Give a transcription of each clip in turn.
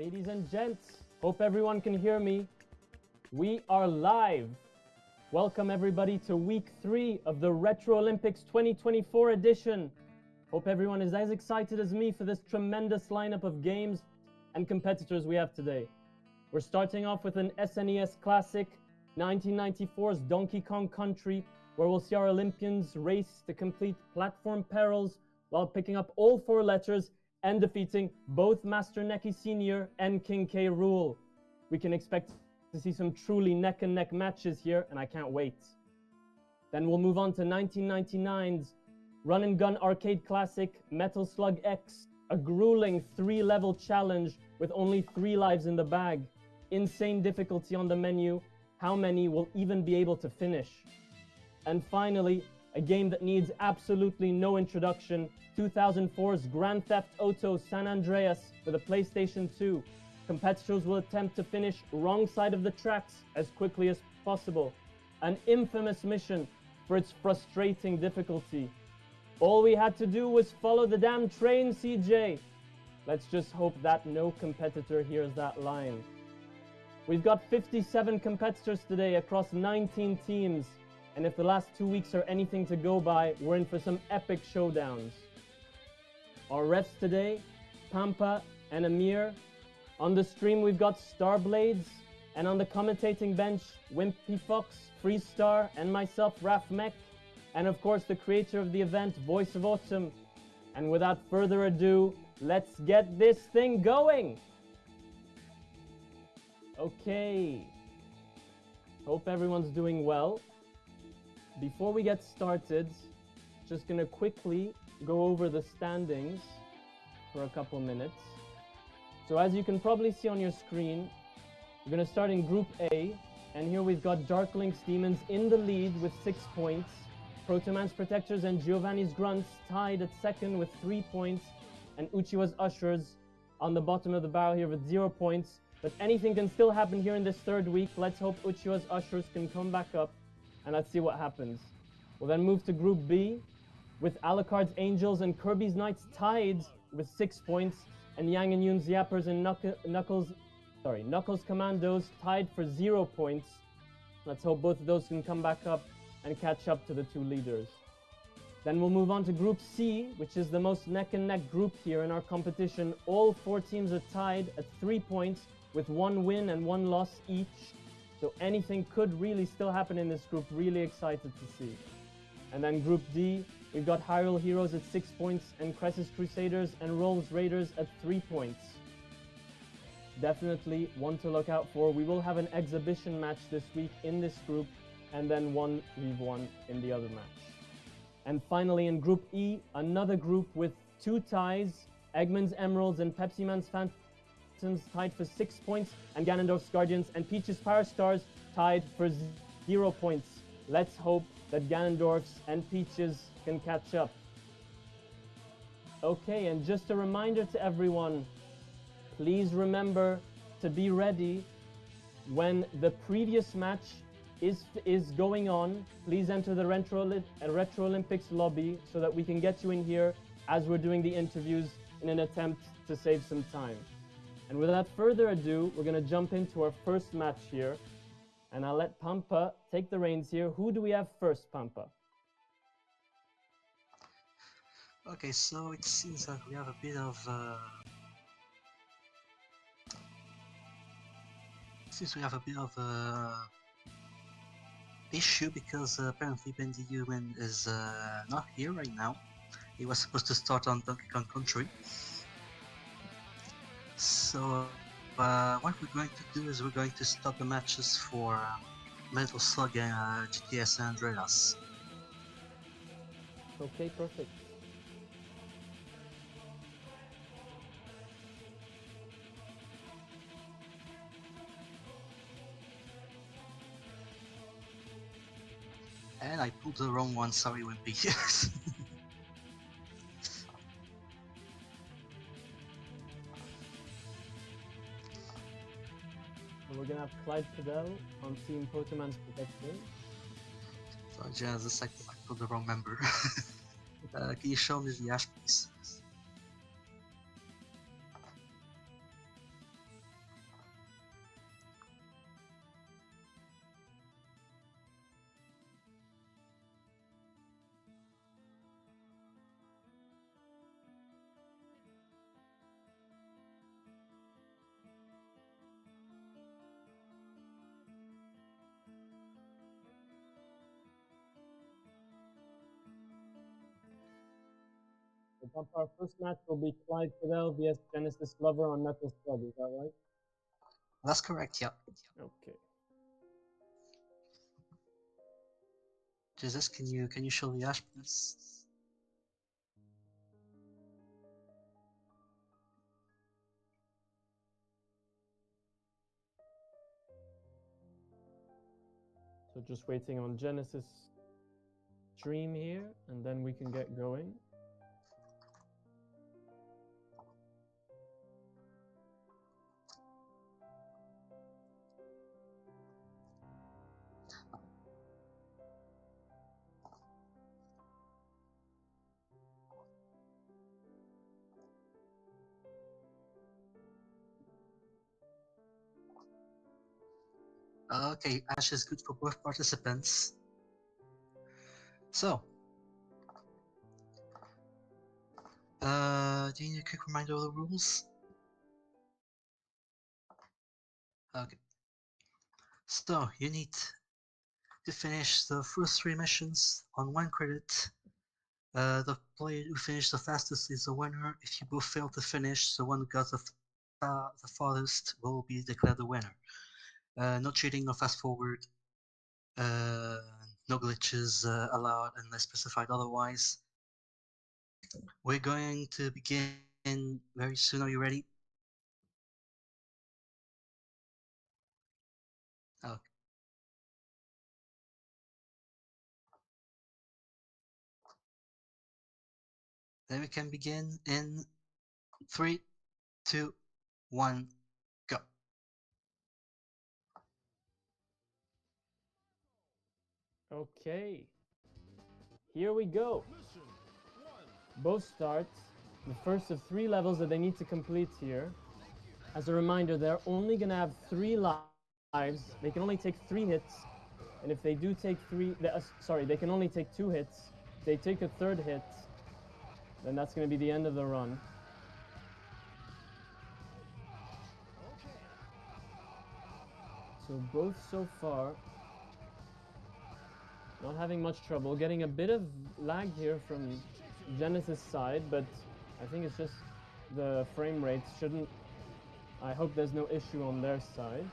Ladies and gents, hope everyone can hear me. We are live. Welcome everybody to week 3 of the RetroOlympics 2024 edition. Hope everyone is as excited as me for this tremendous lineup of games and competitors we have today. We're starting off with an SNES classic, 1994's Donkey Kong Country, where we'll see our Olympians race to complete platform perils while picking up all 4 letters and defeating both Master Neki Sr. and King K. Rool. We can expect to see some truly neck-and-neck matches here, and I can't wait. Then we'll move on to 1999's run-and-gun arcade classic, Metal Slug X, a grueling 3-level challenge with only 3 lives in the bag. Insane difficulty on the menu. How many will even be able to finish? And finally, a game that needs absolutely no introduction, 2004's Grand Theft Auto San Andreas for the PlayStation 2. Competitors will attempt to finish wrong side of the tracks as quickly as possible. An infamous mission for its frustrating difficulty. All we had to do was follow the damn train, CJ. Let's just hope that no competitor hears that line. We've got 57 competitors today across 19 teams. And if the last 2 weeks are anything to go by, we're in for some epic showdowns. Our refs today, Pampa and Amir. On the stream we've got Starblades, and on the commentating bench, Wimpy Fox, Freestar, and myself, Raf Mech, and of course the creator of the event, Voice of Autumn. And without further ado, let's get this thing going! Okay. Hope everyone's doing well. Before we get started, just gonna quickly go over the standings for a couple minutes. So as you can probably see on your screen, we're gonna start in Group A, and here we've got Darklink's Demons in the lead with 6 points, Protoman's Protectors and Giovanni's Grunts tied at second with 3 points, and Uchiwa's Ushers on the bottom of the barrel here with 0 points. But anything can still happen here in this third week. Let's hope Uchiwa's Ushers can come back up, and let's see what happens. We'll then move to Group B, with Alucard's Angels and Kirby's Knights tied with 6 points, and Yang and Yoon's Yappers and Knuckles Commandos tied for 0 points. Let's hope both of those can come back up and catch up to the 2 leaders. Then we'll move on to Group C, which is the most neck-and-neck group here in our competition. All 4 teams are tied at 3 points with 1 win and 1 loss each. So anything could really still happen in this group. Really excited to see. And then Group D, we've got Hyrule Heroes at 6 points and Cressus Crusaders and Rolls Raiders at 3 points. Definitely one to look out for. We will have an exhibition match this week in this group, and then 1v1 in the other match. And finally in Group E, another group with 2 ties, Eggman's Emeralds and Pepsi Man's Phantoms tied for 6 points, and Ganondorf's Guardians and Peach's Power Stars tied for 0 points. Let's hope that Ganondorf's and Peach's can catch up. Okay, and just a reminder to everyone, please remember to be ready when the previous match is going on. Please enter the RetroOlympics lobby so that we can get you in here as we're doing the interviews in an attempt to save some time. And without further ado, we're going to jump into our first match here. And I'll let Pampa take the reins here. Who do we have first, Pampa? Okay, so it seems that we have a bit of issue because apparently Bendy Human is not here right now. He was supposed to start on Donkey Kong Country. So what we're going to do is we're going to stop the matches for Metal Slug and GTA San Andreas. Okay, perfect. And I pulled the wrong one, sorry Wimpy. And we're gonna have Clyde Cadell on Team Protoman's Protection. So just a second, I pulled the wrong member. Can you show me the ash, please? So, Papa, our first match will be Clyde Fidel vs Genesis Lover on Metal Slug, is that right? That's correct, yep. Okay. Jesus, can you show the Ash, please? So just waiting on Genesis stream here, and then we can get going. Okay, Ash is good for both participants. So, do you need a quick reminder of the rules? Okay. So, you need to finish the first 3 missions on 1 credit. The player who finished the fastest is the winner. If you both fail to finish, the one who got the farthest will be declared the winner. No cheating, no fast forward, no glitches allowed unless specified otherwise. We're going to begin very soon. Are you ready? Okay. Then we can begin in 3, 2, 1, go. Okay. Here we go. Both start the first of 3 levels that they need to complete here. As a reminder, they're only going to have 3 lives. They can only take 3 hits. And if they do take 3, they can only take 2 hits. If they take a 3rd hit, then that's going to be the end of the run. So both so far not having much trouble. Getting a bit of lag here from Genesis' side, but I think it's just the frame rate shouldn't... I hope there's no issue on their side.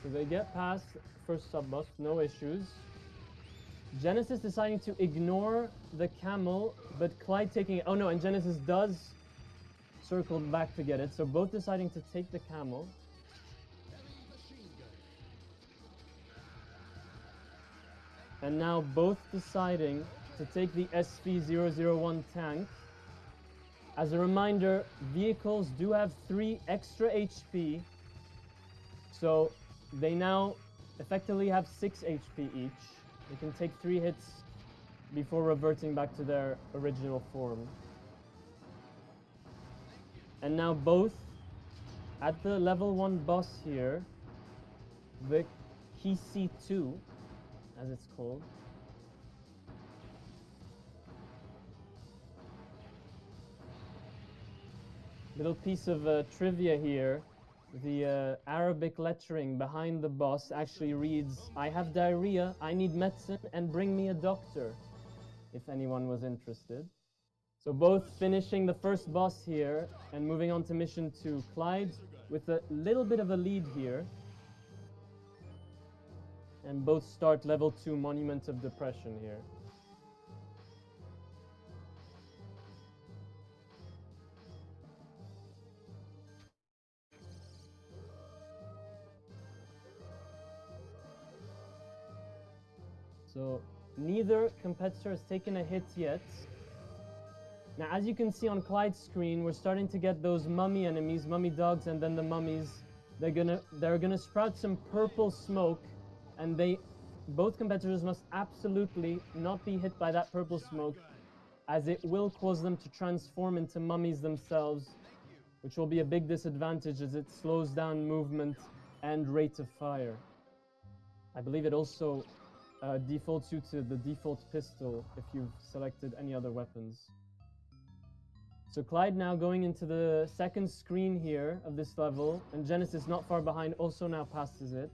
So they get past first sub-boss, no issues. Genesis deciding to ignore the camel, but Clyde taking it. Oh no, and Genesis does circle back to get it. So both deciding to take the camel. And now both deciding to take the SV-001 tank. As a reminder, vehicles do have 3 extra HP. So they now effectively have 6 HP each. They can take 3 hits before reverting back to their original form. And now both at the level 1 boss here, the KC2, as it's called. Little piece of trivia here. The Arabic lettering behind the boss actually reads, "I have diarrhea, I need medicine, and bring me a doctor," if anyone was interested. So both finishing the first boss here and moving on to mission 2. Clyde with a little bit of a lead here. And both start level 2 Monument of Depression here. So neither competitor has taken a hit yet. Now as you can see on Clyde's screen, we're starting to get those mummy enemies, mummy dogs, and then the mummies. They're gonna sprout some purple smoke, and both competitors must absolutely not be hit by that purple smoke, as it will cause them to transform into mummies themselves, which will be a big disadvantage as it slows down movement and rate of fire. I believe it also defaults you to the default pistol if you've selected any other weapons. So Clyde now going into the second screen here of this level, and Genesis not far behind also now passes it.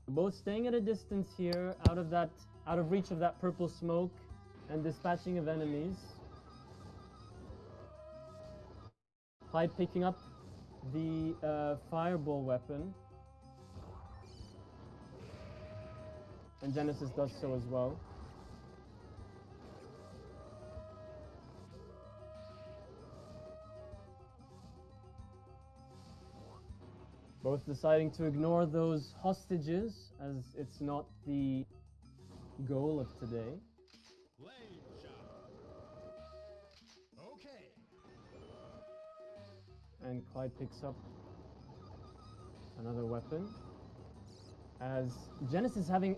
Both staying at a distance here, out of reach of that purple smoke, and dispatching of enemies. Clyde picking up the fireball weapon. And Genesis does so as well. Both deciding to ignore those hostages, as it's not the goal of today. Okay. And Clyde picks up another weapon. As Genesis having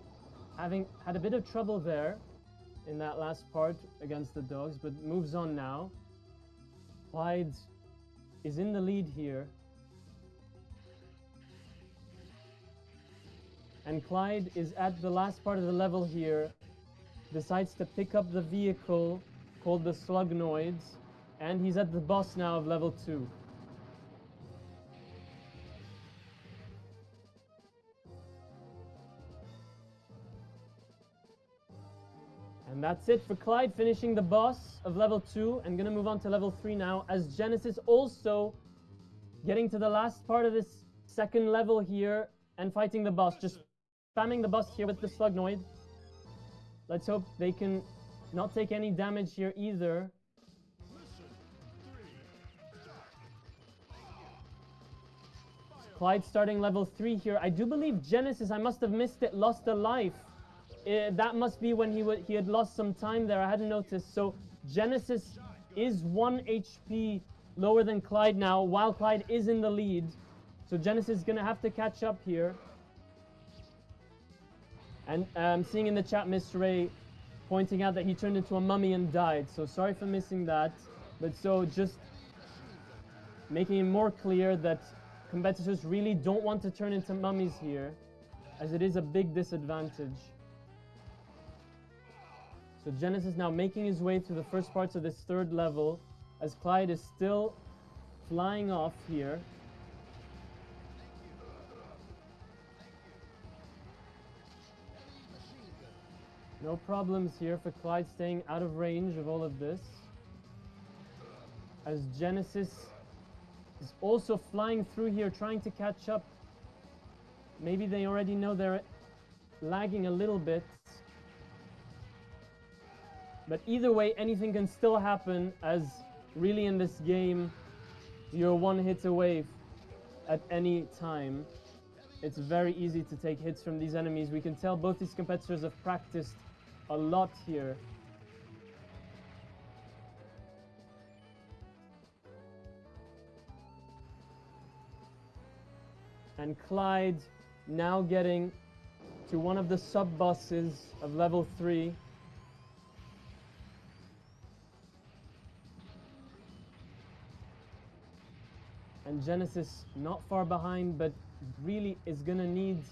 had a bit of trouble there in that last part against the dogs, but moves on now. Clyde is in the lead here. And Clyde is at the last part of the level here, decides to pick up the vehicle called the Slugnoids, and he's at the boss now of level 2. And that's it for Clyde, finishing the boss of level 2, and gonna move on to level 3 now, as Genesis also getting to the last part of this second level here and fighting the boss, just spamming the boss here with the Slugnoid. Let's hope they can not take any damage here either. Clyde starting level 3 here. I do believe Genesis, I must have missed it, lost a life. That must be when he had lost some time there. I hadn't noticed. So Genesis is 1 HP lower than Clyde now, while Clyde is in the lead. So Genesis is going to have to catch up here. And I'm seeing in the chat Miss Ray pointing out that he turned into a mummy and died. So sorry for missing that. But so just making it more clear that competitors really don't want to turn into mummies here, as it is a big disadvantage. So Genesis now making his way through the first parts of this third level, as Clyde is still flying off here. No problems here for Clyde, staying out of range of all of this. As Genesis is also flying through here, trying to catch up. Maybe they already know they're lagging a little bit. But either way, anything can still happen, as really in this game, you're one hit away at any time. It's very easy to take hits from these enemies. We can tell both these competitors have practiced a lot here. And Clyde now getting to one of the sub-bosses of level 3. And Genesis not far behind, but really is going to need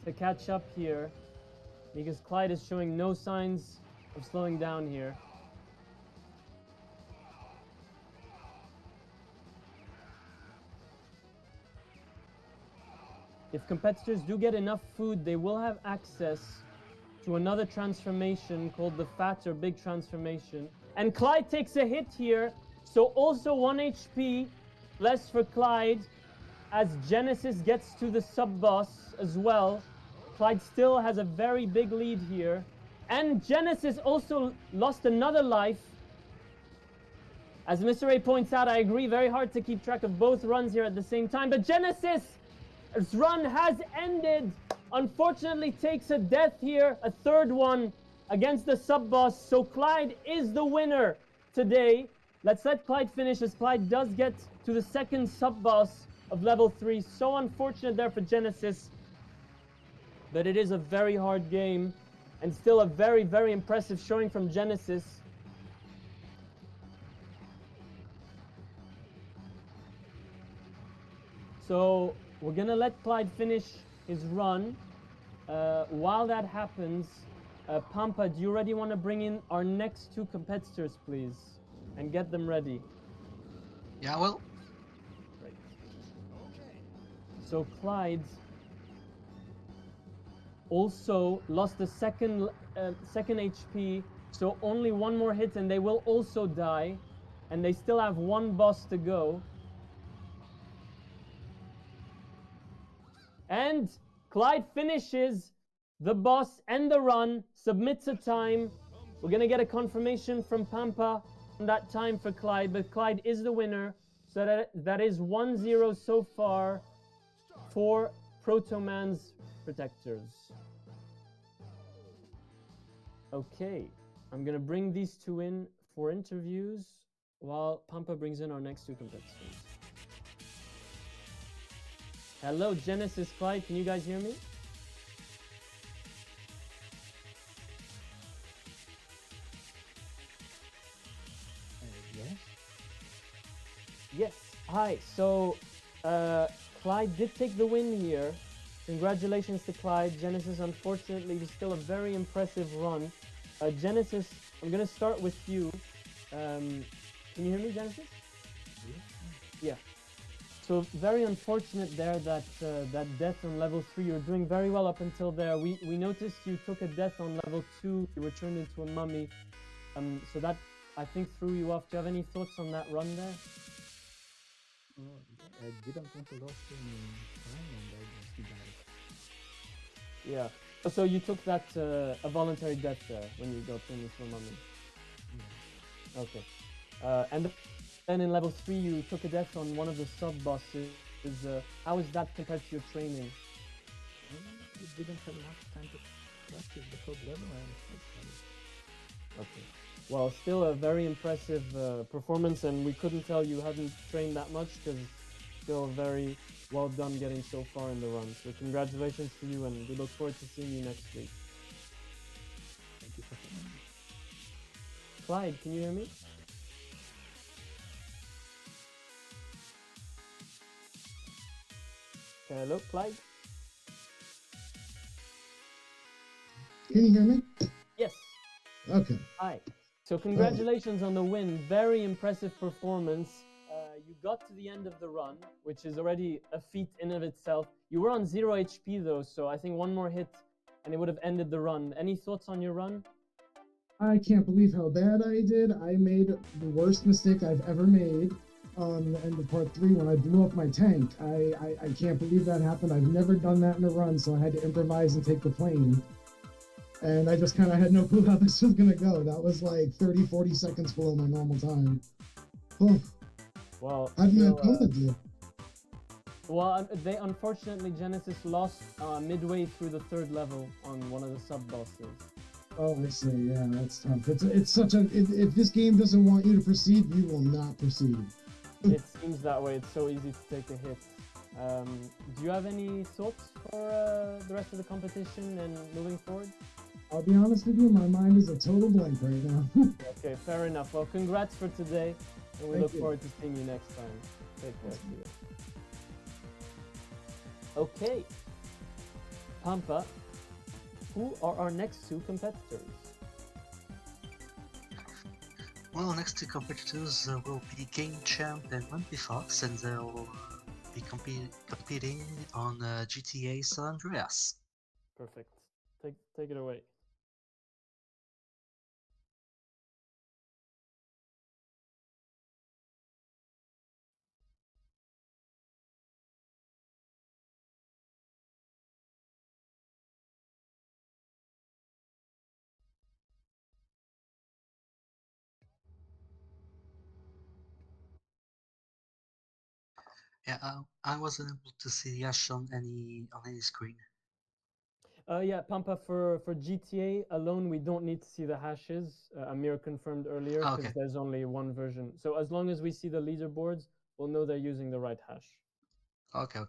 to catch up here, because Clyde is showing no signs of slowing down here. If competitors do get enough food, they will have access to another transformation called the Fat or Big Transformation. And Clyde takes a hit here, so also 1 HP less for Clyde, as Genesis gets to the sub-boss as well. Clyde still has a very big lead here. And Genesis also lost another life. As Mr. A points out, I agree, very hard to keep track of both runs here at the same time. But Genesis' run has ended. Unfortunately takes a death here, a third one against the sub-boss. So Clyde is the winner today. Let's let Clyde finish, as Clyde does get to the second sub-boss of level 3. So unfortunate there for Genesis. But it is a very hard game, and still a very, very impressive showing from Genesis. So we're going to let Clyde finish his run. While that happens, Pampa, do you already want to bring in our next 2 competitors, please? And get them ready. Yeah, well. Right. So Clyde also lost the second HP, so only one more hit and they will also die, and they still have one boss to go. And Clyde finishes the boss and the run, submits a time. We're gonna get a confirmation from Pampa on that time for Clyde, but Clyde is the winner. So that is 1-0 so far for Protoman's Protectors. Okay, I'm gonna bring these two in for interviews while Pampa brings in our next two competitors. Hello, Genesis, Clyde, can you guys hear me? Yes. Yes. Hi. So, Clyde did take the win here. Congratulations to Clyde. Genesis, unfortunately, is still a very impressive run. Genesis, I'm gonna start with you. Can you hear me, Genesis? Yeah. So very unfortunate there that that death on level 3. You're doing very well up until there. We noticed you took a death on level 2. You were turned into a mummy. So that, I think, threw you off. Do you have any thoughts on that run there? Oh, I didn't want to lose any time and I just died. Yeah. So you took that a voluntary death there when you got turned into a mummy. Yeah. Okay. And then in level 3 you took a death on one of the sub bosses. How is that compared to your training? I didn't have enough time to practice the code level and I died. Okay. Well, still a very impressive performance, and we couldn't tell you hadn't trained that much because still very well done getting so far in the run. So congratulations to you, and we look forward to seeing you next week. Thank you for having me. Clyde, can you hear me? Hello, Clyde? Can you hear me? Yes. Okay. Hi. So congratulations on the win. Very impressive performance. You got to the end of the run, which is already a feat in of itself. You were on 0 HP though, so I think one more hit and it would have ended the run. Any thoughts on your run? I can't believe how bad I did. I made the worst mistake I've ever made on the end of part 3 when I blew up my tank. I can't believe that happened. I've never done that in a run, so I had to improvise and take the plane. And I just kind of had no clue how this was going to go. That was like 30, 40 seconds below my normal time. Oh, Well, how did my still, opponent do? well, they unfortunately Genesis lost midway through the 3rd level on one of the sub bosses. Oh, I see. Yeah, that's tough. It's such a... If this game doesn't want you to proceed, you will not proceed. It seems that way. It's so easy to take a hit. Do you have any thoughts for the rest of the competition and moving forward? I'll be honest with you, my mind is a total blank right now. Okay, fair enough. Well, congrats for today, and we Thank look you. forward to seeing you next time. Take care. See you. Okay, Pampa, who are our next two competitors? Well, next two competitors will be Game Champ and Wimpy Fox, and they'll be competing on GTA San Andreas. Perfect. Take it away. Yeah, I wasn't able to see the Ash on any screen. Yeah, Pampa, for GTA alone, we don't need to see the hashes. Amir confirmed earlier because Okay. there's only one version. So as long as we see the leaderboards, we'll know they're using the right hash. Okay.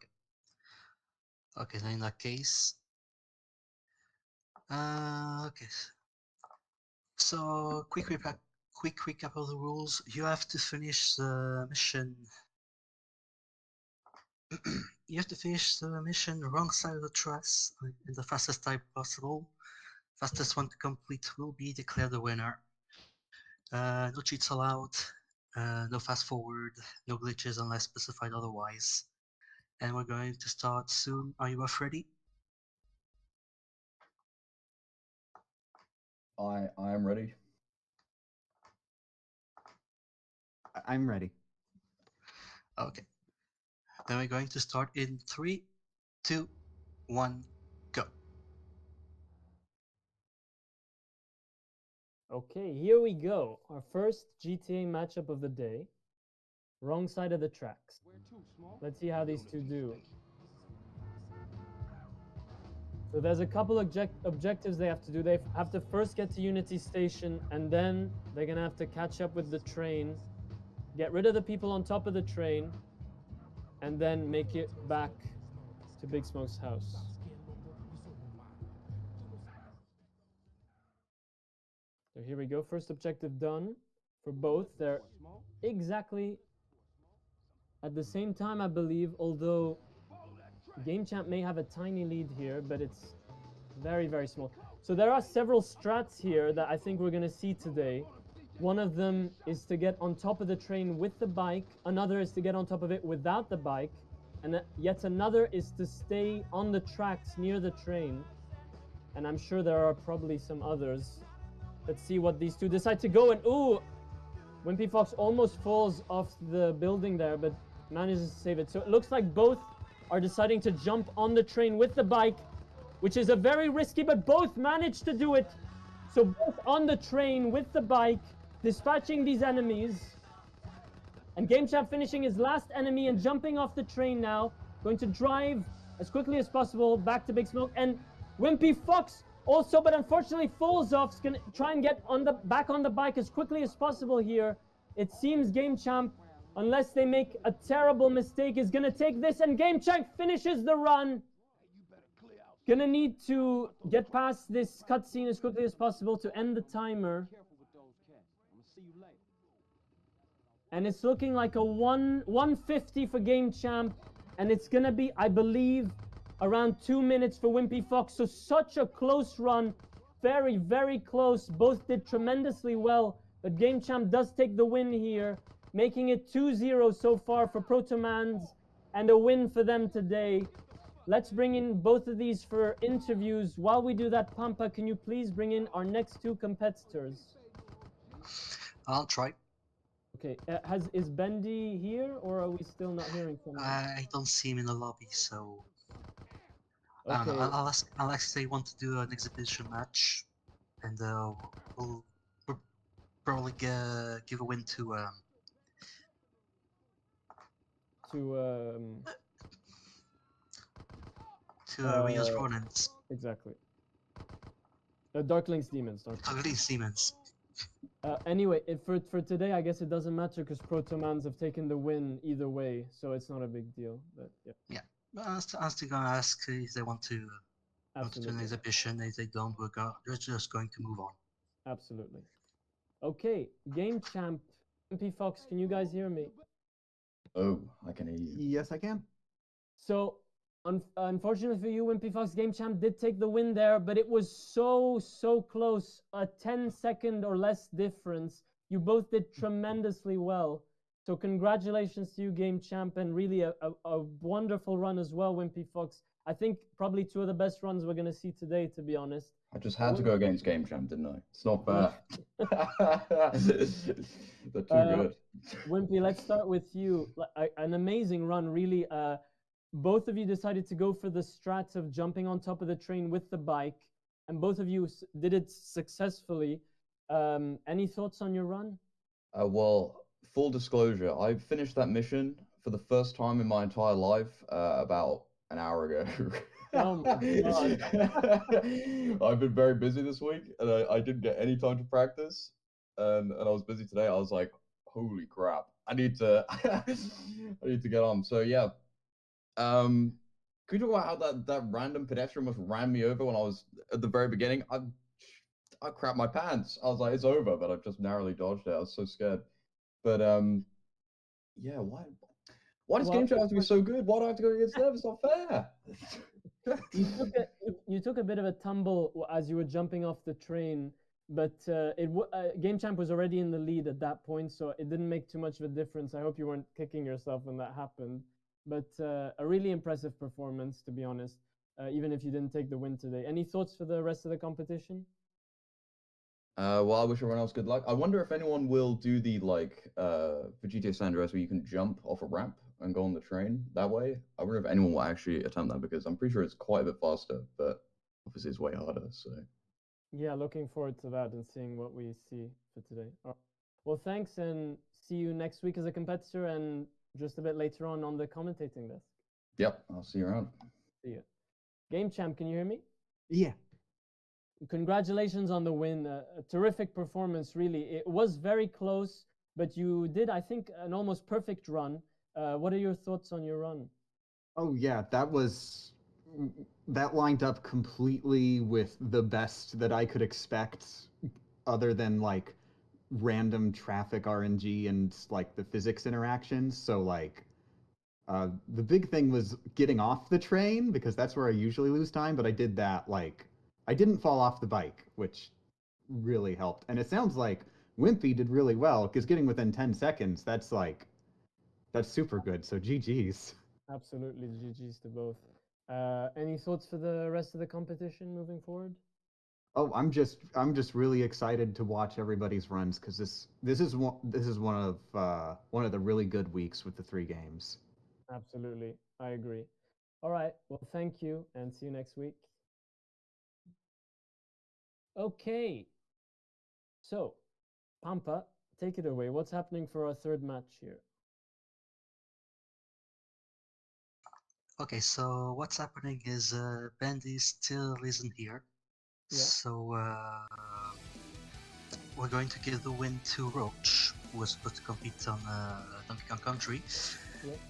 Then in that case, okay. So quick recap of the rules. You have to finish the mission. You have to finish the mission wrong side of the tracks in the fastest time possible. Fastest one to complete will be declared the winner. No cheats allowed. No fast forward. No glitches unless specified otherwise. And we're going to start soon. Are you both ready? I am ready. I'm ready. Okay. Then we're going to start in 3, 2, 1, go. Okay, here we go. Our first GTA matchup of the day. Wrong side of the tracks. Let's see how these two do. So there's a couple objectives they have to do. They have to first get to Unity Station, and then they're gonna have to catch up with the train, get rid of the people on top of the train, and then make it back to Big Smoke's house. So here we go. First objective done for both. They're exactly at the same time, I believe, although Game Champ may have a tiny lead here, but it's very, very small. So there are several strats here that I think we're going to see today. One of them is to get on top of the train with the bike. Another is to get on top of it without the bike. And yet another is to stay on the tracks near the train. And I'm sure there are probably some others. Let's see what these two decide to go. And ooh, Wimpy Fox almost falls off the building there, but manages to save it. So it looks like both are deciding to jump on the train with the bike, which is a very risky, but both managed to do it. So both on the train with the bike, dispatching these enemies. And Game Champ finishing his last enemy and jumping off the train now. Going to drive as quickly as possible back to Big Smoke. And Wimpy Fox also, but unfortunately falls off. He's gonna try and get back on the bike as quickly as possible here. It seems Game Champ, unless they make a terrible mistake, is gonna take this, and Game Champ finishes the run. Gonna need to get past this cutscene as quickly as possible to end the timer. And it's looking like a 150 for Game Champ, and it's gonna be, I believe, around 2 minutes for Wimpy Fox. So such a close run, very, very close. Both did tremendously well, but Game Champ does take the win here, making it 2-0 so far for Protomans, and a win for them today. Let's bring in both of these for interviews. While we do that, Pampa, can you please bring in our next two competitors? I'll try. Okay, is Bendy here, or are we still not hearing from him? I don't see him in the lobby, so I don't Okay. know. I'll ask if they want to do an exhibition match, and we'll probably give a win to Rio's Ronins. Exactly. Darkling's Demons. Darkling's Demons. Anyway, for today, I guess it doesn't matter because Protomans have taken the win either way, so it's not a big deal. But yeah. I'm still gonna ask if they want to do an exhibition. If they don't, we're just going to move on. Absolutely. Okay, Game Champ, MP Fox, can you guys hear me? Oh, I can hear you. Yes, I can. So, unfortunately for you, Wimpy Fox, Game Champ did take the win there, but it was so close. A 10-second or less difference. You both did tremendously well. So congratulations to you, Game Champ, and really a wonderful run as well, Wimpy Fox. I think probably two of the best runs we're going to see today, to be honest. I just had to go against Game Champ, didn't I? It's not fair. They're too good. Wimpy, let's start with you. An amazing run, really. Both of you decided to go for the strat of jumping on top of the train with the bike, and both of you did it successfully. Any thoughts on your run? Well, full disclosure, I finished that mission for the first time in my entire life about an hour ago. Oh my God. I've been very busy this week, and I didn't get any time to practice. And I was busy today. I was like, holy crap, I need to get on. So yeah. Could you talk about how that random pedestrian almost ran me over when I was at the very beginning? I crapped my pants. I was like, it's over, but I've just narrowly dodged it. I was so scared. But yeah, why does Game Chat have to be so good? Why do I have to go against them? It's not fair. You took a bit of a tumble as you were jumping off the train, but Game Champ was already in the lead at that point, so it didn't make too much of a difference. I hope you weren't kicking yourself when that happened. But a really impressive performance, to be honest, even if you didn't take the win today. Any thoughts for the rest of the competition? Well, I wish everyone else good luck. I wonder if anyone will do the for GTA San Andreas where you can jump off a ramp and go on the train that way. I wonder if anyone will actually attempt that because I'm pretty sure it's quite a bit faster, but obviously it's way harder. So Yeah, looking forward to that and seeing what we see for today. All right. Well, thanks, and see you next week as a competitor and just a bit later on the commentating desk. yep, I'll see you around. See you. Game Champ, can you hear me? Yeah. Congratulations on the win. A terrific performance, really. It was very close, but you did, I think, an almost perfect run. What are your thoughts on your run? Oh yeah, that lined up completely with the best that I could expect, other than like random traffic RNG and like the physics interactions. So like the big thing was getting off the train because that's where I usually lose time, but I did that like I didn't fall off the bike, which really helped. And it sounds like Wimpy did really well because getting within 10 seconds, that's super good. So GG's. Absolutely, GG's to both. Any thoughts for the rest of the competition moving forward? Oh, I'm just really excited to watch everybody's runs because this is one of the really good weeks with the 3 games. Absolutely, I agree. All right, well, thank you, and see you next week. Okay, so Pampa, take it away. What's happening for our third match here? Okay, so what's happening is Bendy still isn't here. Yeah. So we're going to give the win to Roach, who was supposed to compete on Donkey Kong Country.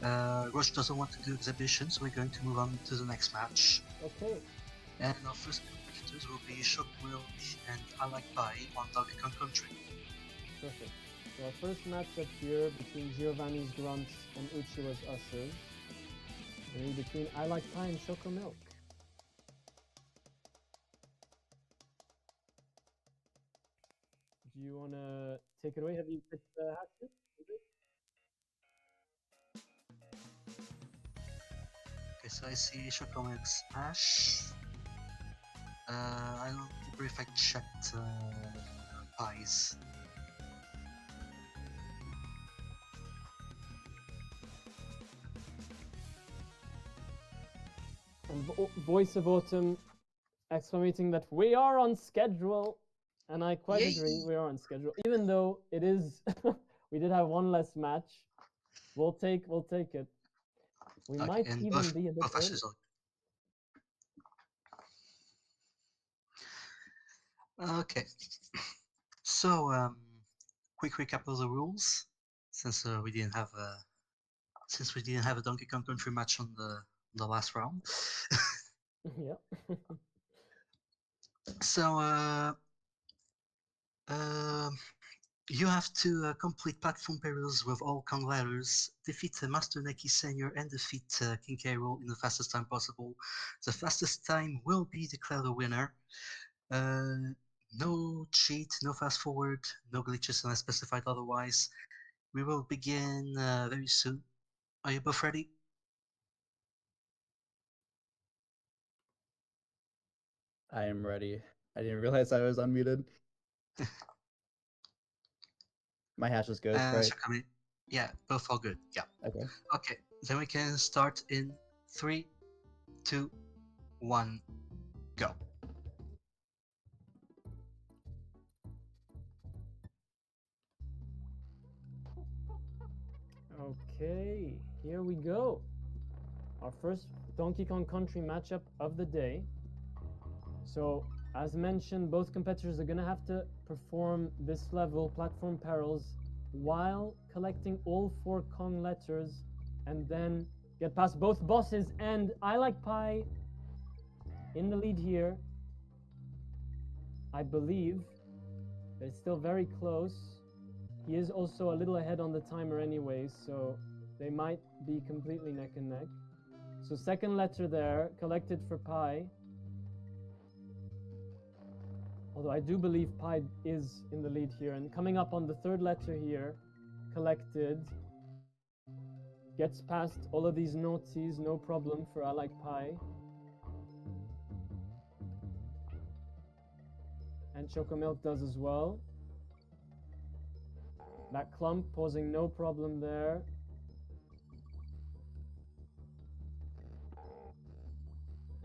Yeah. Roach doesn't want to do exhibition, so we're going to move on to the next match. Okay. And our first competitors will be Shock Milk and I Like Pie on Donkey Kong Country. Perfect. So our first matchup here between Giovanni's Grunts and Uchiwa's Usses. And between I Like Pie and Choco Milk. Do you want to take it away? Have you picked the hatchet? Okay, so I see Choco Milk's Ash. I don't remember if I checked Pies. And Voice of Autumn exclamating that we are on schedule. And I quite agree, we are on schedule. Even though it is, we did have one less match. We'll take it. We Okay, might and even be a bit early. Okay, so quick recap of the rules, since we didn't have a Donkey Kong Country match on the last round. Yeah. So you have to complete platform perils with all Kong letters, defeat Master Neki Senior, and defeat King K. Rool in the fastest time possible. The fastest time will be declared a winner. No cheat, no fast forward, no glitches unless specified otherwise. We will begin very soon. Are you both ready? I am ready. I didn't realize I was unmuted. My hash is good, right? Yeah, both are good. Yeah. Okay. Okay, then we can start in 3, 2, 1, go. Okay, here we go. Our first Donkey Kong Country matchup of the day. So, as mentioned, both competitors are going to have to perform this level, Platform Perils, while collecting all 4 Kong letters and then get past both bosses. And I Like Pie in the lead here. I believe it's still very close. He is also a little ahead on the timer anyways, so they might be completely neck and neck. So second letter there, collected for Pie. Although I do believe Pie is in the lead here. And coming up on the third letter here, collected. Gets past all of these naughties, no problem for I Like Pie. And Chocomilk does as well. That clump posing no problem there.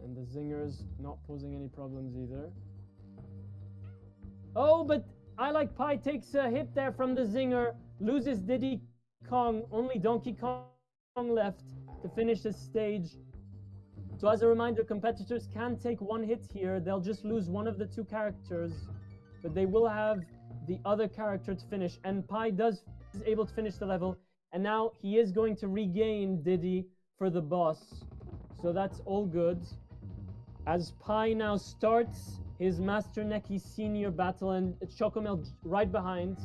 And the zingers not posing any problems either. Oh, but I Like Pie takes a hit there from the zinger, loses Diddy Kong, only Donkey Kong left to finish this stage. So as a reminder, competitors can take one hit here. They'll just lose one of the two characters, but they will have the other character to finish. And Pie is able to finish the level, and now he is going to regain Diddy for the boss. So that's all good. As Pie now starts his Master Neki Senior battle, and Chocomilk right behind.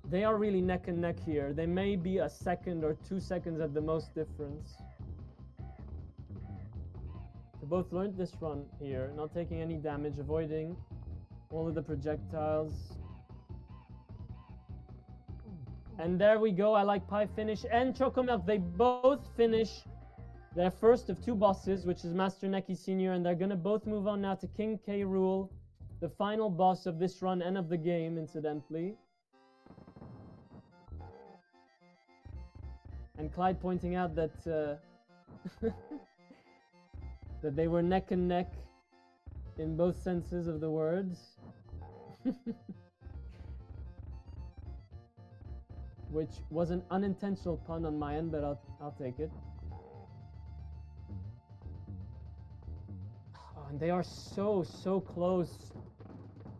They are really neck and neck here. They may be a second or 2 seconds at the most difference. They both learned this run here, not taking any damage, avoiding all of the projectiles. And there we go, I Like Pie finish and Chocomilk. They both finish their first of 2 bosses, which is Master Neki Senior, and they're gonna both move on now to King K. Rool, the final boss of this run and of the game, incidentally. And Clyde pointing out that that they were neck and neck in both senses of the words. Which was an unintentional pun on my end, but I'll take it. Oh, and they are so close.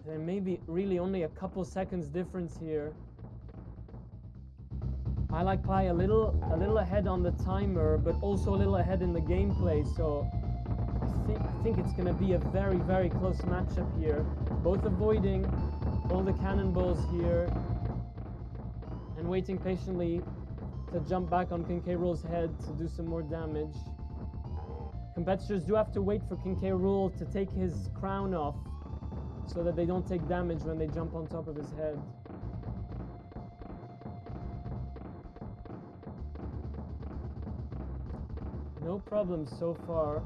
There may be really only a couple seconds difference here. I Like Pie a little ahead on the timer, but also a little ahead in the gameplay, so I think it's gonna be a very close matchup here. Both avoiding all the cannonballs here and waiting patiently to jump back on King K. Rool's head to do some more damage. Competitors do have to wait for King K. Rool to take his crown off so that they don't take damage when they jump on top of his head. No problems so far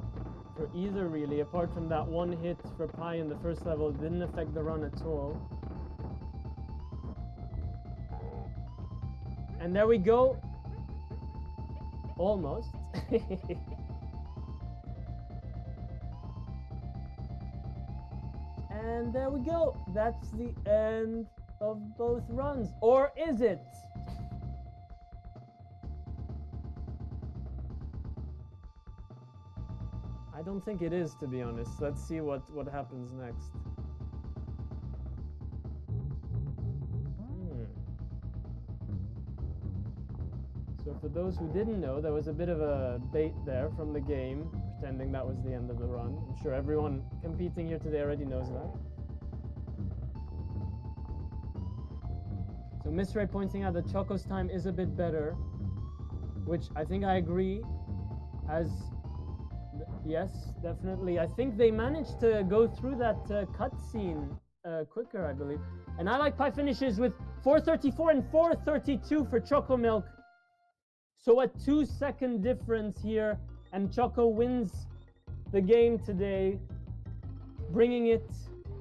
for either, really, apart from that one hit for Pie in the first level. It didn't affect the run at all. And there we go. Almost. And there we go. That's the end of both runs. Or is it? I don't think it is, to be honest. Let's see what happens next. So for those who didn't know, there was a bit of a bait there from the game, pretending that was the end of the run. I'm sure everyone competing here today already knows that. So Miss Ray pointing out that Choco's time is a bit better, which I think I agree. Yes, definitely. I think they managed to go through that cutscene quicker, I believe. And I Like Pie finishes with 4:34 and 4:32 for Chocomilk. So a 2-second difference here, and Choco wins the game today, bringing it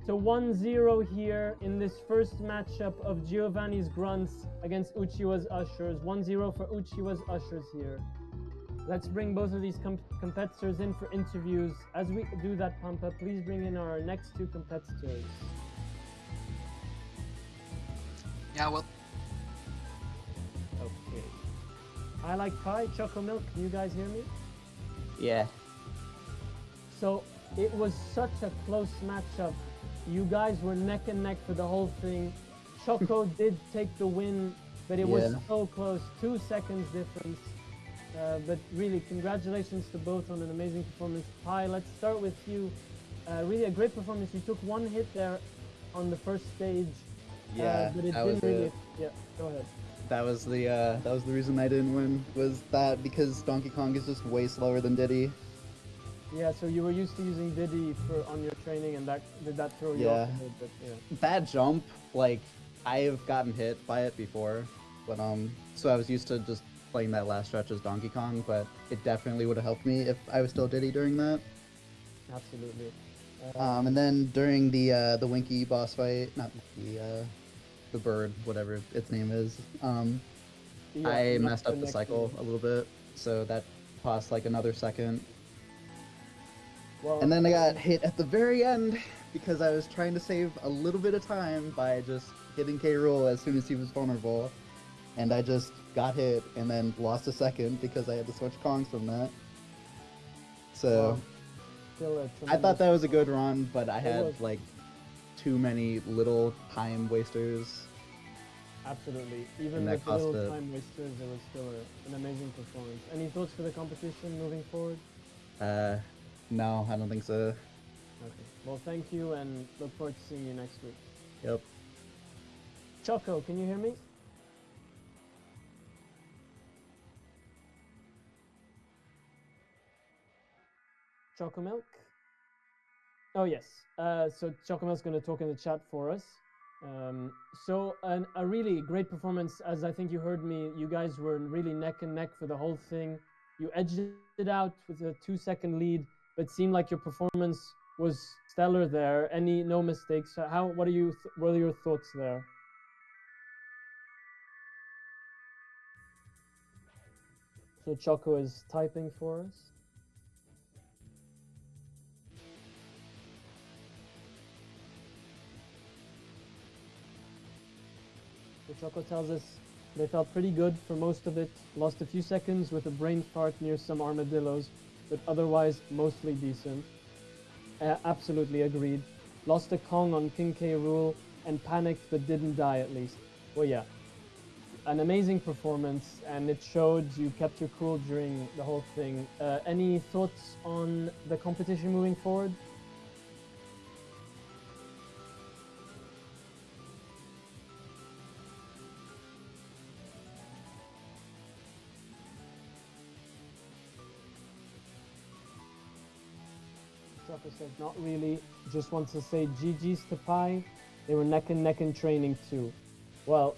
to 1-0 here in this first matchup of Giovanni's Grunts against Uchiwa's Ushers. 1-0 for Uchiwa's Ushers here. Let's bring both of these competitors in for interviews. As we do that, Pampa, please bring in our next 2 competitors. Yeah, well, Okay. I Like Pie, Chocomilk, can you guys hear me? Yeah. So it was such a close matchup. You guys were neck and neck for the whole thing. Choco did take the win, but it was so close. 2 seconds difference. But really, congratulations to both on an amazing performance. Pie, let's start with you. Really a great performance. You took 1 hit there on the first stage. Yeah, but it that didn't was really. it. Yeah, go ahead. That was the reason I didn't win, was that because Donkey Kong is just way slower than Diddy. Yeah, so you were used to using Diddy on your training, and did that throw you Yeah. off a bit? But yeah. That jump, like, I have gotten hit by it before, but so I was used to just playing that last stretch as Donkey Kong, but it definitely would have helped me if I was still Diddy during that. Absolutely. And then during the Winky boss fight, not the bird, whatever its name is, Yeah, I not messed up the next cycle one. a little bit, so that cost like another second. Well, And then I got hit at the very end because I was trying to save a little bit of time by just hitting K. Rool as soon as he was vulnerable. And I just got hit and then lost a second because I had to switch Kongs from that. So Wow. Still a I thought tremendous that was a good run, but I It had was. like too many little time wasters. Absolutely. Even And that with the cost little it. time wasters, it was still an amazing performance. Any thoughts for the competition moving forward? No, I don't think so. Okay. Well, thank you, and look forward to seeing you next week. Yep. Choco, can you hear me? Choco Milk? Oh, yes. So Choco Milk's going to talk in the chat for us. A really great performance, as I think you heard me. You guys were really neck and neck for the whole thing. You edged it out with a 2-second lead, but seemed like your performance was stellar there. No mistakes. What are your thoughts there? So Choco is typing for us. So Choco tells us they felt pretty good for most of it. Lost a few seconds with a brain fart near some armadillos, but otherwise mostly decent. Absolutely agreed. Lost a Kong on King K. Rool and panicked but didn't die at least. Well, yeah. An amazing performance, and it showed you kept your cool during the whole thing. Any thoughts on the competition moving forward? Choco says, not really. Just want to say GG's to Pi. They were neck and neck in training too. Well,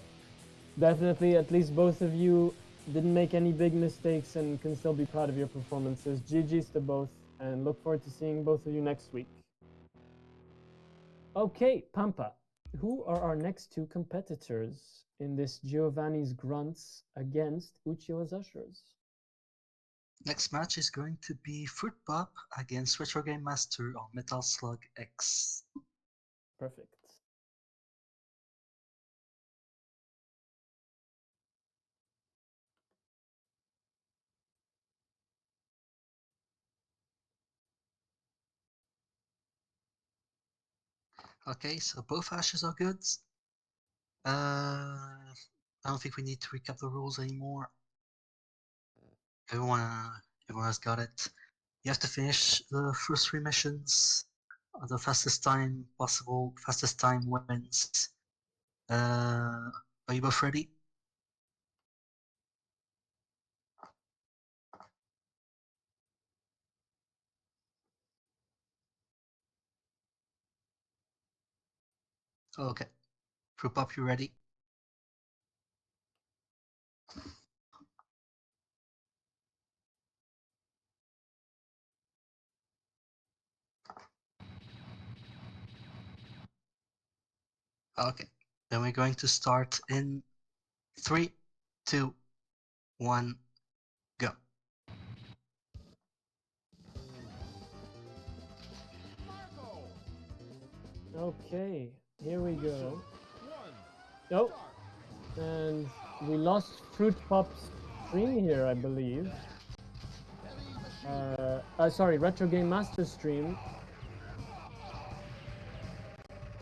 definitely, at least both of you didn't make any big mistakes and can still be proud of your performances. GG's to both, and look forward to seeing both of you next week. Okay, Pampa, who are our next two competitors in this Giovanni's Grunts against Uchio's Ushers? Next match is going to be Fruit Pop against Retro Game Master on Metal Slug X. Perfect. Okay, so both ashes are good. I don't think we need to recap the rules anymore. Everyone has got it. You have to finish the first 3 missions. The fastest time possible. Fastest time wins. Are you both ready? Okay. Fruit Pop, you ready? Okay. Then we're going to start in 3, 2, 1, go. Okay, here we go. Oh, and we lost Fruit Pop's stream here, I believe. Sorry, Retro Game Master stream.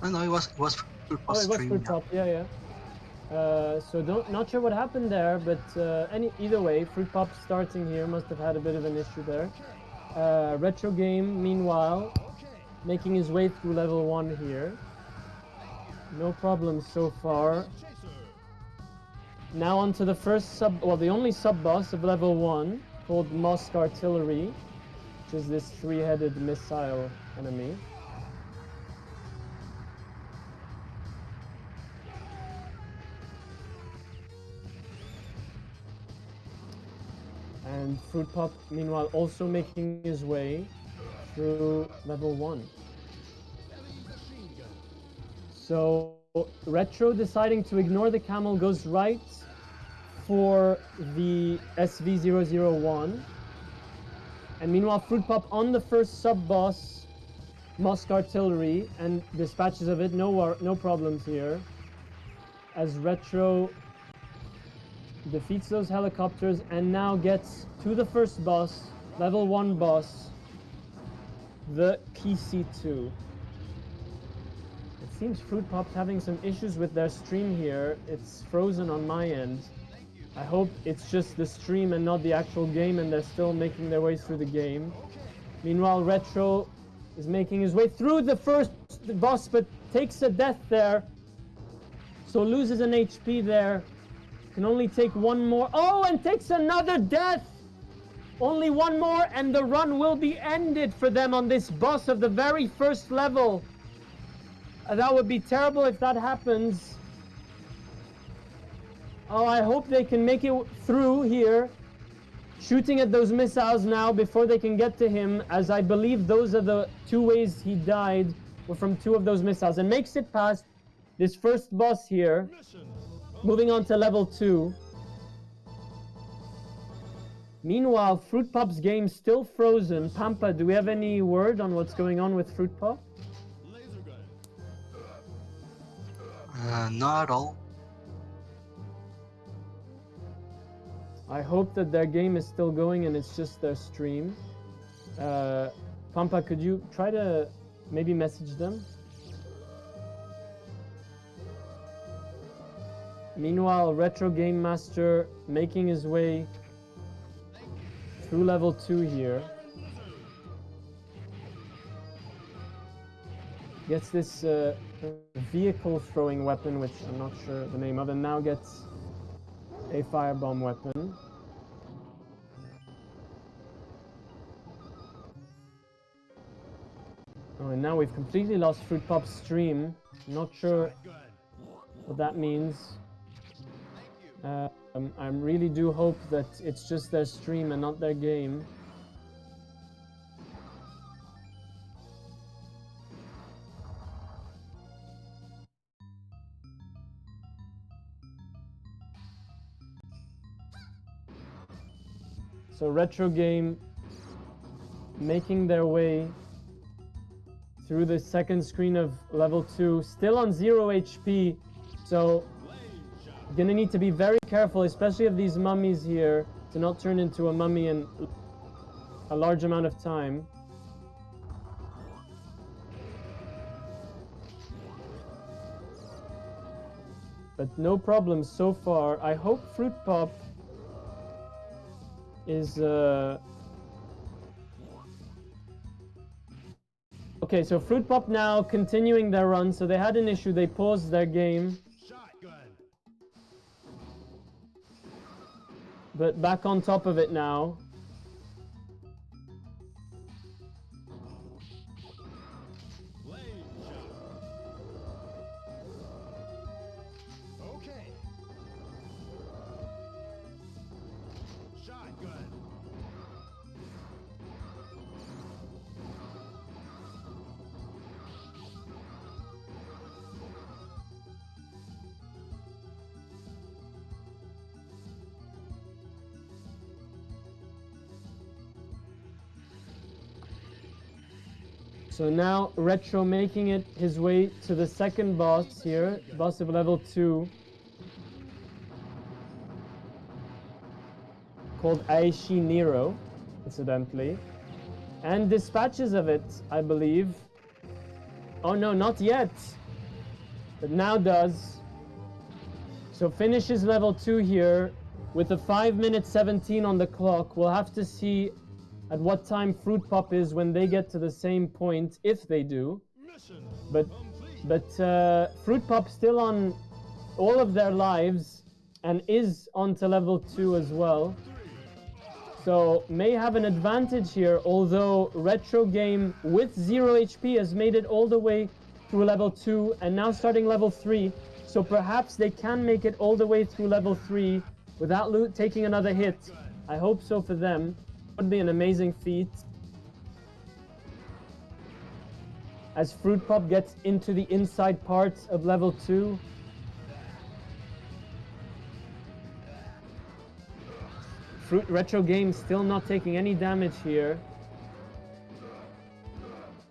Oh no, it was Fruit Oh, Pop's it was stream. Fruit Pop, yeah. So not sure what happened there, but either way, Fruit Pop starting here must have had a bit of an issue there. Retro Game, meanwhile, making his way through level 1 here. No problems so far. Now onto the the only sub-boss of level 1, called Mosk Artillery, which is this 3-headed missile enemy. And Fruit Pop, meanwhile, also making his way through level 1. So Retro, deciding to ignore the camel, goes right for the SV001. And meanwhile, Fruit Pop on the first sub-boss, Mosk Artillery, and dispatches of it, no problems here. As Retro defeats those helicopters and now gets to the first boss, level 1 boss, the KC2. It seems Fruit Pop's having some issues with their stream here. It's frozen on my end. I hope it's just the stream and not the actual game, and they're still making their way through the game. Meanwhile, Retro is making his way through the first boss, but takes a death there. So loses an HP there. Can only take one more. Oh, and takes another death! Only one more, and the run will be ended for them on this boss of the very first level. That would be terrible if that happens. Oh, I hope they can make it through here. Shooting at those missiles now before they can get to him, as I believe those are the two ways he died, were from two of those missiles. And makes it past this first boss here. Moving on to level 2. Meanwhile, Fruit Pop's game still frozen. Pampa, do we have any word on what's going on with Fruit Pop? Not at all. I hope that their game is still going and it's just their stream. Pampa, could you try to maybe message them? Meanwhile, Retro Game Master making his way through level 2 here. Gets this vehicle throwing weapon, which I'm not sure the name of, and now gets a firebomb weapon. Oh, and now we've completely lost Fruit Pop's stream. Not sure what that means. I really do hope that it's just their stream and not their game. So Retro Game making their way through the second screen of level 2, still on 0 HP, so gonna need to be very careful, especially of these mummies here, to not turn into a mummy in a large amount of time. But no problem so far. I hope Fruit Pop is okay, so Fruit Pop now continuing their run. So they had an issue, they paused their game. But back on top of it now. So now Retro making it his way to the second boss here, boss of level 2, called Aishi Nero, incidentally, and dispatches of it, I believe. Oh no, not yet, but now does. So finishes level 2 here with a 5:17 on the clock. We'll have to see at what time Fruit Pop is when they get to the same point, if they do. But Fruit Pop still on all of their lives and is on to level 2 as well. So may have an advantage here, although Retro Game with 0 HP has made it all the way through level 2 and now starting level 3. So perhaps they can make it all the way through level 3 without taking another hit. I hope so for them. Would be an amazing feat. as Fruit Pop gets into the inside parts of level 2. Retro Game still not taking any damage here.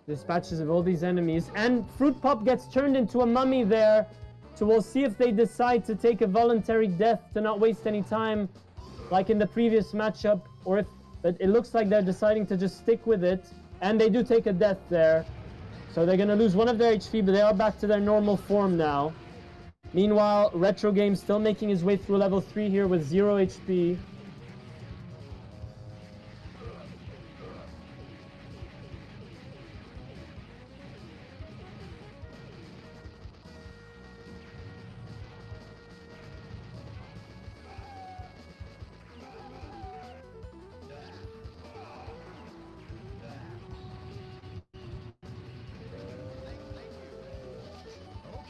Dispatches of all these enemies, and Fruit Pop gets turned into a mummy there. So we'll see if they decide to take a voluntary death to not waste any time, like in the previous matchup, or if, but it looks like they're deciding to just stick with it, and they do take a death there. So they're gonna lose one of their HP, but they are back to their normal form now. Meanwhile, Retro Game still making his way through level 3 here with 0 HP.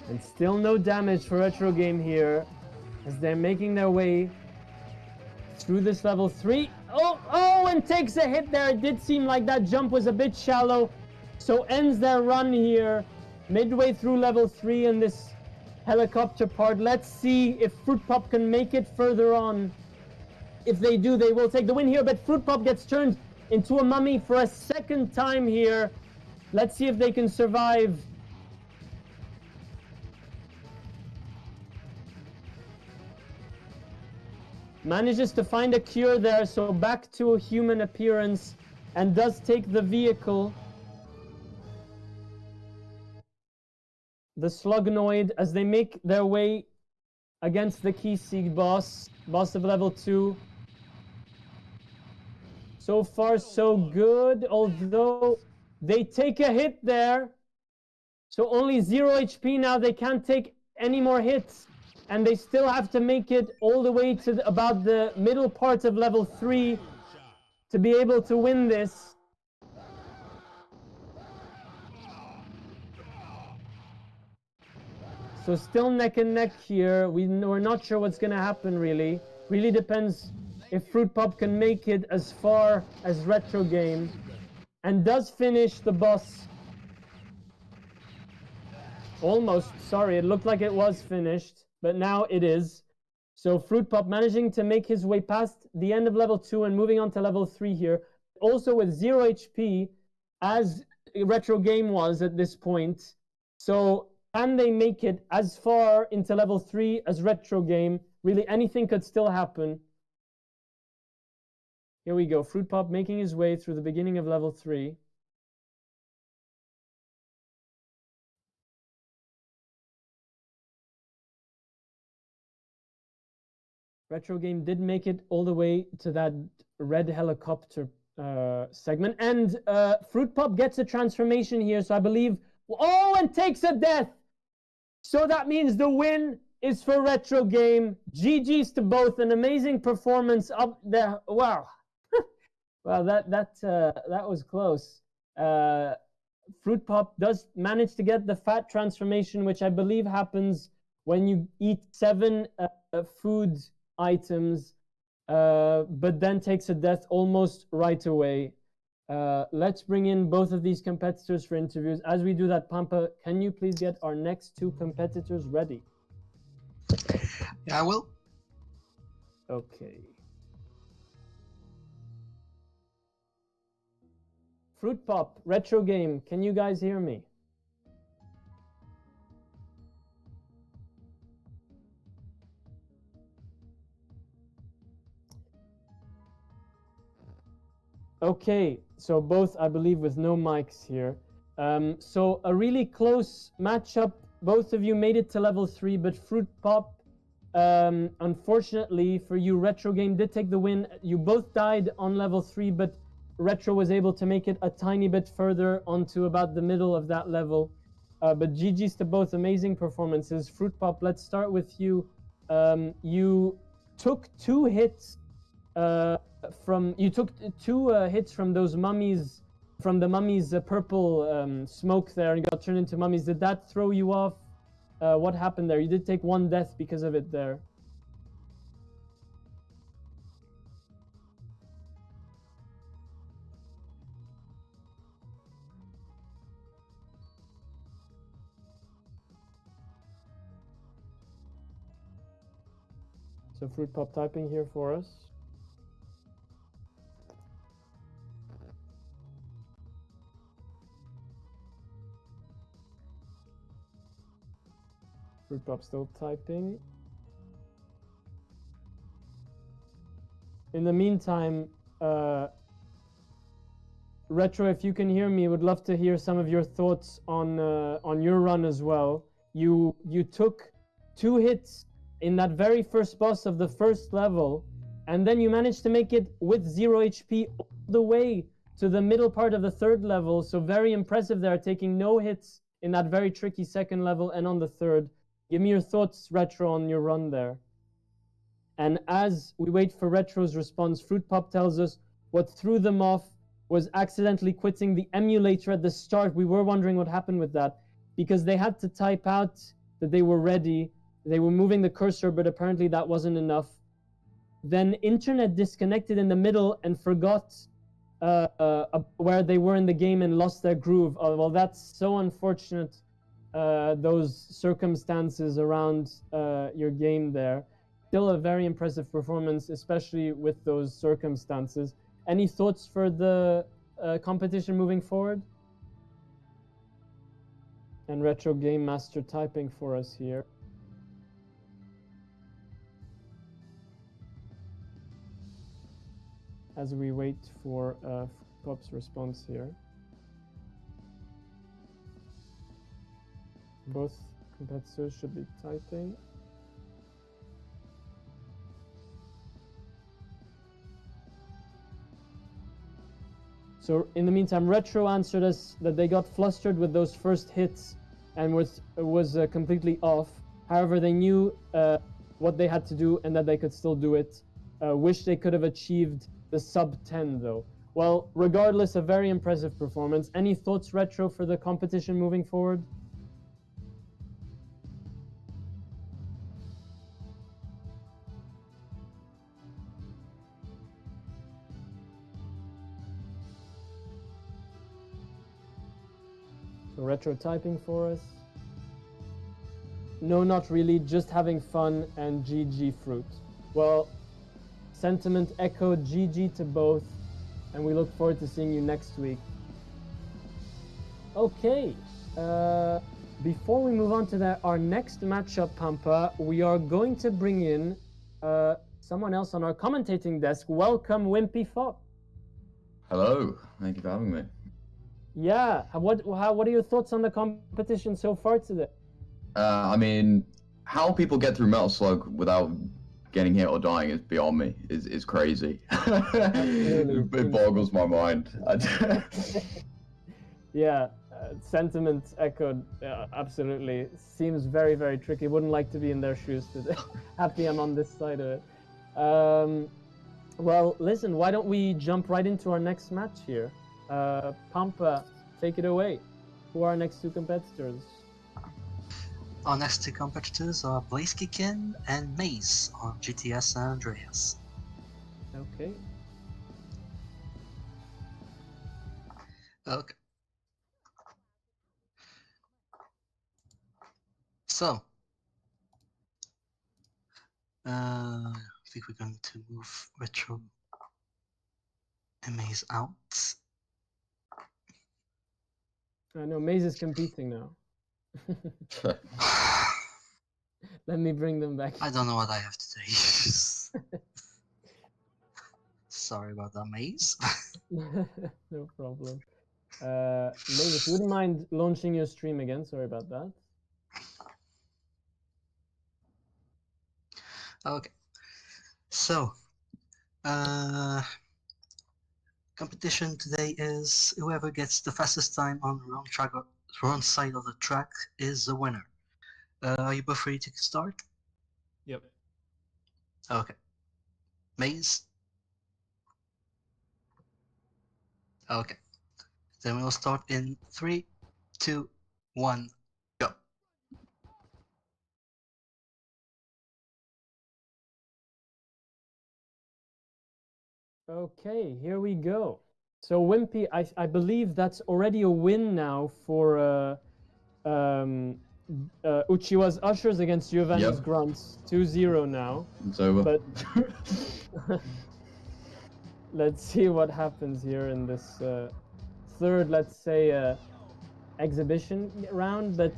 And still no damage for Retro Game here, as they're making their way through this level 3. Oh, and takes a hit there. It did seem like that jump was a bit shallow. So ends their run here, midway through level 3 in this helicopter part. Let's see if Fruit Pop can make it further on. If they do, they will take the win here, but Fruit Pop gets turned into a mummy for a second time here. Let's see if they can survive. Manages to find a cure there, so back to a human appearance, and does take the vehicle. The Slugnoid, as they make their way against the Keyseed boss of level 2. So far, so good, although they take a hit there. So only 0 HP now, they can't take any more hits. And they still have to make it all the way to about the middle part of level 3 to be able to win this. So still neck and neck here. We're not sure what's going to happen really. Really depends if Fruit Pop can make it as far as Retro Game. And does finish the boss. Almost, sorry, it looked like it was finished. But now it is. So Fruit Pop managing to make his way past the end of level 2 and moving on to level 3 here. Also with 0 HP, as Retro Game was at this point. So can they make it as far into level 3 as Retro Game? Really, anything could still happen. Here we go. Fruit Pop making his way through the beginning of level 3. Retro Game did make it all the way to that red helicopter segment. And Fruit Pop gets a transformation here, so I believe... Oh, and takes a death! So that means the win is for Retro Game. GG's to both. An amazing performance up there. Wow. Well, that was close. Fruit Pop does manage to get the fat transformation, which I believe happens when you eat 7 food items, but then takes a death almost right away. Let's bring in both of these competitors for interviews. As we do that, Pampa, can you please get our next 2 competitors ready? Yeah, I will. Okay. Fruit Pop, Retro Game, can you guys hear me? Okay, so both, I believe, with no mics here. So a really close matchup. Both of you made it to level 3, but Fruit Pop, unfortunately for you, Retro Game did take the win. You both died on level 3, but Retro was able to make it a tiny bit further onto about the middle of that level. But GG's to both, amazing performances. Fruit Pop, let's start with you. You took 2 hits hits from those mummies, from the mummies' purple smoke there, and got turned into mummies. Did that throw you off? What happened there? You did take 1 death because of it there. So Fruit Pop typing here for us. Fruit Pop still typing. In the meantime, Retro, if you can hear me, would love to hear some of your thoughts on your run as well. You took 2 hits in that very first boss of the first level, and then you managed to make it with 0 HP all the way to the middle part of the 3rd level. So very impressive there, taking no hits in that very tricky 2nd level and on the 3rd. Give me your thoughts, Retro, on your run there. And as we wait for Retro's response, Fruit Pop tells us what threw them off was accidentally quitting the emulator at the start. We were wondering what happened with that, because they had to type out that they were ready. They were moving the cursor, but apparently that wasn't enough. Then internet disconnected in the middle and forgot where they were in the game and lost their groove. Well, that's so unfortunate, those circumstances around your game there. Still a very impressive performance, especially with those circumstances. Any thoughts for the competition moving forward? And Retro Game Master typing for us here. As we wait for Pop's response here. Both competitors should be typing. So in the meantime, Retro answered us that they got flustered with those first hits and was completely off. However, they knew what they had to do and that they could still do it. Wish they could have achieved the sub 10 though. Well, regardless, a very impressive performance. Any thoughts, Retro, for the competition moving forward? So Retro typing for us. No, not really, just having fun and GG Fruit. Well, sentiment echoed, GG to both, and we look forward to seeing you next week. Okay, before we move on to our next matchup, Pampa, we are going to bring in someone else on our commentating desk. Welcome, Wimpy Fop. Hello, thank you for having me. Yeah, what are your thoughts on the competition so far today? I mean, how people get through Metal Slug without getting hit or dying is beyond me. Is crazy. It boggles my mind. Yeah, sentiment echoed. Absolutely, seems very, very tricky. Wouldn't like to be in their shoes today. Happy I'm on this side of it. Well, listen, why don't we jump right into our next match here? Pampa, take it away. Who are our next 2 competitors? Our next 2 competitors are Blazekikin and Maze on GTS San Andreas. Okay. Okay. So, I think we're going to move Retro and Maze out. I know Maze is competing now. Let me bring them back. I don't know what I have to say. Sorry about that, Maze. No problem. Maze, if you wouldn't mind launching your stream again, sorry about that. Okay. So, competition today is whoever gets the fastest time on the wrong side of the track is the winner. Are you both ready to start? Yep. Okay. Maze? Okay. Then we'll start in 3, 2, 1, go. Okay, here we go. So Wimpy, I believe that's already a win now for Uchiwa's Ushers against Giovanni's Yep. Grunts. 2-0 now. It's over. But let's see what happens here in this third, let's say, exhibition round. But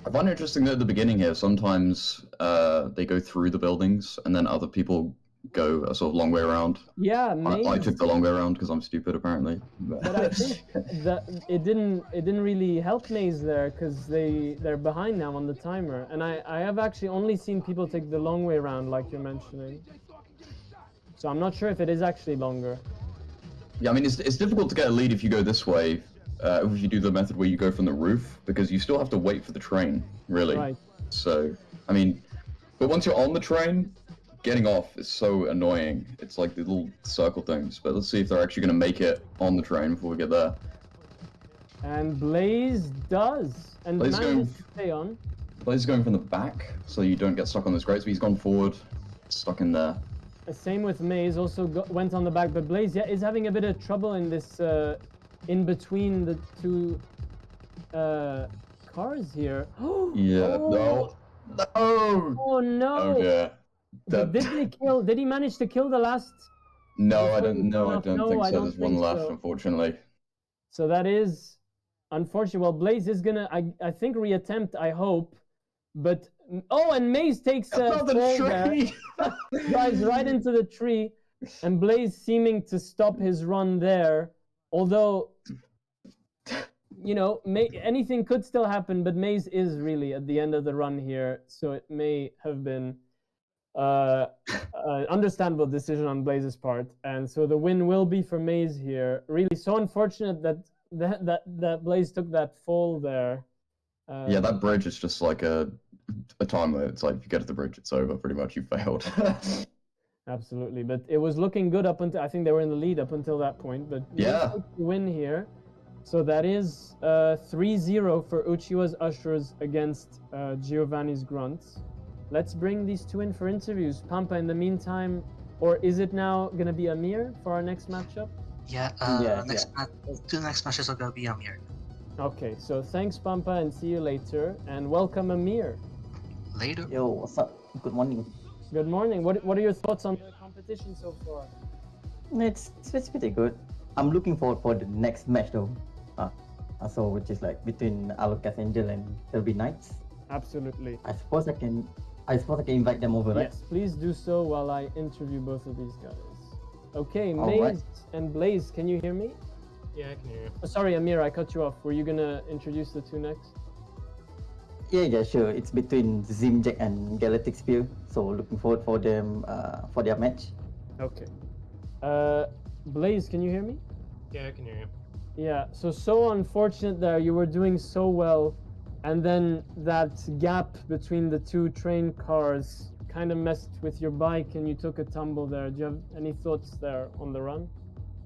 I find it interesting that at the beginning here, sometimes they go through the buildings, and then other people go a sort of long way around. yeah, I Maze, took the long way around because I'm stupid, apparently. but I think that it didn't really help Maze there because they're behind now on the timer, and I have actually only seen people take the long way around, like you're mentioning. So I'm not sure if it is actually longer. Yeah, I mean, it's difficult to get a lead if you go this way, if you do the method where you go from the roof, because you still have to wait for the train, really. Right. So, I mean, but once you're on the train, getting off is so annoying. It's like the little circle things, but let's see if they're actually going to make it on the train before we get there. And Blaze does, and Blaze manages going- to stay on. Blaze is going from the back, so you don't get stuck on those grates, but he's gone forward, stuck in there. Same with Maze, also went on the back, but Blaze, yeah, is having a bit of trouble in this, in between the two cars here. Yeah, Oh, no. oh no! Oh dear. But did he manage to kill the last? No, before I don't we know. turn I off? don't No, think I so. don't There's one think left, so. unfortunately. So that is unfortunate. Well, Blaze is gonna, I think, reattempt, I hope. But, oh, and Maze takes a That's not the fall there. tree. Drives right into the tree, and Blaze seeming to stop his run there. Although, you know, anything could still happen, but Maze is really at the end of the run here, so it may have been understandable decision on Blaze's part, and so the win will be for Maze here. Really, so unfortunate that Blaze took that fall there. Yeah, that bridge is just like a time limit. It's like if you get to the bridge, it's over. Pretty much, you failed. Absolutely, but it was looking good up until, I think they were in the lead up until that point. But Yeah. Maze took the win here, so that is 3-0 for Uchiwa's Ushers against Giovanni's Grunts. Let's bring these two in for interviews. Pampa, in the meantime, or is it now gonna be Amir for our next matchup? Yeah, Yeah, two next matches are gonna be here. Okay, so thanks Pampa and see you later, and welcome Amir. Later. Yo, what's up? Good morning. Good morning. What are your thoughts on the competition so far? It's pretty good. I'm looking forward for the next match though. So which is like between Alucard Angel and Derby Knights. Absolutely. I suppose I can invite them over, right? Yes, please do so while I interview both of these guys. Okay, All Maze right. and Blaze, can you hear me? Yeah, I can hear you. Oh, sorry, Amir, I cut you off. Were you gonna introduce the two next? Yeah, sure. It's between Zimjack and Galactic Spear. So looking forward for them for their match. Okay. Blaze, can you hear me? Yeah, I can hear you. Yeah, so unfortunate there. You were doing so well, and then that gap between the two train cars kind of messed with your bike and you took a tumble there. Do you have any thoughts there on the run?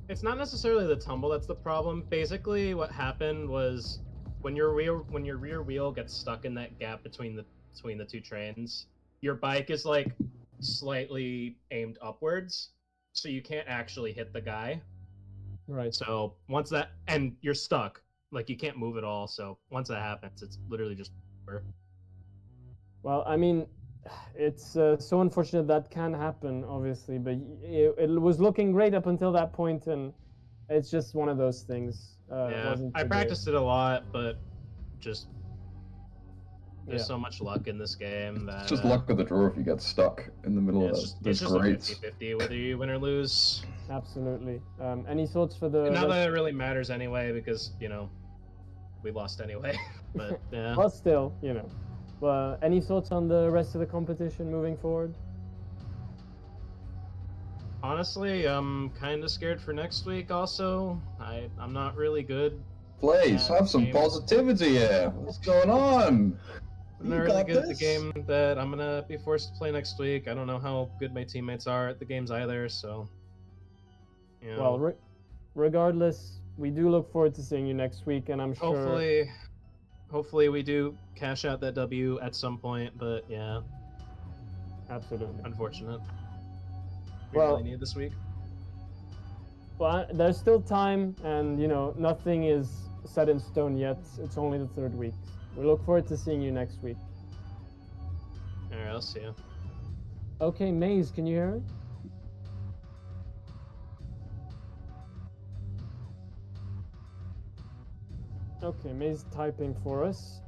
It's not necessarily the tumble that's the problem. Basically, what happened was when your rear wheel gets stuck in that gap between the two trains, your bike is like slightly aimed upwards, so you can't actually hit the guy. Right. So once that, and you're stuck, like you can't move at all. So once that happens, it's literally just over. Well, I mean, it's so unfortunate that can happen, obviously, but it was looking great up until that point, and it's just one of those things. Yeah, wasn't I today. practiced it a lot, but just there's Yeah. so much luck in this game that It's just luck of the draw if you get stuck in the middle yeah, of it's those just a grates. 50-50 whether you win or lose. Absolutely. Any thoughts for the? And not rest- that it really matters anyway, because we lost anyway. But yeah, Well, still, any thoughts on the rest of the competition moving forward? honestly, I'm kind of scared for next week. Also, I'm not really good. Blaze, Yeah, have some game. positivity here. What's going on? I'm You not really got good at the this. game that I'm gonna be forced to play next week. I don't know how good my teammates are at the games either. So, Well, regardless, we do look forward to seeing you next week, and I'm sure. hopefully we do cash out that W at some point. But yeah, Absolutely. unfortunate. We Well- really need this week. Well, there's still time, and nothing is set in stone yet. It's only the third week. We look forward to seeing you next week. All right, I'll see you. Okay, Maze, can you hear me? Okay, Maze typing for us.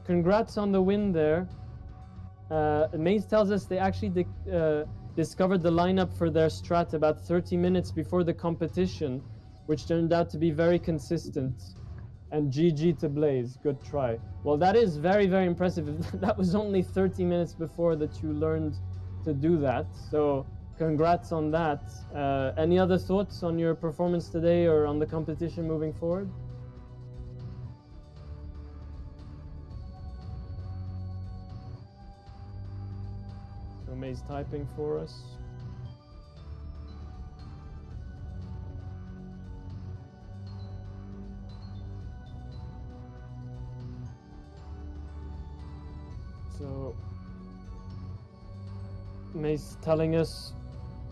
Congrats on the win there. Maze tells us they actually discovered the lineup for their strat about 30 minutes before the competition, which turned out to be very consistent. And GG to Blaze, good try. Well, that is very, very impressive. That was only 30 minutes before that you learned to do that. So congrats on that. Any other thoughts on your performance today or on the competition moving forward? So May's typing for us. So May's telling us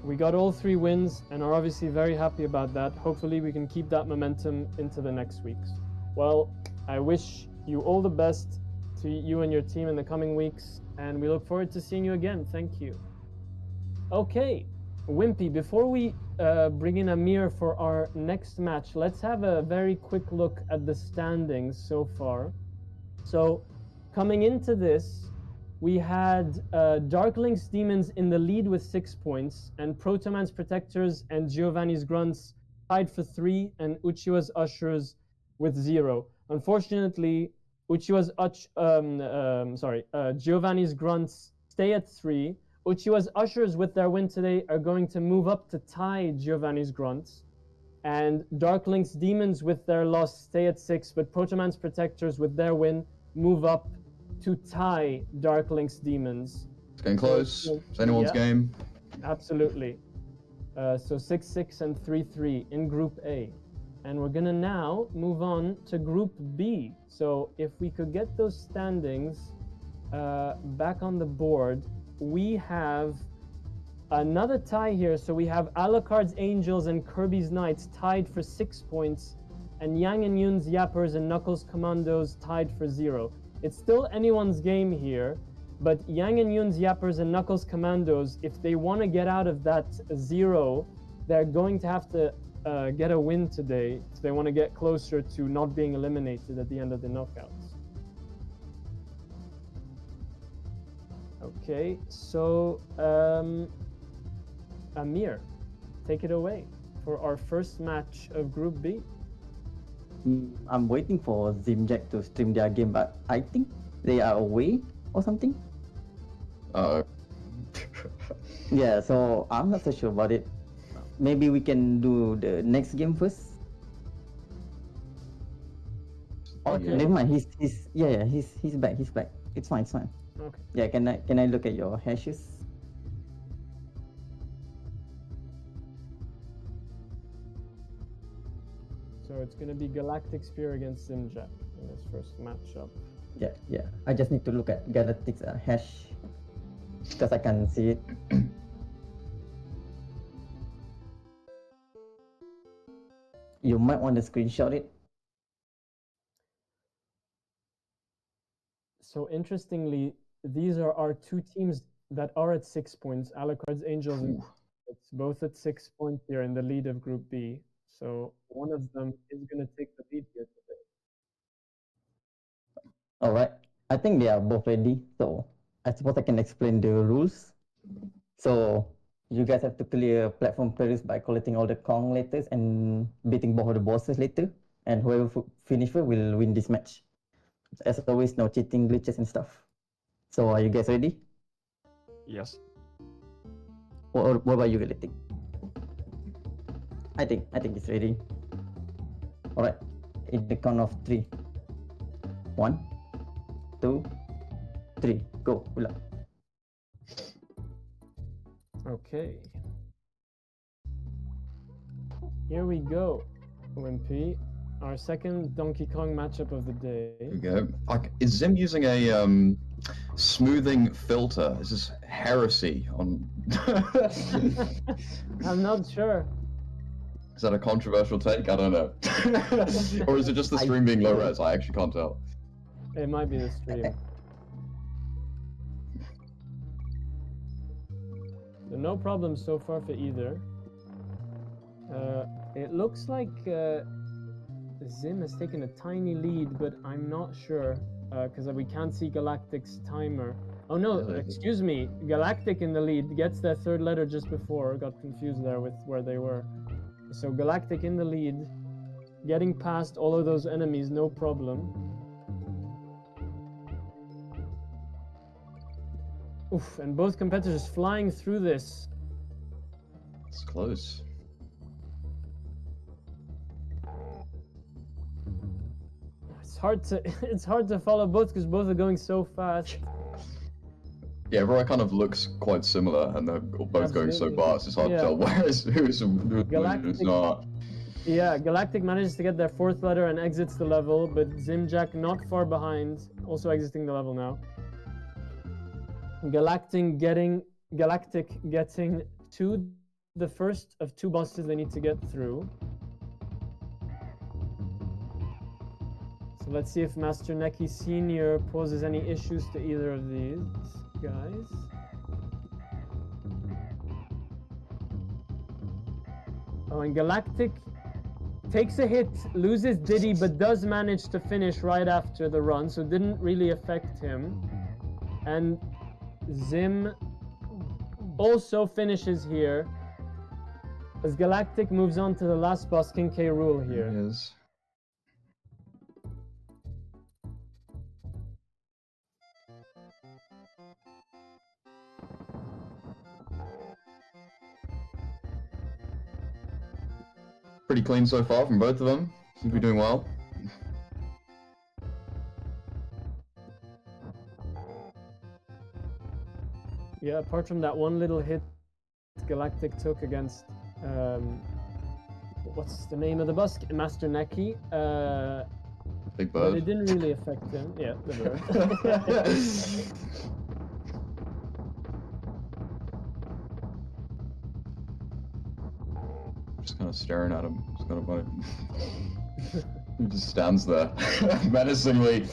we got all 3 wins and are obviously very happy about that. Hopefully we can keep that momentum into the next weeks. Well, I wish you all the best to you and your team in the coming weeks, and we look forward to seeing you again. Thank you. Okay, Wimpy, before we bring in Amir for our next match, let's have a very quick look at the standings so far. So coming into this, we had Darkling's Demons in the lead with 6 points, and Protoman's Protectors and Giovanni's Grunts tied for 3, and Uchiwa's Ushers with 0. Unfortunately, Giovanni's Grunts stay at 3. Uchiwa's Ushers with their win today are going to move up to tie Giovanni's Grunts, and Darkling's Demons with their loss stay at 6, but Protoman's Protectors with their win move up to tie Darklink's Demons. It's getting close. It's anyone's game. Absolutely. So 6-6 and 3-3 in Group A. And we're gonna now move on to Group B. So if we could get those standings back on the board, we have another tie here. So we have Alucard's Angels and Kirby's Knights tied for 6 points, and Yang and Yun's Yappers and Knuckles Commandos tied for 0. It's still anyone's game here, but Yang and Yun's Yappers and Knuckles Commandos, if they want to get out of that 0, they're going to have to get a win today if they want to get closer to not being eliminated at the end of the knockouts. Okay, so Amir, take it away for our first match of Group B. I'm waiting for Zimjack to stream their game, but I think they are away or something. Yeah, so I'm not so sure about it. Maybe we can do the next game first. Oh, Okay. never mind. He's back. He's back. It's fine. Okay. Yeah, can I look at your hashes? So it's going to be Galactic Spear against Zimjack in this first matchup. Yeah. I just need to look at Galactic's hash because I can't see it. You might want to screenshot it. So interestingly, these are our 2 teams that are at 6 points. Alucard's Angels and it's both at 6 points here in the lead of Group B. So one of them is going to take the lead here today. All right. I think they are both ready. So I suppose I can explain the rules. So you guys have to clear platform players by collecting all the Kong letters and beating both of the bosses later. And whoever finish first will win this match. As always, no cheating, glitches, and stuff. So are you guys ready? Yes. What about you, Galactic? I think it's ready. All right. In the count of 3. 1, 2, 3. Go. Ula. Okay. Here we go, Wimpy. Our second Donkey Kong matchup of the day. Here we go. Is Zim using a smoothing filter? Is this heresy on? I'm not sure. Is that a controversial take? I don't know. Or is it just the stream being low res? I actually can't tell. It might be the stream. So no problem so far for either. It looks like Zim has taken a tiny lead, but I'm not sure because we can't see Galactic's timer. Oh no, excuse me. Galactic in the lead gets that third letter just before. Got confused there with where they were. So Galactic in the lead, getting past all of those enemies, no problem. Oof, and both competitors flying through this. It's close. It's hard to follow both because both are going so fast. Yeah, everyone kind of looks quite similar, and they're both going so Absolutely. fast. It's hard Yeah. to tell who's Galactic- not. Yeah, Galactic manages to get their fourth letter and exits the level, but Zimjack not far behind, also exiting the level now. Galactic getting to the first of two bosses they need to get through. So let's see if Master Neki Sr. poses any issues to either of these guys. Oh, and Galactic takes a hit, loses Diddy, but does manage to finish right after the run, so it didn't really affect him. And Zim also finishes here, as Galactic moves on to the last boss, King K. Rool here. Yes. Pretty clean so far from both of them. Seem to be doing well. Yeah, apart from that one little hit Galactic took against, what's the name of the boss? Master Neki. Big But bird. it didn't really affect him. Yeah, the bird. Just kind of staring at him. Just kind of he just stands there menacingly.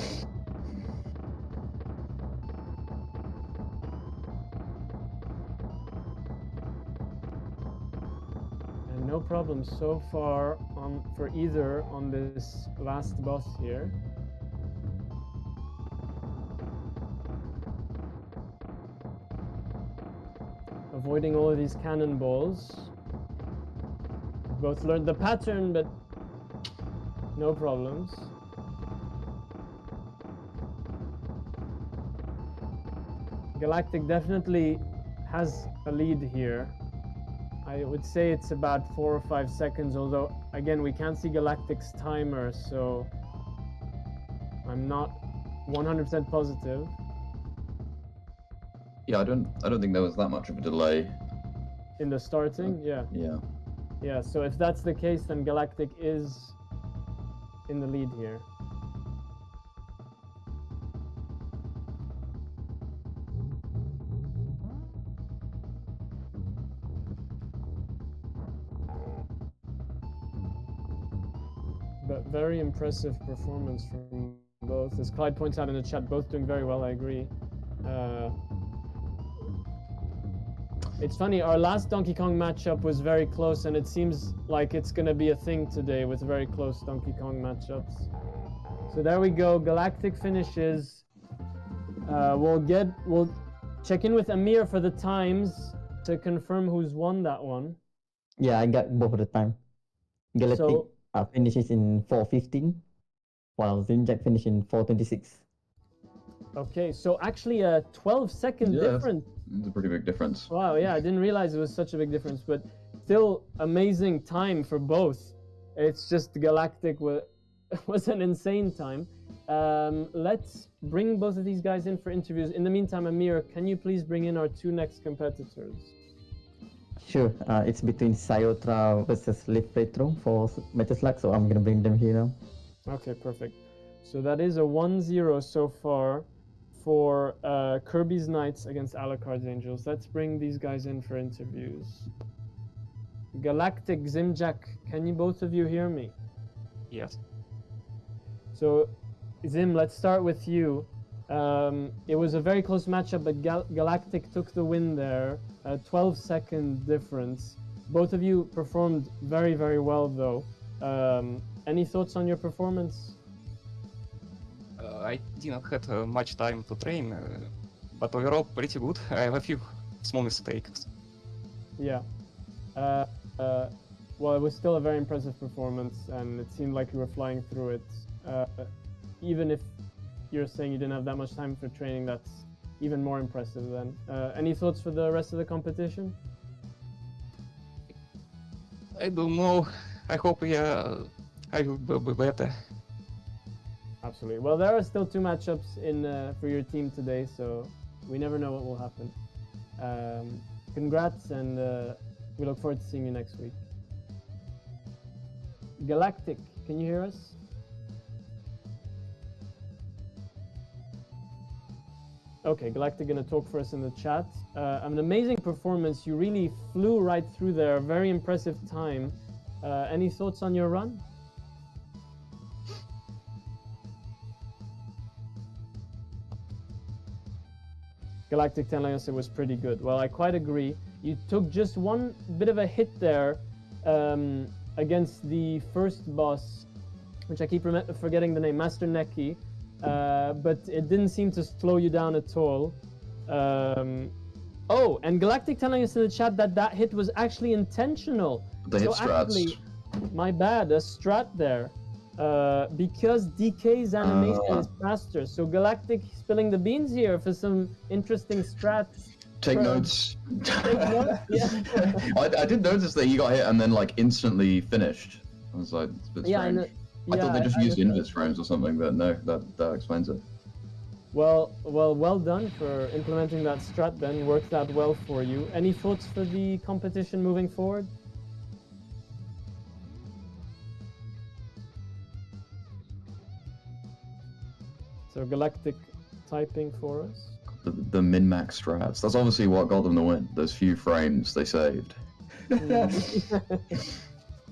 And no problem so far for either on this last boss here. Avoiding all of these cannonballs. Both learned the pattern, but no problems. Galactic definitely has a lead here. I would say it's about 4 or 5 seconds, although again we can't see Galactic's timer, so I'm not 100% positive. Yeah, I don't think there was that much of a delay. In the starting, yeah. Yeah. Yeah, so if that's the case, then Galactic is in the lead here. But very impressive performance from both. As Clyde points out in the chat, both doing very well, I agree. It's funny, our last Donkey Kong matchup was very close, and it seems like it's going to be a thing today with very close Donkey Kong matchups. So there we go, Galactic finishes. We'll check in with Amir for the times to confirm who's won that one. Yeah, I got both of the time. Galactic So- finishes in 4:15, while Zinjak finished in 4:26. Okay, so actually a 12-second Yeah. difference. It's a pretty big difference. Wow, yeah, I didn't realize it was such a big difference, but still amazing time for both. It's just Galactic was an insane time. Let's bring both of these guys in for interviews. In the meantime, Amir, can you please bring in our two next competitors? Sure, it's between Sayotra versus Live Retro for Metal Slug, so I'm gonna bring them here now. Okay, perfect. So that is a 1-0 so far for Kirby's Knights against Alucard's Angels. Let's bring these guys in for interviews. Galactic, Zimjack, can you both of you hear me? Yes. So Zim, let's start with you. It was a very close matchup, but Galactic took the win there. A 12-second difference. Both of you performed very, very well, though. Any thoughts on your performance? I didn't have much time to train, but overall pretty good. I have a few small mistakes. Yeah. Well, it was still a very impressive performance, and it seemed like you were flying through it. Even if you're saying you didn't have that much time for training, that's even more impressive then. Any thoughts for the rest of the competition? I don't know. I hope I will be better. Absolutely. Well, there are still 2 matchups in for your team today, so we never know what will happen. Congrats, and we look forward to seeing you next week. Galactic, can you hear us? Okay, Galactic gonna talk for us in the chat. An amazing performance. You really flew right through there. Very impressive time. Any thoughts on your run? Galactic telling us it was pretty good. Well, I quite agree. You took just one bit of a hit there against the first boss, which I keep forgetting the name, Master Neki, but it didn't seem to slow you down at all. Oh, and Galactic telling us in the chat that that hit was actually intentional. They hit strats. My bad, a strat there. Because DK's animation is faster. So Galactic spilling the beans here for some interesting strats. Take notes. Take notes, yeah. I did notice that he got hit and then like instantly finished. I was like, it's a bit strange. I thought they just used invis frames or something, but no, that explains it. Well done for implementing that strat then. Worked out well for you. Any thoughts for the competition moving forward? So Galactic typing for us. The min-max strats. That's obviously what got them the win. Those few frames they saved.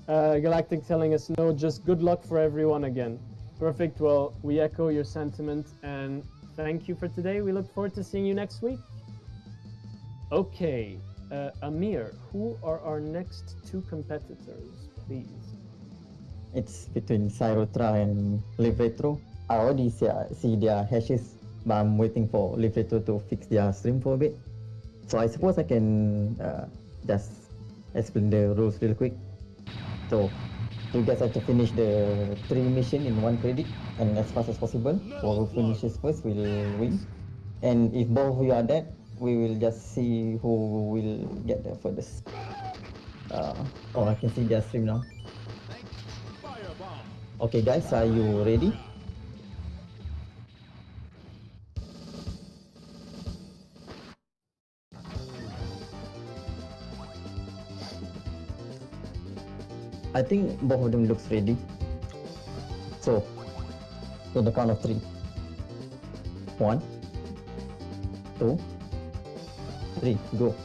Galactic telling us no, just good luck for everyone again. Perfect. Well, we echo your sentiment and thank you for today. We look forward to seeing you next week. Okay, Amir, who are our next 2 competitors, please? It's between Cyrotra and Live Retro. I already see their hashes, but I'm waiting for Live Retro to fix their stream for a bit. So I suppose I can just explain the rules real quick. So you guys have to finish the 3 missions in 1 credit and as fast as possible. Whoever finishes first will win. And if both of you are dead, we will just see who will get the furthest. Oh, I can see their stream now. Okay guys, are you ready? I think both of them looks ready. So, to the count of 3. 1, 2, 3, go.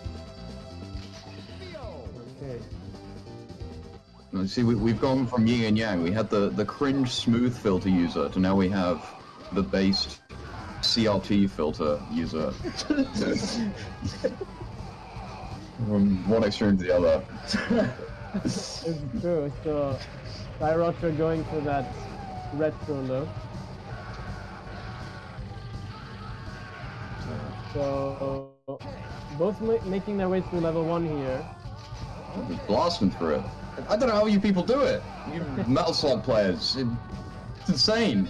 Okay. You see, we've gone from yin and yang. We had the cringe smooth filter user to now we have the based CRT filter user. From one extreme to the other. It's true. So Cyrotra going for that retro look. So both making their way through level 1 here. Just blasting through it. I don't know how you people do it. You Metal Slug players. It's insane.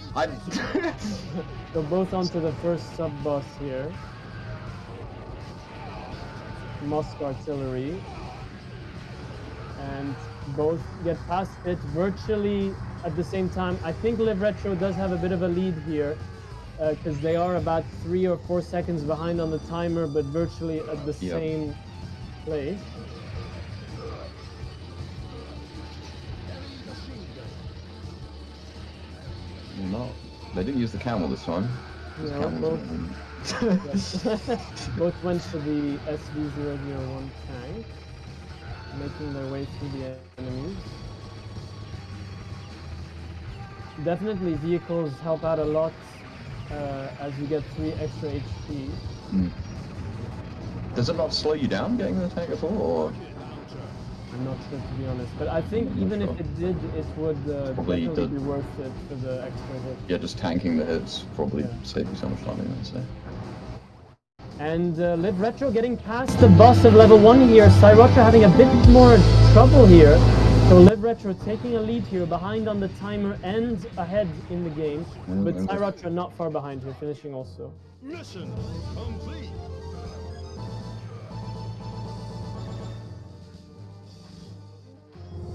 So both onto the first sub-boss here. Musk Artillery. And both get past it virtually at the same time. I think Live Retro does have a bit of a lead here because they are about 3 or 4 seconds behind on the timer, but virtually at the same place. No, they didn't use the camel this time. No, both went for the SV001 tank, making their way through the enemies. definitely vehicles help out a lot as you get 3 extra HP. Does it not slow you down getting the tank at all, or? I'm not sure, to be honest, but I think I'm not even sure. if it did, it would Probably definitely did. be worth it for the extra hit. Yeah, just tanking the hits probably Yeah. save you so much time anyway, so. And Live Retro getting past the boss of level 1 here. Cyrotra having a bit more trouble here. So Live Retro taking a lead here, behind on the timer and ahead in the game. But okay. Cyrotra not far behind here, finishing also. Mission complete.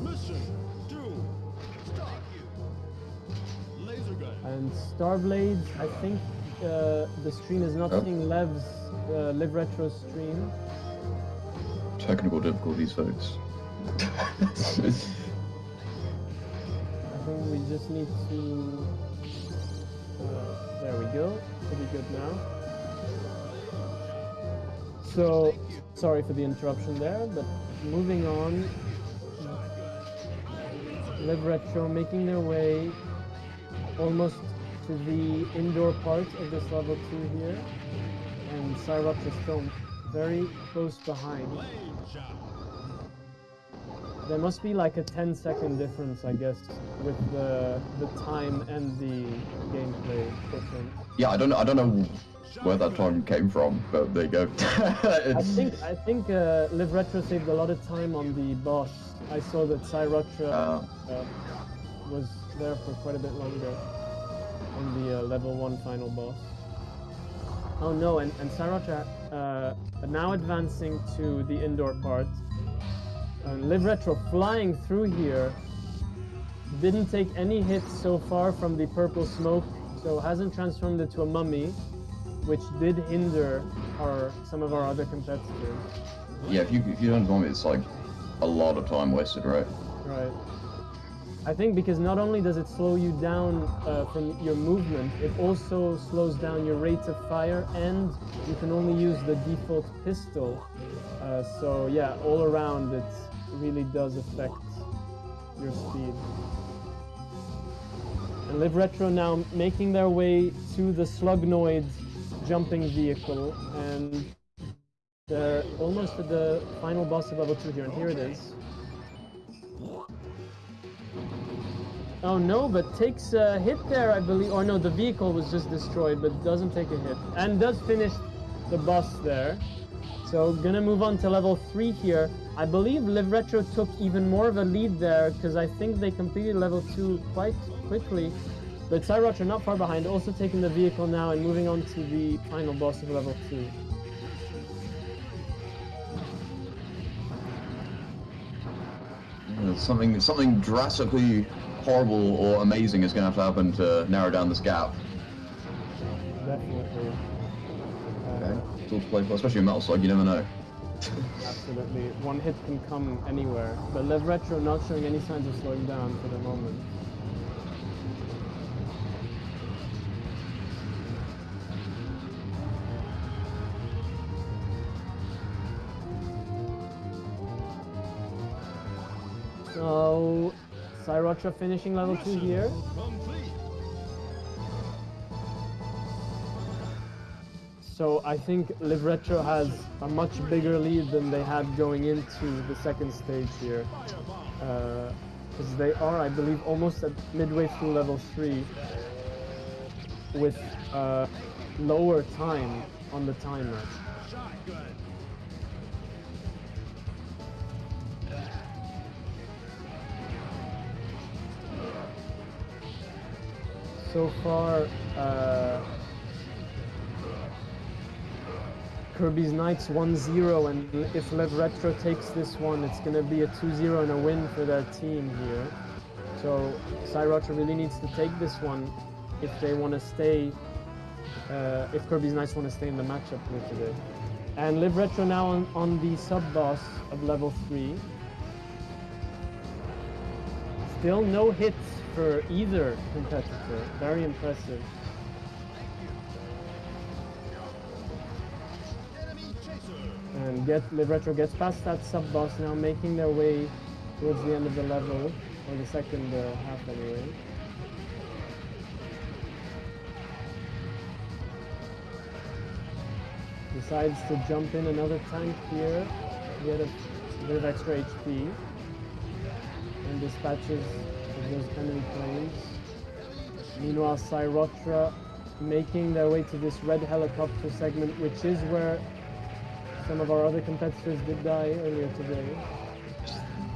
Mission 2. Start. Laser gun. And Starblades, I think the stream is not seeing Live Retro's stream. Technical difficulties, folks. I think we just need to... there we go. Pretty good now. So, sorry for the interruption there, but moving on. Live Retro making their way almost to the indoor part of this level 2 here. And Cyrotra still very close behind. There must be like a 10-second difference, I guess, with the time and the gameplay difference. Yeah, I don't know where that time came from, but there you go. I think Live Retro saved a lot of time on the boss. I saw that Cyrotra was there for quite a bit longer on the level 1 final boss. Oh no, and Cyrotra now advancing to the indoor part. And Live Retro flying through here. Didn't take any hits so far from the purple smoke, so hasn't transformed into a mummy, which did hinder some of our other competitors. Yeah, if you don't vomit, it's like a lot of time wasted, right? Right. I think because not only does it slow you down from your movement, it also slows down your rate of fire, and you can only use the default pistol. So yeah, all around it really does affect your speed. And Live Retro now making their way to the Slugnoid jumping vehicle, and they're almost at the final boss of level 2 here, and here it is. Oh no, but takes a hit there, I believe. Or no, the vehicle was just destroyed, but doesn't take a hit. And does finish the boss there. So gonna move on to level 3 here. I believe Live Retro took even more of a lead there, because I think they completed level 2 quite quickly. But Cyrotra not far behind, also taking the vehicle now and moving on to the final boss of level 2. Something drastically horrible or amazing is going to have to happen to narrow down this gap. Definitely. Okay, it's all to play for, especially in Metal Slug, you never know. Absolutely. One hit can come anywhere. But Live Retro not showing any signs of slowing down for the moment. So, Cyrotra finishing level 2 here. So I think Live Retro has a much bigger lead than they had going into the second stage here. Because they are, I believe, almost at midway through level 3 with lower time on the timer. So far, Kirby's Knights 1-0, and if Live Retro takes this one, it's going to be a 2-0 and a win for their team here. So Cyrotra really needs to take this one if they want to stay, if Kirby's Knights want to stay in the matchup here today. And Live Retro now on the sub-boss of level 3. Still no hits for either competitor. Very impressive. And Live Retro gets past that sub-boss now, making their way towards the end of the level, or the second half anyway. decides to jump in another tank here, get a bit of extra HP, and dispatches those enemy planes. Meanwhile, Cyrotra making their way to this red helicopter segment, which is where some of our other competitors did die earlier today.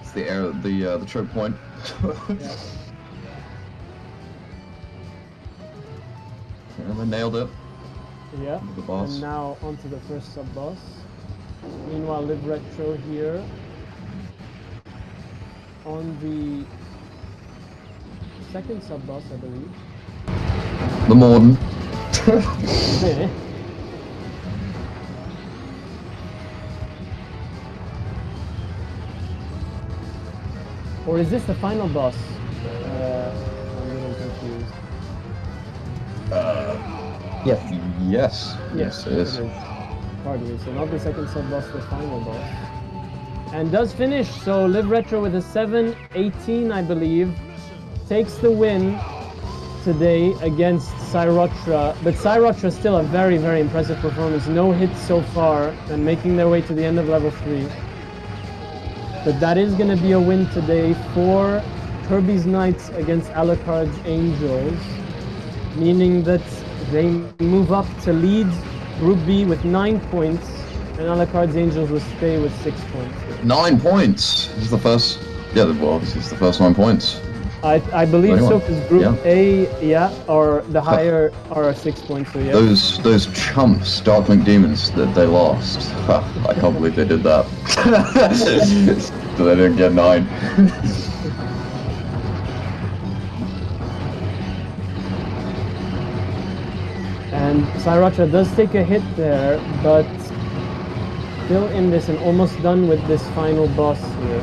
It's the choke point. Yeah. Yeah, they nailed it. Yeah, The boss. and now onto the first sub-boss. Meanwhile, Live Retro here on the second sub-boss, I believe. The Morden. Yeah. Or is this the final boss? I'm a little confused. Yes. Yes, it is. Pardon me. So not the second sub-boss, the final boss. And does finish. So Live Retro with a 7-18, I believe, takes the win today against Cyrotra. But Cyrotra still a very, very impressive performance. No hits so far, and making their way to the end of level 3. But that is going to be a win today for Kirby's Knights against Alucard's Angels, meaning that they move up to lead Group B with 9 points, and Alucard's Angels will stay with 6 points. 9 points. This is the first. Yeah, well, this is the first 9 points. I believe so, because Group Yeah. A, or the higher are 6 points. So yeah. Those chumps, Darklink Demons, that they lost. I can't believe they did that. So they didn't get 9. And Cyrotra does take a hit there, but still in this and almost done with this final boss here.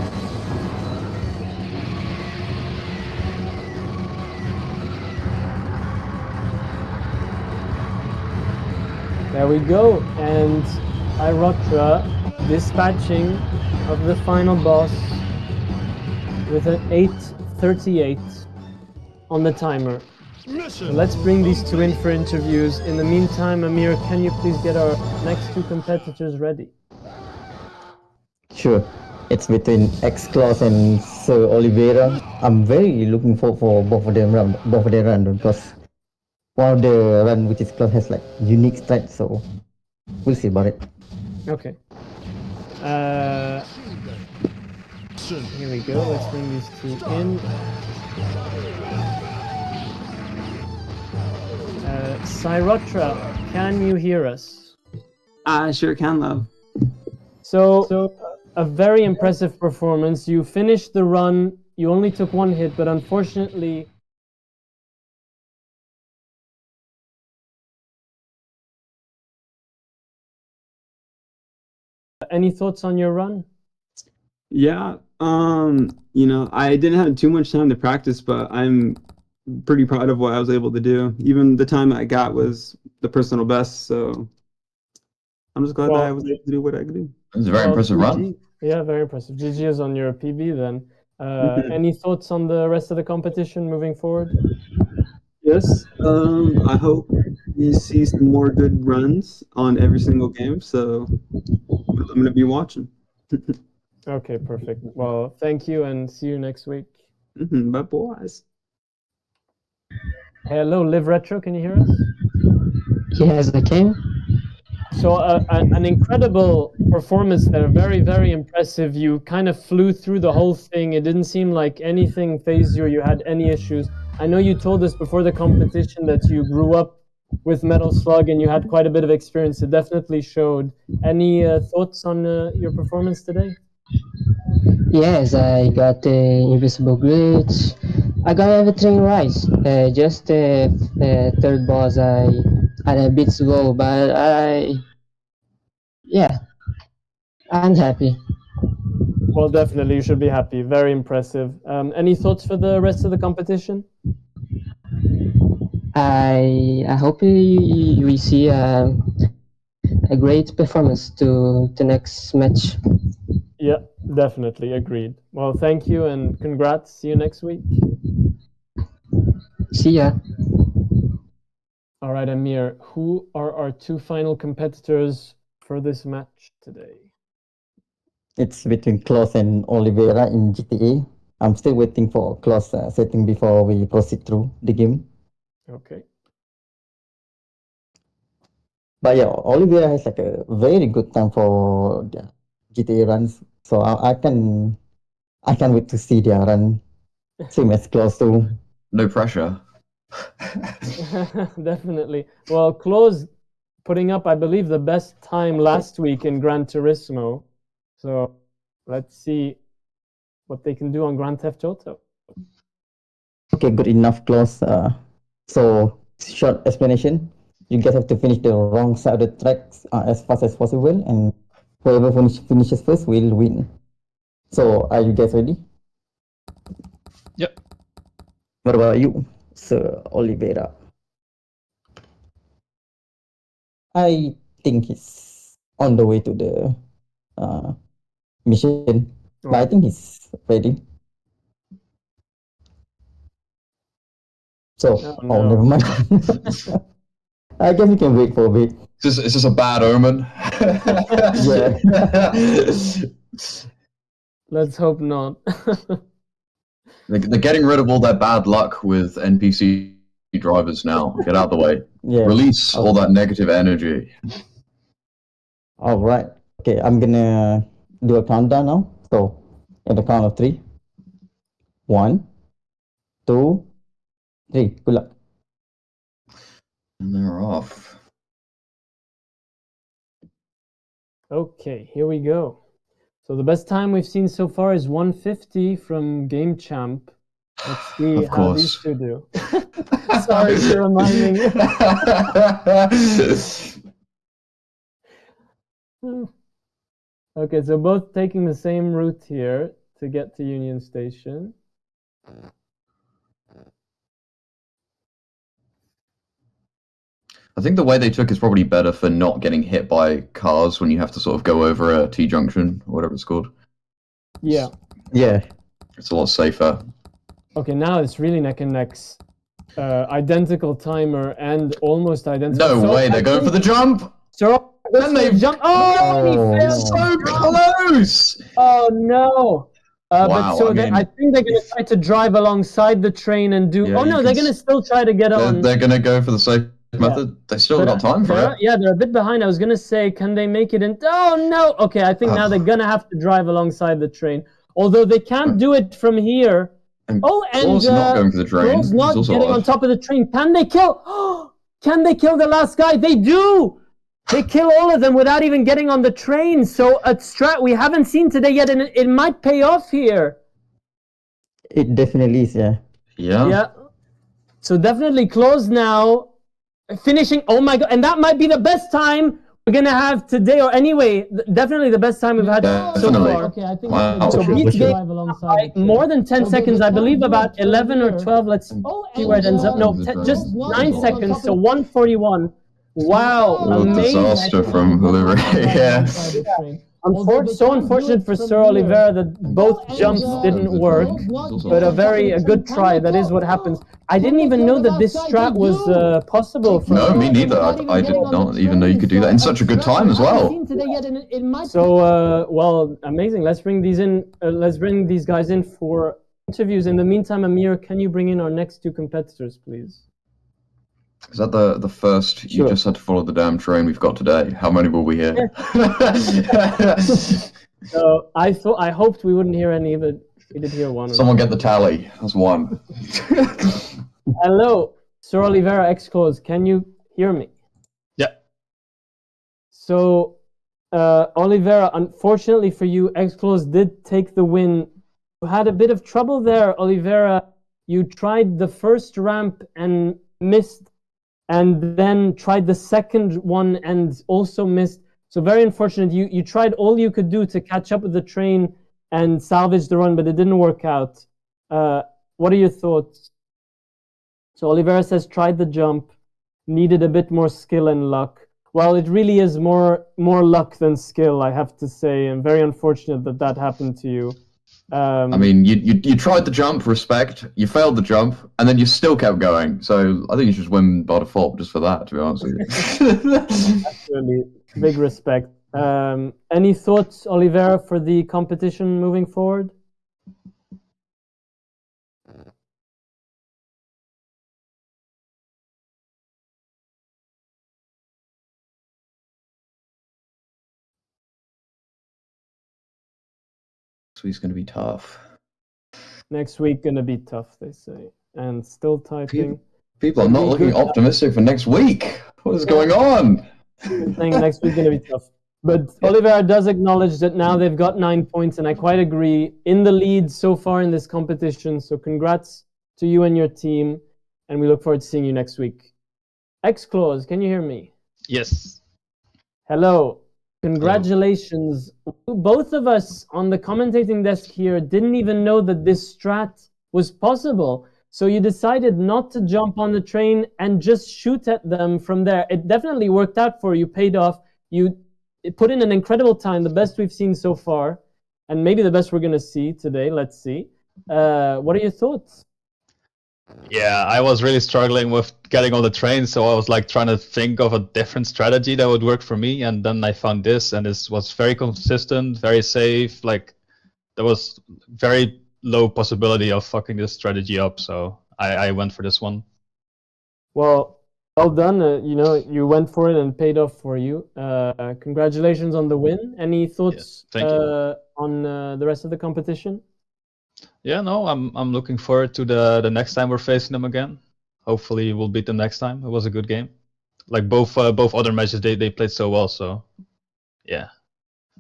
There we go, and Cyrotra dispatching of the final boss with an 8:38 on the timer. So let's bring these two in for interviews. In the meantime, Amir, can you please get our next two competitors ready? Sure. It's between X-Claws and Sir Oliveira. I'm very looking forward for both of them run because one of the run which is Claws has like unique stats, so we'll see about it. Okay. Here we go. Let's bring these two in. Cyrotra, can you hear us? I sure can, love. So a very impressive performance. You finished the run. You only took one hit, but unfortunately, any thoughts on your run? Yeah, I didn't have too much time to practice, but I'm pretty proud of what I was able to do. Even the time I got was the personal best, so I'm just glad that I was able to do what I could do. It was a very impressive run. GG. Yeah, very impressive. GG is on your PB then. Any thoughts on the rest of the competition moving forward? Yes, I hope we see some more good runs on every single game, so I'm going to be watching. Okay, perfect. Well, thank you and see you next week. Bye, boys. Hello, Live Retro, can you hear us? Yes, I can. So an incredible performance there, very, very impressive. You kind of flew through the whole thing. It didn't seem like anything phased you or you had any issues. I know you told us before the competition that you grew up with Metal Slug and you had quite a bit of experience. It definitely showed. Any thoughts on your performance today? Yes, I got the invisible glitch. I got everything right. Just the third boss, I had a bit slow, but I'm happy. Well, definitely, you should be happy. Very impressive. Any thoughts for the rest of the competition? I hope we see a great performance to the next match. Yeah, definitely agreed. Well, thank you and congrats. See you next week. See ya. All right, Amir, who are our two final competitors for this match today? It's between Klaus and Oliveira in GTA. I'm still waiting for Klaus setting before we proceed through the game. Okay. But yeah, Oliveira has like a very good time for the GTA runs. So I can't wait to see their run. Same as Klaus too. No pressure. Definitely. Well, Klaus putting up, I believe, the best time last week in Gran Turismo. So let's see what they can do on Grand Theft Auto. Okay, good enough, Klaus. So short explanation. You guys have to finish the wrong side of the tracks as fast as possible, and whoever finishes first will win. So are you guys ready? Yep. What about you, Sir Oliveira? I think he's on the way to the mission, but I think he's ready. So, no. never mind. I guess we can wait for a bit. Is this a bad omen? Yeah. Let's hope not. They're getting rid of all their bad luck with NPC drivers now. Get out of the way. Yeah. Release all that negative energy. All right. Okay, I'm gonna do a countdown now. So, at the count of 3. 1, 2, 3. Good luck. And they're off. Okay, here we go. So the best time we've seen so far is 150 from Game Champ. Let's see Of how these course. two do. Sorry for reminding me. Okay, so both taking the same route here to get to Union Station. I think the way they took is probably better for not getting hit by cars when you have to sort of go over a T-junction, or whatever it's called. Yeah. Yeah. It's a lot safer. Okay, now it's really neck and necks. Identical timer and almost identical. No way, they're going for the jump! So And they jump. Oh, he failed. so close! Oh no! Wow, but so I I think they're going to try to drive alongside the train and do. Yeah, oh no, you they're can going to still try to get on. They're going to go for the safe method. They still got time for it. Yeah, they're a bit behind. I was going to say, can they make it in? Oh no! Okay, I think now they're going to have to drive alongside the train. Although they can't do it from here. And Claw's not going for the train. Claw's not It's also getting odd. on top of the train. Can they kill? Can they kill the last guy? They do. They kill all of them without even getting on the train. So a strat we haven't seen today yet, and it might pay off here. It definitely is, yeah. Yeah. Yeah. So definitely close now. Finishing. Oh my god! And that might be the best time we're gonna have today, or anyway, definitely the best time we've had so Definitely. far. Okay, I think wow. So beats game by more than 10 seconds, I believe about 11 or 12. Let's see where it ends up. No, just 9 seconds. So 141. Wow, A amazing! disaster from whoever. Yeah. So unfortunate for Sir Oliveira that both jumps didn't work, but a good try. That is what happens. I didn't even know that this strat was possible. No, me neither. I did not even know you could do that in such a good time as well. So, well, amazing. Let's bring these in. Let's bring these guys in for interviews. In the meantime, Amir, can you bring in our next two competitors, please? Is that the first? You Sure. just had to follow the damn train we've got today. How many will we hear? So I hoped we wouldn't hear any, but we did hear one. Someone get the tally. That's one. Hello, Sir Oliveira X-Cause. Can you hear me? Yeah. So, Oliveira, unfortunately for you, X-Cause did take the win. You had a bit of trouble there, Oliveira. You tried the first ramp and missed, and then tried the second one and also missed. So very unfortunate. You tried all you could do to catch up with the train and salvage the run, but it didn't work out. What are your thoughts? So Oliveira says tried the jump, needed a bit more skill and luck. Well, it really is more luck than skill, I have to say, and very unfortunate that happened to you. I mean, you tried the jump, respect. You failed the jump, and then you still kept going. So I think you should win by default just for that, to be honest with you. Absolutely, big respect. Any thoughts, Oliveira, for the competition moving forward? This week's going to be tough. Next week gonna be tough, they say, and still typing. People are not looking optimistic for next week. What is going on? Saying next week's gonna be tough. But Oliveira does acknowledge that now they've got 9 points, and I quite agree, in the lead so far in this competition. So congrats to you and your team, and we look forward to seeing you next week. X-Clause, can you hear me? Yes. Hello. Congratulations. Both of us on the commentating desk here didn't even know that this strat was possible. So you decided not to jump on the train and just shoot at them from there. It definitely worked out for you, paid off. You put in an incredible time, the best we've seen so far, and maybe the best we're going to see today. Let's see. What are your thoughts? Yeah, I was really struggling with getting on the train, so I was like trying to think of a different strategy that would work for me, and then I found this, and this was very consistent, very safe. Like there was very low possibility of fucking this strategy up, so I went for this one. Well done. You went for it and paid off for you. Congratulations on the win. Any thoughts on the rest of the competition? Yeah, no, I'm looking forward to the next time we're facing them again. Hopefully we'll beat them next time. It was a good game. Like both other matches, they played so well, so yeah.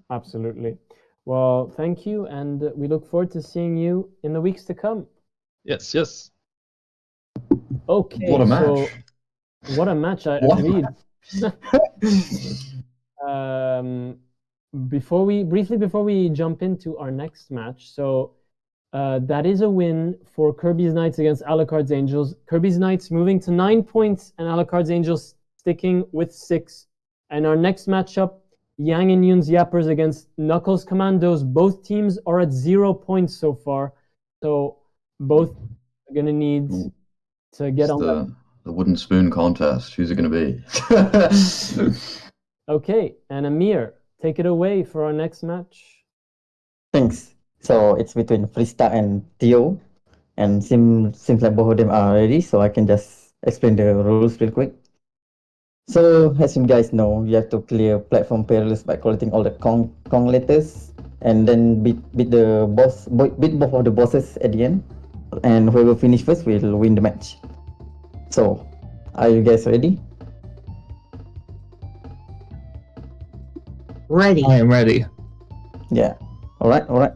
Absolutely. Well, thank you, and we look forward to seeing you in the weeks to come. Yes. Okay. What a match. What a match, I agreed. Before we jump into our next match, so that is a win for Kirby's Knights against Alucard's Angels. Kirby's Knights moving to 9 points, and Alucard's Angels sticking with 6. And our next matchup, Yang and Yun's Yappers against Knuckles Commandos. Both teams are at 0 points so far, so both are gonna need to get on the wooden spoon contest. Who's it gonna be? Okay, and Amir, take it away for our next match. Thanks. So it's between Freestar and Theo, and seems like both of them are ready, so I can just explain the rules real quick. So as you guys know, you have to clear platform perilous by collecting all the Kong letters, and then beat both of the bosses at the end, and whoever finish first will win the match. So, are you guys ready? Ready. I am ready. Yeah. All right.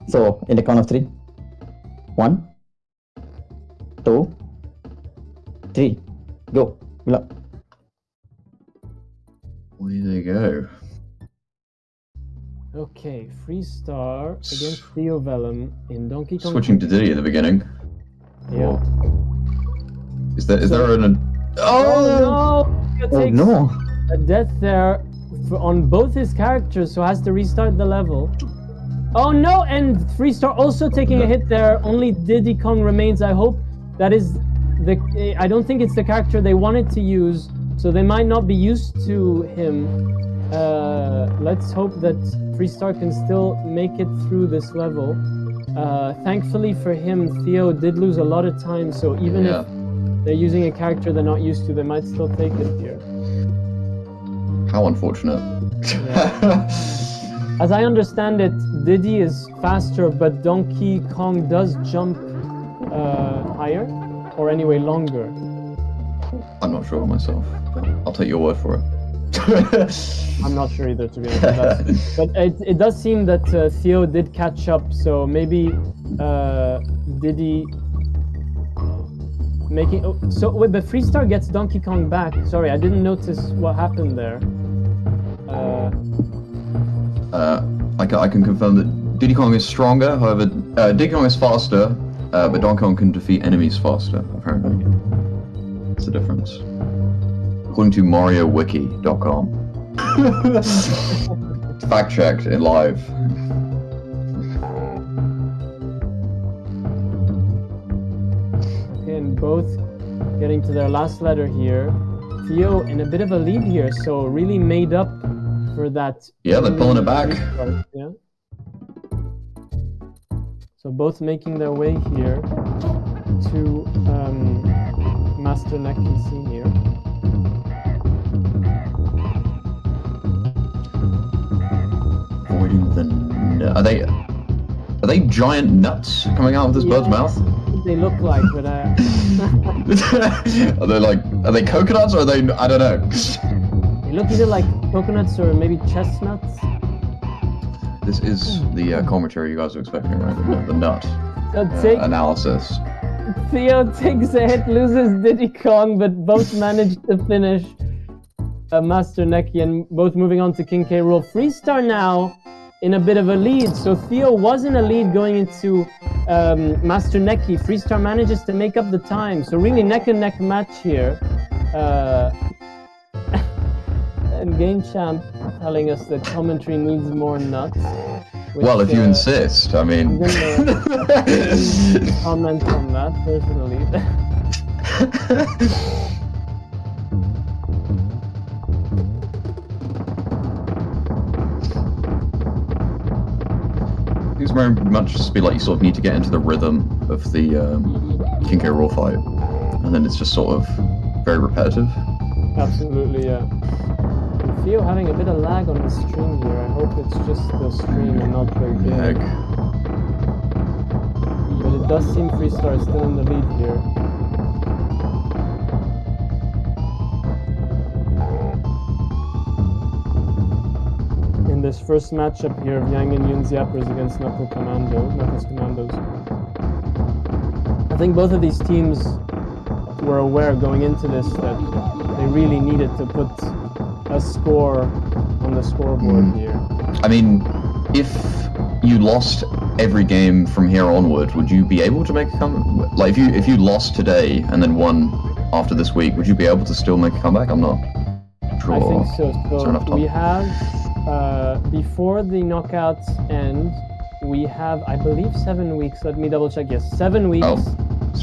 So, in the count of 3. 1, 2, 3. Go. Good luck. Way they go. Okay, Freestar against Theo Vellum in Donkey Kong. Switching to Diddy at the beginning. Yeah. Is there an... Oh no! Oh no! A death there on both his characters, so has to restart the level. Oh no! And Freestar also taking a hit there. Only Diddy Kong remains. I hope that is the... I don't think it's the character they wanted to use, so they might not be used to him. Let's hope that Freestar can still make it through this level. Thankfully for him, Theo did lose a lot of time, so even if they're using a character they're not used to, they might still take it here. How unfortunate. Yeah. As I understand it, Diddy is faster, but Donkey Kong does jump higher, or anyway longer. I'm not sure myself, but I'll take your word for it. I'm not sure either, to be honest. But it does seem that Theo did catch up, so maybe Diddy making... Oh, so wait, but Freestar gets Donkey Kong back. Sorry, I didn't notice what happened there. I can confirm that Diddy Kong is stronger, however, Diddy Kong is faster, but Donkey Kong can defeat enemies faster, apparently. That's the difference. According to MarioWiki.com. Fact checked in live. Okay, and both getting to their last letter here. Theo in a bit of a lead here, so really made up for that. Yeah, they're pulling it back. restart, yeah. So both making their way here to Master Neki Senior. Avoiding the are they giant nuts coming out of this bird's mouth? They look like, but are they coconuts or are they? I don't know. they look either like coconuts or maybe chestnuts. This is the commentary you guys are expecting, right? The nut So analysis. Theo takes a hit, loses Diddy Kong, but both managed to finish Master Neki and both moving on to King K. Rool. Freestar now in a bit of a lead. So Theo was in a lead going into Master Neki. Freestar manages to make up the time. So really neck and neck match here. And Game Champ telling us that commentary needs more nuts. Which, Well, if you insist, I mean. I'm gonna comment on that personally. It's very much just be like you sort of need to get into the rhythm of the King K. Rool fight, and then it's just sort of very repetitive. Absolutely, yeah. Theo having a bit of lag on his stream here. I hope it's just the stream and not the game. But it does seem Freestar is still in the lead here. In this first matchup here of Yang and Yun's Yappers against Knuckles Commandos. I think both of these teams were aware going into this that they really needed to put a score on the scoreboard here. I mean, if you lost every game from here onward, would you be able to make a comeback? Like, if you lost today and then won after this week, would you be able to still make a comeback? I'm not sure. I think so. Is there enough time? We have, before the knockouts end, we have, I believe, 7 weeks. Let me double check. Yes, 7 weeks. Oh,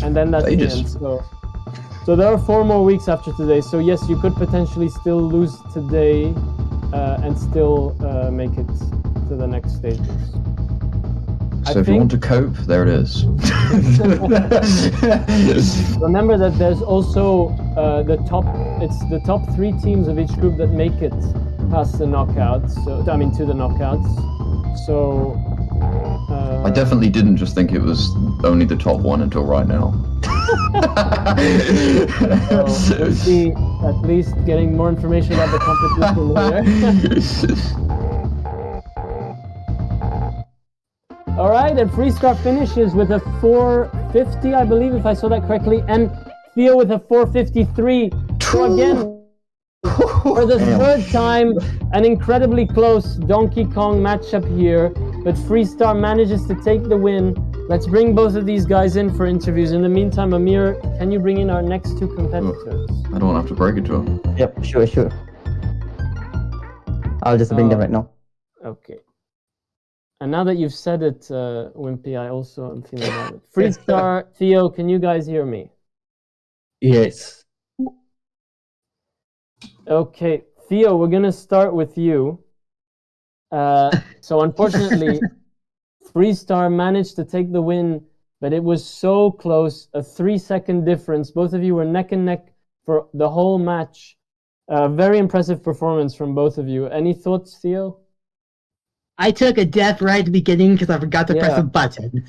and then that's the ages. end. So there are 4 more weeks after today. So yes, you could potentially still lose today and still make it to the next stages. So if you want to cope, there it is. Remember that there's also it's the top 3 teams of each group that make it past the knockouts. So I mean to the knockouts. So I definitely didn't just think it was only the top one until right now. So we'll see, at least getting more information about the competition here. All right, and Freestar finishes with a 450, I believe, if I saw that correctly, and Theo with a 453. So again, for the third time, an incredibly close Donkey Kong matchup here, but Freestar manages to take the win. Let's bring both of these guys in for interviews. In the meantime, Amir, can you bring in our next 2 competitors? I don't have to break it to him. Yep, sure. I'll just bring them right now. Okay. And now that you've said it, Wimpy, I also am feeling about it. Freestar, Theo, can you guys hear me? Yes. Okay, Theo, we're gonna start with you. So unfortunately, Freestar managed to take the win, but it was so close, a 3-second difference. Both of you were neck and neck for the whole match. Very impressive performance from both of you. Any thoughts, Theo? I took a death right at the beginning because I forgot to press a button.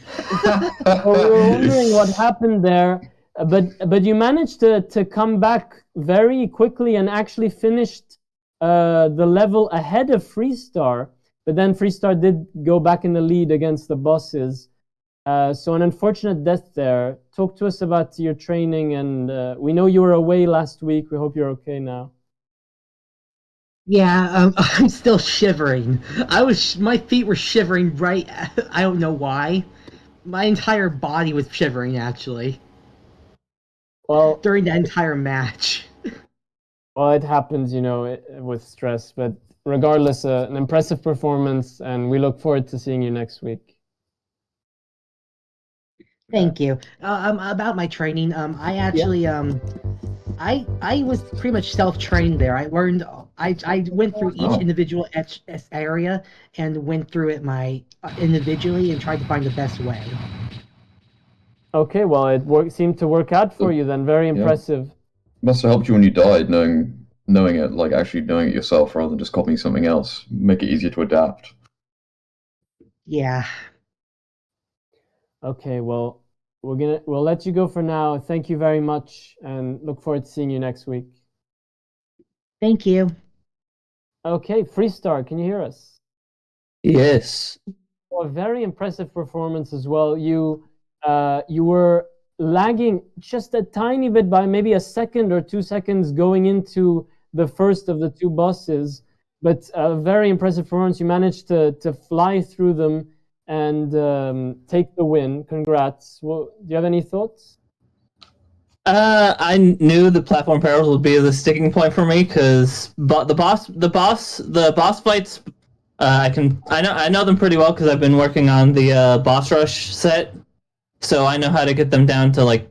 Well, we were wondering what happened there, but you managed to come back very quickly and actually finished the level ahead of Freestar. But then Freestar did go back in the lead against the bosses. So an unfortunate death there. Talk to us about your training, and we know you were away last week. We hope you're okay now. Yeah, I'm still shivering. My feet were shivering right. I don't know why. My entire body was shivering actually. Well, during the entire match. Well, it happens, with stress. But regardless, an impressive performance, and we look forward to seeing you next week. Thank you. About my training, I actually I was pretty much self-trained there. I learned. I went through each individual area and went through it individually and tried to find the best way. Okay, well, it seemed to work out for you then. Very impressive. Must have helped you when you died, knowing it, like actually knowing it yourself rather than just copying something else. Make it easier to adapt. Yeah. Okay, well, we'll let you go for now. Thank you very much, and look forward to seeing you next week. Thank you. Okay, Freestar, can you hear us? Yes. A very impressive performance as well. You were lagging just a tiny bit by maybe a second or 2 seconds going into the first of the two bosses, but a very impressive performance. You managed to fly through them and take the win. Congrats. Well, do you have any thoughts? I knew the platform perils would be the sticking point for me because the boss fights. I know them pretty well because I've been working on the boss rush set, so I know how to get them down to like,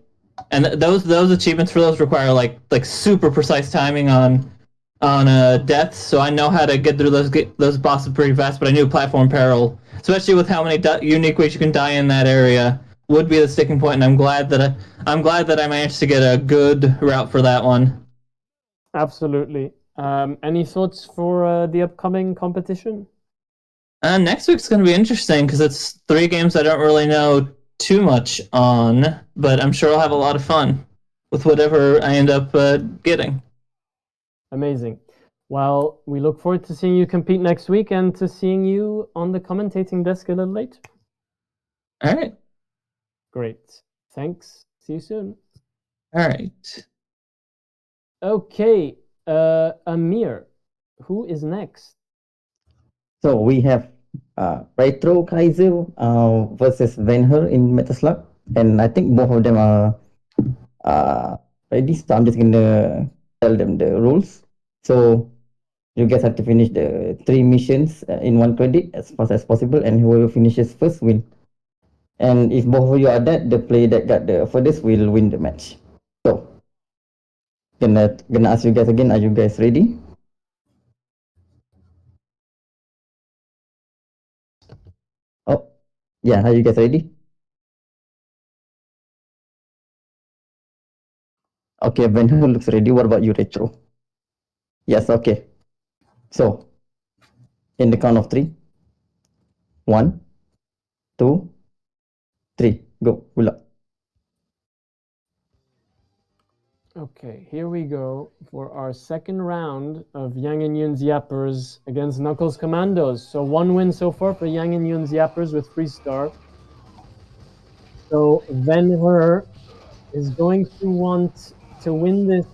and those achievements for those require like super precise timing on deaths. So I know how to get through those bosses pretty fast. But I knew platform peril, especially with how many unique ways you can die in that area, would be the sticking point, and I'm glad that I managed to get a good route for that one. Absolutely. Any thoughts for the upcoming competition? Next week's going to be interesting because it's 3 games I don't really know too much on, but I'm sure I'll have a lot of fun with whatever I end up getting. Amazing. Well, we look forward to seeing you compete next week and to seeing you on the commentating desk a little later. All right. Great. Thanks. See you soon. All right. Okay. Amir, who is next? So we have Retro Kaiser versus Venher in Metaslug, and I think both of them are ready. So I'm just gonna tell them the rules. So you guys have to finish the 3 missions in 1 credit as fast as possible, and whoever finishes first win. And if both of you are dead, the player that got the furthest will win the match. So gonna ask you guys again. Are you guys ready? Oh, yeah. Are you guys ready? Okay, Venho looks ready. What about you, Retro? Yes, okay. So, in the count of 3. 1, 2, 3. Go. Ula. Okay, here we go for our second round of Yang and Yun's Yappers against Knuckles Commandos. So 1 win so far for Yang and Yun's Yappers with Freestar. So Venher is going to want to win this.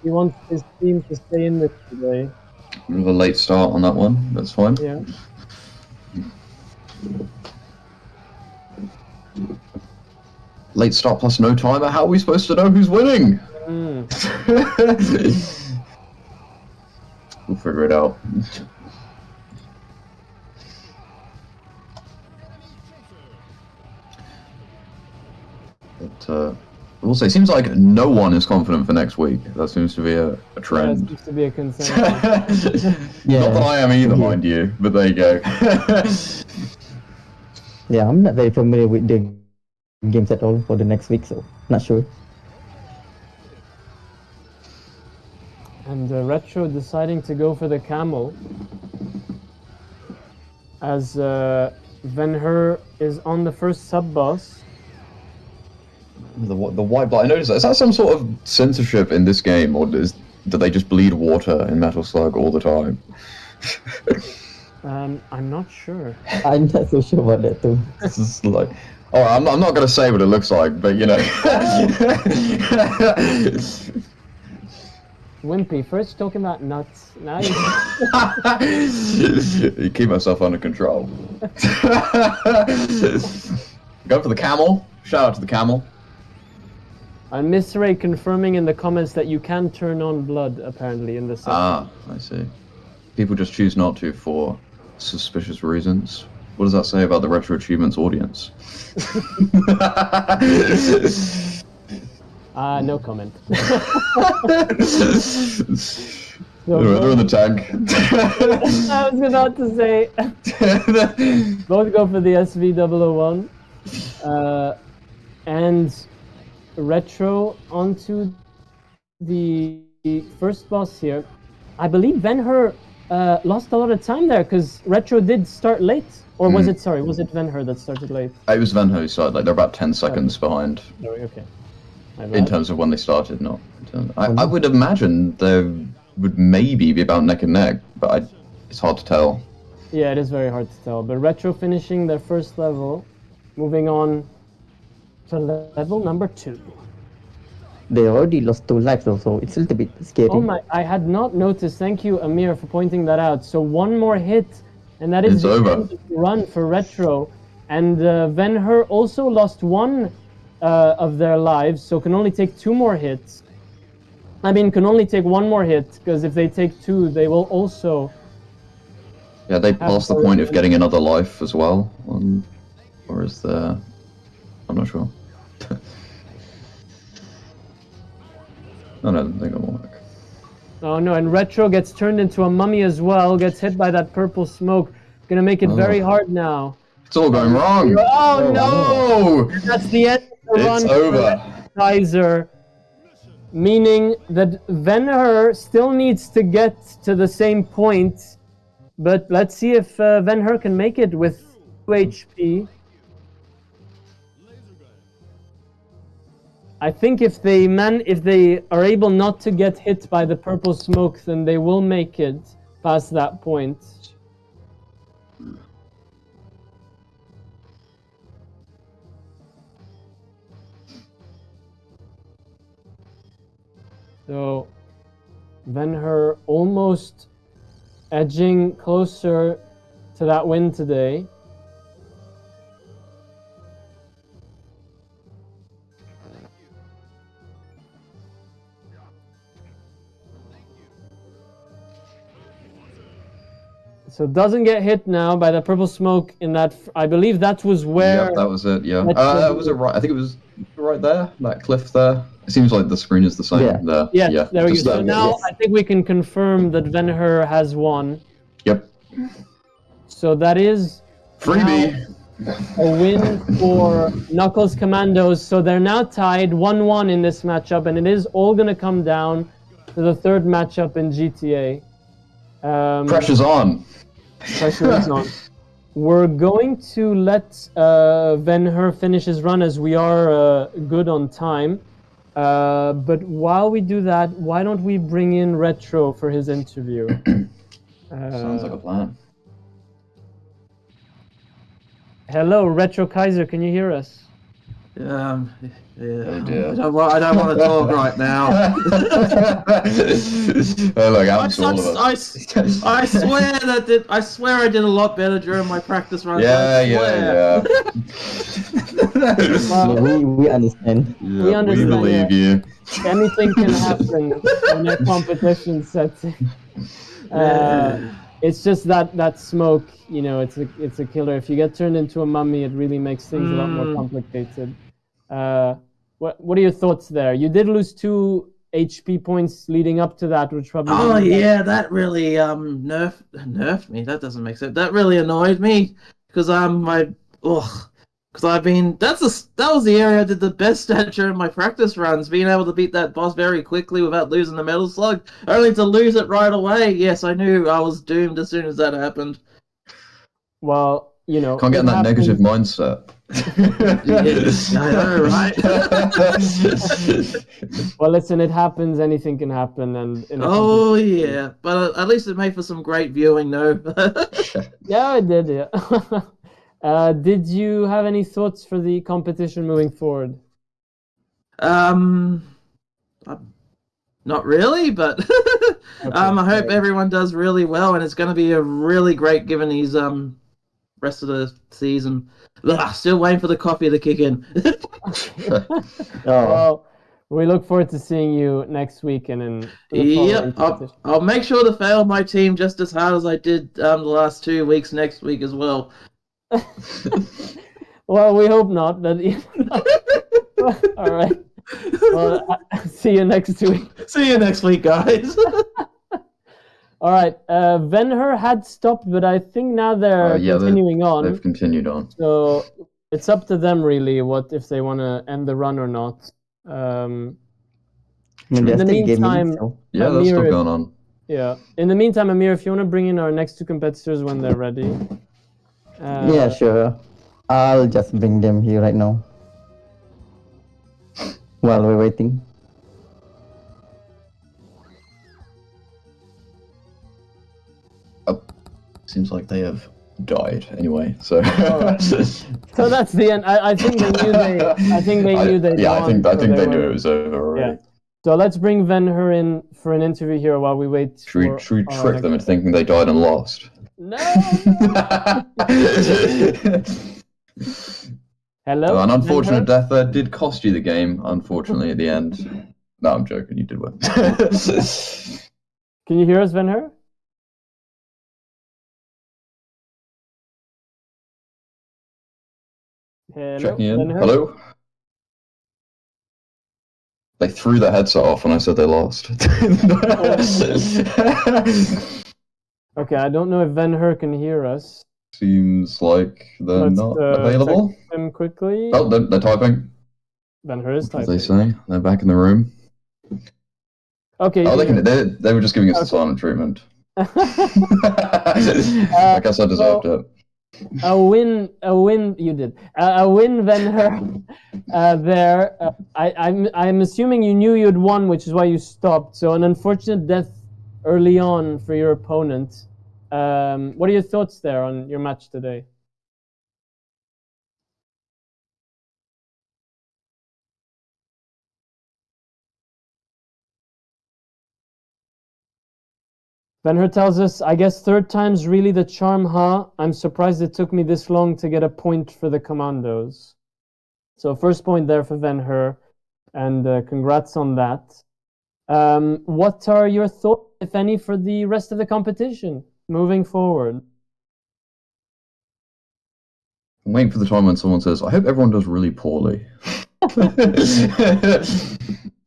He wants his team to stay in this today. With a late start on that one, that's fine. Yeah. Late start plus no timer. How are we supposed to know who's winning? We'll figure it out. But I will say, it seems like no one is confident for next week. That seems to be a trend. That seems to be a consensus. Not that I am either, mind you, but there you go. Yeah, I'm not very familiar with the games at all for the next week, so not sure. And Retro deciding to go for the camel as Venher is on the first sub-boss. The white blood. I noticed that. Is that some sort of censorship in this game, or do they just bleed water in Metal Slug all the time? I'm not sure. I'm not so sure about that too. This is like, oh, I'm not gonna say what it looks like, but you know. Wimpy, first talking about nuts, now you... You keep myself under control. Go for the camel. Shout out to the camel. And Miss Ray confirming in the comments that you can turn on blood, apparently, in this section. Ah, I see. People just choose not to for suspicious reasons. What does that say about the Retro Achievements audience? No comment. They're in the tank. I was about to say, both go for the SV001. And Retro onto the first boss here. I believe Venher lost a lot of time there because Retro did start late. Or was it, sorry, was it Venher that started late? It was Venho who started, like, they're about 10 seconds behind. Okay. In terms of when they started, not. I would imagine they would maybe be about neck and neck, but it's hard to tell. Yeah, it is very hard to tell. But Retro finishing their first level, moving on to level number 2. They already lost 2 lives though, so it's a little bit scary. Oh my, I had not noticed. Thank you, Amir, for pointing that out. So one more hit, and that is the end of the run for Retro. And Venher also lost 1 of their lives, so can only take 2 more hits. I mean, can only take 1 more hit, because if they take 2, they will also... Yeah, they passed the point of getting another life as well. Or is there... I'm not sure. No, I don't think it'll work. Oh no, and Retro gets turned into a mummy as well, gets hit by that purple smoke. Gonna make it very hard now. It's all going wrong! Oh no! That's the end of the run. It's over. Kaiser, meaning that Venher still needs to get to the same point, but let's see if Venher can make it with 2 HP. I think if they are able not to get hit by the purple smoke, then they will make it past that point. So, Venher almost edging closer to that win today. So doesn't get hit now by the purple smoke in that. I believe that was where. Yep, that was it. Yeah. Was it right? I think it was right there. That cliff there. It seems like the screen is the same there. Yes, yeah. There we go. So there. now I think we can confirm that Venher has won. Yep. So that is freebie. A win for Knuckles Commandos. So they're now tied 1-1 in this matchup, and it is all going to come down to the third matchup in GTA. Pressure's on. Pressure is on. We're going to let Venher finish his run as we are good on time. But while we do that, why don't we bring in Retro for his interview? Sounds like a plan. Hello, Retro Kaiser, can you hear us? Yeah. Oh dear. I don't want to talk right now. Look, I swear I did a lot better during my practice run. Yeah. We understand. Yeah, we understand. We believe you. Anything can happen when a competition sets in. It's just that smoke, you know, it's a killer. If you get turned into a mummy, it really makes things a lot more complicated. What are your thoughts there? You did lose 2 HP points leading up to that, which probably... Oh yeah, that really nerfed me. That doesn't make sense. That really annoyed me because that was the area I did the best at during my practice runs, being able to beat that boss very quickly without losing the metal slug, only to lose it right away. Yes, I knew I was doomed as soon as that happened. Well, you know... Can't get in that negative mindset. I know, right? Well, listen, it happens. Anything can happen, and yeah, but at least it made for some great viewing, though. Yeah, it did. Yeah. Did you have any thoughts for the competition moving forward? Not really, but I hope everyone does really well, and it's going to be a really great given these rest of the season. Still waiting for the coffee to kick in. Well, we look forward to seeing you next week and in. Yep, I'll make sure to fail my team just as hard as I did the last 2 weeks next week as well. Well, we hope not. But all right. Well, See you next week. See you next week, guys. All right. Venher had stopped, but I think now they're continuing on. They've continued on. So it's up to them really, if they want to end the run or not. In the meantime, yeah, that's still going on. Yeah. In the meantime, Amir, if you want to bring in our next two competitors when they're ready. Yeah, sure. I'll just bring them here right now. While we're waiting. Oh, seems like they have died anyway. So. Right. So that's the end. I think they knew they. I think they knew they. Yeah, I think they knew it was over already. Yeah. So let's bring Venher in for an interview here while we wait. Should we trick them into thinking they died and lost? No. Hello. An unfortunate death there did cost you the game, unfortunately, at the end. No, I'm joking. You did win. Can you hear us, Venher? Hello. Checking in. Venher? Hello. They threw their headset off when I said they lost. Okay, I don't know if Venher can hear us. Seems like they're not available. Text him quickly. Oh, they're typing. Venher is typing. As they say, they're back in the room. Okay. Oh, they were just giving us the silent treatment. I guess I deserved it. A win, you did. A win, Venher, there. I'm assuming you knew you'd won, which is why you stopped. So an unfortunate death early on for your opponent. What are your thoughts there on your match today? Venher tells us, I guess third time's really the charm, huh? I'm surprised it took me this long to get a point for the commandos. So first point there for Venher, and congrats on that. What are your thoughts, if any, for the rest of the competition moving forward? I'm waiting for the time when someone says, I hope everyone does really poorly.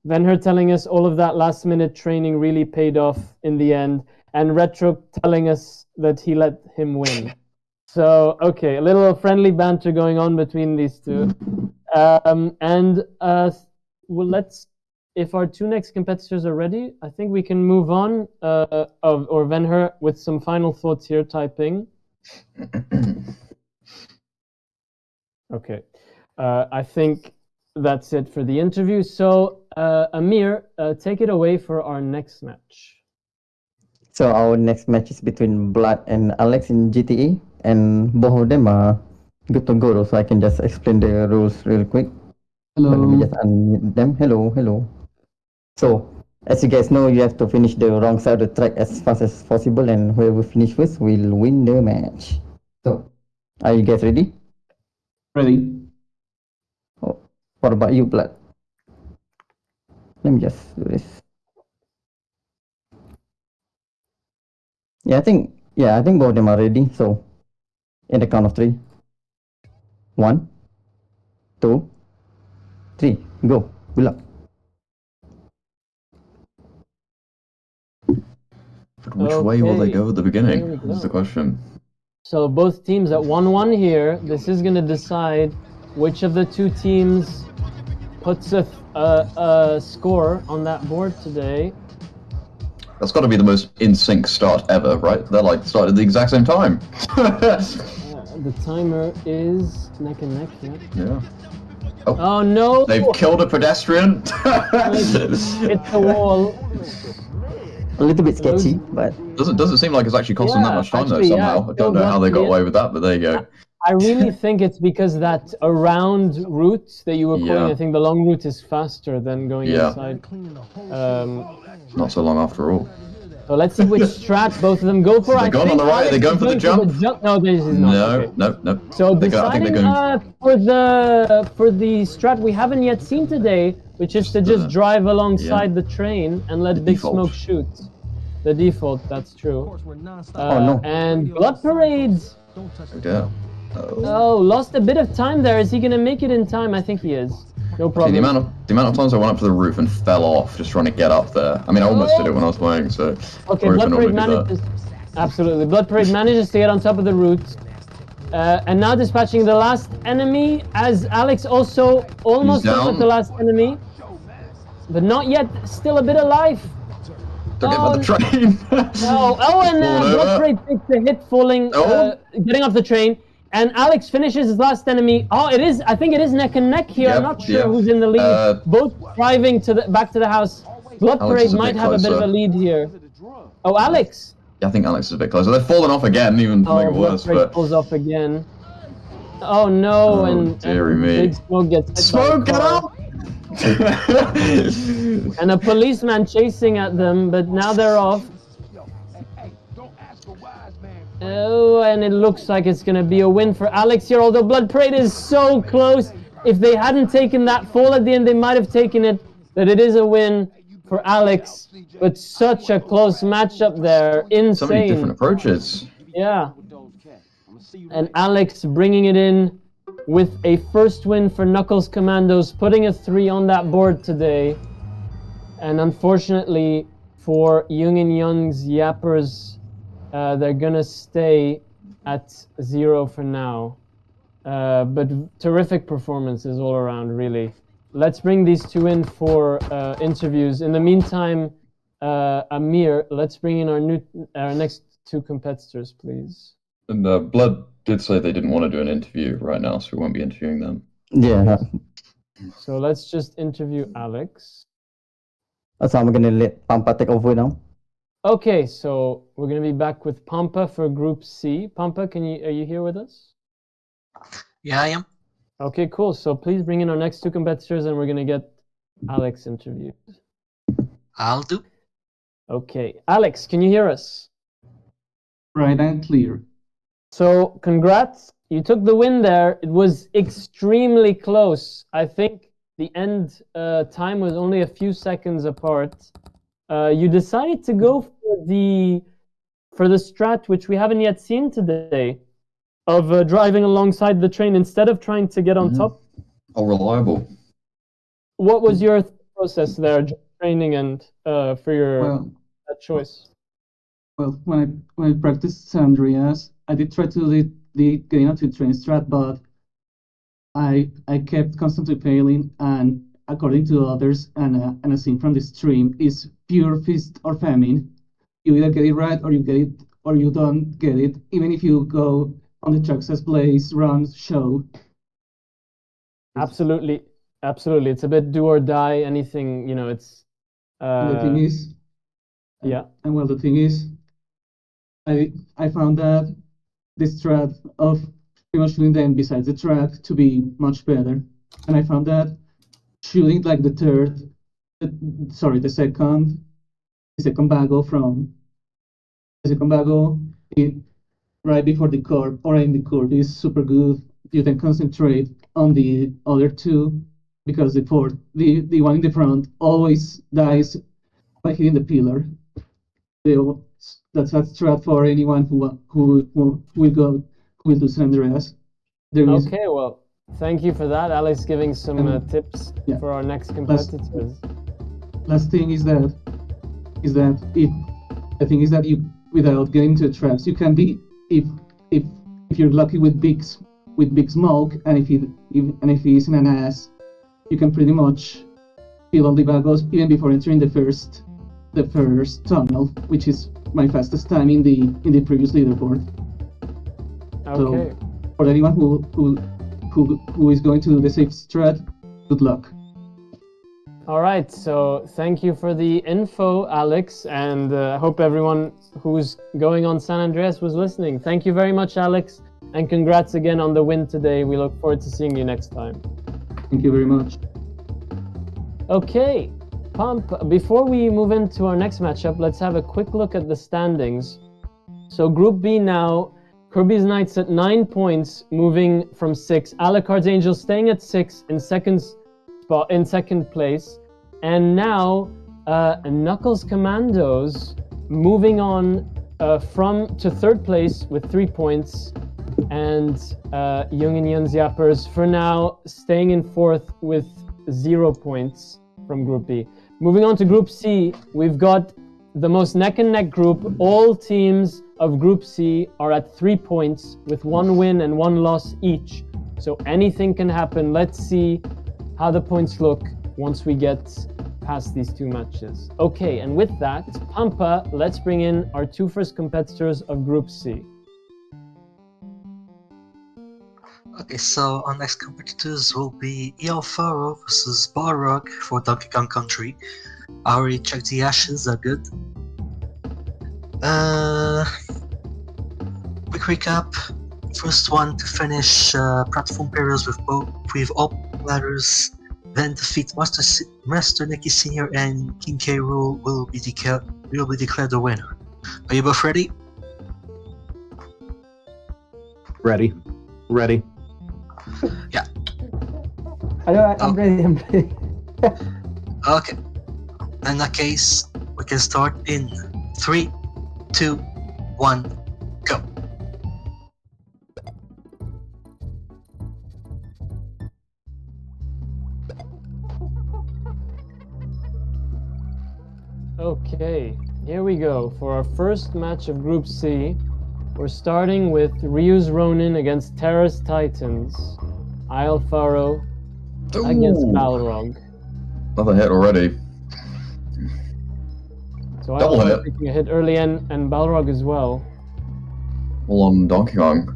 Venher telling us all of that last minute training really paid off in the end, and Retro telling us that he let him win. So, okay, a little friendly banter going on between these two. Well, if our two next competitors are ready, I think we can move on, or Venher with some final thoughts here typing. Okay, I think that's it for the interview. So, Amir, take it away for our next match. So our next match is between Blood and Alex in GTE, and both of them are good to go, so I can just explain the rules real quick. Hello. Let me just unmute them. Hello. So, as you guys know, you have to finish the wrong side of the track as fast as possible, and whoever finish first will win the match. So, are you guys ready? Ready. Oh, what about you, Blood? Let me just do this. I think both of them are ready. So, in the count of 3. 1, 2, 3, go. Good luck. But which way will they go at the beginning? Is the question. So both teams at 1-1 here. This is going to decide which of the two teams puts a score on that board today. That's got to be the most in-sync start ever, right? They're like started at the exact same time. The timer is neck and neck, Yeah. Oh no! They've killed a pedestrian. Hit the wall. A little bit sketchy, but doesn't seem like it's actually costing that much time though. Somehow, I don't know how they got away with that, but there you go. I really think it's because that around route that you were calling, I think the long route is faster than going inside. Not so long after all. So let's see which strat both of them go for. They're going on the right. Are they going for the jump? No, this is not. No. So deciding for the strat we haven't yet seen today, which is to just drive alongside the train and let Big Smoke shoot. The default, that's true. And Blood Parades. Yeah. Oh, lost a bit of time there. Is he going to make it in time? I think he is. No Okay, problem. the amount of times I went up to the roof and fell off just trying to get up there. I mean, I almost did it when I was playing, so. Okay, sorry if I Blood Parade normally do that. manages. Absolutely, Blood Parade manages to get on top of the route, and now dispatching the last enemy. As Alex also almost He's done with down. the last enemy, but not yet. Still a bit alive. Don't get by the train. No. Oh, and Falling Blood over. Parade takes a hit, falling, getting off the train. And Alex finishes his last enemy. Oh, it is. I think it is neck and neck here. I'm not sure who's in the lead. Both driving to back to the house. Blood Alex Parade is a might bit have a bit of a closer. lead here. Oh, Alex. Yeah, I think Alex is a bit closer. They're falling off again, even to make it Blood worse. Parade But pulls off again. Oh no! and dearie me. Big Smoke gets hit Smoke, by a get car. up! And a policeman chasing at them, but now they're off. Oh, and it looks like it's going to be a win for Alex here, although Blood Parade is so close. If they hadn't taken that fall at the end, they might have taken it, but it is a win for Alex. But such a close matchup there. Insane. So many different approaches. Yeah. And Alex bringing it in with a first win for Knuckles Commandos, putting a 3 on that board today. And unfortunately for Jung and Young's Yappers, they're gonna stay at 0 for now. But terrific performances all around, really. Let's bring these two in for interviews. In the meantime, Amir, let's bring in our next two competitors, please. And Blood did say they didn't want to do an interview right now, so we won't be interviewing them. Yeah. So let's just interview Alex. So I'm gonna let Pampa take over now. Okay, so we're gonna be back with Pampa for Group C. Pampa, are you here with us? Yeah, I am. Okay, cool. So please bring in our next two competitors, and we're gonna get Alex interviewed. I'll do. Okay, Alex, can you hear us? Right and clear. So congrats, you took the win there. It was extremely close. I think the end time was only a few seconds apart. You decided to go for the strat, which we haven't yet seen today, of driving alongside the train instead of trying to get on top. Oh, reliable. What was your process there, training and for your that choice? Well, when I practiced San Andreas, I did try to lead getting onto train strat, but I kept constantly failing, and according to others and a scene from the stream, is pure feast or famine. You either get it right or you get it or you don't get it, even if you go on the tracks as plays, runs, show. Absolutely. It's a bit do or die. Anything, it's. And the thing is, yeah. And well, the thing is, I found that the strat of pretty much shooting them besides the track to be much better, and I found that shooting like the second bago right before the curve or in the curve is super good. You can concentrate on the other two because the one in the front always dies by hitting the pillar. That's a strat for anyone who will do San Andreas. Okay, well, thank you for that, Alex, giving some tips for our next competitors. Last thing is that you, without getting to the traps, you can be if you're lucky with big smoke, and if he's in an ass, you can pretty much kill all the bagos even before entering the first tunnel, which is my fastest time in the previous leaderboard. Okay. So for anyone who is going to do the safe strat, good luck. All right, so thank you for the info, Alex, and I hope everyone who's going on San Andreas was listening. Thank you very much, Alex, and congrats again on the win today. We look forward to seeing you next time. Thank you very much. Okay, Pump, before we move into our next matchup, let's have a quick look at the standings. So Group B now, Kirby's Knights at 9 points, moving from 6. Alucard's Angels staying at 6 in second place. And now Knuckles Commandos moving on to 3rd place with 3 points. And Jung and Yun's Yappers for now staying in 4th with 0 points from Group B. Moving on to Group C, we've got the most neck-and-neck group. All teams of Group C are at 3 points with 1 win and 1 loss each. So anything can happen. Let's see how the points look once we get past these 2 matches. Okay, and with that, Pampa, let's bring in our 2 first competitors of Group C. Okay, so our next competitors will be Faro versus Balrog for Donkey Kong Country. I already checked the ashes, are good. Quick recap. First one to finish platform periods with all letters, then defeat Master Nicky Sr. and King K. Rool will be declared the winner. Are you both ready? Ready. Yeah. I'm ready. Okay. In that case, we can start in 3, 2, 1, go. Okay, here we go. For our first match of Group C, we're starting with Ryu's Ronin against Terra's Titans. Faro against Balrog. Another hit already. So Double Faro hit. taking a hit early and Balrog as well. All on Donkey Kong.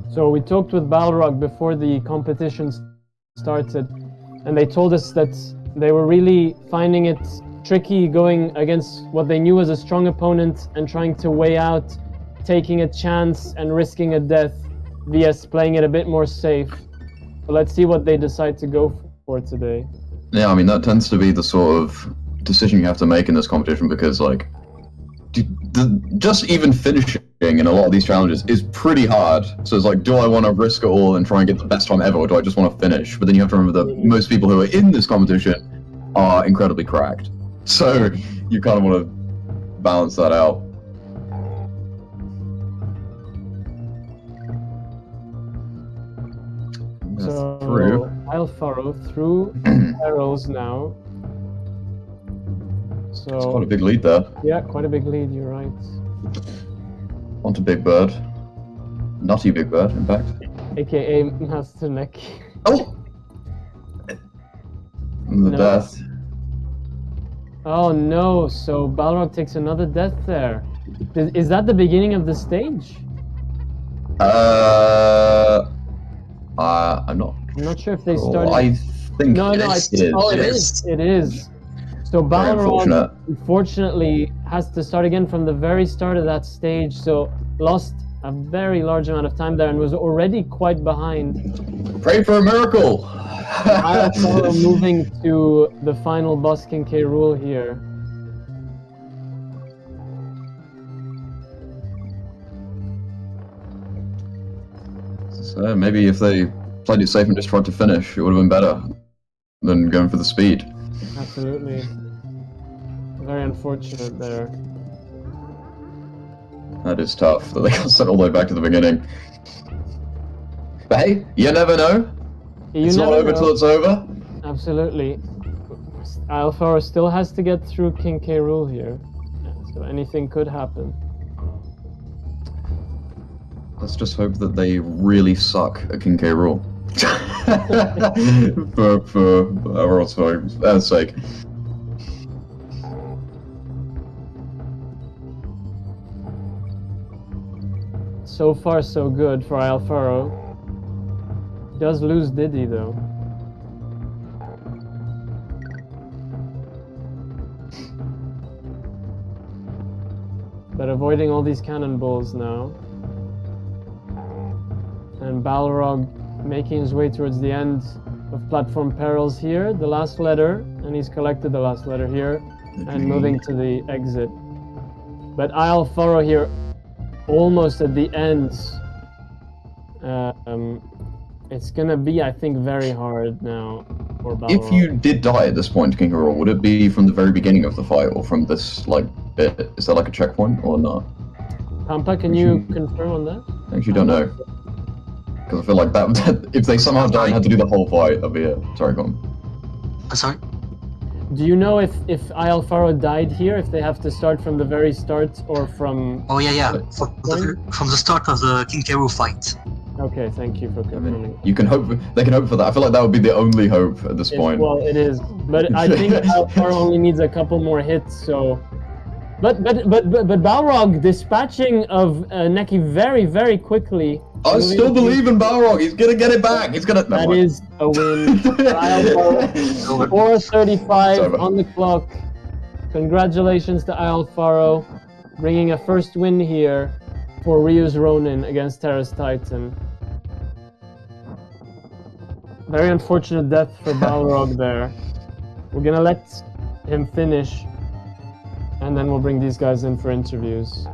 So we talked with Balrog before the competition started, and they told us that they were really finding it tricky going against what they knew was a strong opponent and trying to weigh out taking a chance and risking a death vs playing it a bit more safe. But let's see what they decide to go for today. Yeah, I mean, that tends to be the sort of decision you have to make in this competition because, like, just even finishing in a lot of these challenges is pretty hard. So it's like, do I want to risk it all and try and get the best time ever, or do I just want to finish? But then you have to remember that most people who are in this competition are incredibly cracked. So you kind of want to balance that out. So through. Faro through arrows now. So It's quite a big lead there. Yeah, quite a big lead, you're right. Onto Big Bird. Nutty Big Bird, in fact. AKA Master Neck. Oh! And the death. Oh no, so Balrog takes another death there. Is that the beginning of the stage? I'm not sure if they sure. started. I think No, it is. It is. So Balrog, unfortunately, has to start again from the very start of that stage, so lost a very large amount of time there and was already quite behind. Pray for a miracle! Faro moving to the final boss, King K. Rool here. So maybe if they played it safe and just tried to finish, it would have been better than going for the speed. Absolutely. Very unfortunate there. That is tough, that they got sent all the way back to the beginning. But hey, you never know. It's not over till it's over. Absolutely. Faro still has to get through King K. Rool here. So anything could happen. Let's just hope that they really suck at King K. Rool. for our sake. So far, so good for Faro. Does lose Diddy though. But avoiding all these cannonballs now. And Balrog making his way towards the end of Platform Perils here, the last letter, and he's collected the last letter here, and moving to the exit. But Faro here, almost at the end, It's gonna be, I think, very hard now for Balrog. If you did die at this point, King Hero, would it be from the very beginning of the fight or from this like bit? Is there like a checkpoint or not? Pampa, can you confirm on that? I actually don't know. Because I feel like that if they somehow died and had to do the whole fight, that'd be it. Sorry, go on. Sorry? Do you know if Alfaro died here, if they have to start from the very start or from... Oh yeah. From the start of the King Keru fight. Okay, thank you for confirming. You can hope. They can hope for that. I feel like that would be the only hope at this point. Well, it is, but I think Alfaro only needs a couple more hits. So, but Balrog dispatching of Neki very quickly. I still believe in Balrog. He's gonna get it back. He's gonna. That is a win. 4:35 on the clock. Congratulations to Alfaro, bringing a first win here for Ryu's Ronin against Terra's Titan. Very unfortunate death for Balrog there. We're gonna let him finish, and then we'll bring these guys in for interviews.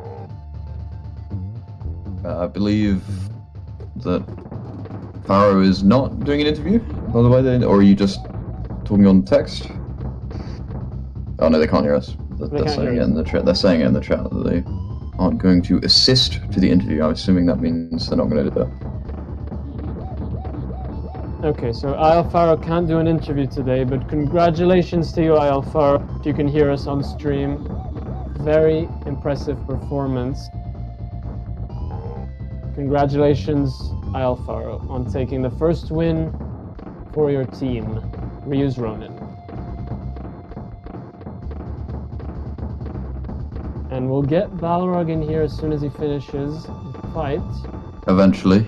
I believe that Pharaoh is not doing an interview, by the way, or are you just talking on text? Oh no, they can't hear us. They're saying it in the chat. They're saying it in the chat that they aren't going to assist to the interview. I'm assuming that means they're not going to do that. Okay, so Alfaro can't do an interview today, but congratulations to you, Alfaro, if you can hear us on stream. Very impressive performance. Congratulations, Alfaro, on taking the first win for your team, Ryu's Ronin. And we'll get Balrog in here as soon as he finishes his fight. Eventually.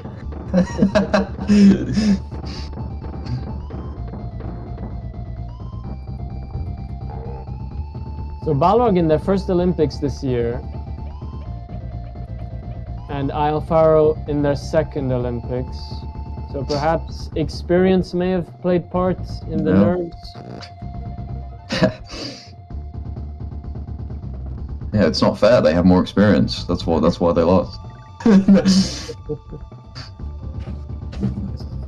So Balrog in their first Olympics this year, and Alfaro in their second Olympics. So perhaps experience may have played part in the nerves. Yeah, it's not fair. They have more experience. That's why they lost.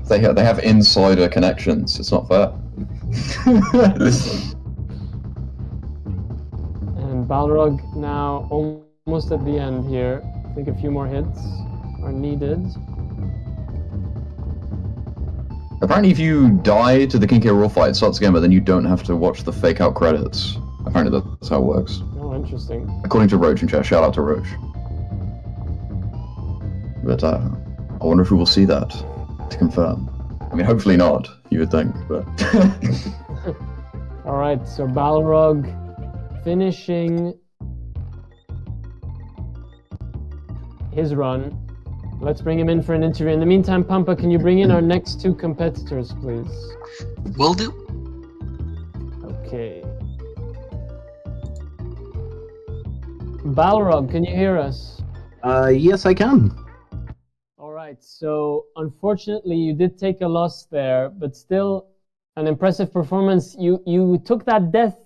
They have insider connections. It's not fair. And Balrog now almost at the end here. I think a few more hits are needed. Apparently, if you die to the King K. Rool fight, it starts again, but then you don't have to watch the fake out credits. Apparently, that's how it works. Oh, interesting. According to Roach in chat, shout out to Roach. But I wonder if we will see that to confirm. I mean, hopefully not. You would think, but. All right, so Balrog finishing his run. Let's bring him in for an interview. In the meantime, Pampa, can you bring in our next two competitors, please? Will do. Okay. Balrog, can you hear us? Yes, I can. All right, so unfortunately you did take a loss there, but still an impressive performance. You took that death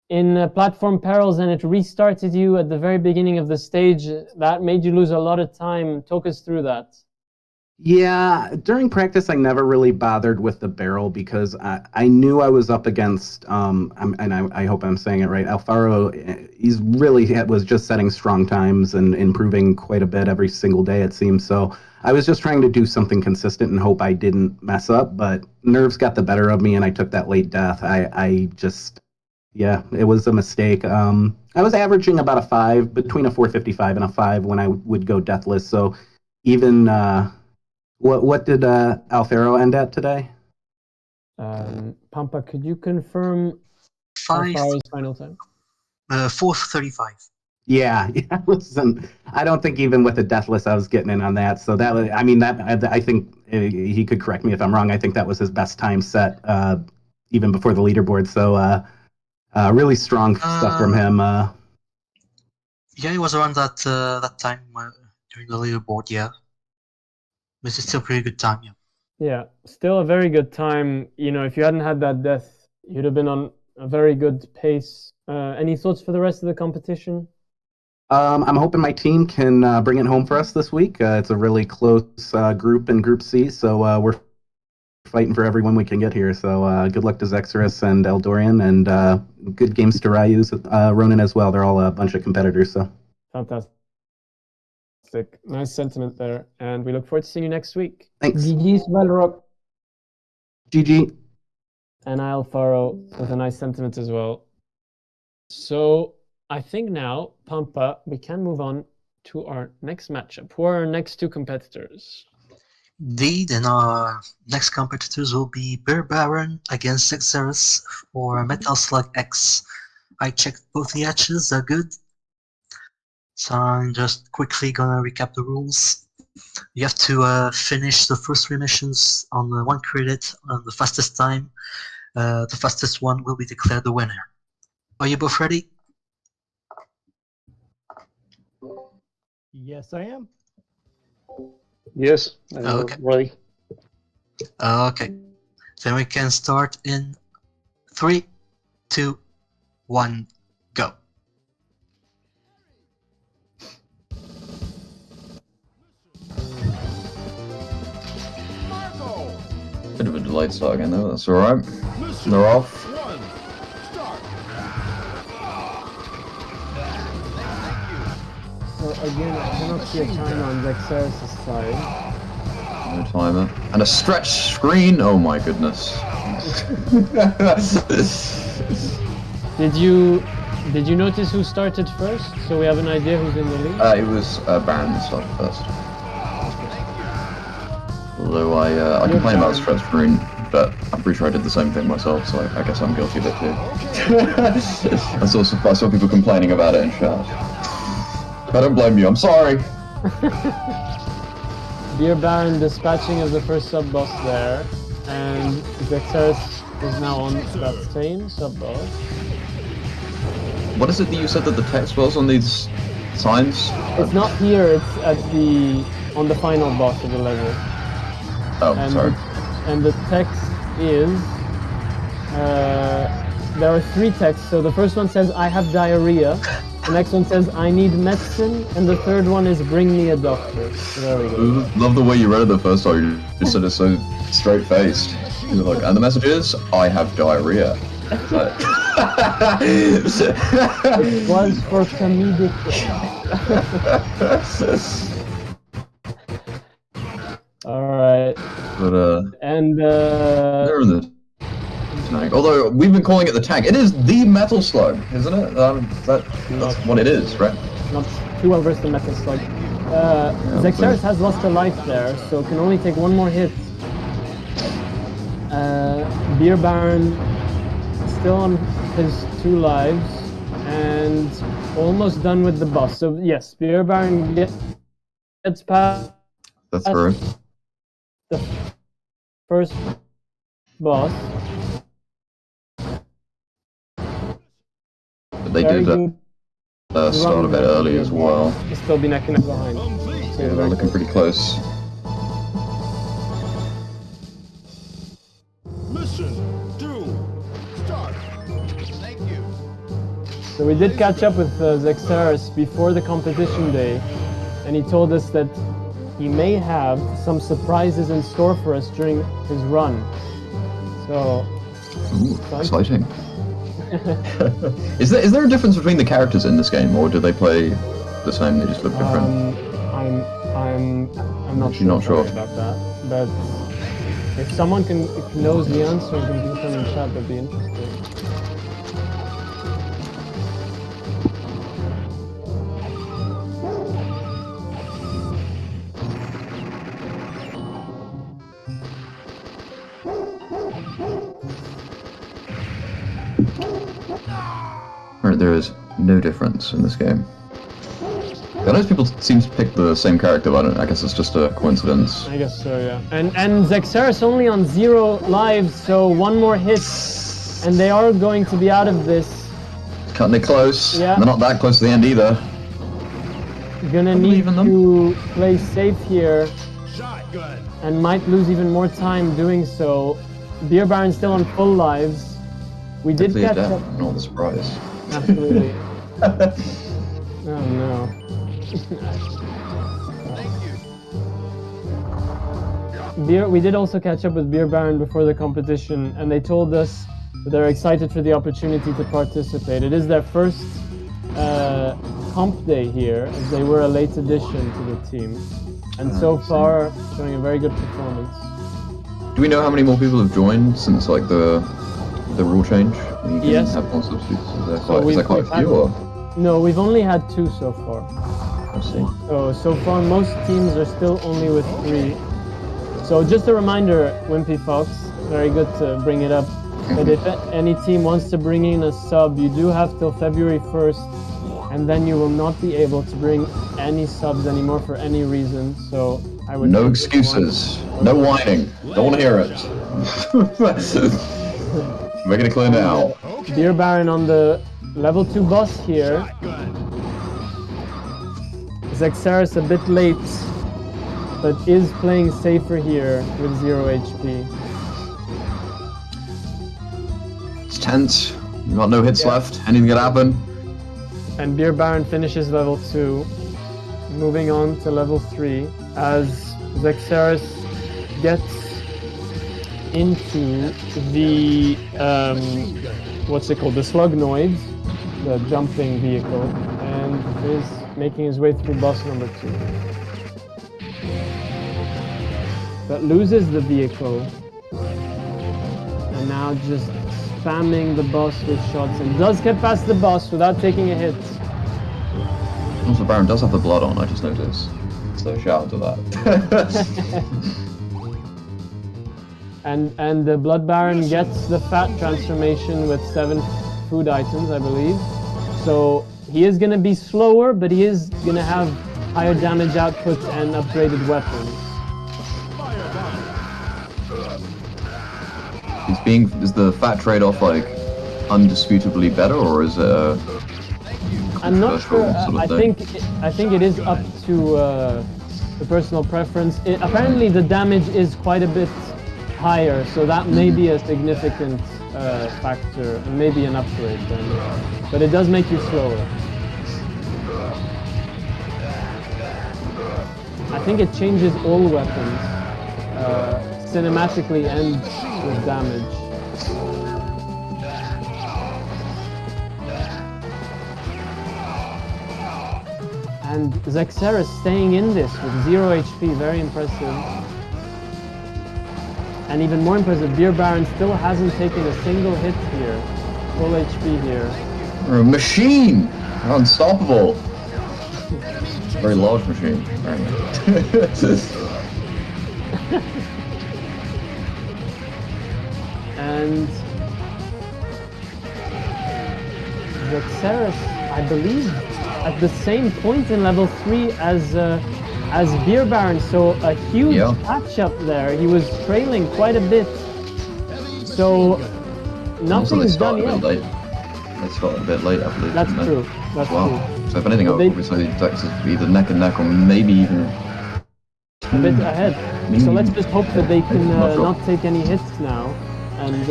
in Platform Perils and it restarted you at the very beginning of the stage. That made you lose a lot of time. Talk us through that. Yeah, during practice I never really bothered with the barrel because I knew I was up against, and I hope I'm saying it right, Alfaro. He's really was just setting strong times and improving quite a bit every single day, it seems. So I was just trying to do something consistent and hope I didn't mess up, but nerves got the better of me and I took that late death. I just, yeah, it was a mistake. I was averaging about a 5, between a 4.55 and a 5 when I would go deathless. So even... What did Alfaro end at today? Pampa, could you confirm Alfaro's final time? 4:35. Yeah, listen, I don't think even with the deathless I was getting in on that. So that was, I mean, that I think he could correct me if I'm wrong. I think that was his best time set, even before the leaderboard. So really strong stuff from him. Yeah, it was around that time during the leaderboard. Yeah. But it's still a pretty good time, yeah. Yeah, still a very good time. You know, if you hadn't had that death, you'd have been on a very good pace. Any thoughts for the rest of the competition? I'm hoping my team can bring it home for us this week. It's a really close group in Group C, so we're fighting for everyone we can get here. So good luck to Zexorus and Eldorian, and good games to Ryu's, Ronan as well. They're all a bunch of competitors. So Fantastic. Nice sentiment there. And we look forward to seeing you next week. thanks. GG's Valrock. GG. And Alfaro with a nice sentiment as well. So I think now, Pampa, we can move on to our next matchup. Who are our next two competitors? Indeed, and our next competitors will be Bear Baron against Zexorus for Metal Slug X. I checked both the matches, they're good. So I'm just quickly gonna recap the rules. You have to finish the first 3 missions on 1 credit on the fastest time. The fastest one will be declared the winner. Are you both ready? Yes, I am. Yes, Okay. ready. Okay. Then we can start in 3, 2, 1, go. Bit of a delayed start again though, that's alright. They're off. So again, I cannot see a timer on Zexorus' side. No timer. And a stretch screen? Oh my goodness. Did you notice who started first? So we have an idea who's in the lead? It was Baron that started first. Although I complain about the stretch screen, but I'm pretty sure I did the same thing myself, so I guess I'm guilty of it too. I saw people complaining about it in chat. I don't blame you, I'm sorry! Beer Baron dispatching of the first sub-boss there, and Zexorus is now on that same sub-boss. What is it that you said that the text was on these signs? It's not here, it's at on the final boss of the level. Oh, and sorry. And the text is, there are 3 texts. So the first one says, I have diarrhea. The next one says, I need medicine. And the third one is, bring me a doctor. So there we go. Love the way you read it the first time. You just said it so straight-faced. You're like, and the message is, I have diarrhea. It was for comedic. Alright. But, and, they're in the tank. Although, we've been calling it the tank. It is the Metal Slug, isn't it? That's what it is, right? Not too well versed in Metal Slug. Zexorus has lost a life there, so can only take 1 more hit. Beer Baron still on his 2 lives, and almost done with the boss. So yes, Beer Baron gets past. That's right. The first boss. But they did start a bit early as well. He'll still be neck and neck behind. Yeah, they're looking pretty close. Mission 2, start. Thank you. So we did catch up with Zexorus before the competition day, and he told us that he may have some surprises in store for us during his run. So, ooh, exciting. Is there a difference between the characters in this game, or do they play the same? They just look different. I'm not sure, not sure about that. But if someone knows the answer and can do something in chat, that'd be interesting. Right, there is no difference in this game. I know people seem to pick the same character, but I guess it's just a coincidence. I guess so, yeah. And Zexorus only on 0 lives, so 1 more hit, and they are going to be out of this. Cutting it close. Yeah. They're not that close to the end either. Gonna need to play safe here, and might lose even more time doing so. Beer Baron's still on full lives. We did Hopefully catch he's dead. up. Not the surprise. Absolutely. Oh no. we did also catch up with Beer Baron before the competition, and they told us that they're excited for the opportunity to participate. It is their first comp day here, as they were a late addition to the team, and so far showing a very good performance. Do we know how many more people have joined since like the rule change? You can Yes. have more substitutes. So Is there quite a few? Or? No, we've only had 2 so far. I see. So far, most teams are still only with 3. So just a reminder, Wimpy Fox, very good to bring it up, that if any team wants to bring in a sub, you do have till February 1st, and then you will not be able to bring any subs anymore for any reason. So I would No excuses. No whining. Don't want to hear it. Making it clear now. Beer Baron on the level 2 boss here. Zexaris a bit late, but is playing safer here with 0 HP. It's tense. You got no hits left. Anything could happen. And Beer Baron finishes level 2, moving on to level 3 as Zexaris gets into the what's it called? The Slugnoids, the jumping vehicle, and is making his way through boss number 2. But loses the vehicle, and now just spamming the boss with shots, and does get past the boss without taking a hit. Also, Baron does have the blood on, I just noticed. So shout out to that. And the Blood Baron gets the fat transformation with 7 food items, I believe. So he is going to be slower, but he is going to have higher damage output and upgraded weapons. Is the fat trade-off like undisputably better, or is it a I'm not sure. sort of I thing? think it is up to the personal preference. Apparently, the damage is quite a bit higher, so that may be a significant factor, and maybe an upgrade then. But it does make you slower. I think it changes all weapons, cinematically and with damage. And Zexaris staying in this with 0 HP, very impressive. And even more impressive, Beer Baron still hasn't taken a single hit here. Full HP here. You're a machine! You're unstoppable! Very large machine. And Zexaris, I believe, at the same point in level 3 as Beer Baron, so a huge patch up there. He was trailing quite a bit, so nothing's done yet. They started a bit late, I believe. That's true. That's true. So if anything, I would probably say Dex is either neck and neck, or maybe even a bit ahead. So let's just hope that they can not take any hits now and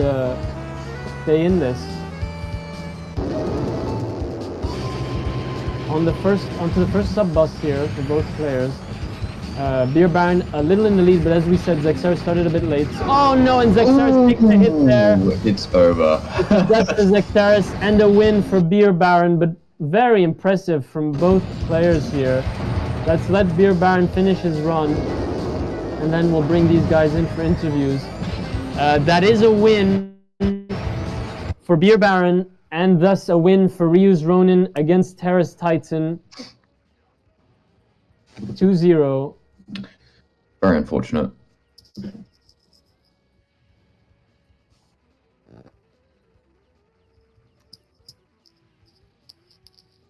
stay in this. Onto the first sub-boss here for both players. Beer Baron a little in the lead, but as we said, Zexaris started a bit late. Oh no, and Zexaris takes a hit there. It's over. That's the Zexaris and a win for Beer Baron, but very impressive from both players here. Let's let Beer Baron finish his run, and then we'll bring these guys in for interviews. That is a win for Beer Baron, and thus a win for Ryu's Ronin against Terra's Titan. 2-0. Very unfortunate.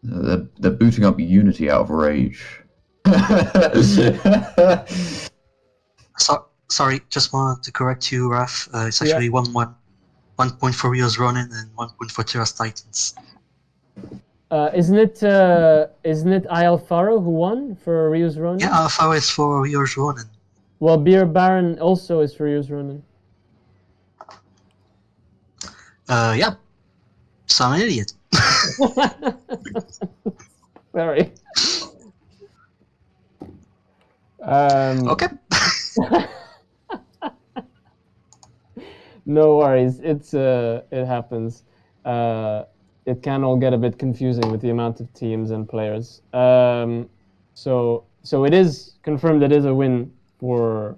They're booting up Unity out of rage. Sorry, just wanted to correct you, Raf. It's actually 1-1. 1 point for Rio's Ronin and 1 point for Terra's Titans. Isn't it Alfaro who won for Ryu's Ronin? Yeah, Alfaro is for Rio's Ronin. Well, Beer Baron also is for Ryu's Ronin. Yeah. So I'm an idiot. Very. Okay. No worries. It happens. It can all get a bit confusing with the amount of teams and players. So it is confirmed it is a win for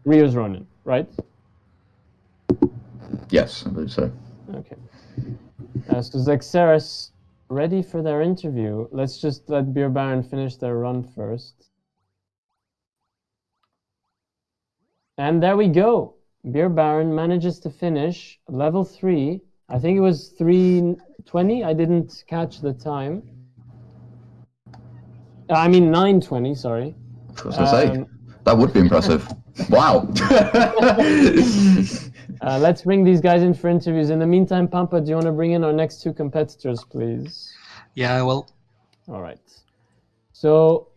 Rio's Ronin, right? Yes, I believe so. Okay. So Zexeris, ready for their interview. Let's just let Beer Baron finish their run first. And there we go. Beer Baron manages to finish level 3. I think it was 3:20. I didn't catch the time. I mean 9:20, sorry. I was going to say, that would be impressive. Wow. Let's bring these guys in for interviews. In the meantime, Pampa, do you want to bring in our next 2 competitors, please? Yeah, I will. All right. So,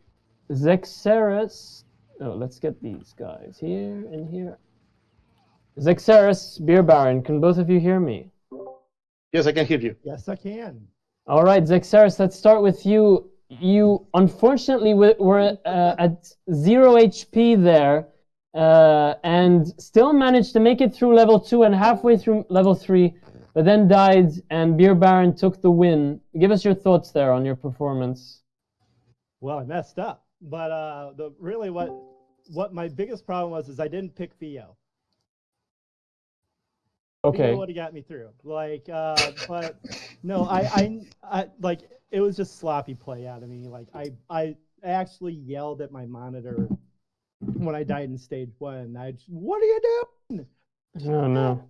Zexeris. Oh, let's get these guys here and here. Zexeris, Beer Baron, can both of you hear me? Yes, I can hear you. Yes, I can. All right, Zexeris, let's start with you. You unfortunately were at 0 HP there, and still managed to make it through level 2 and halfway through level 3, but then died, and Beer Baron took the win. Give us your thoughts there on your performance. Well, I messed up, but what my biggest problem was is I didn't pick Theo. Okay. Theo would have got me through. But no, I like it was just sloppy play out of me. Like I actually yelled at my monitor when I died in stage 1. What are you doing? Oh no.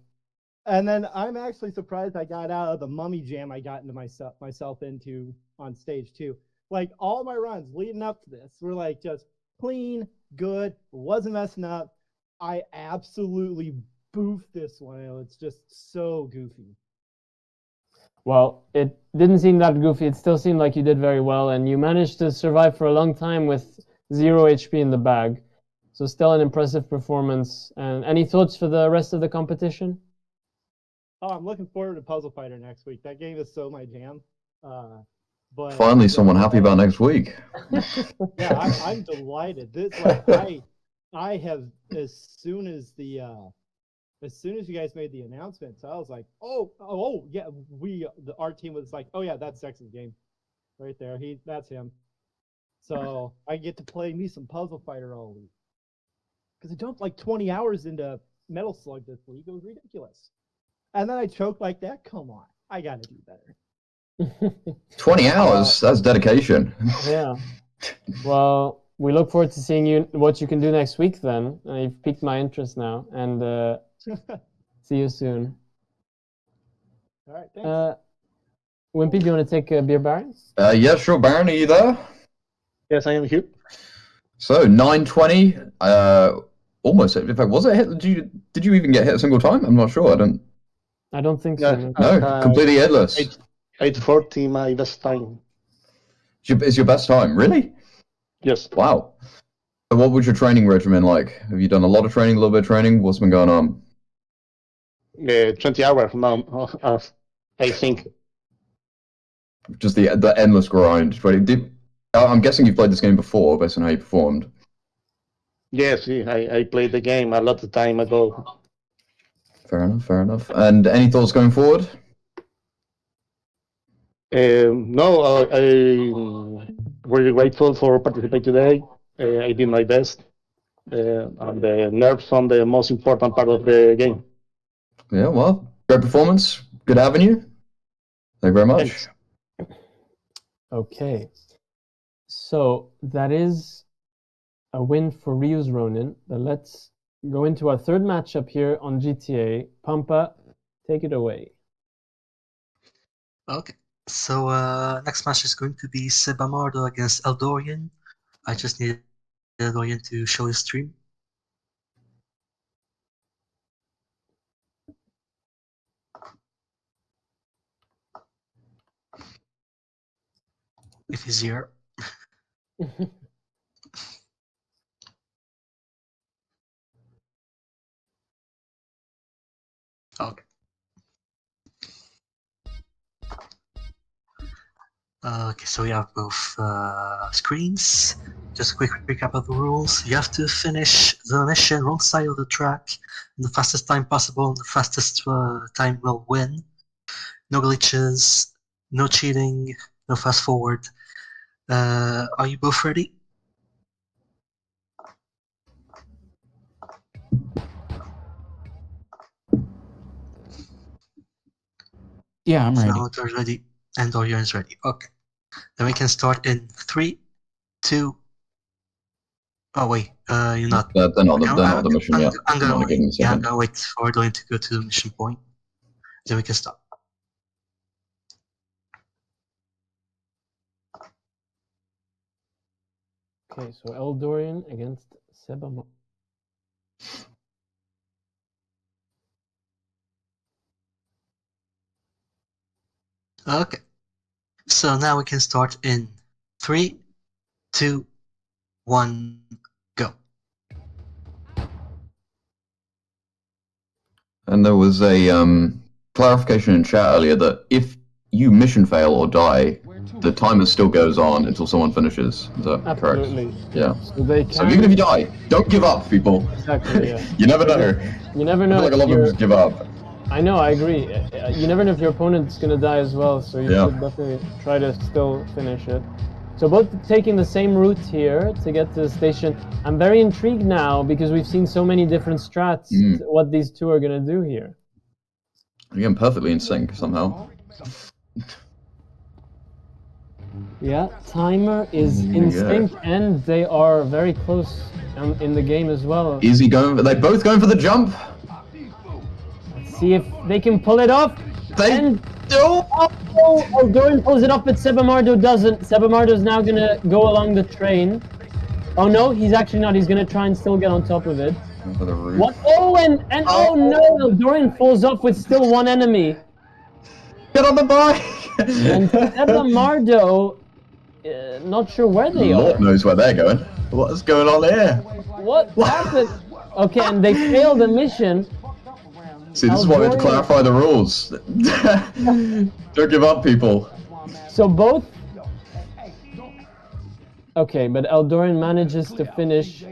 And then I'm actually surprised I got out of the mummy jam I got into myself into on stage 2. Like all my runs leading up to this were like just clean, good, wasn't messing up. I absolutely boofed this one. It's just so goofy. Well, it didn't seem that goofy. It still seemed like you did very well, and you managed to survive for a long time with 0 HP in the bag. So still an impressive performance. And any thoughts for the rest of the competition? Oh, I'm looking forward to Puzzle Fighter next week. That game is so my jam. But Finally, someone happy about next week. Yeah, I'm delighted. This I have as soon as you guys made the announcements, I was like, oh yeah, our team was like, oh yeah, that's Sex's game, right there. That's him. So I get to play me some Puzzle Fighter all week because I dumped like 20 hours into Metal Slug this week. It was ridiculous, and then I choked like that. Come on, I got to do better. 20 hours? That's dedication. Yeah. Well, we look forward to seeing what you can do next week then. You've piqued my interest now. And see you soon. All right, thanks. Wimpy, do you want to take Beer Baron? Yeah, sure. Baron, are you there? Yes, I am here. So 920, almost. In fact, was it hit? Did you even get hit a single time? I'm not sure. I don't think Yeah, so. No, completely headless. 840, my best time. Is your best time, really? Yes. Wow. So what was your training regimen like? Have you done a lot of training, a little bit of training? What's been going on? 20 hours now, I think. Just the endless grind. I'm guessing you've played this game before, based on how you performed. Yes, I played the game a lot of time ago. Fair enough, fair enough. And any thoughts going forward? No, I'm really grateful for participating today. I did my best. And the nerves on the most important part of the game. Yeah, well, great performance. Good avenue. Thank you very much. Thanks. Okay. So that is a win for Ryu's Ronin. But let's go into our third matchup here on GTA. Pampa, take it away. Okay. So next match is going to be Sebamardo against Eldorian. I just need Eldorian to show his stream. If he's here. Okay. Okay, so we have both screens. just a quick recap of the rules. You have to finish the mission wrong side of the track in the fastest time possible, and the fastest time will win. No glitches, no cheating, no fast forward. Are you both ready? Yeah, I'm ready. Salvador's ready, and Dorian is ready. Okay. Then we can start in 3, 2. Oh wait, you're not. They're not the mission yet. I'm gonna give them a wait. Yeah, I'm second. gonna wait for Dorian to go to the mission point. Then we can start. Okay, so Eldorian against Sebamar. Okay. So now we can start in 3, 2, 1, go. And there was a clarification in chat earlier that if you mission fail or die, the timer still goes on until someone finishes. Is that Absolutely. correct? Yeah. So they can. So even if you die, don't give up, people. Exactly. Yeah. You never know. You never know. I feel like a lot of people just give up. I know. I agree. You never know if your opponent's gonna die as well. So you should definitely try to still finish it. So both taking the same route here to get to the station. I'm very intrigued now because we've seen so many different strats. What these two are gonna do here. Again, perfectly in sync somehow. Yeah, timer is in sync, and they are very close in the game as well. Is he going? Are they both going for the jump? Let's see if they can pull it off. They do. Oh, Dorian pulls it off, but Sebamardo doesn't. Sebamardo's now gonna go along the train. Oh no, he's actually not. He's gonna try and still get on top of it. For the roof. What? Oh, and oh no, Dorian falls off with still one enemy. Get on the bike. And Sebamardo, not sure where they are. Lord knows where they're going. What's going on here? What happened? Okay, and they failed the mission. See, this is why we have to clarify the rules. Don't give up, people. So both. Okay, but Eldorian manages to finish.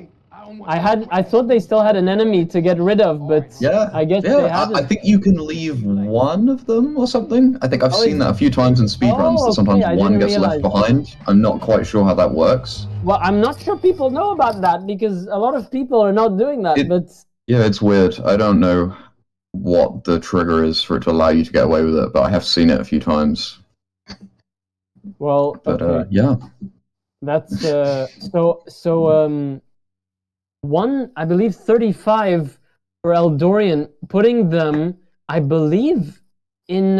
I thought they still had an enemy to get rid of, but I guess they hadn't. I think you can leave one of them or something. I think I've seen that a few times in speedruns, that sometimes one gets left behind. I'm not quite sure how that works. Well, I'm not sure people know about that because a lot of people are not doing that, but... Yeah, it's weird. I don't know what the trigger is for it to allow you to get away with it, but I have seen it a few times. Well, but yeah. That's one, I believe 35 for Eldorian, putting them, I believe, in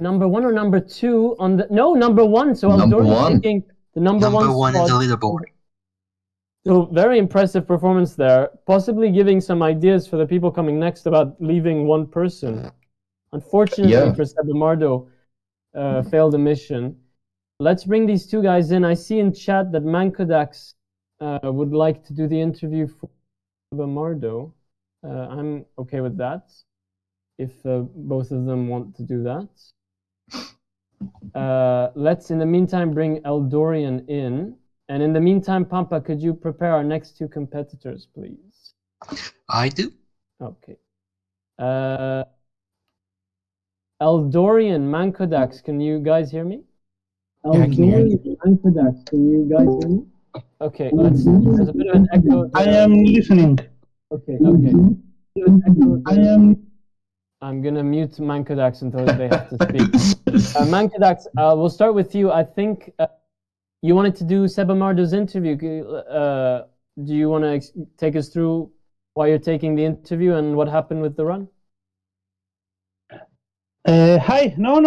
number 1 or number 2 on the number 1. So Eldorian taking the number one in spot. the leaderboard. So very impressive performance there, possibly giving some ideas for the people coming next about leaving one person. Unfortunately for Sebamardo, failed the mission. Let's bring these two guys in. I see in chat that Mankodax would like to do the interview for Sebamardo. I'm okay with that, if both of them want to do that. Let's, in the meantime, bring Eldorian in. And in the meantime, Pampa, could you prepare our next two competitors, please? I do. Okay. Eldorian, Mankodax, can you guys hear me? Yeah, I can hear you. Mankodax, can you guys hear me? Okay, there's a bit of an echo. I am listening. Okay. I'm gonna mute Mankodax until they have to speak. Mankodax, we'll start with you. I think you wanted to do Sebamardo's interview. Do you want to take us through why you're taking the interview and what happened with the run? Hi. No.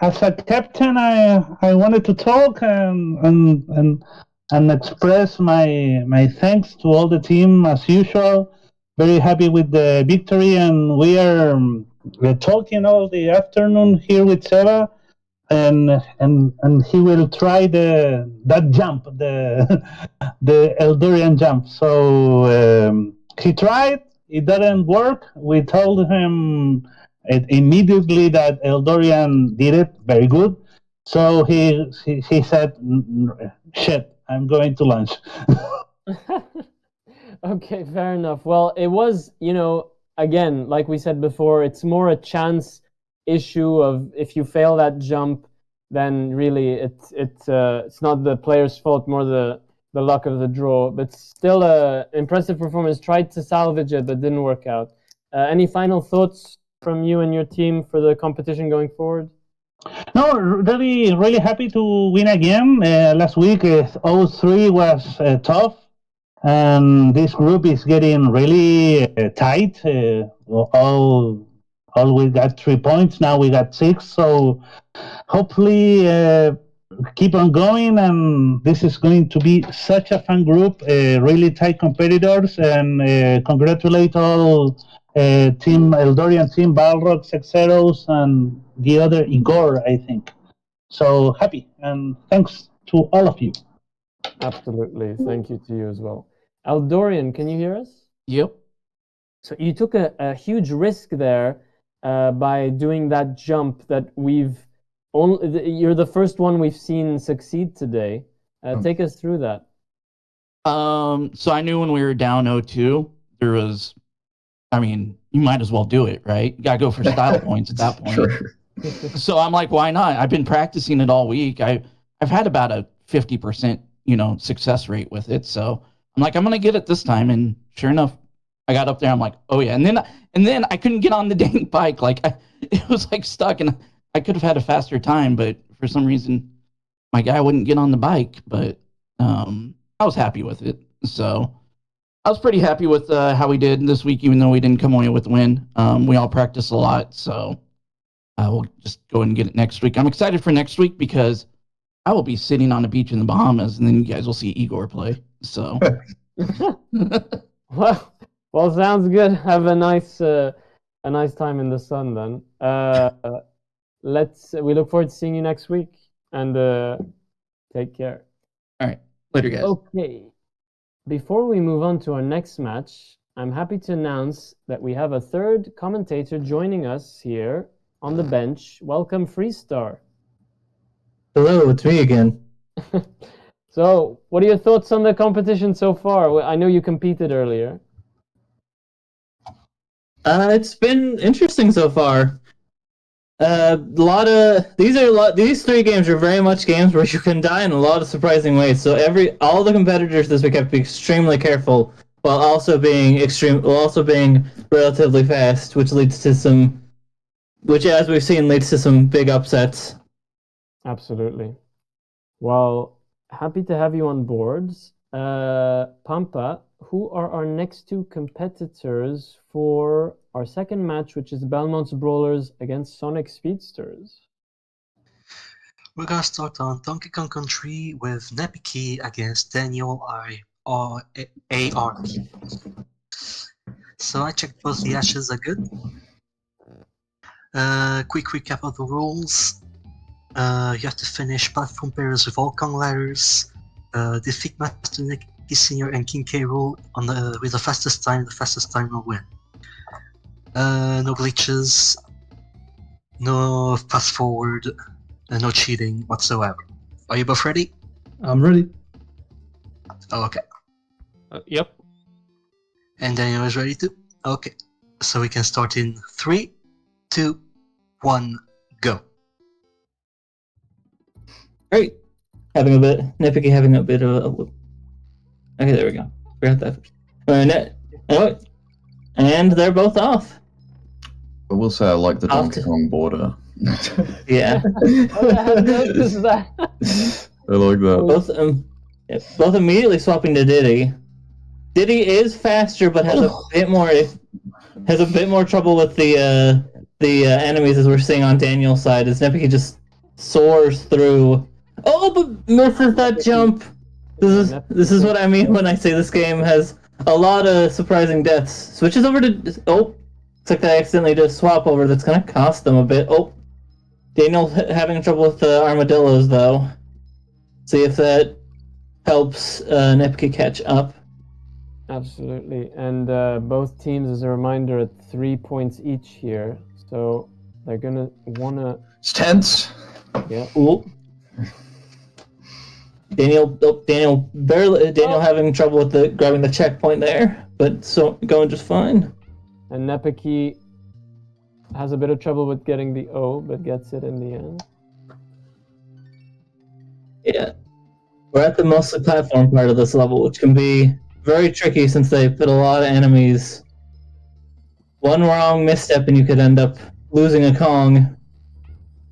As a captain, I wanted to talk and express my thanks to all the team as usual. Very happy with the victory, and we're talking all the afternoon here with Seba, and he will try that jump, the Eldorian jump. So he tried. It didn't work. We told him immediately that Eldorian did it very good. So he said, "Shit, I'm going to lunch. Okay, fair enough. Well, it was, again, like we said before, it's more a chance issue of if you fail that jump, then really it's not the player's fault, more the luck of the draw. But still, a impressive performance. Tried to salvage it, but didn't work out. Any final thoughts from you and your team for the competition going forward? No, really, really happy to win again. Last week, 0-3 was tough. And this group is getting really tight. All we got 3 points. Now we got 6. So hopefully keep on going. And this is going to be such a fun group. Really tight competitors. And congratulate all Team Eldorian, Team Balrog, Sexeros, and the other Igor, I think. So happy. And thanks to all of you. Absolutely. Thank you to you as well. Eldorian, can you hear us? Yep. So you took a huge risk there by doing that jump that you're the first one we've seen succeed today. Take us through that. So I knew when we were down 0-2, you might as well do it, right? You gotta go for style points at that point. Sure. So I'm like, why not? I've been practicing it all week. I've had about a 50%, success rate with it. So I'm like, I'm gonna get it this time, and sure enough, I got up there. I'm like, oh yeah, and then I couldn't get on the dang bike. It was like stuck, and I could have had a faster time, but for some reason, my guy wouldn't get on the bike. But I was happy with it. So I was pretty happy with how we did this week, even though we didn't come away with a win. We all practiced a lot, so we'll just go and get it next week. I'm excited for next week because I will be sitting on the beach in the Bahamas, and then you guys will see Igor play. So, well, sounds good. Have a nice time in the sun then. We look forward to seeing you next week, and take care. All right, later, guys. Okay. Before we move on to our next match, I'm happy to announce that we have a third commentator joining us here on the bench. Welcome, Freestar. Hello, it's me again. So, what are your thoughts on the competition so far? I know you competed earlier. It's been interesting so far. These 3 games are very much games where you can die in a lot of surprising ways. So all the competitors this week have to be extremely careful while also being relatively fast, which as we've seen leads to some big upsets. Absolutely. Well, happy to have you on board. Pampa, who are our next 2 competitors for our second match, which is Belmont's Brawlers against Sonic Speedsters? We're gonna start on Donkey Kong Country with Nepiki against Daniel AR. So I checked both the ashes are good. Quick recap of the rules. You have to finish platform pairs with all Kong ladders. Defeat Master Nicky Sr. and King K. Rool with the fastest time. The fastest time will win. No glitches, no fast forward, no cheating whatsoever. Are you both ready? I'm ready. Oh, okay. Yep. And Daniel is ready too? Okay. So we can start in 3, 2, 1, go. Great. Nepiki having a bit of a... Okay, there we go. Forgot that. And they're both off. I will say I like the Donkey Kong border. Yeah. I like that. Both immediately swapping to Diddy. Diddy is faster, but has a bit more trouble with the enemies, as we're seeing on Daniel's side, as Nepiki just soars through. Oh, but misses that jump. This is what I mean when I say this game has a lot of surprising deaths. Switches over to... Oh, looks like they accidentally did a swap over. That's going to cost them a bit. Oh, Daniel having trouble with the armadillos, though. See if that helps Nepiki catch up. Absolutely. And both teams, as a reminder, at 3 points each here. So they're going to want to... It's tense. Yeah. Ooh. Daniel having trouble with grabbing the checkpoint there, but so going just fine. And Nepiki has a bit of trouble with getting the O, but gets it in the end. Yeah. We're at the mostly platform part of this level, which can be very tricky since they put a lot of enemies. One wrong misstep and you could end up losing a Kong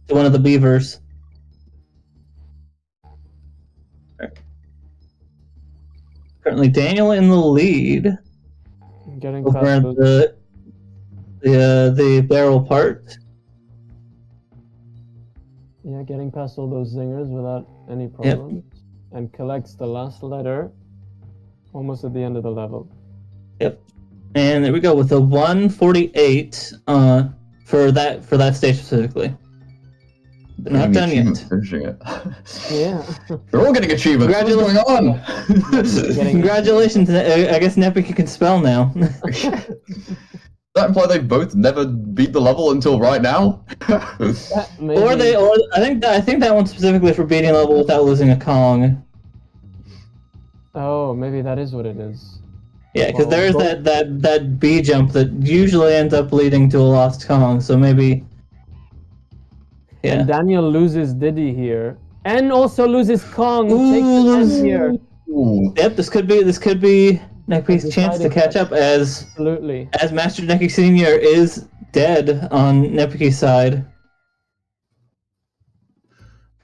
to one of the beavers. Currently Daniel in the lead. Getting over past at those. the barrel part. Yeah, getting past all those zingers without any problems. And collects the last letter almost at the end of the level. Yep. And there we go with a 148 for that stage specifically. They're not done yet. Finishing it. Yeah. They're all getting achievements. What's going on? Congratulations. I guess Nepiki can spell now. That imply they both never beat the level until right now? Or I think that one's specifically for beating a level without losing a Kong. Oh, maybe that is what it is. Yeah, because there's that B jump that usually ends up leading to a lost Kong, so maybe. Yeah. And Daniel loses Diddy here, and also loses Kong. Takes the end here. Yep, this could be Neki's chance to catch up as Master Neki Senior is dead on Neki's side.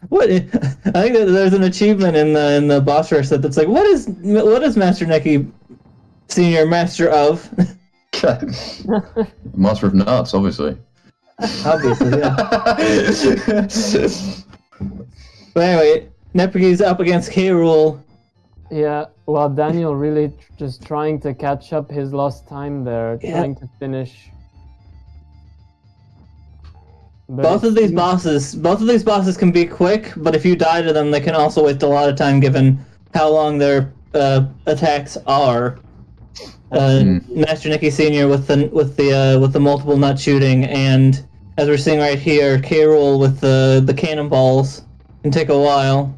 What? I think that there's an achievement in the boss rush that's like, what is Master Neki Senior master of? Master of nuts, obviously. Obviously, yeah. But anyway, Nepiki's up against K. Rool. Yeah, well, Daniel really just trying to catch up his lost time there, trying to finish. But Both of these bosses can be quick, but if you die to them, they can also waste a lot of time given how long their attacks are. Master Neki Senior with the multiple nut shooting, and as we're seeing right here, K. Rool with the cannonballs can take a while.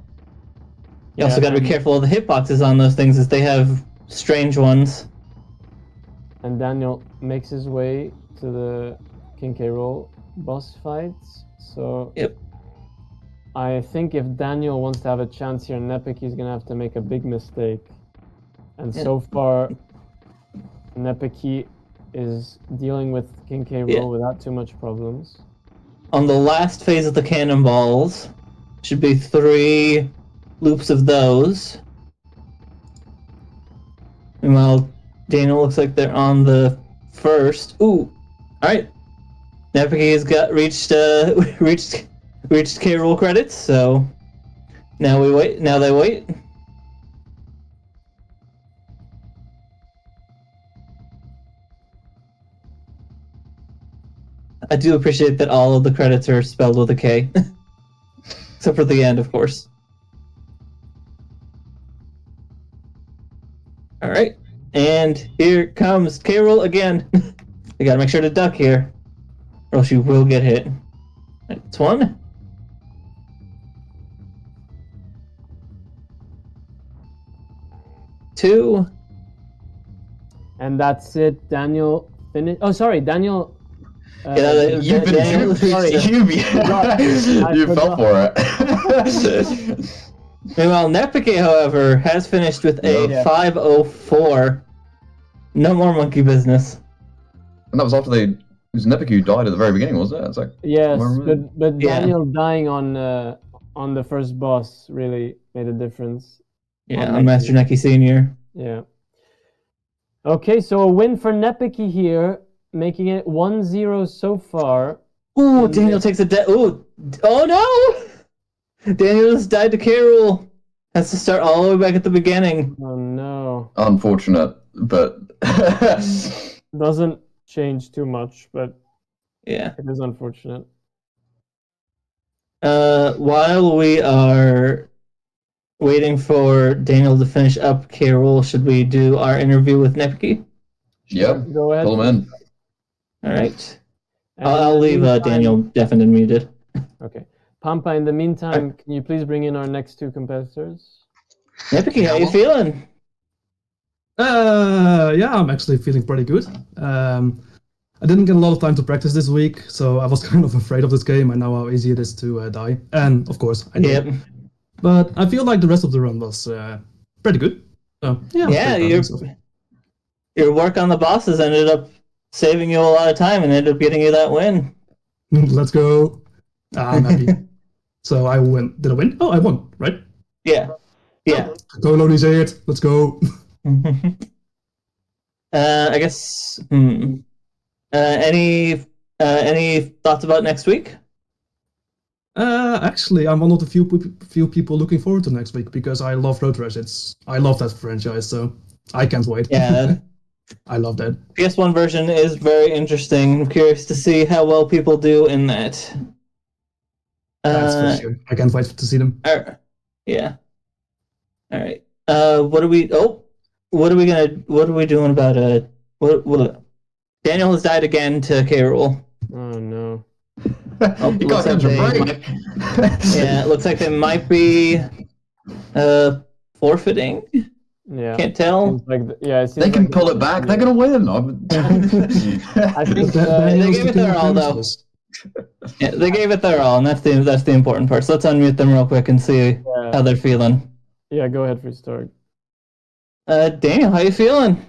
You also got to be careful of the hitboxes on those things, as they have strange ones. And Daniel makes his way to the King K. Rool boss fights. So I think if Daniel wants to have a chance here, Nepiki's gonna have to make a big mistake. And so far, Nepiki is dealing with King K. Rool without too much problems. On the last phase of the cannonballs, should be 3 loops of those. Meanwhile, Daniel looks like they're on the first. Ooh, all right. Nepiki has reached K. Rool credits, so now we wait. Now they wait. I do appreciate that all of the credits are spelled with a K, except for the end, of course. All right, and here comes K. Rool again. You gotta make sure to duck here, or else you will get hit. It's 1. Two. And that's it. Daniel finished. Oh, sorry, Daniel. You fell for it. Meanwhile, Nepiki, however, has finished with a 504. No more monkey business. And that was after it was Nepiki who died at the very beginning, wasn't it? It's like, yes, but Daniel dying on the first boss really made a difference. Yeah, on Master Neki Senior. Yeah. Okay, so a win for Nepiki here, making it 1-0 so far. Ooh, Daniel takes a oh no! Daniel just died to K. Rool. Has to start all the way back at the beginning. Oh no. Unfortunate, but doesn't change too much, but yeah, it is unfortunate. While we are waiting for Daniel to finish up K. Rool, should we do our interview with Nepiki? Yep. Go ahead. Pull him in. All right. I'll leave Daniel deafened and muted. Okay. Pampa, in the meantime, can you please bring in our next 2 competitors? Nepiki, how you feeling? Yeah, I'm actually feeling pretty good. I didn't get a lot of time to practice this week, so I was kind of afraid of this game. I know how easy it is to die, and of course, I did. Yep. But I feel like the rest of the run was pretty good. So yeah, I'm Yeah, pretty proud of myself. your work on the bosses ended up saving you a lot of time and ended up getting you that win. Let's go. I'm happy. So I win. Did I win? Oh, I won, right? Yeah. Yeah. Go, Lodi, say it. Let's go. I guess. Any thoughts about next week? Actually, I'm one of the few people looking forward to next week because I love Road Rash. I love that franchise, so I can't wait. Yeah. I love that. PS1 version is very interesting. I'm curious to see how well people do in that. That's for sure. I can't wait to see them. Yeah. All right. What are we doing about what Daniel has died again to K. Rool. Oh no. You can't catch a break. Yeah, it looks like they might be forfeiting. Yeah. Can't tell. They can pull it back. They're gonna win. I think they gave it their all though. Yeah, they gave it their all, and that's the important part. So let's unmute them real quick and see how they're feeling. Yeah, go ahead, Free Start. Daniel, how you feeling?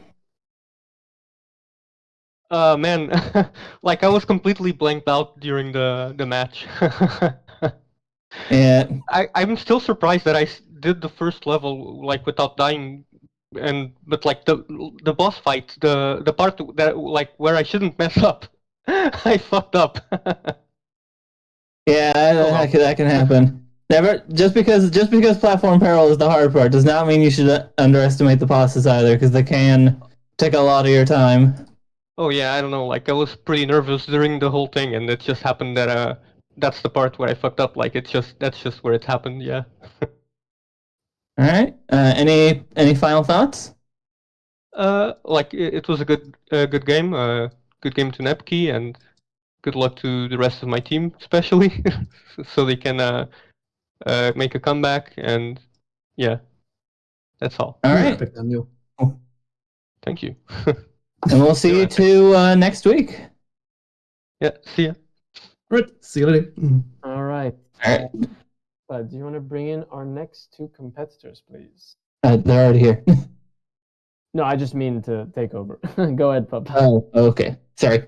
Man, like I was completely blanked out during the match. Yeah. I'm still surprised that I did the first level like without dying, but like the boss fight, the part that like where I shouldn't mess up, I fucked up. Yeah, that can happen. Never just because platform peril is the hard part does not mean you should underestimate the bosses either, because they can take a lot of your time. Oh yeah, I don't know. Like I was pretty nervous during the whole thing, and it just happened that that's the part where I fucked up. Like that's just where it happened. Yeah. All right. Any final thoughts? Like it was a good game. Good game to Nepki, and good luck to the rest of my team, especially, so they can make a comeback. And yeah, that's all. All right. Thank you. And we'll see you two next week. Yeah. See ya. Right. See you later. All right. All right. Do you want to bring in our next two competitors, please? They're already here. No, I just mean to take over. Go ahead, Papa. Oh, okay. Sorry.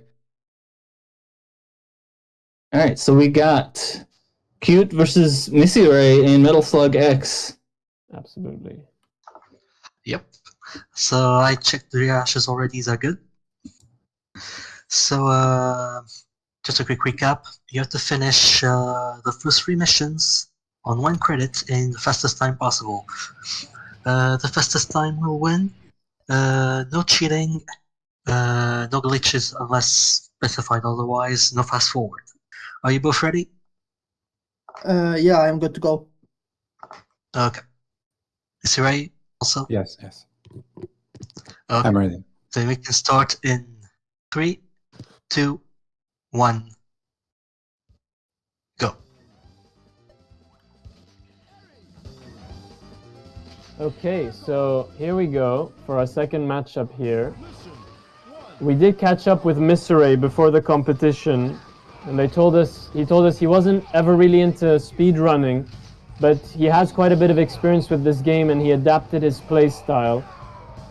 All right, so we got Cute versus Missy Ray in Metal Slug X. Absolutely. Yep. So I checked the reactions already. These are good. So just a quick recap. You have to finish the first 3 missions on 1 credit in the fastest time possible. The fastest time will win. No cheating. No glitches unless specified otherwise. No fast forward. Are you both ready? Yeah, I'm good to go. Okay. Is he ready also? Yes. Okay. I'm ready. Then we can start in 3, 2, 1. Go. Okay, so here we go for our second matchup here. We did catch up with Misery before the competition, and he told us he wasn't ever really into speed running, but he has quite a bit of experience with this game and he adapted his play style.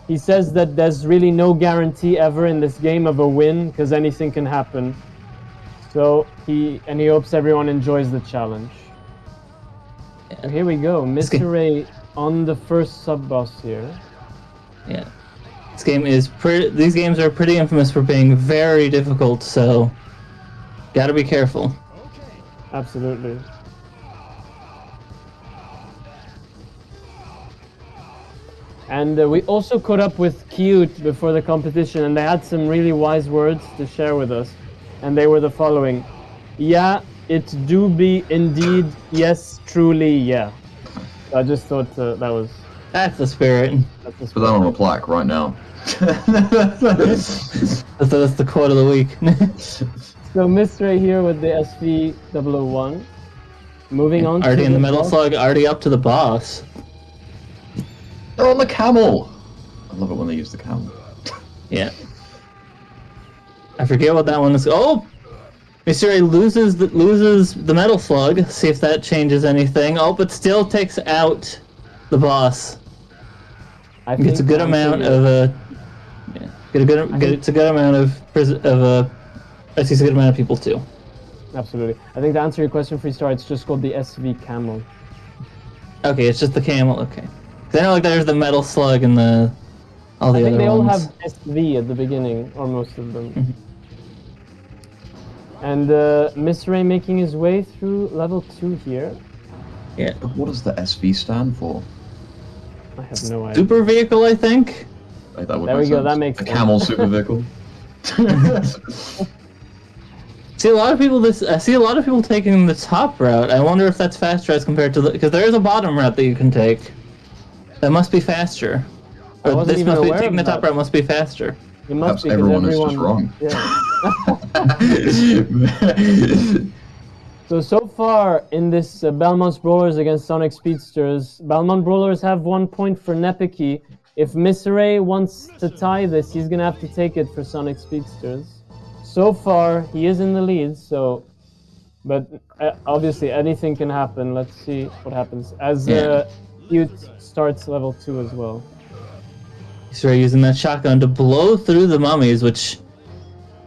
He says that there's really no guarantee ever in this game of a win, because anything can happen. So he hopes everyone enjoys the challenge. So here we go, Misery on the first sub-boss here. Yeah. These games are pretty infamous for being very difficult, so gotta be careful. Absolutely. And we also caught up with Cute before the competition, and they had some really wise words to share with us. And they were the following: yeah, it do be indeed, yes, truly, yeah. So I just thought That's the spirit. Put that on a plaque right now. That's the quote of the week. So Mystery here with the SV001. Moving on already to in the Metal boss. Slug, already up to the boss. They're on the camel! I love it when they use the camel. Yeah. I forget what that one is. Oh! Mystery loses the metal slug. See if that changes anything. Oh, but still takes out the boss. Gets a good amount of it's a good amount of I see a good amount of people too. Absolutely. I think to answer your question, Freestar, it's just called the SV Camel. Okay, it's just the camel. Okay. Then like there's the metal slug and all the I other think they ones. all have SV at the beginning, or most of them. Mm-hmm. And Miss Ray making his way through level 2 here. Yeah. What does the SV stand for? I have no idea. Super vehicle, I think. Like, that would There make we go, sense. that makes a sense. camel super vehicle. See a lot of people. I see a lot of people taking the top route. I wonder if that's faster as compared to because there is a bottom route that you can take. That must be faster. Or this must be taking the top route must be faster. It must Perhaps be everyone is just wrong. Yeah. So far in this Belmont's Brawlers against Sonic Speedsters, Belmont Brawlers have 1 point for Nepiki. If Miss Ray wants to tie this, he's gonna have to take it for Sonic Speedsters. So far, he is in the lead, so... But obviously, anything can happen. Let's see what happens. As Cute starts level 2 as well. He's using that shotgun to blow through the mummies, which...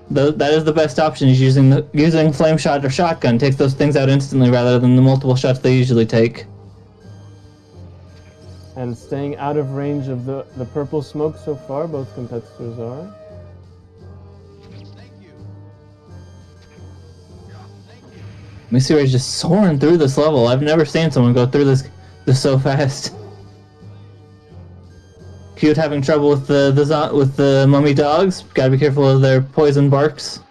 that is the best option, is using flame shot or shotgun. Takes those things out instantly rather than the multiple shots they usually take. And staying out of range of the purple smoke so far, both competitors are. Misiray's just soaring through this level. I've never seen someone go through this so fast. Cute having trouble with the mummy dogs. Gotta be careful of their poison barks.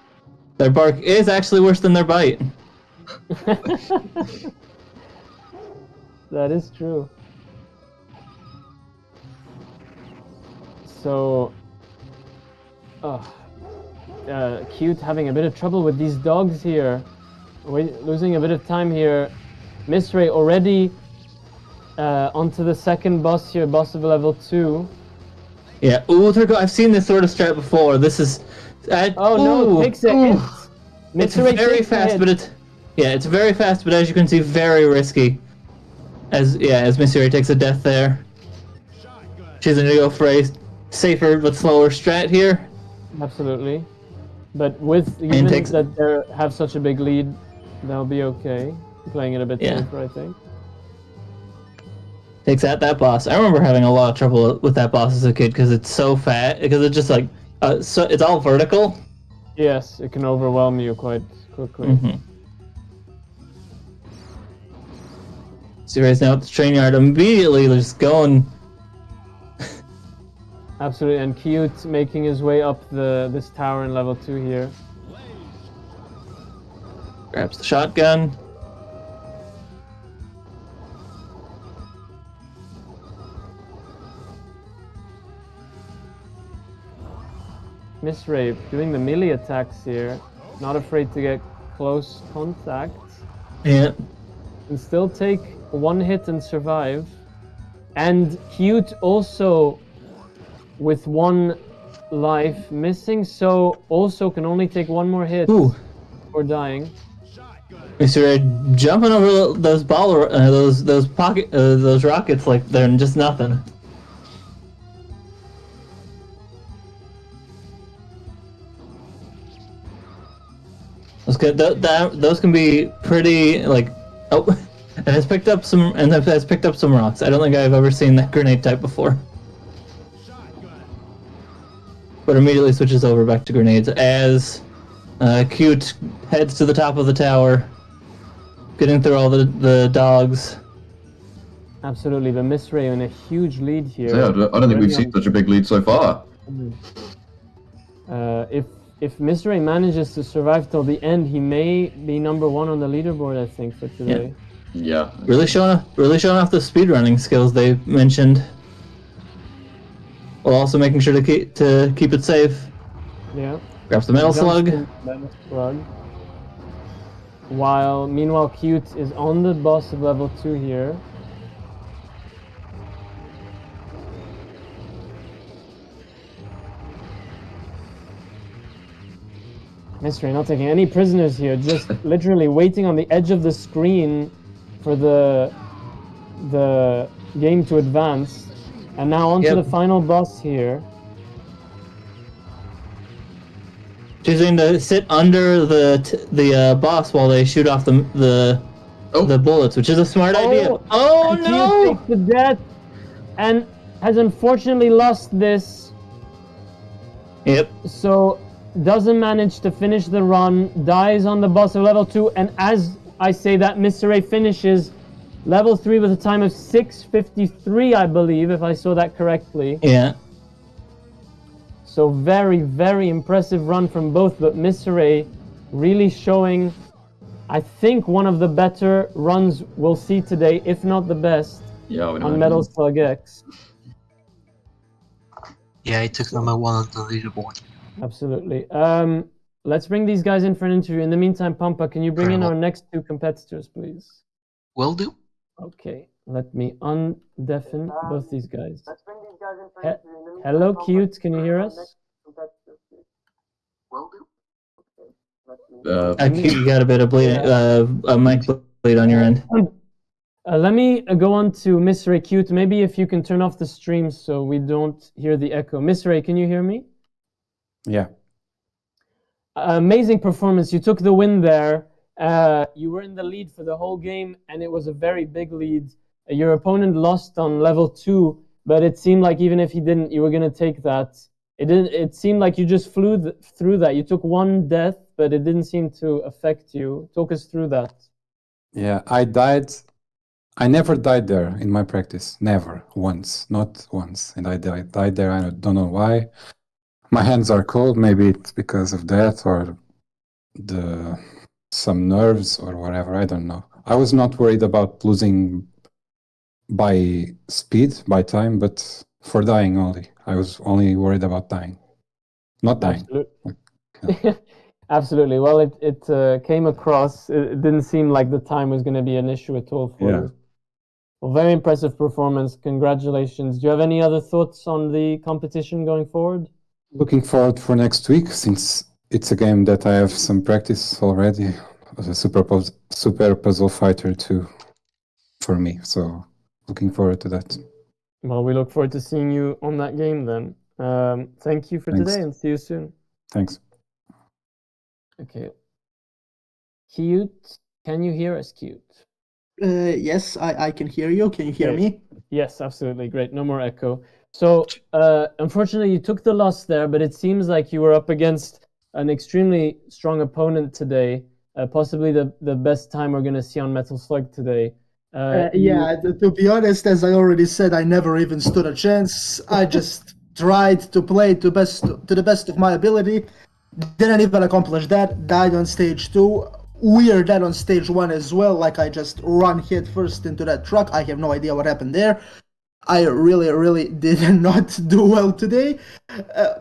Their bark is actually worse than their bite. That is true. So, Cute having a bit of trouble with these dogs here. Losing a bit of time here. Miss Ray already onto the second boss here, boss of level 2. Yeah. Ooh, I've seen this sort of strat before. This is. No! Takes a hit. It's very fast, but it's very fast, but as you can see, very risky. As Miss Ray takes a death there. She's gonna go for a safer but slower strat here. Absolutely. But with even that they have such a big lead, they'll be okay. Playing it a bit safer, I think. Takes out that boss. I remember having a lot of trouble with that boss as a kid because it's so fat. Because it's just like, so it's all vertical. Yes, it can overwhelm you quite quickly. Mm-hmm. Sirius now at the train yard, immediately just going. Absolutely, and Cute making his way up this tower in level 2 here. Grabs the shotgun. Miss Ray doing the melee attacks here, not afraid to get close contact. Yeah. And still take 1 hit and survive. And Cute also with 1 life missing, so also can only take 1 more hit before dying. Mr. Jumping over those those rockets like they're just nothing. Those can be pretty like and has picked up some rocks. I don't think I've ever seen that grenade type before. But immediately switches over back to grenades as Cute heads to the top of the tower, getting through all the dogs. Absolutely, but Miss Ray in a huge lead here. So yeah, I don't think we've seen such a big lead so far. If Miss Ray manages to survive till the end, he may be number 1 on the leaderboard, I think, for today. Yeah. Really showing off the speedrunning skills they mentioned. While also making sure to keep it safe. Yeah. Grabs the metal slug. Meanwhile, Cute is on the boss of level 2 here. Mystery not taking any prisoners here, just literally waiting on the edge of the screen for the game to advance. And now on to the final boss here. Choosing to sit under the boss while they shoot off the bullets, which is a smart idea. Oh and no! Kyu takes the death and has unfortunately lost this. Yep. So doesn't manage to finish the run, dies on the boss of level 2, and as I say that, Mr. Ray finishes level 3 with a time of 6:53, I believe, if I saw that correctly. Yeah. So very, very impressive run from both, but Mr. Ray really showing, I think, one of the better runs we'll see today, if not the best, on Metal Slug X. Yeah, he took number 1 on the leaderboard. Absolutely. Let's bring these guys in for an interview. In the meantime, Pampa, can you bring in our next 2 competitors, please? Will do. Okay, let me undeafen both these guys. Hello, cute. Can you hear us? You got a bit of bleed, a mic bleed on your end. Let me go on to Miss Ray Cute. Maybe if you can turn off the stream so we don't hear the echo. Miss Ray, can you hear me? Yeah. Amazing performance. You took the win there. You were in the lead for the whole game, and it was a very big lead. Your opponent lost on level 2, but it seemed like even if he didn't, you were going to take that. It seemed like you just flew through that. You took 1 death, but it didn't seem to affect you. Talk us through that. Yeah, I died. I never died there in my practice. Never. Once. Not once. And I died there. I don't know why. My hands are cold. Maybe it's because of that or some nerves or whatever. I don't know. I was not worried about losing by speed, by time, but for dying only. I was only worried about dying. Not dying. Absolutely. Absolutely. Well, it came across. It didn't seem like the time was going to be an issue at all for you. Well, very impressive performance. Congratulations. Do you have any other thoughts on the competition going forward? Looking forward for next week, since it's a game that I have some practice already. A super puzzle fighter too, for me. So looking forward to that. Well, we look forward to seeing you on that game then. Thank you for today and see you soon. Thanks. Okay. Cute, can you hear us, Cute? Yes, I can hear you. Can you hear me? Yes, absolutely. Great. No more echo. So, unfortunately, you took the loss there, but it seems like you were up against an extremely strong opponent today. Possibly the best time we're going to see on Metal Slug today. To be honest, as I already said, I never even stood a chance. I just tried to play to the best of my ability. Didn't even accomplish that. Died on stage 2. Weird that on stage 1 as well. Like I just run head first into that truck. I have no idea what happened there. I really did not do well today.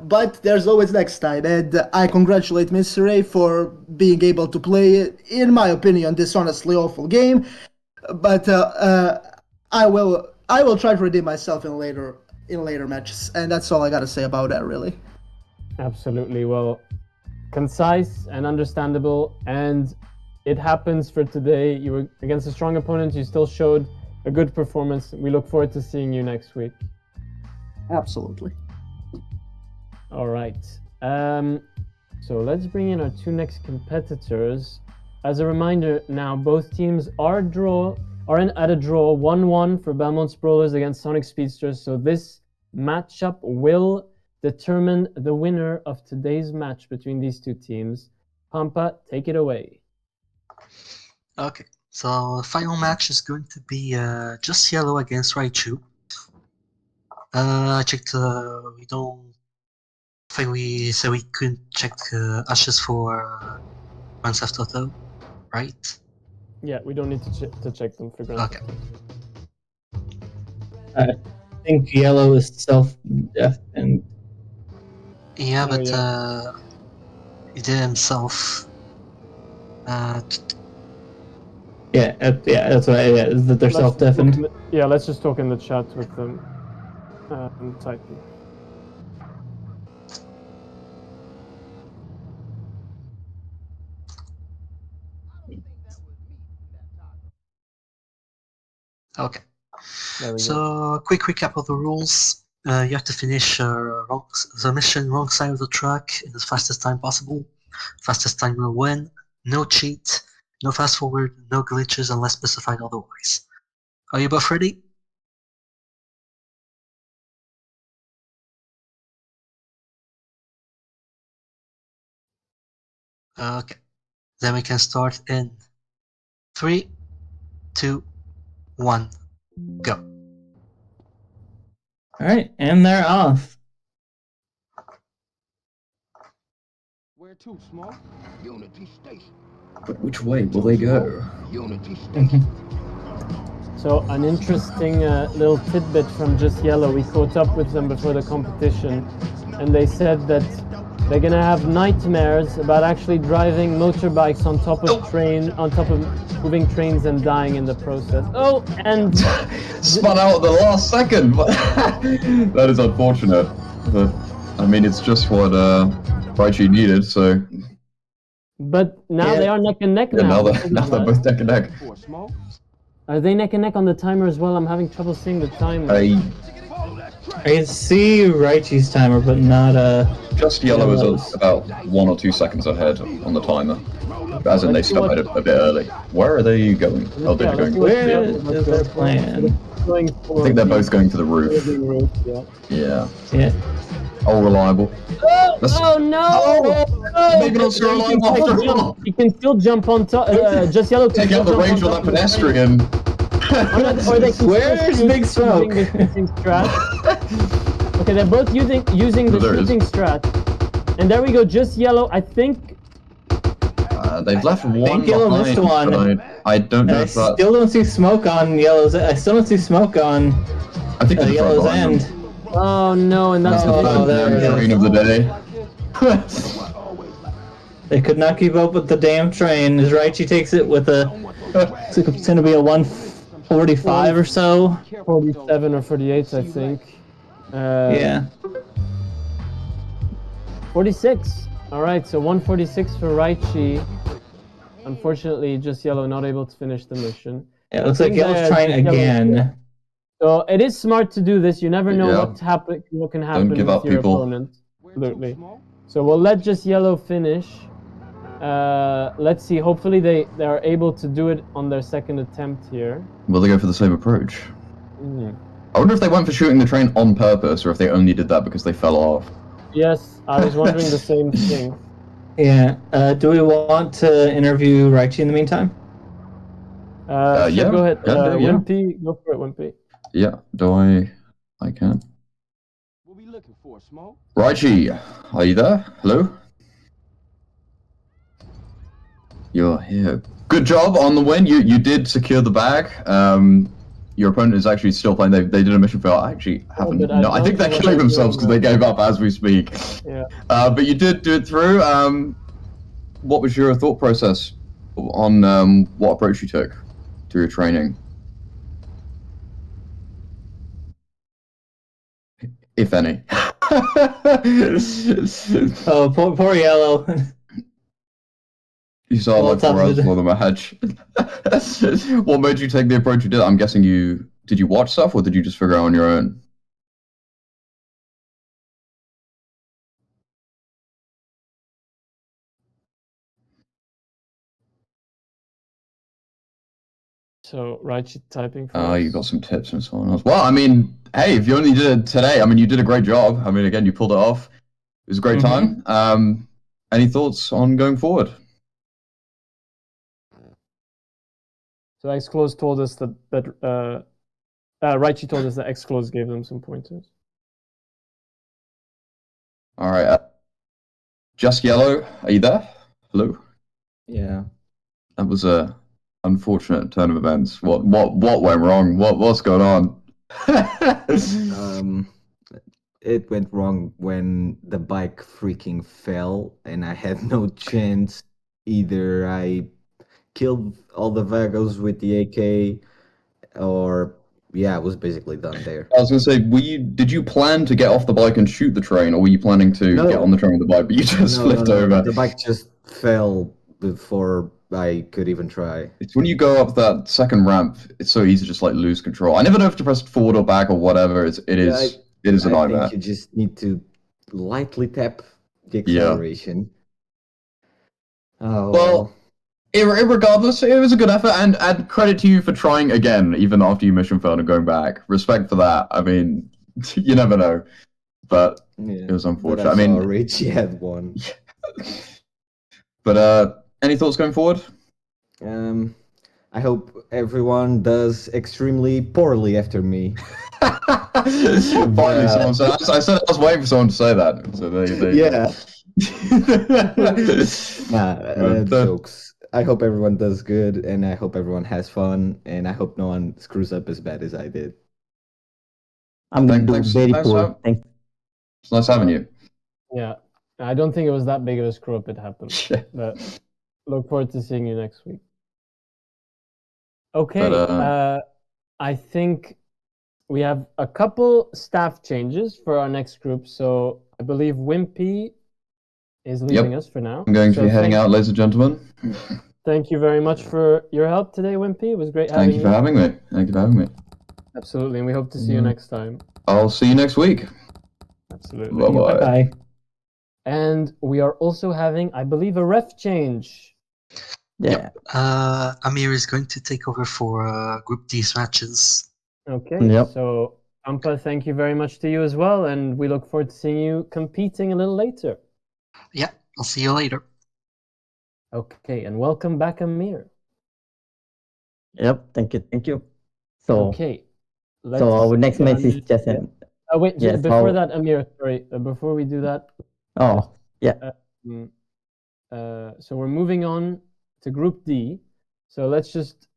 But there's always next time. And I congratulate Mr. Ray for being able to play, in my opinion, this honestly awful game. But I will try to redeem myself in later matches, and that's all I gotta say about that, really. Absolutely. Well, concise and understandable, and it happens for today. You were against a strong opponent. You still showed a good performance. We look forward to seeing you next week. Absolutely. All right. So let's bring in our 2 next competitors. As a reminder, now both teams are at a draw 1-1 for Belmont Sprawlers against Sonic Speedsters. So this matchup will determine the winner of today's match between these 2 teams. Pampa, take it away. Okay, so the final match is going to be Just Yellow against Raichu. I checked. We don't. I think we said we couldn't check Ashes for Grand Theft Auto, right? Yeah, we don't need to check them for Grand Theft Auto. I think Yellow is self-deafened. Yeah, but he did himself. Yeah, that's what. Yeah, is that they're self-deafened? Yeah, let's just talk in the chat with them. Typing. Okay. There we go. So, quick recap of the rules. You have to finish the mission wrong side of the track in the fastest time possible. Fastest time will win. No cheat, no fast forward, no glitches unless specified otherwise. Are you both ready? Okay. Then we can start in 3, 2, 1, go. All right, and they're off. Where to, small? Unity Station. But which way will they go? Unity Station. So an interesting little tidbit from Just Yellow. We caught up with them before the competition, and they said that they're gonna have nightmares about actually driving motorbikes on top of moving trains and dying in the process. Oh, and Spun out at the last second. That is unfortunate. But I mean, it's just what Raichi needed. So. But now they are neck and neck Yeah, now. now they're both neck and neck. Are they neck and neck on the timer as well? I'm having trouble seeing the timer. I can see Raichi's timer, but not Just Yellow is about 1 or 2 seconds ahead on the timer. As in, they started a bit early. Where are they going? Oh, they're going. Where is their plan? I think they're both going to the roof. Yeah. Yeah. All reliable. Oh no! Maybe not so reliable after all. You can still jump on top. Just Yellow can Take out the range on that pedestrian. Or they can Where's Big Smoke? Using the shooting strat. Okay, they're both using the shooting strat. And there we go, Just Yellow. I think They've left one think Yellow behind, missed one. but I don't know I if that... still don't see smoke on Yellow's. I still don't see smoke on I think it's Yellow's right behind end. Oh no, and that's Oh, there it the is. train of the day. They could not keep up with the damn train. As Raichi takes it with a, it's going to be a 145 or so. 47 or 48, I think. Yeah. 46. All right, so 146 for Raichi. Unfortunately, Just Yellow not able to finish the mission. Yeah, it looks like Yellow's trying again. So it is smart to do this. You never know Yeah. what can happen give with up, your people. opponent. Absolutely. So we'll let Just Yellow finish. Let's see. Hopefully they are able to do it on their second attempt here. Will they go for the same approach? Mhm. I wonder if they went for shooting the train on purpose, or if they only did that because they fell off. Yes, I was wondering the same thing. Yeah. Do we want to interview Raichi in the meantime? Sure, yeah, go ahead. can do, yeah. Wimpy, go for it, Wimpy. Yeah, I can. What we looking for, Smoke? Raichi, are you there? Hello? You're here. Good job on the win. You did secure the bag. Your opponent is actually still playing. They did a mission fail. I actually haven't. but I No, I think they're don't know killing what themselves they're because they gave up as we speak. Yeah. But you did do it through. What was your thought process on what approach you took through your training? If any. Oh, poor Yellow. You saw like 4 hours more than my hedge. What made you take the approach you did? I'm guessing did you watch stuff or did you just figure out on your own? So Raichi typing for Oh, you got some tips and so on. Well, I mean, hey, if you only did it today, I mean, you did a great job. I mean, again, you pulled it off. It was a great time. Any thoughts on going forward? So Xclose told us that Raichi told us that Xclose gave them some pointers. All right. Just Yellow, are you there? Hello? Yeah. That was a unfortunate turn of events. What went wrong? What's going on? It went wrong when the bike freaking fell and I had no chance. Either I killed all the Vagos with the AK or yeah, I was basically done there. I was gonna say, did you plan to get off the bike and shoot the train, or were you planning to get on the train with the bike, but you just flipped over? The bike just fell before I could even try. It's when you go up that second ramp, it's so easy to just like lose control. I never know if to press forward or back or whatever. It is a I nightmare. think you just need to lightly tap the acceleration. Oh Well, regardless, it was a good effort, and credit to you for trying again, even after you mission failed and going back. Respect for that. I mean, you never know, but it was unfortunate. But I mean, Richie had one. But any thoughts going forward? I hope everyone does extremely poorly after me. Finally, someone said. I said I was waiting for someone to say that. So jokes. I hope everyone does good, and I hope everyone has fun, and I hope no one screws up as bad as I did. I'm going to do very poor. Thanks. It's nice having you. Yeah, I don't think it was that big of a screw up. It happened, but look forward to seeing you next week. Okay, I think we have a couple staff changes for our next group. So I believe Wimpy is leaving us for now. I'm going to be heading out, ladies and gentlemen. Thank you very much for your help today, Wimpy. It was great having you. Thank you for having me. Thank you for having me. Absolutely, and we hope to see you next time. I'll see you next week. Absolutely. Bye-bye. Bye. And we are also having, I believe, a ref change. Yeah. Amir is going to take over for Group D's matches. Okay. Yep. So, Ampa, thank you very much to you as well, and we look forward to seeing you competing a little later. Yeah, I'll see you later. Okay, and welcome back, Amir. Yep. Thank you. So okay. So our next match is just an. Oh wait, yes, before that, Amir, sorry. Before we do that. Oh yeah. So we're moving on to Group D. So let's just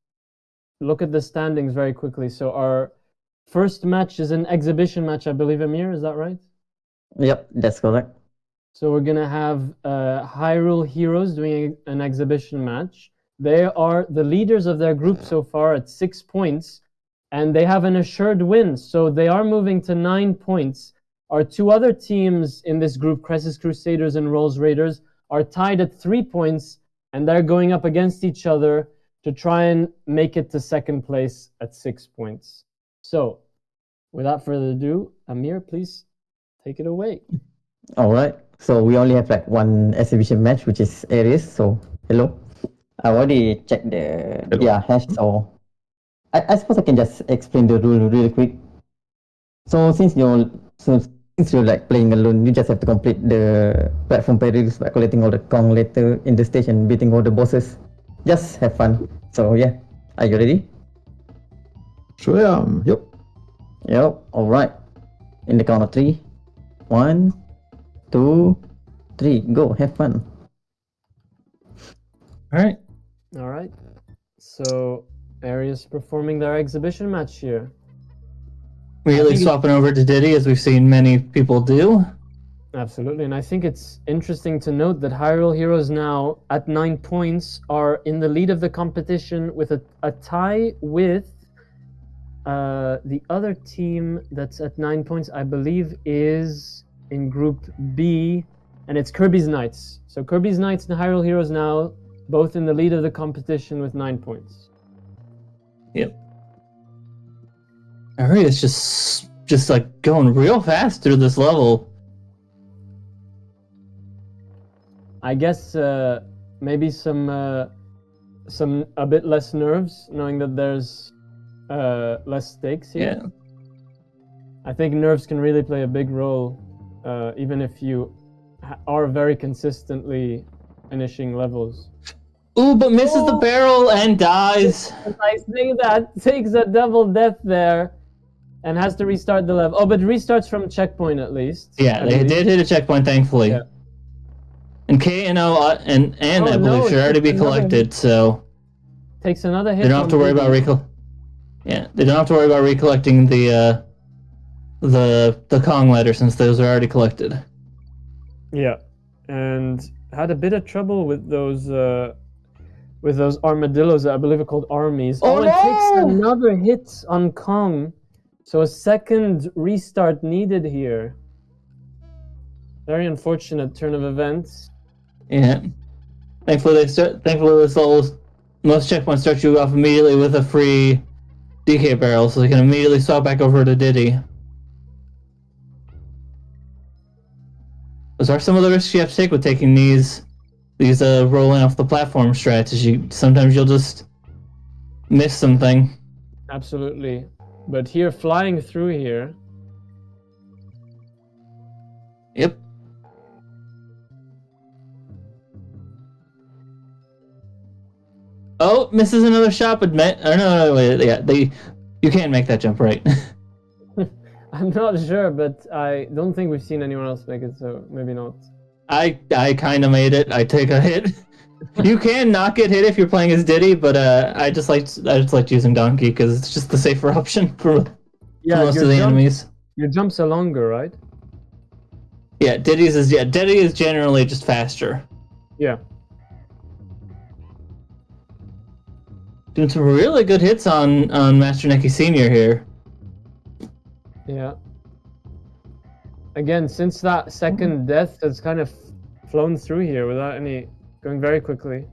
look at the standings very quickly. So our first match is an exhibition match, I believe, Amir. Is that right? Yep, that's correct. So we're gonna have Hyrule Heroes doing an exhibition match. They are the leaders of their group so far at 6 points, and they have an assured win. So they are moving to 9 points. Our two other teams in this group, Cressus Crusaders and Rolls Raiders, are tied at 3 points, and they're going up against each other to try and make it to second place at 6 points. So, without further ado, Amir, please take it away. All right. So we only have like one exhibition match, which is Aries. So hello. I already checked the hash. So I suppose I can just explain the rule really quick. So since you're like playing alone, you just have to complete the platform perils by collecting all the Kong letter in the stage and beating all the bosses. Just have fun. So yeah, are you ready? Sure am. Yep. All right. In the count of 3, 1, 2, 3, go. Have fun. All right. So Aries performing their exhibition match here. Really swapping over to Diddy, as we've seen many people do. Absolutely, and I think it's interesting to note that Hyrule Heroes now, at 9 points, are in the lead of the competition with a tie with the other team that's at 9 points, I believe, is in Group B, and it's Kirby's Knights. So Kirby's Knights and Hyrule Heroes now both in the lead of the competition with 9 points. Yep. Alright, it's just like going real fast through this level. I guess maybe some a bit less nerves, knowing that there's less stakes here. Yeah. I think nerves can really play a big role, even if you are very consistently finishing levels. Ooh, but misses the barrel and dies. I think that takes a double death there and has to restart the level. Oh, but restarts from checkpoint at least. Yeah, they did hit a checkpoint, thankfully. Yeah. And KNO and I believe should already be collected, so takes another hit. They don't have to worry about they don't have to worry about recollecting the Kong letter since those are already collected. Yeah, and had a bit of trouble with those armadillos that I believe are called armies. Oh, it takes another hit on Kong, so a second restart needed here. Very unfortunate turn of events. Yeah. Thankfully, most checkpoints start you off immediately with a free DK barrel, so they can immediately swap back over to Diddy. Those are some of the risks you have to take with taking these rolling off the platform strategy. Sometimes you'll just miss something. Absolutely. But here, flying through here. Yep. Oh, misses another shot, but wait, yeah, you can't make that jump, right? I'm not sure, but I don't think we've seen anyone else make it, so maybe not. I kind of made it. I take a hit. You can not get hit if you're playing as Diddy, but I just liked using Donkey because it's just the safer option for most of the enemies. Your jumps are longer, right? Yeah, Diddy is generally just faster. Yeah. Doing some really good hits on Master Neki Senior here. Yeah. Again, since that second death has kind of flown through here without any going very quickly.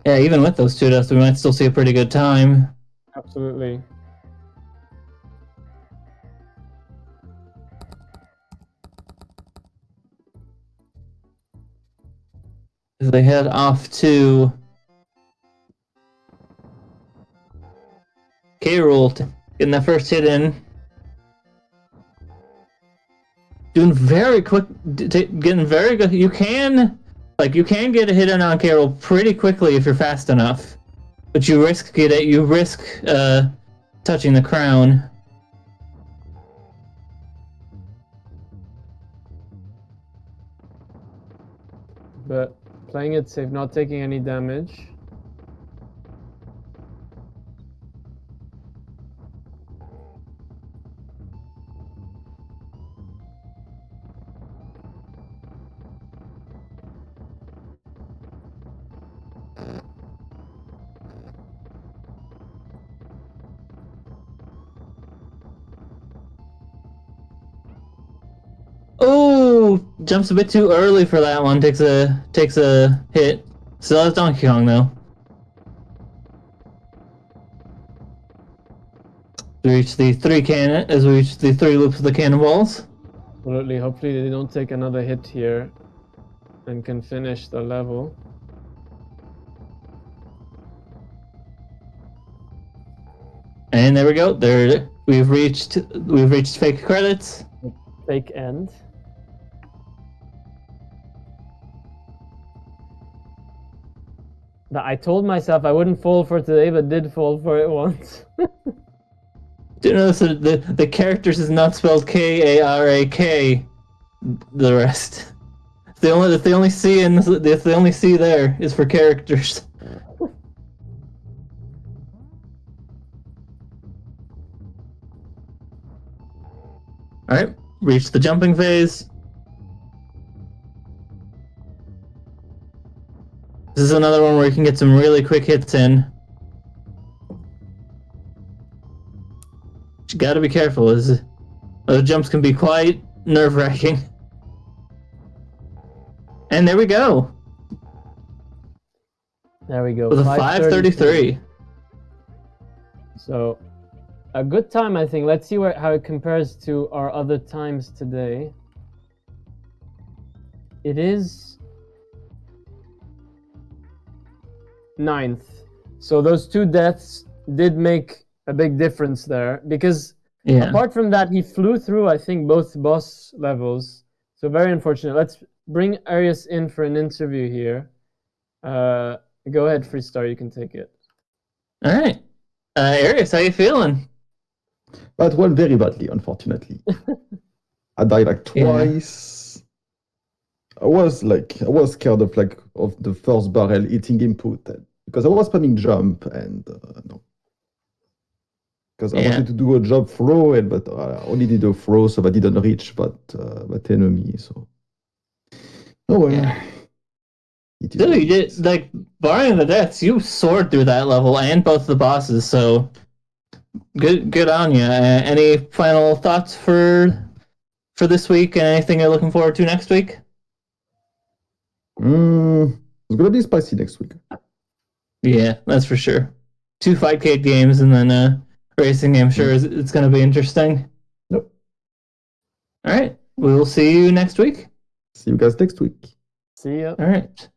Yeah, even with those 2 deaths, we might still see a pretty good time. Absolutely. As they head off to K-Rool, getting that first hit in. Doing very quick, getting very good. You can get a hit in on K-Rool pretty quickly if you're fast enough, but you risk touching the crown. But playing it safe, not taking any damage. Oh, jumps a bit too early for that one. Takes a hit. Still has Donkey Kong though. We reach the 3 loops of the cannonballs. Absolutely. Hopefully they don't take another hit here and can finish the level. And there we go. We've reached fake credits. Fake end. I told myself I wouldn't fall for it today, but did fall for it once. Do you notice that the characters is not spelled K-A-R-A-K? The rest. The only C there is for characters. Alright, reach the jumping phase. This is another one where you can get some really quick hits in. But you gotta be careful, those jumps can be quite nerve-wracking. And there we go. There we go. With a 5:33. So, a good time, I think. Let's see how it compares to our other times today. It is 9th. So those 2 deaths did make a big difference there, because apart from that, he flew through, I think, both boss levels. So very unfortunate. Let's bring Arius in for an interview here. Go ahead, Freestar, you can take it. All right. Arius, how you feeling? That went very badly, unfortunately. I died like twice. I was scared of the first barrel hitting input because I was spamming jump and no. Because I wanted to do a jump throw, but I only did a throw, so I didn't reach that enemy. So oh well. Yeah. Dude, you did, barring the deaths, you soared through that level and both the bosses. So good on you. Any final thoughts for this week and anything you're looking forward to next week? It's gonna be spicy next week. Yeah, that's for sure. 2 Fightcade games and then a racing game. Sure, it's going to be interesting. Yep. All right, we will see you next week. See you guys next week. See ya. All right.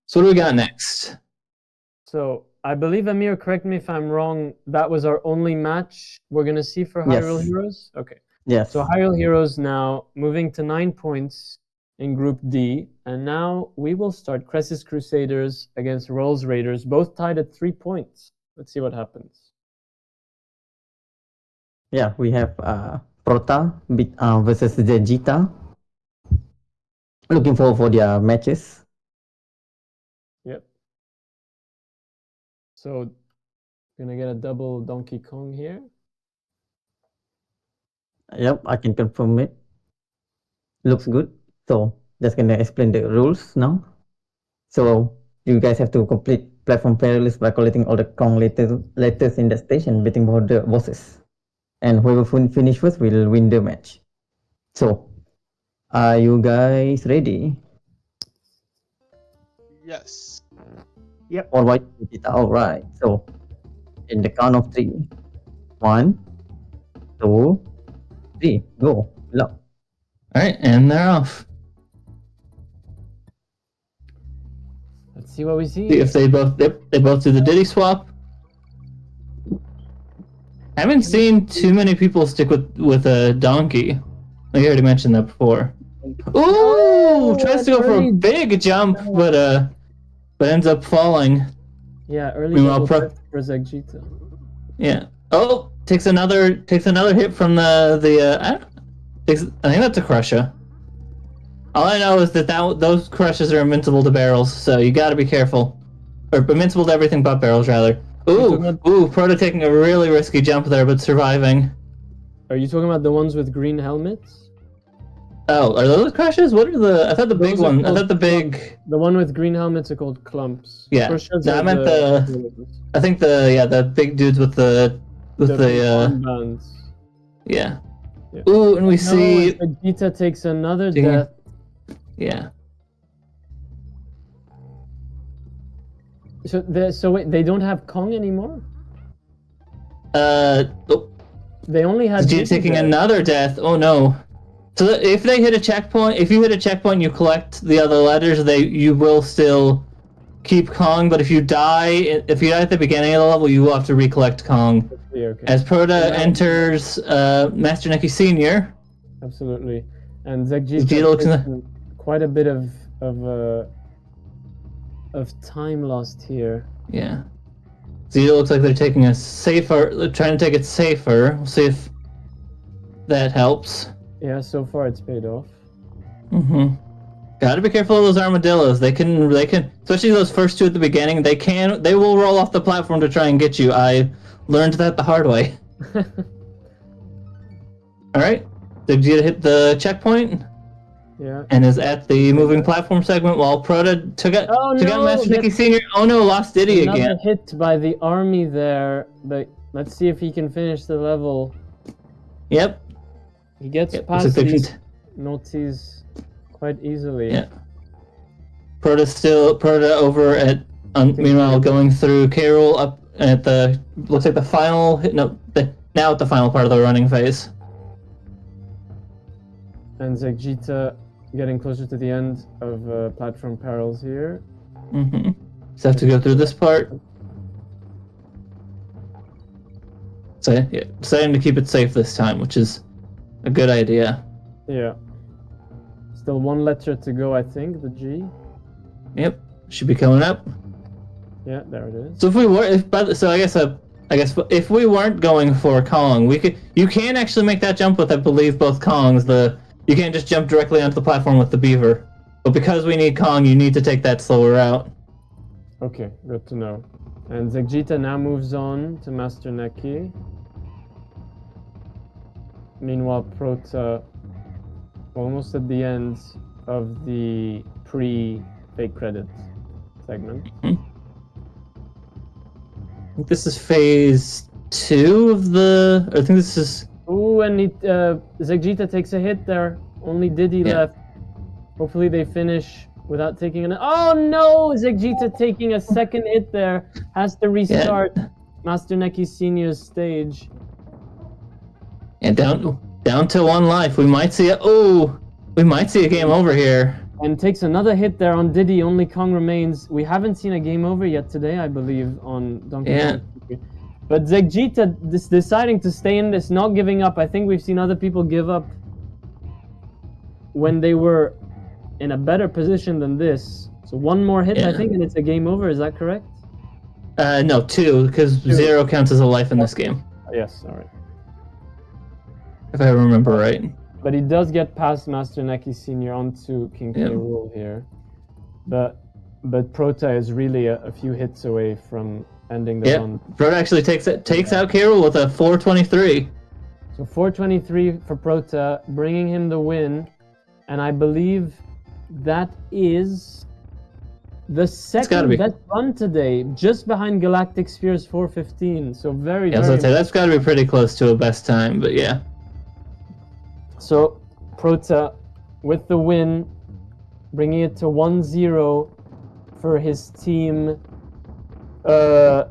So what do we got next? So I believe, Amir, correct me if I'm wrong, that was our only match we're going to see for Yes. Hyrule Heroes? Okay. Yes. So Hyrule Heroes now moving to 9 points in Group D, and now we will start Cressus Crusaders against Rolls Raiders, both tied at 3 points. Let's see what happens. Yeah, we have Prota versus Vegeta. Looking forward for their matches. Yep. So gonna get a double Donkey Kong here. Yep, I can confirm it. Looks good. So just gonna explain the rules now. So you guys have to complete platform parallels by collecting all the Kong letters in the station, beating all the bosses. And whoever finish first will win the match. So, are you guys ready? Yes. Yep. All right, all right. So, in the count of 3, 1, 2, 3, go. Lock. All right, and they're off. Let's see what we see. See if they both do the Diddy swap. I haven't seen too many people stick with a donkey. I already mentioned that before. Ooh, tries to go for a big jump, but ends up falling. Yeah, early Meanwhile, double for Vegeta. Yeah. Oh, takes another hit from I think that's a Crusher. All I know is that those Crushers are invincible to barrels, so you got to be careful, or invincible to everything but barrels, rather. Ooh, Proto taking a really risky jump there, but surviving. Are you talking about the ones with green helmets? Oh, are those Crushers? What are the? I thought the big one. I thought the big. The one with green helmets are called clumps. Yeah. Crushers No, I are meant I think the big dudes with the armbands. Yeah. Ooh, and we see Vegeta takes another death. Yeah. So wait, they don't have Kong anymore? Oh. They only had Vegeta taking another death. Oh no. So if they hit a checkpoint, if you hit a checkpoint and you collect the other letters, you will still keep Kong, but if you die at the beginning of the level, you will have to recollect Kong. Okay. As Proto enters Master Neki Sr. Absolutely. And Vegeta looks quite a bit of time lost here. Yeah. Zeta looks like they're taking trying to take it safer. We'll see if that helps. Yeah, so far it's paid off. Mm-hmm. Gotta be careful of those armadillos. They can, especially those first two at the beginning. They will roll off the platform to try and get you. I learned that the hard way. All right, Vegeta hit the checkpoint. Yeah. And is at the moving platform segment while Proto took out Master Neki Sr. Oh no, lost Diddy again. Another hit by the army there, but let's see if he can finish the level. Yep. He gets past these Nazis quite easily. Yeah. Proto over at meanwhile going through K-Rool up at looks like the final now at the final part of the running phase. And Vegeta getting closer to the end of platform perils here. Mm-hmm. So have to go through this part. So yeah, deciding to keep it safe this time, which is a good idea. Yeah. Still one letter to go, I think, the G. Yep, should be coming up. Yeah, there it is. So if we were, I guess if we weren't going for Kong, you can actually make that jump with, I believe, both Kongs. You can't just jump directly onto the platform with the beaver. But because we need Kong, you need to take that slower route. Okay, good to know. And Vegeta now moves on to Master Neki. Meanwhile, Prota almost at the end of the pre-fake credit segment. Mm-hmm. I think this is phase 2 of the... I think this is... Ooh, and Vegeta takes a hit there. Only Diddy left. Hopefully they finish without taking an. Oh no! Zegjita taking a second hit there. Has to restart Master Neki Senior's stage. And down to one life. We might see a game over here. And takes another hit there on Diddy. Only Kong remains. We haven't seen a game over yet today, I believe, on Donkey Kong. But Zegjita deciding to stay in this, not giving up. I think we've seen other people give up when they were in a better position than this. So one more hit, I think, and it's a game over. Is that correct? No, 2, because 0 counts as a life in this game. Yes, all right. If I remember right. But he does get past Master Neki Senior onto King K. Rool here. But Prota is really a few hits away from ending the run. Prota actually takes out K. Rool with a 423. So 423 for Prota, bringing him the win. And I believe that is the second best run today, just behind Galactic Sphere's 415. So very, I was gonna say, that's got to be pretty close to a best time, but yeah. So Prota with the win, bringing it to 1-0 for his team. The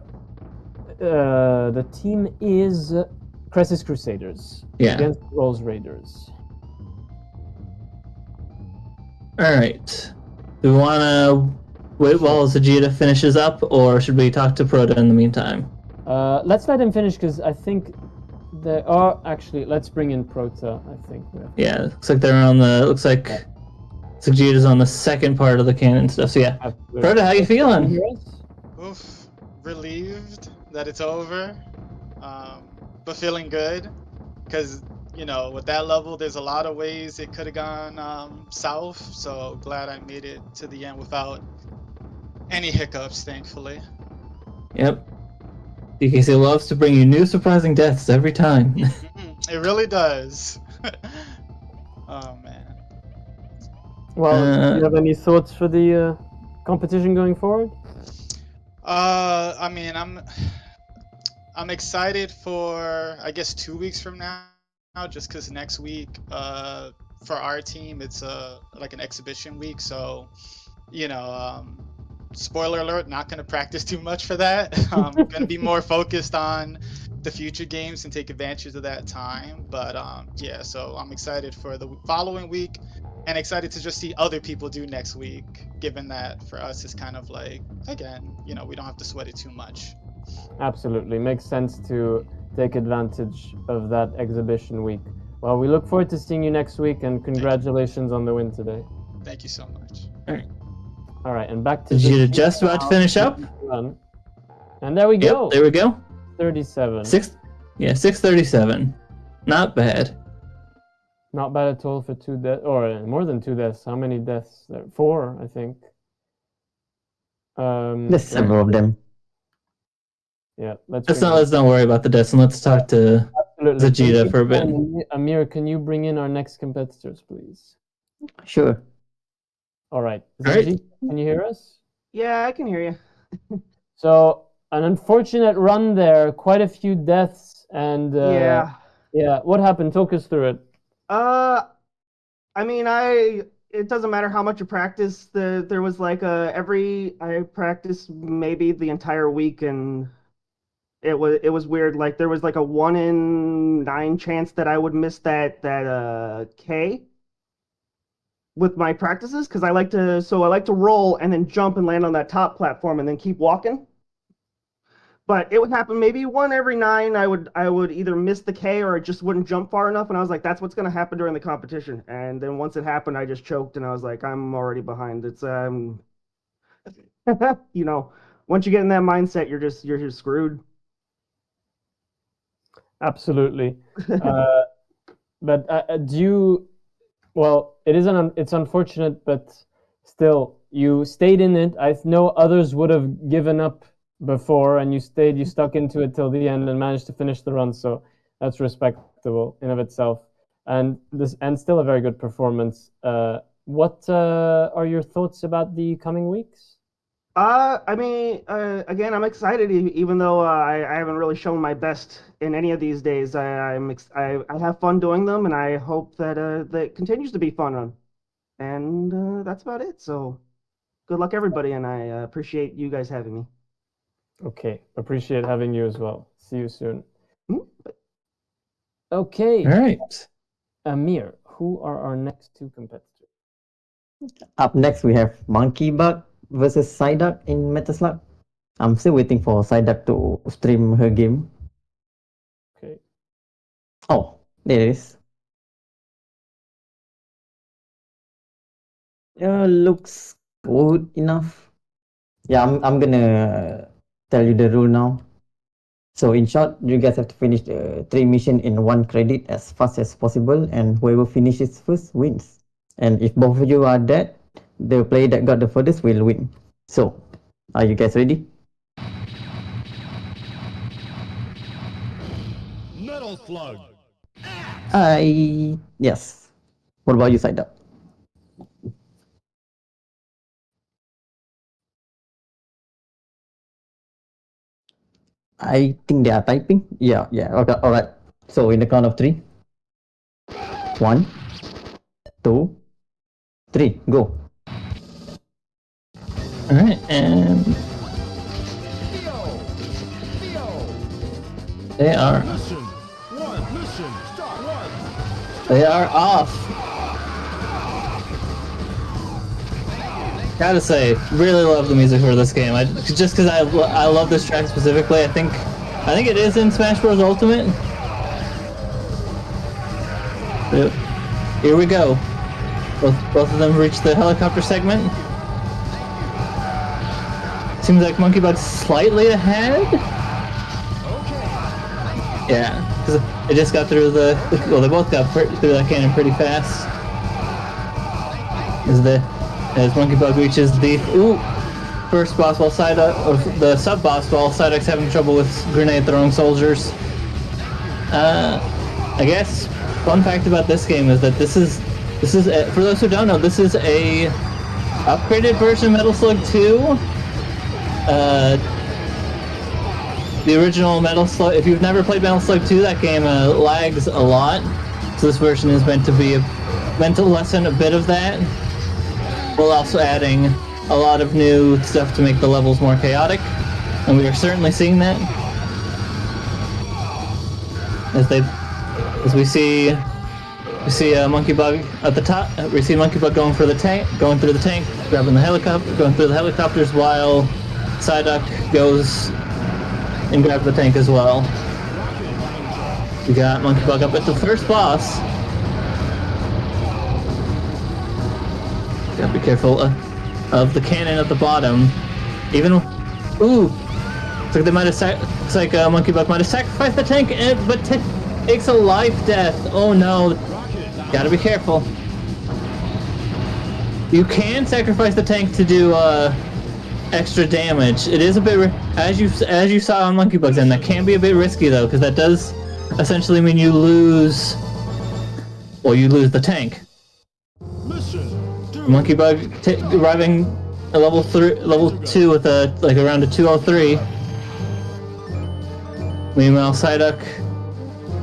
team is Cressus Crusaders against Rolls Raiders. All right. Do we want to wait while Zegjita finishes up, or should we talk to Prota in the meantime? Let's let him finish, because I think they are actually. Let's bring in Prota. I think. Yeah, looks like they're on the. Looks like Zegjita's on the second part of the canon stuff. So yeah, Prota, how you feeling? Oof, relieved that it's over, but feeling good, because with that level, there's a lot of ways it could have gone south. So glad I made it to the end without any hiccups, thankfully. Yep. DKC loves to bring you new surprising deaths every time. It really does. Oh man. Well, do you have any thoughts for the competition going forward? I mean, I'm excited for, I guess, 2 weeks from now, just because next week for our team it's like an exhibition week. So spoiler alert, not going to practice too much for that. I'm going to be more focused on the future games and take advantage of that time. But yeah, so I'm excited for the following week and excited to just see other people do next week, given that for us it's kind of like, again, we don't have to sweat it too much. Absolutely. Makes sense to take advantage of that exhibition week. Well, we look forward to seeing you next week, and congratulations on the win today. Thank you so much. All right, and back to just about to finish up. And there we go. Yep, there we go. 37. 637. Not bad. Not bad at all for 2 deaths, or more than 2 deaths. How many deaths? 4, I think. There's several of them. Yeah, Let's not worry about the deaths, and let's talk to Zegjita for a bit. Amir, can you bring in our next competitors, please? Sure. All right. Zegjita, can you hear us? Yeah, I can hear you. So, an unfortunate run there, quite a few deaths, and yeah. What happened? Talk us through it. I mean, it doesn't matter how much you practice. There was like I practiced maybe the entire week, and it was weird. Like there was like a 1 in 9 chance that I would miss that K with my practices, because I like to roll and then jump and land on that top platform and then keep walking. But it would happen maybe 1 every 9. I would either miss the K or it just wouldn't jump far enough, and I was like, that's what's gonna happen during the competition. And then once it happened, I just choked, and I was like, I'm already behind. It's once you get in that mindset, you're just screwed. Absolutely. But do you? Well, it's unfortunate, but still, you stayed in it. I know others would have given up before, and you stuck into it till the end and managed to finish the run. So that's respectable in of itself, and still a very good performance. What are your thoughts about the coming weeks? I mean, again, I'm excited, even though I haven't really shown my best in any of these days. I have fun doing them, and I hope that that continues to be fun. And that's about it. So good luck, everybody, and I appreciate you guys having me. Okay, appreciate having you as well. See you soon. Mm, Okay. All right. Amir, who are our next two competitors? Up next, we have Monkey Bug versus Psyduck in Metaslug. I'm still waiting for Psyduck to stream her game. Okay. Oh, there it is. Looks good enough. Yeah, I'm gonna tell you the rule now. So in short, you guys have to finish the 3 missions in 1 credit as fast as possible, and whoever finishes first wins. And if both of you are dead, the player that got the furthest will win. So, are you guys ready? Metal Slug. Yes. What about you, Psyduck? I think they are typing. Yeah. Okay, alright. So in the count of 3. 1, 2, 3, go. Alright, and they are off. Gotta say, really love the music for this game. Just because I love this track specifically. I think it is in Smash Bros. Ultimate. Here we go. Both of them reach the helicopter segment. Seems like Monkey Bug's slightly ahead. Yeah, because they just got through well, they both got through that cannon pretty fast. As Monkey Bug reaches the first boss while the sub boss while Psyduck's having trouble with grenade throwing soldiers. I guess fun fact about this game is that this is for those who don't know, this is a upgraded version of Metal Slug 2. The original Metal Slug, if you've never played Metal Slug 2, that game lags a lot. So this version is meant to lessen a bit of that, while also adding a lot of new stuff to make the levels more chaotic. And we are certainly seeing that. As we see Monkey Bug at the top. We see Monkey Bug going through the tank, grabbing the helicopter, going through the helicopters, while Psyduck goes and grabs the tank as well. We got Monkey Bug up at the first boss. Gotta be careful of the cannon at the bottom. Looks like Monkey Bug might have sacrificed the tank, but takes a life death. Oh no! Gotta be careful. You can sacrifice the tank to do extra damage. It is a bit, as you saw on Monkey Bug's end, that can be a bit risky though, because that does essentially mean you lose the tank. Monkey Bug arriving at level 2 with around a 203. Meanwhile, Psyduck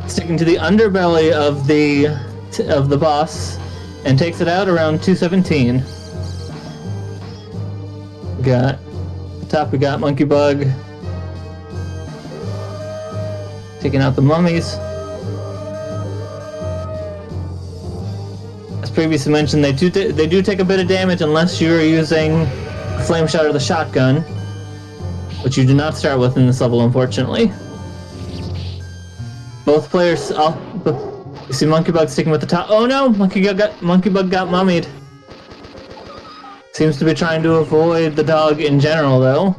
sticking to the underbelly of the boss and takes it out around 217. At the top we got Monkey Bug taking out the mummies. As previously mentioned, they do take a bit of damage unless you're using Flame Shot or the shotgun, which you do not start with in this level, unfortunately. Both players, you see Monkey Bug sticking with the top. Oh no! Monkey Bug got mummied. Seems to be trying to avoid the dog in general, though.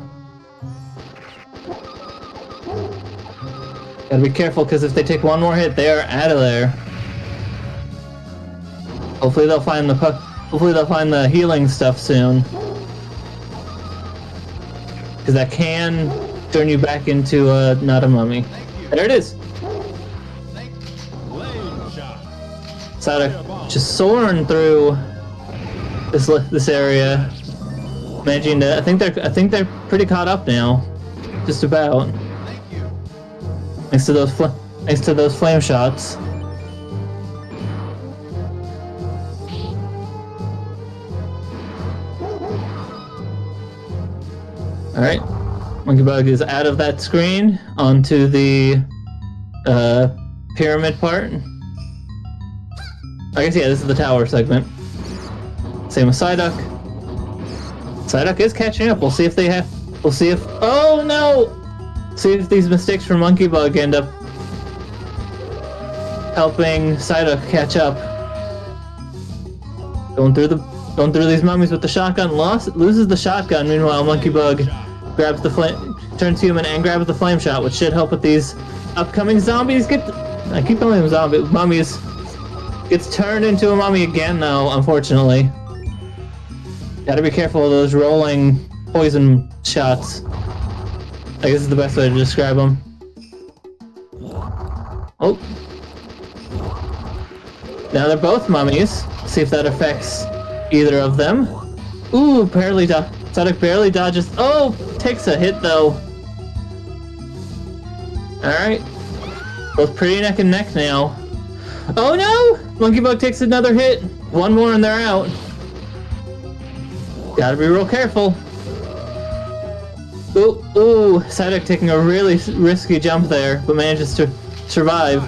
Gotta be careful, because if they take one more hit, they are out of there. Hopefully they'll find the healing stuff soon, because that can turn you back into not a mummy. There it is. Psyduck just soaring through this area, managing to. I think they're pretty caught up now, just about. Thanks to those flame shots. Alright. Monkeybug is out of that screen onto the pyramid part. I guess, yeah, this is the tower segment. Same with Psyduck. Psyduck is catching up. We'll see if they have... We'll see if... Oh, no! See if these mistakes from Monkeybug end up helping Psyduck catch up. Going through these mummies with the shotgun. Loses the shotgun. Meanwhile, Monkeybug grabs the flame... Turns human and grabs the flame shot, which should help with these upcoming zombies. I keep calling them zombies. Mummies. Gets turned into a mummy again, though, unfortunately. Gotta be careful of those rolling poison shots. I guess is the best way to describe them. Oh. Now they're both mummies. See if that affects either of them. Ooh, Psyduck barely dodges. Oh, takes a hit, though. Alright. Both pretty neck and neck now. Oh no! Monkeybug takes another hit. One more and they're out. Gotta be real careful. Ooh, Psyduck taking a really risky jump there, but manages to survive.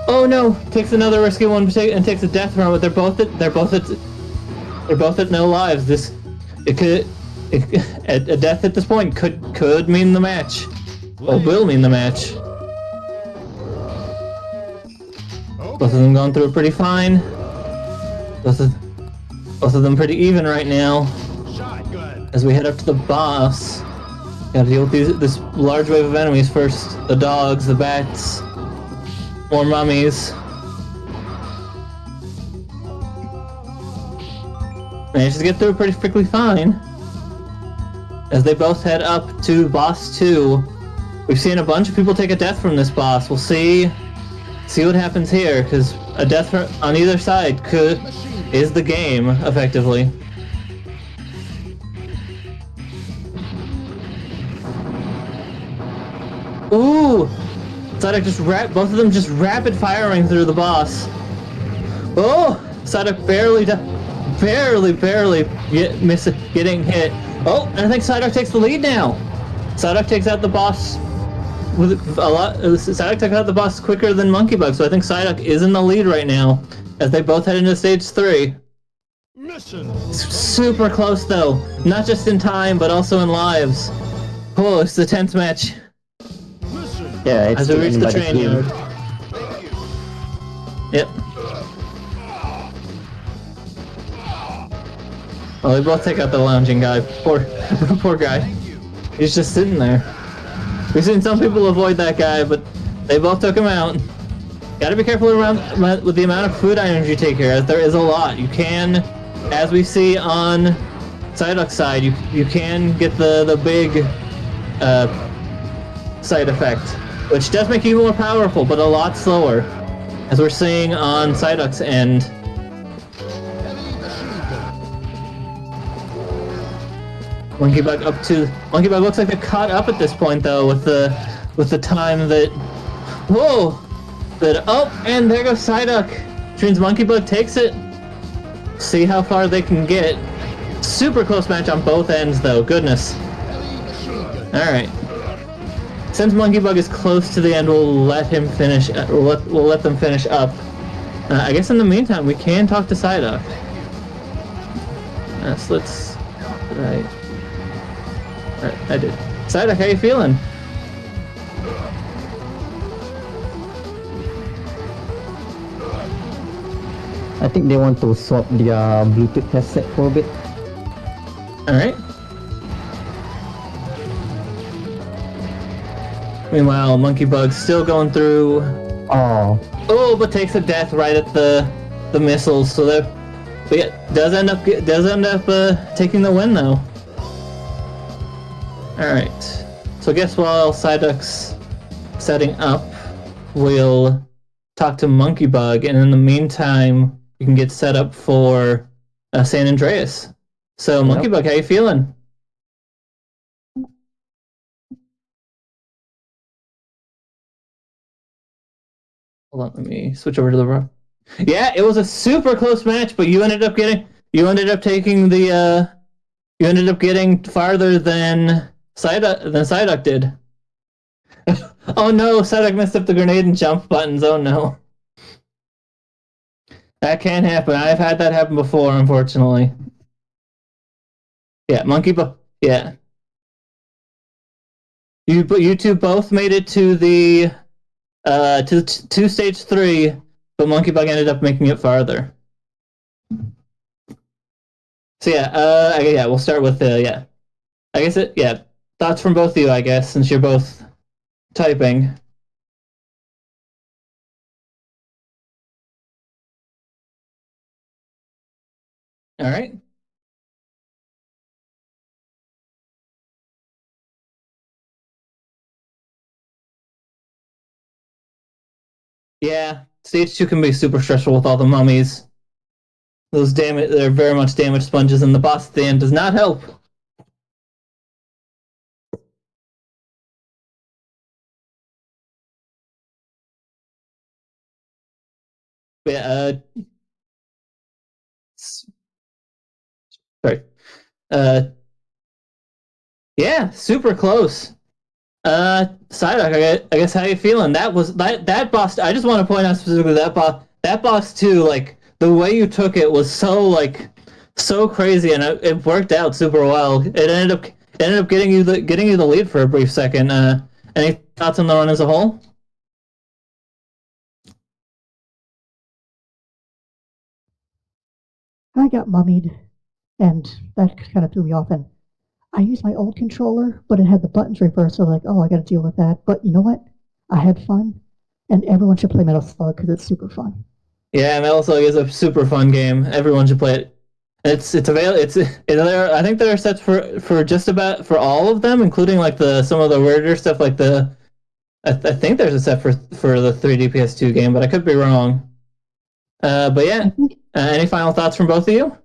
Oh no! Takes another risky one and takes a death from it. They're both at no lives. A death at this point could mean the match. Or will mean the match. Both of them going through it pretty fine. Both of them pretty even right now. As we head up to the boss, gotta deal with this large wave of enemies first. The dogs, the bats, more mummies. Managed to get through it pretty fine. As they both head up to boss 2. We've seen a bunch of people take a death from this boss. We'll see what happens here, because a death on either side is the game, effectively. Ooh! Psyduck both of them just rapid firing through the boss. Oh! Psyduck barely getting hit. Oh, and I think Psyduck takes the lead now. Psyduck takes out the boss with a lot. Psyduck took out the boss quicker than Monkeybug, so I think Psyduck is in the lead right now as they both head into stage 3. Super close though, not just in time but also in lives. Oh, it's the 10th match. Yeah, it's as we reach the train yard. Yep. Well, they both take out the lounging guy. Poor guy. He's just sitting there. We've seen some people avoid that guy, but they both took him out. Gotta be careful with the amount of food items you take here, as there is a lot. You can, as we see on Psyduck's side, you can get the big side effect, which does make you more powerful, but a lot slower, as we're seeing on Psyduck's end. Monkeybug looks like they're caught up at this point though with the time that and there goes Psyduck. Which means Monkeybug takes it. See how far they can get. Super close match on both ends though, goodness. Alright. Since Monkeybug is close to the end, we'll let him finish, we'll let them finish up. I guess in the meantime we can talk to Psyduck. Right. I did. Psyduck, how you feeling? I think they want to swap their Bluetooth headset for a bit. Alright. Meanwhile, Monkeybug's still going through. Oh, but takes a death right at the missiles, so that does end up taking the win though. Alright. So I guess while Psyduck's setting up, we'll talk to Monkeybug, and in the meantime, you can get set up for San Andreas. So, Monkeybug, how you feeling? Hold on, let me switch over to the row. Yeah, it was a super close match, but you ended up getting farther than Psyduck did. Oh no, Psyduck messed up the grenade and jump buttons. Oh no. That can happen. I've had that happen before, unfortunately. Yeah, yeah. You two both made it to the to stage 3, but Monkey Bug ended up making it farther. So yeah, we'll start with yeah. I guess thoughts from both of you, I guess, since you're both typing. All right. Yeah, stage 2 can be super stressful with all the mummies. They're very much damage sponges, and the boss at the end does not help. Yeah, sorry. Yeah, super close. Psyduck, I guess how you feeling? That boss. I just want to point out specifically that boss too. Like the way you took it was so crazy, and it worked out super well. It ended up getting you the lead for a brief second. Any thoughts on the run as a whole? I got mummied, and that kind of threw me off. And I used my old controller, but it had the buttons reversed. So like, oh, I got to deal with that. But you know what? I had fun, and everyone should play Metal Slug because it's super fun. Yeah, Metal Slug is a super fun game. Everyone should play it. It's available. I think there are sets for just about for all of them, including like some of the weirder stuff like the. I think there's a set for the 3D PS2 game, but I could be wrong. But yeah, any final thoughts from both of you?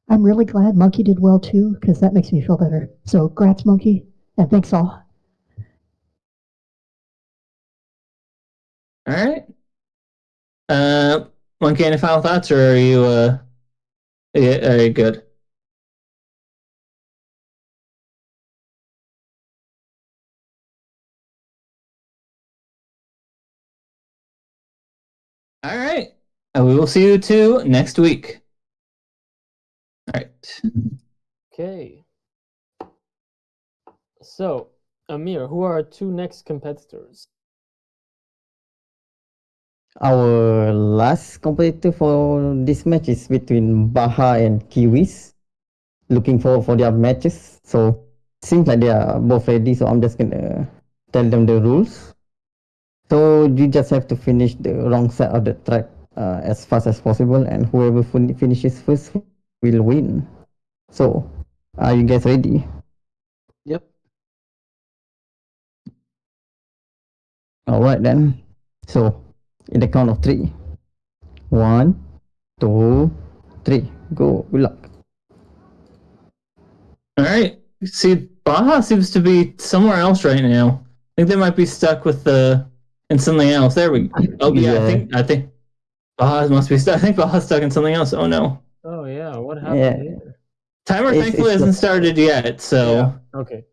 I'm really glad Monkey did well too, because that makes me feel better. So, grats, Monkey, and thanks all. All right. Monkey, any final thoughts, or are you good? All right. And we will see you two next week. All right. Okay. So, Amir, who are our 2 next competitors? Our last competitor for this match is between Baha and Kiwis. Looking forward for their matches. So seems like they are both ready. So I'm just gonna tell them the rules. So you just have to finish the wrong side of the track as fast as possible, and whoever finishes first will win. So, are you guys ready? Yep. All right then. So, in the count of 3. 1, 2, 3. Go. Good luck. All right. See, Baja seems to be somewhere else right now. I think they might be stuck with in something else. There we go. Oh yeah, Yeah. I think Baja must be stuck. I think Baja's stuck in something else. Oh no. Oh yeah, what happened Yeah. here? Timer thankfully hasn't started yet, so Yeah, okay.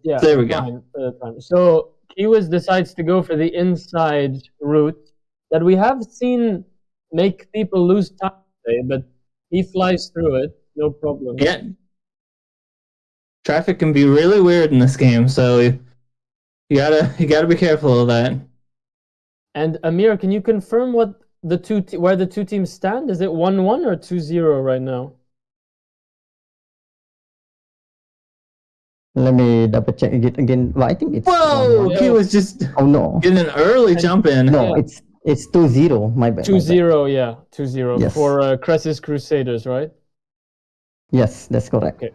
Yeah, there we go. fine. So Kiwis decides to go for the inside route that we have seen make people lose time today, but he flies through it, no problem. Yeah. Traffic can be really weird in this game, so you gotta be careful of that. And Amir, can you confirm what where the 2 teams stand? Is it 1-1 or 2-0 right now? Let me double check it again. Well, I think it's. Whoa! 1-1. He was just Oh no. getting an early jump in. No, it's 2-0. My bad. 2-0, yeah, 2-0 Yes. for Cressis Crusaders, right? Yes, that's correct. Okay.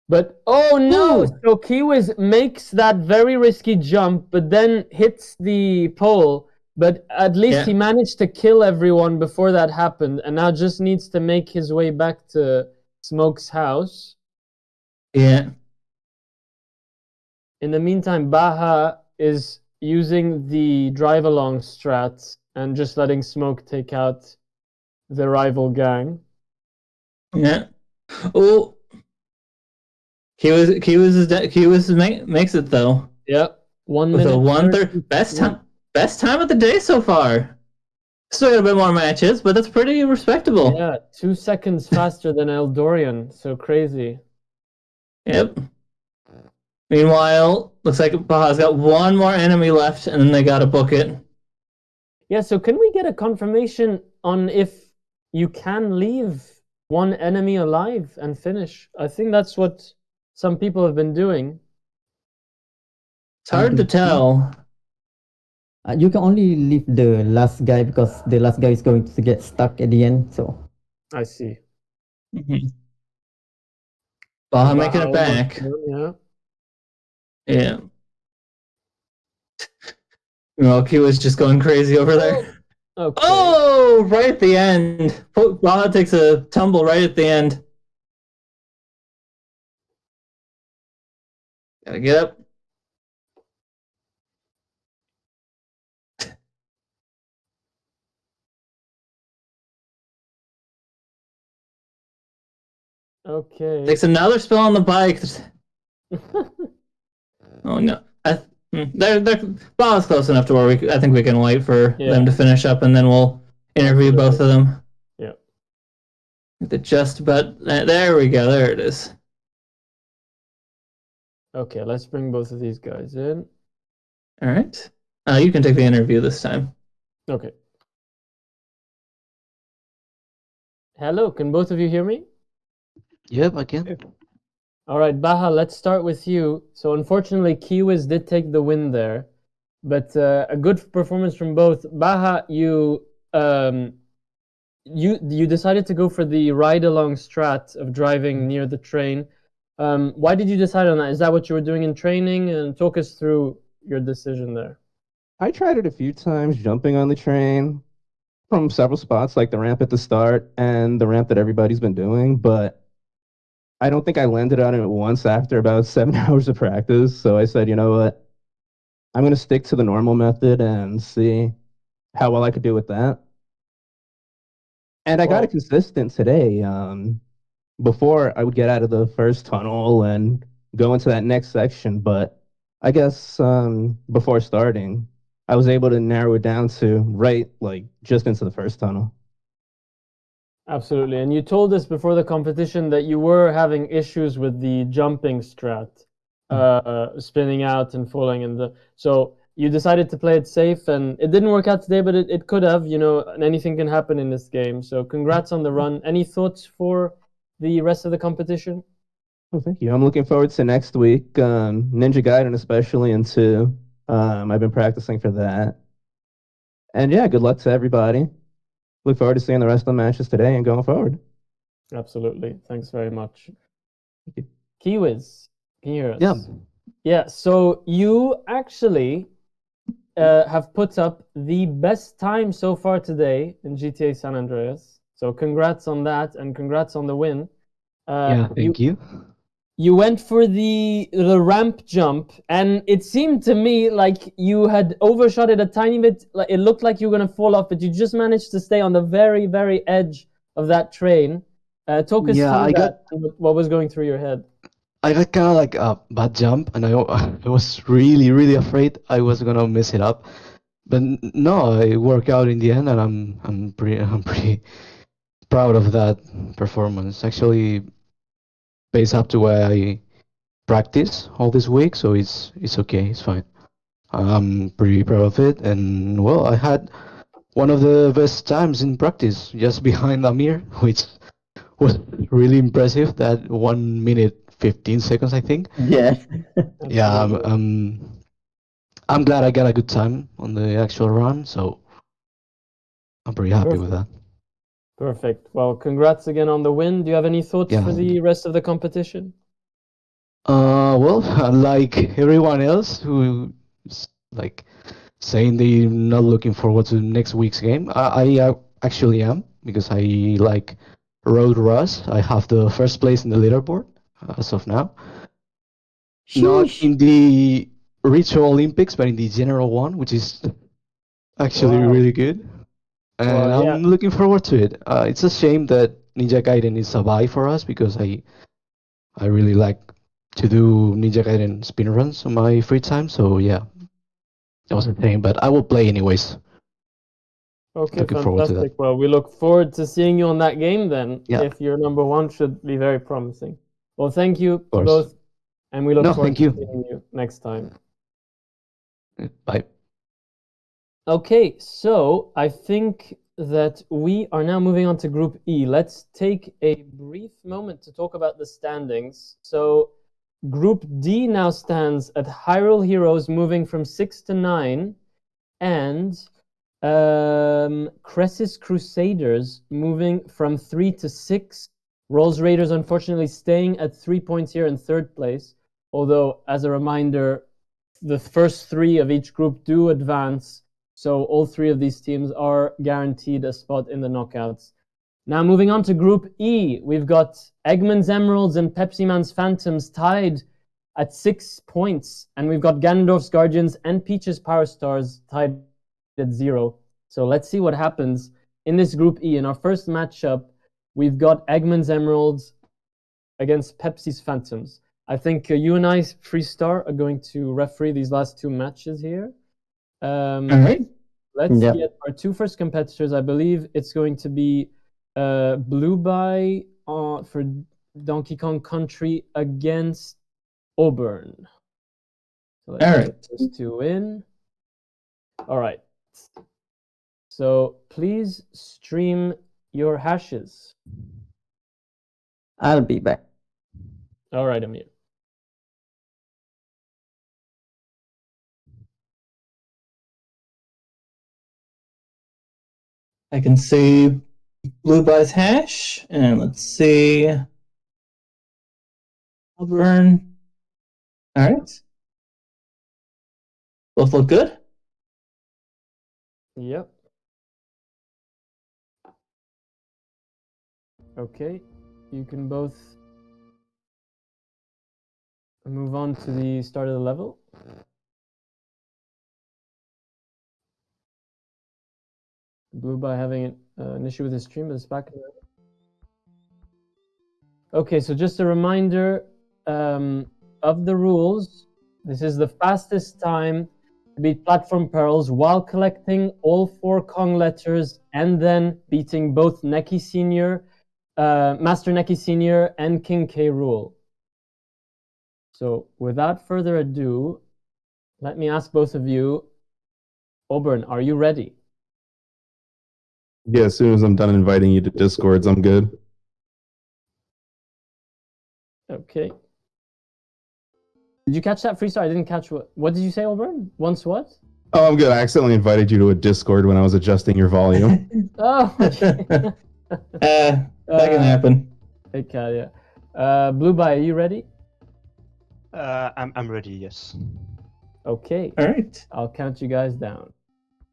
But oh no! So Kiwis makes that very risky jump, but then hits the pole. But at least he managed to kill everyone before that happened, and now just needs to make his way back to Smoke's house. Yeah. In the meantime, Baha is using the drive-along strat and just letting Smoke take out the rival gang. Yeah. Oh. Makes it though. Yep. 1 With a minute 1:30 best time of the day so far. Still got a bit more matches, but that's pretty respectable. Yeah, 2 seconds faster than Eldorian. So crazy. Yep. Meanwhile, looks like Baja's got one more enemy left, and then they gotta book it. Yeah, so can we get a confirmation on if you can leave one enemy alive and finish? I think that's what some people have been doing. It's hard to tell. You can only leave the last guy because the last guy is going to get stuck at the end. So I see. Baja making it back. Yeah. Yeah. Milky was just going crazy over there. Okay. Oh, right at the end. Baja takes a tumble right at the end. Gotta get up. Okay. Takes another spill on the bike. Oh no. They're Baja's close enough to where I think we can wait for them to finish up, and then we'll interview both of them. Yeah. Just about there we go. There it is. Okay, let's bring both of these guys in. All right. You can take the interview this time. Okay. Hello, can both of you hear me? Yep, I can. All right, Baja, let's start with you. So unfortunately, Kiwis did take the win there, but a good performance from both. Baja, you decided to go for the ride-along strat of driving near the train. Why did you decide on that? Is that what you were doing in training? And talk us through your decision there. I tried it a few times, jumping on the train from several spots, like the ramp at the start and the ramp that everybody's been doing, but I don't think I landed on it once after about 7 hours of practice. So I said, you know what? I'm going to stick to the normal method and see how well I could do with that. And I got it consistent today. Before I would get out of the first tunnel and go into that next section, but I guess before starting, I was able to narrow it down to just into the first tunnel. Absolutely. And you told us before the competition that you were having issues with the jumping strat, spinning out and falling. So you decided to play it safe, and it didn't work out today, but it could have. And anything can happen in this game. So congrats on the run. Any thoughts for the rest of the competition? Oh, thank you. I'm looking forward to next week. Ninja Gaiden especially, and two. I've been practicing for that. And yeah, good luck to everybody. Look forward to seeing the rest of the matches today and going forward. Absolutely. Thanks very much. Thank you. Kiwis, can you hear us? Yeah. Yeah, so you actually have put up the best time so far today in GTA San Andreas. So congrats on that, and congrats on the win. Yeah, thank you. You went for the ramp jump, and it seemed to me like you had overshot it a tiny bit. Like it looked like you were gonna fall off, but you just managed to stay on the very, very edge of that train. Talk us through that. What was going through your head? I got kind of like a bad jump, and I was really, really afraid I was gonna mess it up. But no, it worked out in the end, and I'm pretty proud of that performance. Actually, based up to where I practice all this week, so it's okay, it's fine. I'm pretty proud of it, and well, I had one of the best times in practice, just behind Amir, which was really impressive. That 1 minute 15 seconds, I think. Yeah. Yeah, I'm glad I got a good time on the actual run, so I'm pretty happy with that. Perfect. Well, congrats again on the win. Do you have any thoughts Yeah. for the rest of the competition? Well, like everyone else who's like saying they're not looking forward to next week's game, I actually am, because I like Road Rush. I have the first place in the leaderboard as of now. Not in the RetroOlympics, but in the general one, which is actually really good. And Well, yeah. I'm looking forward to it. It's a shame that Ninja Gaiden is a buy for us, because I really like to do Ninja Gaiden speedruns on my free time. So yeah, that was the thing. But I will play anyways. Okay, Looking forward to that. fantastic. Well, we look forward to seeing you on that game then. Yeah. If you're number one, should be very promising. Well, thank you to course. both, and we look No, forward thank to you. seeing you next time. Bye. Okay, so I think that we are now moving on to Group E. Let's take a brief moment to talk about the standings. So Group D now stands at Hyrule Heroes moving from 6 to 9, and Cressis Crusaders moving from 3 to 6. Rolls Raiders unfortunately staying at 3 points here in third place. Although, as a reminder, the first 3 of each group do advance. So all 3 of these teams are guaranteed a spot in the knockouts. Now moving on to Group E, we've got Eggman's Emeralds and Pepsi Man's Phantoms tied at 6 points. And we've got Ganondorf's Guardians and Peach's Power Stars tied at 0. So let's see what happens in this Group E. In our first matchup, we've got Eggman's Emeralds against Pepsi's Phantoms. I think you and I, Freestar, are going to referee these last 2 matches here. All right. Let's get our 2 first competitors. I believe it's going to be Blue By for Donkey Kong Country against Auburn. So let's get those 2 in. All right. So please stream your hashes. I'll be back. All right, Amir. I can see Blue Buy's hash, and let's see Auburn. All right. Both look good. Yep. Okay, you can both move on to the start of the level. Blue by having an issue with his stream, but it's back. Okay, so just a reminder of the rules. This is the fastest time to beat Platform Perils while collecting all 4 Kong letters and then beating both Neki Senior, Master Neki Senior, and King K. Rool. So without further ado, let me ask both of you, Auburn, are you ready? Yeah, as soon as I'm done inviting you to Discords, I'm good. Okay. Did you catch that, Freestyle? I didn't catch what did you say, Auburn? Once what? Oh, I'm good. I accidentally invited you to a Discord when I was adjusting your volume. Oh, okay. That can happen. Okay, yeah. Blue By, are you ready? I'm ready, yes. Okay. All right. I'll count you guys down.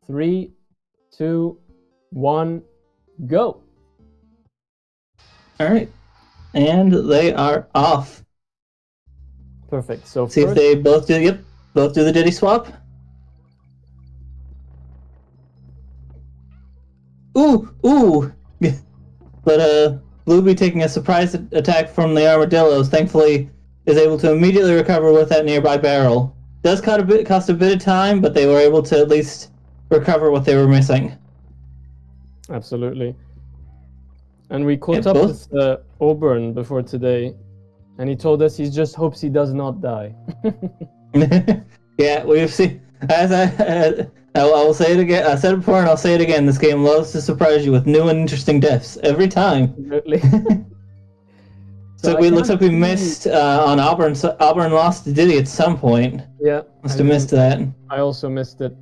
3, 2, 1, go. All right. And they are off. Perfect. So see if they both do the Diddy swap. Ooh. But Blueby taking a surprise attack from the armadillos, thankfully is able to immediately recover with that nearby barrel. Does cost a bit of time, but they were able to at least recover what they were missing. Absolutely. And we caught up with Auburn before today, and he told us he just hopes he does not die. Yeah, we've seen. As I will say it again. I said it before, and I'll say it again. This game loves to surprise you with new and interesting deaths every time. Absolutely. So it looks like we missed on Auburn. So Auburn lost to Diddy at some point. Yeah, must have missed that. I also missed it.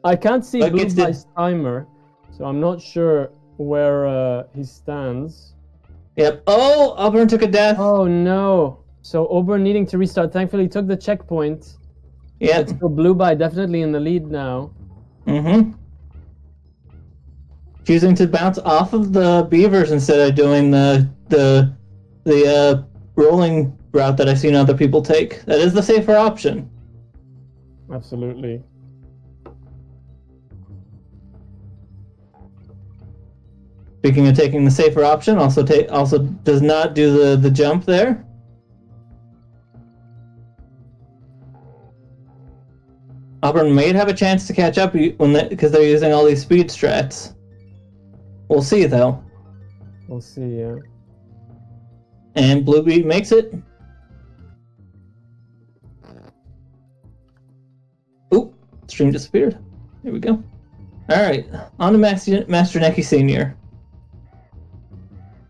I can't see Blue Buy's timer, so I'm not sure where he stands. Yep. Oh, Auburn took a death. Oh no. So Auburn needing to restart. Thankfully, he took the checkpoint. Yeah. It's still Blue By definitely in the lead now. Mm-hmm. Choosing to bounce off of the beavers instead of doing the rolling route that I've seen other people take. That is the safer option. Absolutely. Speaking of taking the safer option, also does not do the jump there. Auburn may have a chance to catch up because they're using all these speed strats. We'll see, though. We'll see, yeah. And Bluebeat makes it. Oop, stream disappeared. Here we go. Alright, on to Master Necky Sr.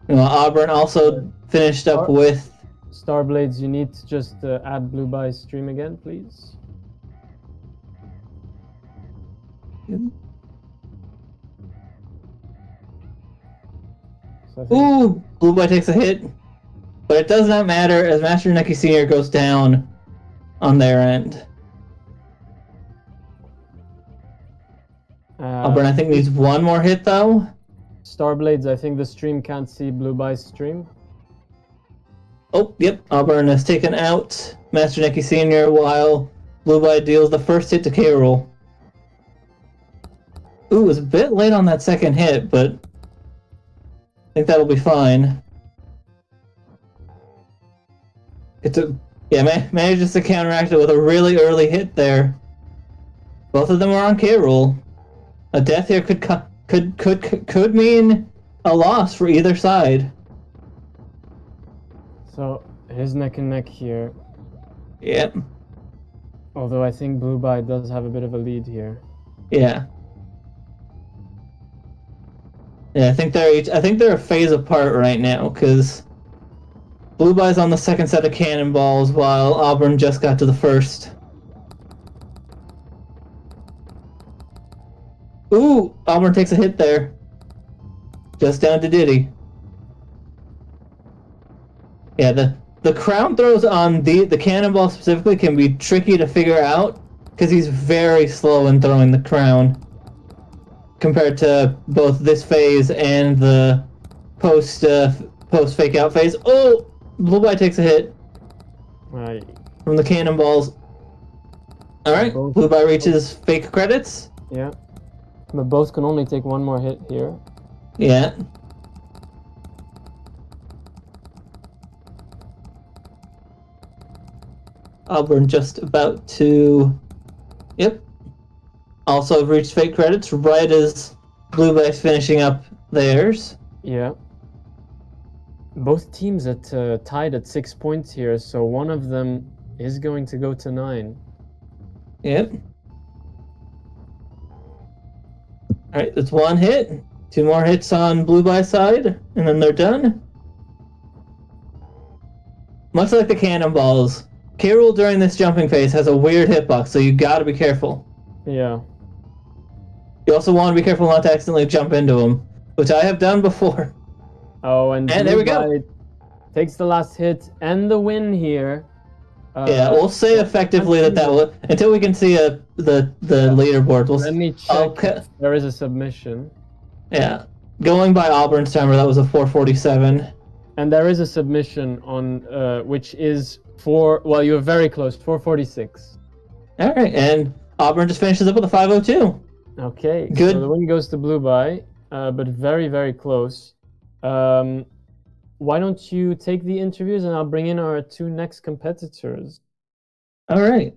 Auburn also finished up with... Starblades, you need to just add Blueby's stream again, please. Ooh, Blueby takes a hit. But it does not matter as Master Necky Sr. goes down on their end. Auburn, I think, needs one more hit, though. Starblades, I think the stream can't see Blueby's stream. Oh, yep. Auburn has taken out Master Necky Sr. while Blueby deals the first hit to K. Rool. Ooh, it was a bit late on that second hit, but I think that'll be fine. Manages to counteract it with a really early hit there. Both of them are on K. Rool. A death here could mean a loss for either side. So it is neck and neck here. Yep. Although I think Blueby does have a bit of a lead here. Yeah. Yeah, I think they're a phase apart right now because Blueby's on the second set of cannonballs while Auburn just got to the first. Ooh, Auburn takes a hit there. Just down to Diddy. Yeah, the crown throws on the cannonball specifically can be tricky to figure out because he's very slow in throwing the crown compared to both this phase and the post fake out phase. Oh, Blueby takes a hit from the cannonballs. All right, Blueby reaches fake credits. Yeah, but both can only take one more hit here. Yeah. Auburn just about to... Yep. Also have reached fake credits right as Blueby's finishing up theirs. Yeah. Both teams tied at 6 points here, so one of them is going to go to 9. Yep. Alright, that's one hit. 2 more hits on Blueby's side, and then they're done. Much like the cannonballs, K. Rool during this jumping phase has a weird hitbox, so you gotta be careful. Yeah. You also want to be careful not to accidentally jump into him, which I have done before. Oh, and there we go. Takes the last hit and the win here. Yeah, we'll say effectively that will until we can see the leaderboard. Let me check. If there is a submission. Yeah, going by Auburn's timer, that was a 4:47. And there is a submission on which is well, you're very close, 4:46. All right, and Auburn just finishes up with a 5:02. Okay, good. So the win goes to Blueby, but very, very close. Why don't you take the interviews and I'll bring in our 2 next competitors. All right.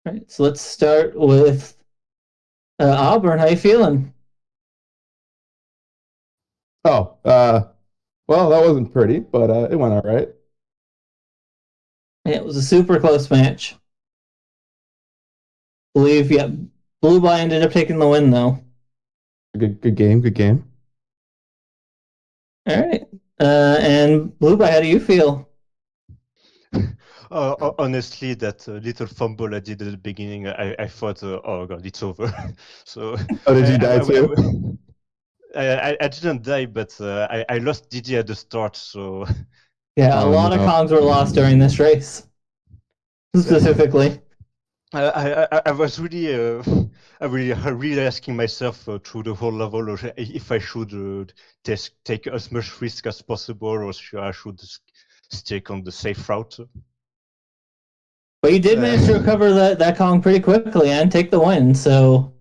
All right, so let's start with Auburn. How you feeling? Oh, well, that wasn't pretty, but it went all right. Yeah, it was a super close match. Believe, yeah, Blueby ended up taking the win, though. Good game. All right. And Blueby, how do you feel? Honestly, that little fumble I did at the beginning, I thought, oh god, it's over. So. Oh, did you die too? I didn't die, but I lost Didi at the start, so. Yeah, a lot of Kongs were lost during this race, specifically. I was really asking myself through the whole level if I should take as much risk as possible, or I should stick on the safe route. But you did manage to recover that Kong pretty quickly and take the win, so...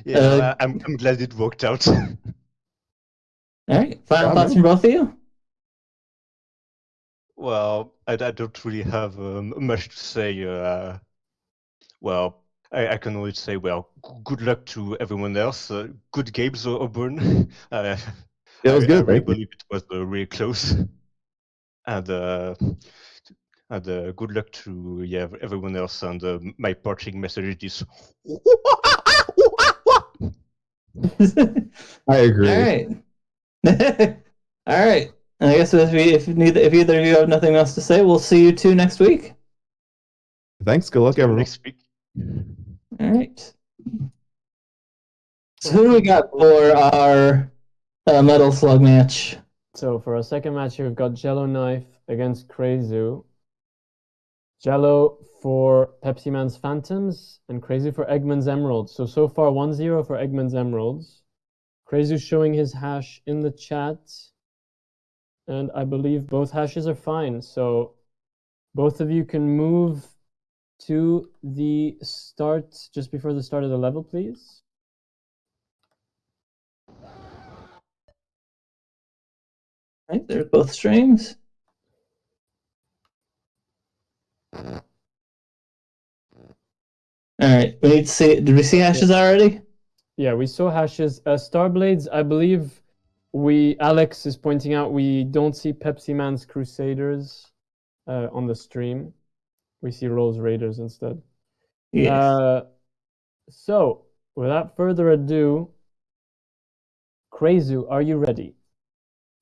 Yeah, I'm glad it worked out. All right, final thoughts from both of you? Well, I don't really have much to say. well, I can only say, well, good luck to everyone else. Good games, Auburn. It was I good. really Thank you. believe it was really close. And good luck to everyone else. And my parting message is I agree. All right. All right. I guess if either of you have nothing else to say, we'll see you two next week. Thanks. Good luck, See you everyone. next week. All right. So who do we got for our Metal Slug match? So for our second match here, we've got Jello Knife against Krazu. Jello for Pepsi Man's Phantoms and Krazu for Eggman's Emeralds. So far 1-0 for Eggman's Emeralds. Krazu's showing his hash in the chat. And I believe both hashes are fine. So both of you can move to the start just before the start of the level, please. Right, there's both streams. All right, we need to see. Did we see hashes already? Yeah, we saw hashes. Starblades, I believe Alex is pointing out we don't see Pepsi Man's Crusaders on the stream. We see Rolls Raiders instead. Yes. So, without further ado, Krazu, are you ready?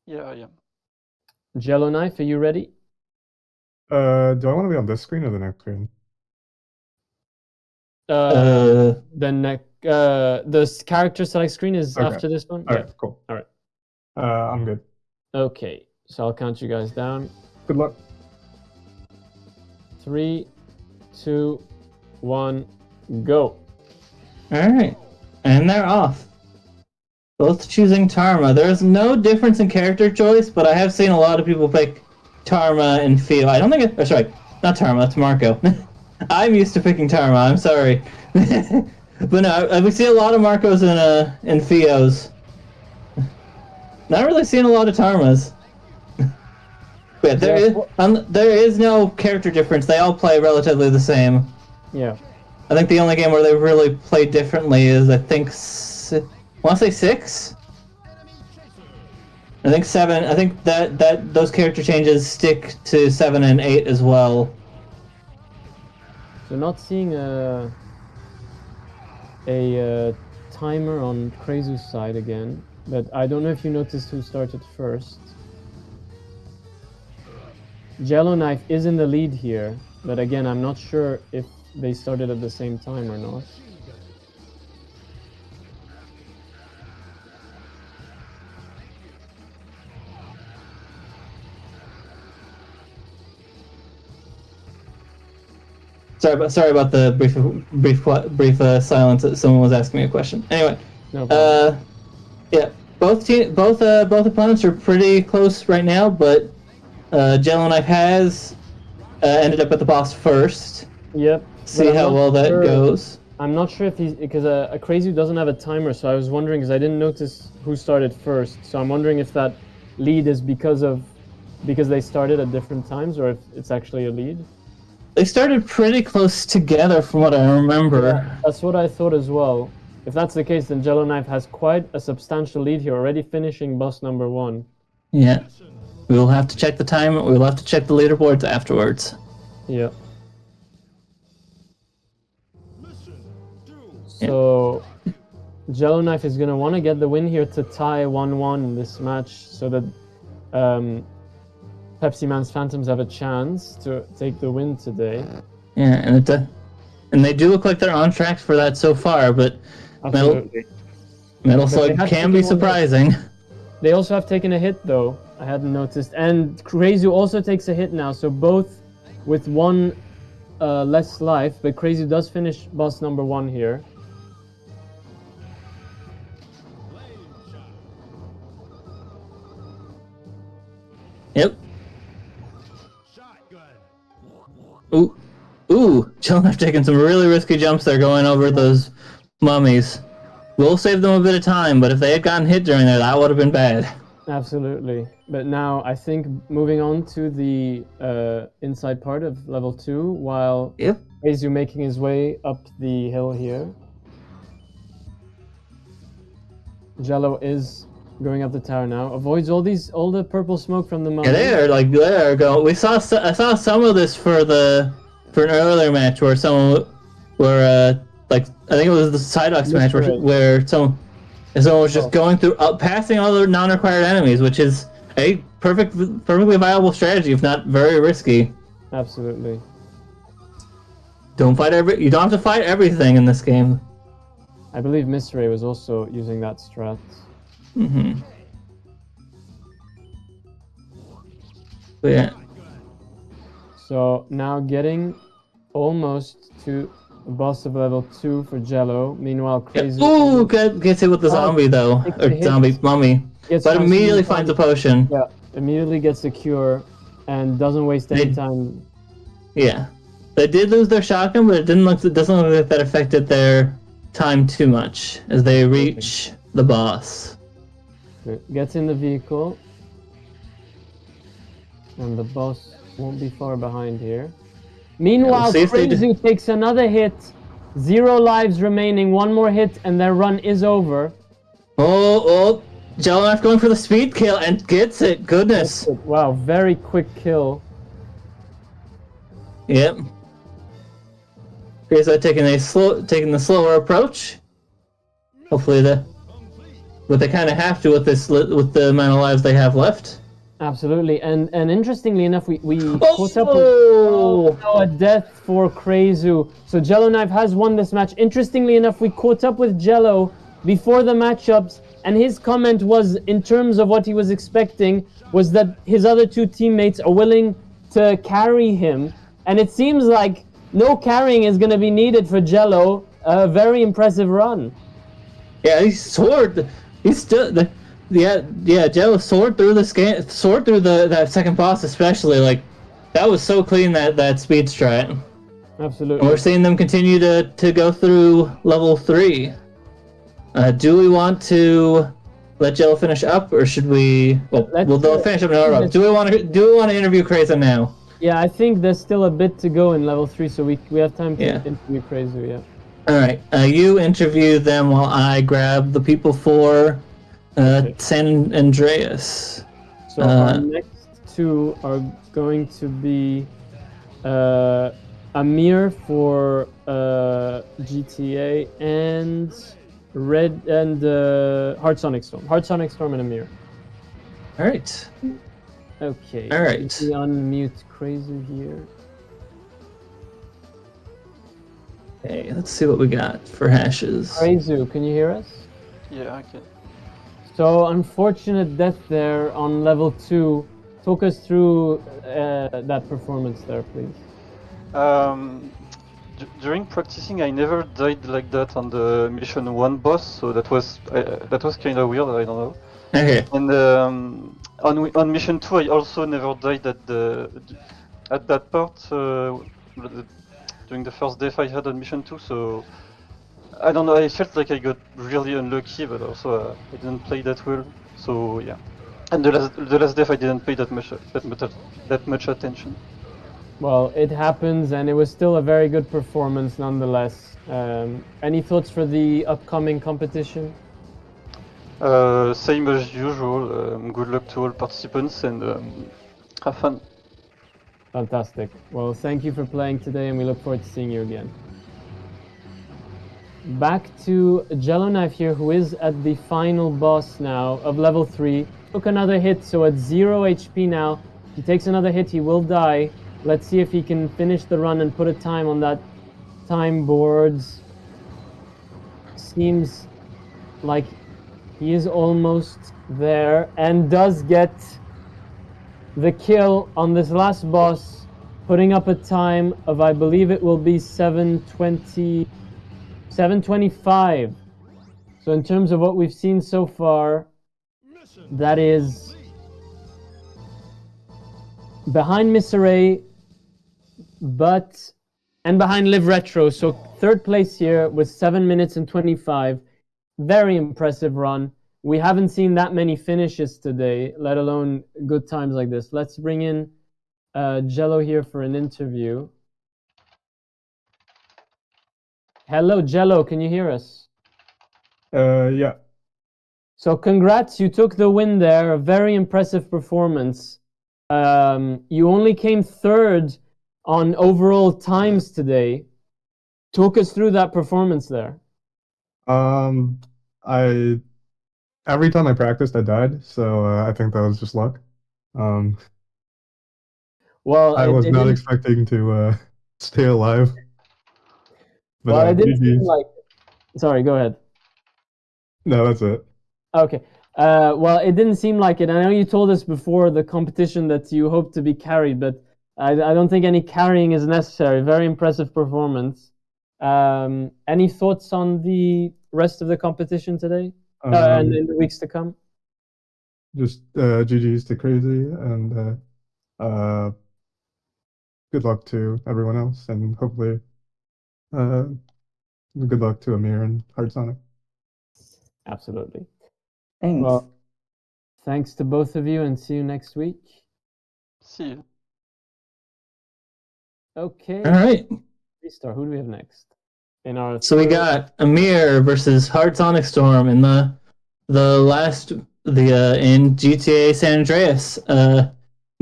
Yeah, I am. Jello Knife, are you ready? Do I want to be on this screen or the next screen? The character select screen is Okay. after this one? All right, cool. All right. I'm good. Okay, so I'll count you guys down. Good luck. 3, 2, 1, go. All right, and they're off. Both choosing Tarma. There's no difference in character choice, but I have seen a lot of people pick Tarma and Fio. I don't think it. Sorry, not Tarma. It's Marco. I'm used to picking Tarma. I'm sorry, but no, we see a lot of Marcos and Fios. Not really seeing a lot of Tarmas. But there is no character difference. They all play relatively the same. Yeah. I think the only game where they really play differently is I want to say 6. I think 7. I think that those character changes stick to 7 and 8 as well. So not seeing a timer on Krazu's side again, but I don't know if you noticed who started first. Jello Knife is in the lead here, but again, I'm not sure if they started at the same time or not. Sorry about the brief silence. Someone was asking me a question. Anyway, no yeah, both opponents are pretty close right now, but Jello Knife has ended up at the boss first. Yep. See how well that goes. I'm not sure if he's because a Krazu doesn't have a timer, so I was wondering because I didn't notice who started first. So I'm wondering if that lead is because they started at different times, or if it's actually a lead. They started pretty close together, from what I remember. Yeah, that's what I thought as well. If that's the case, then Jello Knife has quite a substantial lead here, already finishing boss number 1. Yeah. We will have to check the time. We'll have to check the leaderboards afterwards. Yeah. So, Jello Knife is going to want to get the win here to tie 1-1 in this match so that Pepsi Man's Phantoms have a chance to take the win today. Yeah, and they do look like they're on track for that so far, but Metal Slug can be surprising. They also have taken a hit, though. I hadn't noticed. And Krazu also takes a hit now, so both with 1 less life, but Krazu does finish boss number 1 here. Yep. Ooh, Jello Knife taking some really risky jumps there going over those mummies. We'll save them a bit of time, but if they had gotten hit during there, that would have been bad. Absolutely. But now I think moving on to the inside part of level 2, while Reizu making his way up the hill here. Jello is going up the tower now. Avoids all the purple smoke from the mummy. Yeah, they are going. I saw some of this for an earlier match where I think it was the Psyduck's match where someone was just going through, passing all the non-required enemies, which is a perfectly viable strategy, if not very risky. Absolutely. You don't have to fight everything in this game. I believe Miss Ray was also using that strat. Mm-hmm. But yeah. So now getting almost to the boss of level 2 for Jello. Meanwhile, Crazy. Ooh, gets hit with the zombie though, or zombie mummy. But immediately finds a potion. Yeah, immediately gets the cure, and doesn't waste any time. Yeah, they did lose their shotgun, but it doesn't look like that affected their time too much as they reach the boss. Gets in the vehicle, and the boss won't be far behind here. Meanwhile, Crazy takes another hit. 0 lives remaining. 1 more hit, and their run is over. Oh! Jelloknife going for the speed kill and gets it. Goodness! Wow, very quick kill. Yep. Crazy taking the slower approach. Hopefully, but they kind of have to with the amount of lives they have left. Absolutely, and interestingly enough, we caught up with a death for Crazy. So Jelloknife has won this match. Interestingly enough, we caught up with Jello before the matchups, and his comment was, in terms of what he was expecting, was that his other 2 teammates are willing to carry him, and it seems like no carrying is going to be needed for Jello. A very impressive run. Yeah, he soared. He stood. Yeah, Jello soared through that second boss, especially. Like, that was so clean, that speed strat. Absolutely. And we're seeing them continue to go through level 3. Do we want to let Jello finish up, or should we? Well, they'll finish up in a row. Do we want to interview Crazy now? Yeah, I think there's still a bit to go in level 3, so we have time to interview Crazy. Yeah. All right, you interview them while I grab the people for San Andreas. So our next 2 are going to be Amir for GTA and Hard Sonic Storm and Amir. All right. Okay. All right. Let me unmute Crazy here. Okay, let's see what we got for hashes. Crazy, can you hear us? Yeah, I can. So unfortunate death there on level 2. Talk us through that performance there, please. During practicing, I never died like that on the mission 1 boss, so that was kind of weird. I don't know. Okay. And on mission 2, I also never died at that part during the first death I had on mission 2. So I don't know. I felt like I got really unlucky, but also I didn't play that well. So yeah. And the last death I didn't pay that much attention. Well, it happens, and it was still a very good performance nonetheless. Any thoughts for the upcoming competition? Same as usual. Good luck to all participants, and have fun. Fantastic. Well, thank you for playing today, and we look forward to seeing you again. Back to Jelloknife here, who is at the final boss now of level 3. Took another hit, so at 0 HP now. If he takes another hit, he will die. Let's see if he can finish the run and put a time on that time boards. Seems like he is almost there and does get the kill on this last boss, putting up a time of, I believe it will be 7:25. So in terms of what we've seen so far, that is behind Miseray, and behind Live Retro. So 3rd place here with 7 minutes and 25. Very impressive run. we haven't seen that many finishes today, let alone good times like this. Let's bring in Jello here for an interview. Hello, Jello, can you hear us? Yeah. So congrats, you took the win there. A very impressive performance. You only came third on overall times today. Talk us through that performance there. Every time I practiced, I died, so I think that was just luck. Well, I was not expecting to stay alive. But well, it didn't seem GG's. like. Sorry, go ahead. No, that's it. Okay. Well, it didn't seem like it. I know you told us before the competition that you hope to be carried, but I don't think any carrying is necessary. Very impressive performance. Any thoughts on the rest of the competition today and in the weeks to come? Just GG's to Crazy, and good luck to everyone else, and hopefully good luck to Amir and Hardsonic. Absolutely. Thanks. Well, thanks to both of you, and see you next week. See you. Okay. All right. Restart. Who do we have next? In our So we got Amir versus Hardsonic Storm in the last in GTA San Andreas.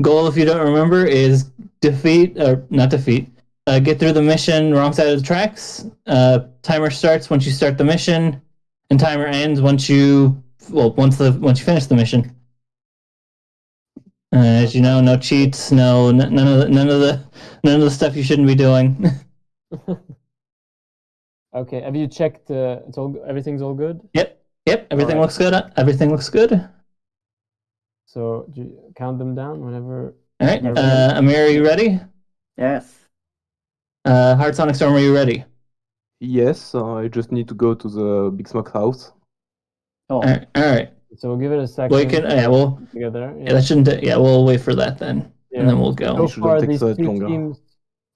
Goal, if you don't remember, is get through the mission wrong side of the tracks. Timer starts once you start the mission, and timer ends once you finish the mission. As you know, no cheats, none of the stuff you shouldn't be doing. Okay, have you checked? It's all. Everything's all good. Yep. Everything All right. looks good. Everything looks good. So count them down whenever. All right. Amir, are you ready? Yes. Hardsonic Storm, are you ready? Yes, I just need to go to the Big Smoke house. Oh. All right. So we'll give it a second. Well, you can. Yeah, we'll. Together. Yeah, that shouldn't. Yeah, we'll wait for that then, and then we'll go. So far, these two teams.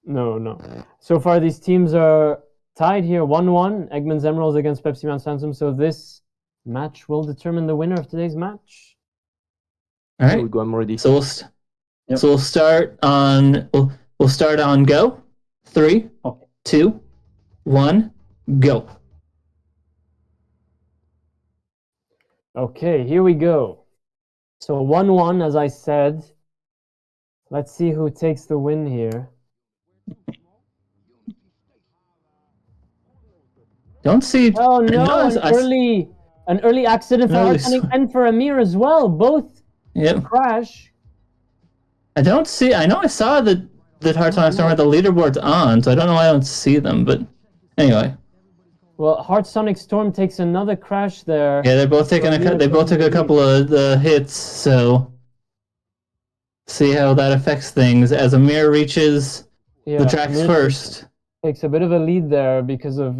No. So far, these teams are tied here, 1-1. Eggman's Emeralds against Pepsi Man Samsung. So this match will determine the winner of today's match. All right. I'm ready. So we'll start on. We'll start on go. 3, 2, 1, go. Okay, here we go. So 1-1, as I said. Let's see who takes the win here. Don't see. Oh no! An early accident for Hardsonic and for Amir as well. Both crash. I don't see. I know I saw that Hardsonic Storm had the leaderboards on, so I don't know why I don't see them. But anyway. Well, Hardsonic Storm takes another crash there. Yeah, they're both taking they both took a couple of the hits, so see how that affects things as Amir reaches the tracks Amir first. Takes a bit of a lead there because of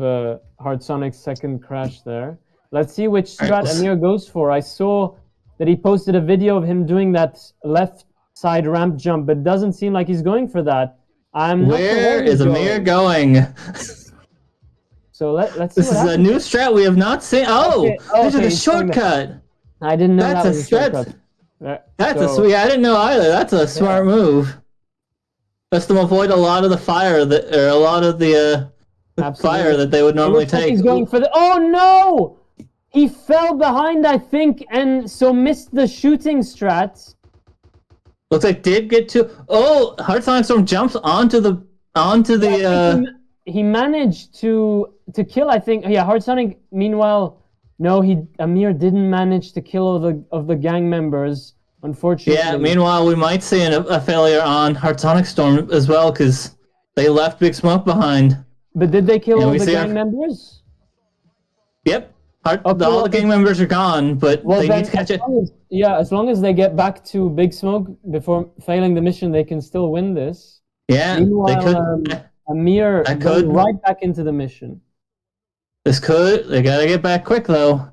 Hardsonic's second crash there. Let's see which strat Amir goes for. I saw that he posted a video of him doing that left side ramp jump, but it doesn't seem like he's going for that. Where is Amir going? So let's see. This is a new strat we have not seen. Oh, this is a he's doing shortcut. I didn't know that was a shortcut. That's a sweet. I didn't know either. That's a smart move. Lets them avoid a lot of the fire or a lot of the fire that they would normally take. He's going for the. Oh no! He fell behind, I think, and so missed the shooting strat. Looks like did get to. Oh, Hardsonic Storm jumps onto the. He managed to kill. I think. Yeah, Hardsonic. Meanwhile, no, Amir didn't manage to kill all of the gang members. Unfortunately. Yeah. Meanwhile, we might see a failure on Hardsonic Storm as well because they left Big Smoke behind. But did they kill all the gang members? Yep. All the gang members are gone, but they need to catch it. As long as they get back to Big Smoke before failing the mission, they can still win this. Yeah, meanwhile, they could. Amir goes right back into the mission. They gotta get back quick though.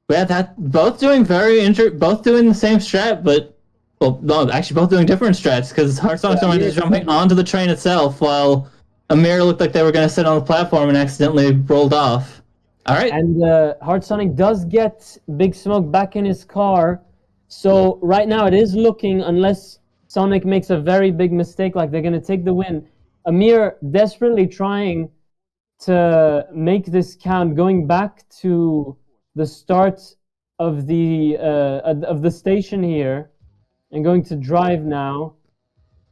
Yeah, both doing both doing the same strat, but no, actually both doing different strats because Hardsonic Storm is jumping onto the train itself while Amir looked like they were going to sit on the platform and accidentally rolled off. All right. And Hard Sonic does get Big Smoke back in his car. So right now it is looking, unless Sonic makes a very big mistake, like they're going to take the win. Amir desperately trying to make this count, going back to the start of the station here, and going to drive now.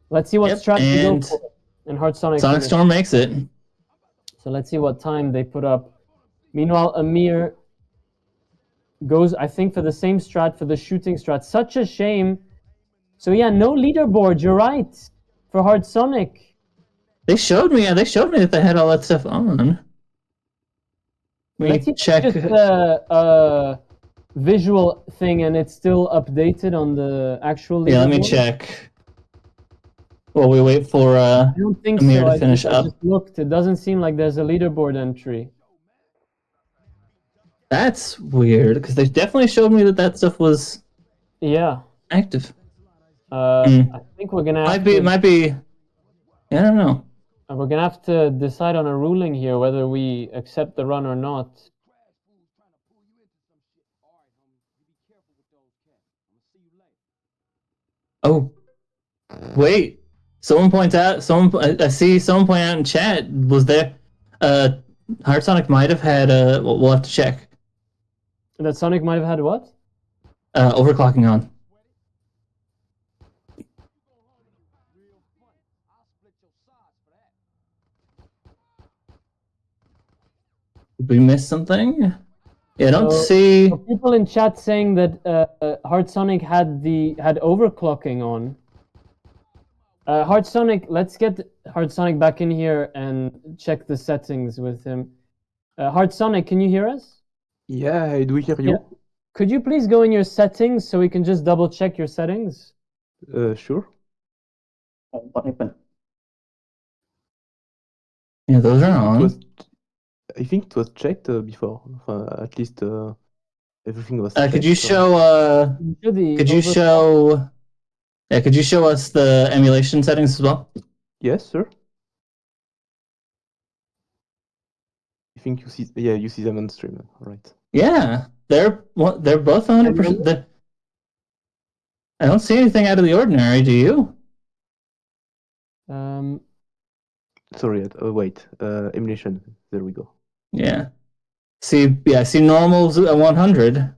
Let's see what strat they go and for. And Hard Sonic. Sonic finished. Storm makes it. So let's see what time they put up. Meanwhile, Amir goes, I think, for the same strat, for the shooting strat. Such a shame. So yeah, no leaderboard. You're right. For Hard Sonic. They showed me that they had all that stuff on. Let's see check. if it's just a visual thing and it's still updated on the actual leaderboard. Yeah, let me check. Well, we wait for I don't think Amir so. to finish I up. just looked. It doesn't seem like there's a leaderboard entry. That's weird because they definitely showed me that stuff was active. I think we're gonna have might be. I don't know. We're gonna have to decide on a ruling here whether we accept the run or not. Oh, wait. Someone points out. I see someone point out in chat. Was there? Hard Sonic might have had. We'll have to check. That Sonic might have had what? Overclocking on. Did we miss something? Yeah, I don't see. So people in chat saying that Hard Sonic had overclocking on. Hard Sonic, let's get Hard Sonic back in here and check the settings with him. Hard Sonic, can you hear us? Yeah, I do hear you. Yeah. Could you please go in your settings so we can just double check your settings? Sure. What happened? Yeah, those are on. I think it was checked before. At least everything was checked. Could you show? Could you show? Yeah, could you show us the emulation settings as well? Yes, sir. I think you see. Yeah, you see them on stream. All right. Yeah, they're both 100%. I don't see anything out of the ordinary. Do you? Sorry. Wait. Emulation. There we go. Yeah. I see normals at 100.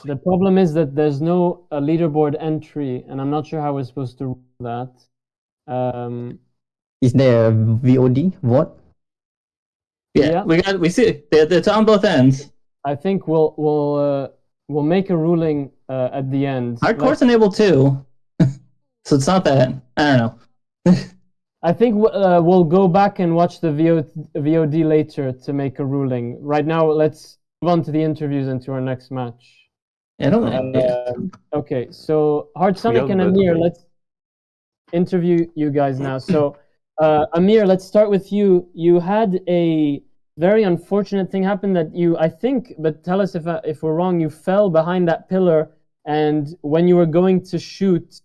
The problem is that there's no leaderboard entry, and I'm not sure how we're supposed to rule that. Is there a VOD? What? Yeah, we see it's on both ends. I think we'll make a ruling at the end. Hardcore's enabled too, so it's not that. I don't know. I think we'll go back and watch the VOD later to make a ruling. Right now, let's move on to the interviews and to our next match. Okay, so Hard Sonic and Amir, let's interview you guys now. So, Amir, let's start with you. You had a very unfortunate thing happen that I think, but tell us if we're wrong, you fell behind that pillar, and when you were going to shoot,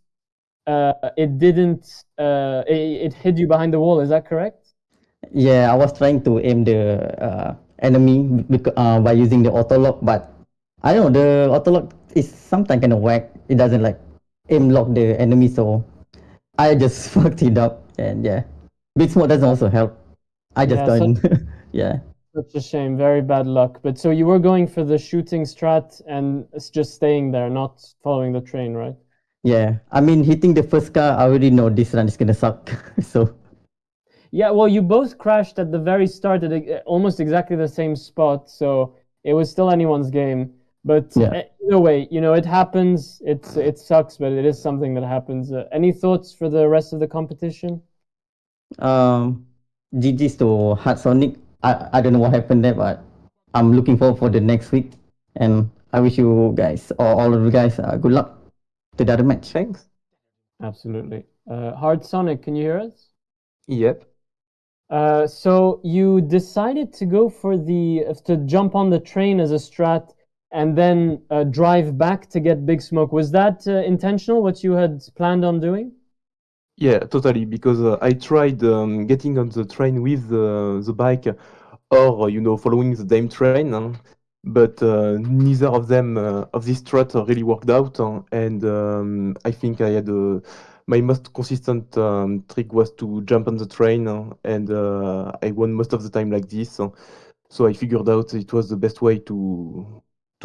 it didn't, it hid you behind the wall, is that correct? Yeah, I was trying to aim the enemy by using the auto lock, but I don't know, the auto lock is sometimes kind of whack. It doesn't like aim lock the enemy, so I just fucked it up, and yeah. Big Smoke doesn't also help. I just don't, yeah. Such a shame, very bad luck. But so you were going for the shooting strat and it's just staying there, not following the train, right? Yeah, I mean, hitting the first car, I already know this run is gonna suck, so. Yeah, well, you both crashed at the very start at almost exactly the same spot, so it was still anyone's game. But either way, it happens. It sucks, but it is something that happens. Any thoughts for the rest of the competition? GG's to Hard Sonic. I don't know what happened there, but I'm looking forward for the next week. And I wish you guys, or all of you guys, good luck to the other match. Thanks. Absolutely. Hard Sonic, can you hear us? Yep. So you decided to go for to jump on the train as a strat and then drive back to get Big Smoke. Was that intentional, what you had planned on doing? Yeah, totally. Because I tried getting on the train with the bike, or following the damn train, but neither of them of this strat really worked out. And I think I had my most consistent trick was to jump on the train, and I won most of the time like this. So I figured out it was the best way to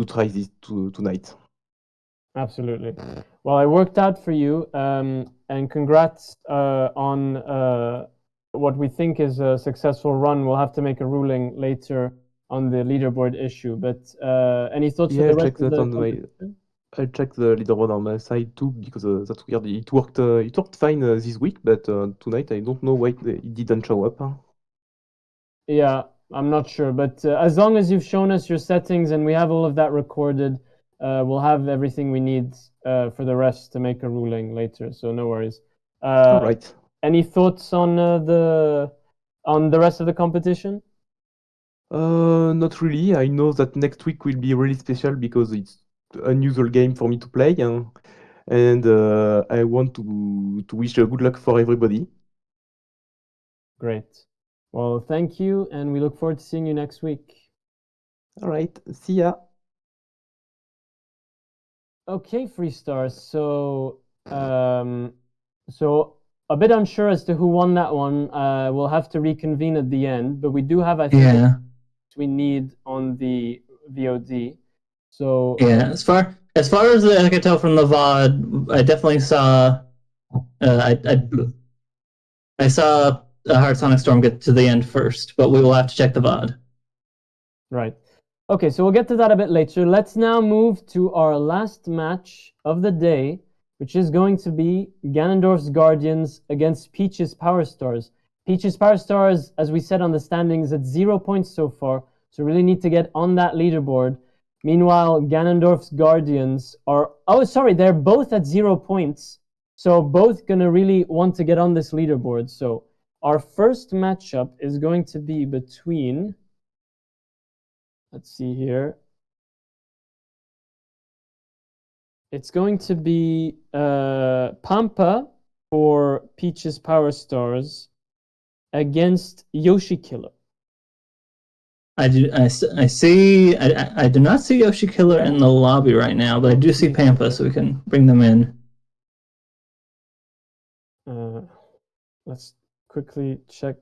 try this tonight. Absolutely. Well, it worked out for you, and congrats on what we think is a successful run. We'll have to make a ruling later on the leaderboard issue. But any thoughts for Yeah, the I rest checked of that the on my. competition? I checked the leaderboard on my side too because that's weird. It worked. It worked fine this week, but tonight I don't know why it didn't show up. Yeah, I'm not sure, but as long as you've shown us your settings and we have all of that recorded, we'll have everything we need for the rest to make a ruling later. So no worries. All right. Any thoughts on the rest of the competition? Not really. I know that next week will be really special because it's unusual game for me to play, and I want to wish good luck for everybody. Great. Well, thank you, and we look forward to seeing you next week. All right. See ya. Okay, Freestars. So a bit unsure as to who won that one. We'll have to reconvene at the end, but we do have, I think, Yeah. we need on the VOD. So Yeah, as far as I can tell from the VOD, I definitely saw. I saw Heartsonic Storm get to the end first, but we will have to check the VOD. Right. Okay, so we'll get to that a bit later. Let's now move to our last match of the day, which is going to be Ganondorf's Guardians against Peach's Power Stars. Peach's Power Stars, as we said on the standings, at 0 points so far, so really need to get on that leaderboard. Meanwhile, Ganondorf's Guardians are... Oh, sorry, they're both at 0 points, so both going to really want to get on this leaderboard. So our first matchup is going to be between... Let's see here. It's going to be Pampa for Peach's Power Stars against Yoshi Killer. I see. I do not see Yoshi Killer in the lobby right now, but I do see Pampa, so we can bring them in. Let's quickly check.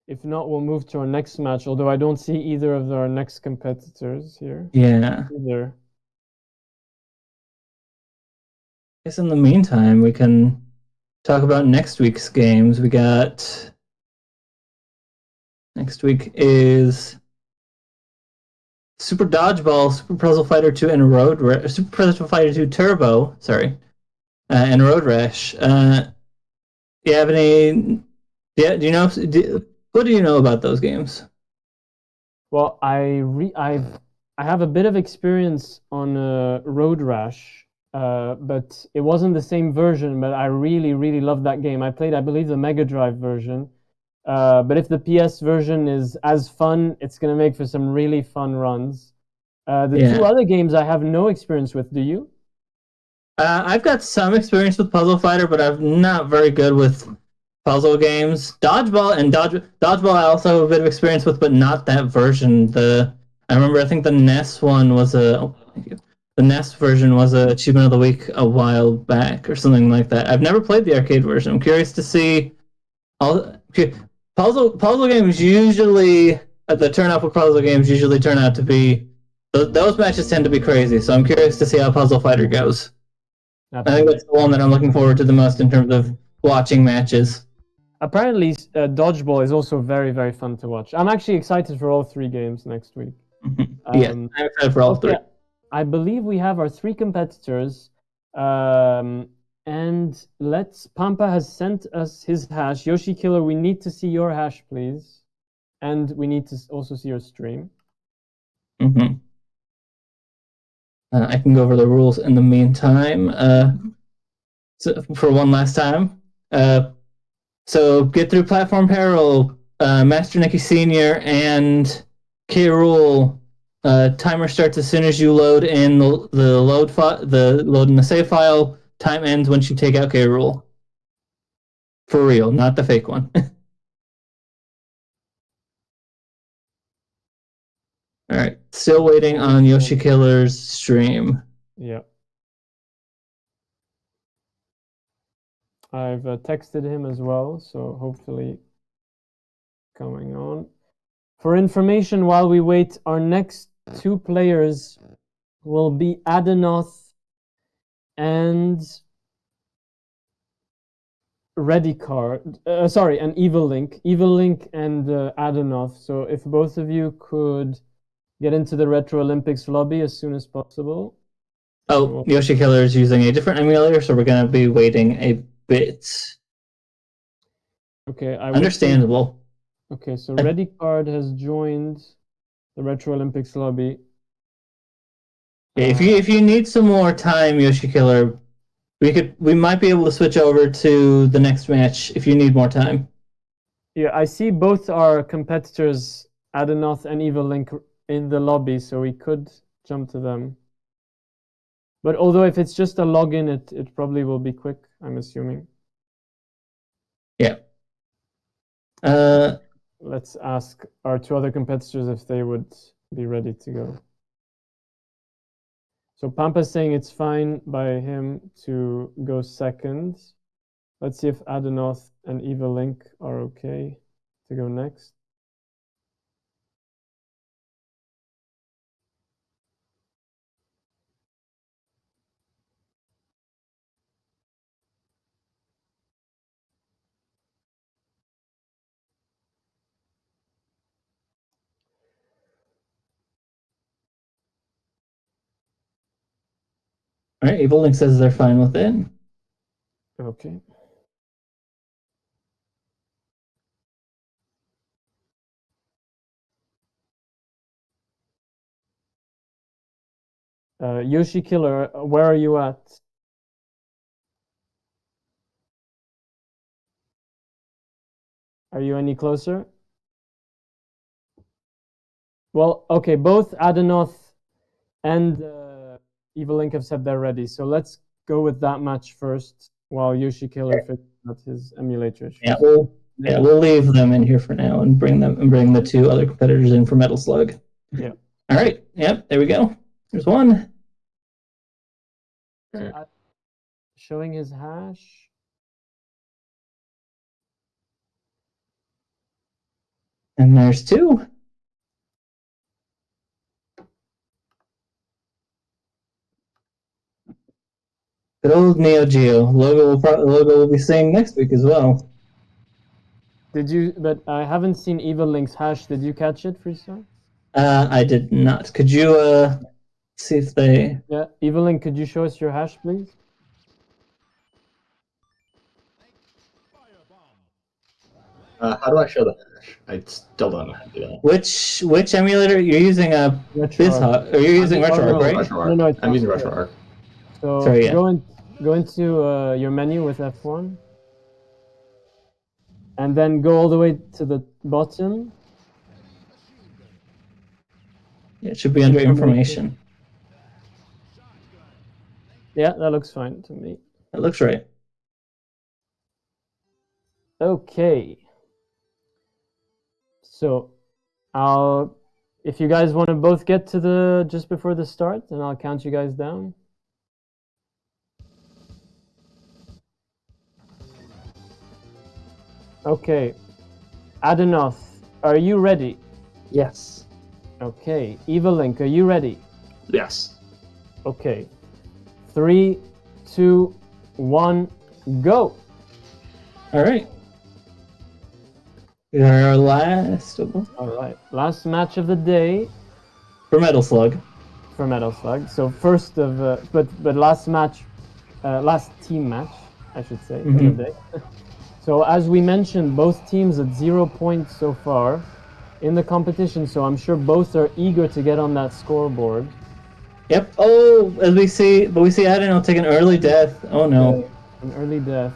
If not, we'll move to our next match, although I don't see either of our next competitors here. Yeah. Either. I guess in the meantime, we can talk about next week's games. We got... Next week is Super Dodgeball, Super Puzzle Fighter 2, and Super Puzzle Fighter 2 Turbo, and Road Rash. Do you have any... Yeah, do you know... what do you know about those games? Well, I have a bit of experience on Road Rash, but it wasn't the same version. But I really, really loved that game. I played, I believe, the Mega Drive version. But if the PS version is as fun, it's going to make for some really fun runs. The two other games I have no experience with. Do you? I've got some experience with Puzzle Fighter, but I'm not very good with puzzle games. Dodgeball I also have a bit of experience with, but not that version. I remember, I think the NES one was the NES version was a Achievement of the Week a while back or something like that. I've never played the arcade version. I'm curious to see. Puzzle games usually, the turnout for puzzle games usually turn out to be, those matches tend to be crazy, so I'm curious to see how Puzzle Fighter goes. Absolutely. I think that's the one that I'm looking forward to the most in terms of watching matches. Apparently, Dodgeball is also very, very fun to watch. I'm actually excited for all three games next week. Yeah, I'm excited for all three. I believe we have our three competitors. And Pampa has sent us his hash. Yoshi Killer, we need to see your hash, please. And we need to also see your stream. I can go over the rules in the meantime. So for one last time. So get through platform peril. Master Nicky Sr. and K. Rool Timer starts as soon as you load in the load in the save file. Time ends once you take out K rule. For real, not the fake one. All right, still waiting on Yoshi Killer's stream. Yeah. I've texted him as well, so hopefully coming on. For information, while we wait, our next two players will be Adenoth and Redicard. And Evil Link. Evil Link and Adenoth. So if both of you could get into the Retro Olympics lobby as soon as possible. Oh, Yoshi Killer is using a different emulator, so we're going to be waiting a bit. Okay, Understandable. Okay, so Redicard has joined the Retro Olympics lobby. Yeah, if you need some more time, Yoshi Killer, we might be able to switch over to the next match if you need more time. Yeah, I see both our competitors, Adenoth and Evil Link, in the lobby, so we could jump to them. But although if it's just a login, it probably will be quick, I'm assuming. Yeah. Let's ask our two other competitors if they would be ready to go. So Pampa's saying it's fine by him to go second. Let's see if Adenoth and Evil Link are okay to go next. All right, Evil Link says they're fine with it. Okay. Yoshi Killer, where are you at? Are you any closer? Well, okay, both Adenoth and Evil Link have said they're ready. So let's go with that match first while Yoshi Killer figures out his emulator issues. Yeah, we'll leave them in here for now and bring the two other competitors in for Metal Slug. Yeah. All right. Yep. There we go. There's one. Showing his hash. And there's two. Good old Neo Geo. Logo will be seeing next week as well. Did you? But I haven't seen Evil Link's hash. Did you catch it, Freestar? I did not. Could you see if they? Yeah, Evil Link, could you show us your hash, please? How do I show the hash? I still don't know how to do that. Which emulator you're using? BizHot, or you're using RetroArch, right? RetroArch. No, it's I'm using not RetroArch. So Sorry, yeah. go into your menu with F1, and then go all the way to the bottom. It should be under information. Yeah, that looks fine to me. That looks right. Okay. So, if you guys want to both get to just before the start, then I'll count you guys down. Okay. Adenoth, are you ready? Yes. Okay. Evil Link, are you ready? Yes. Okay. 3, 2, 1, go. All right. Our last. All right. Last match of the day. For Metal Slug. For Metal Slug. So first of, but last match, last team match, I should say, of the day. So as we mentioned, both teams at 0 points so far in the competition. So I'm sure both are eager to get on that scoreboard. Yep. Oh, we see Adeno take an early death. Oh no. Okay. An early death.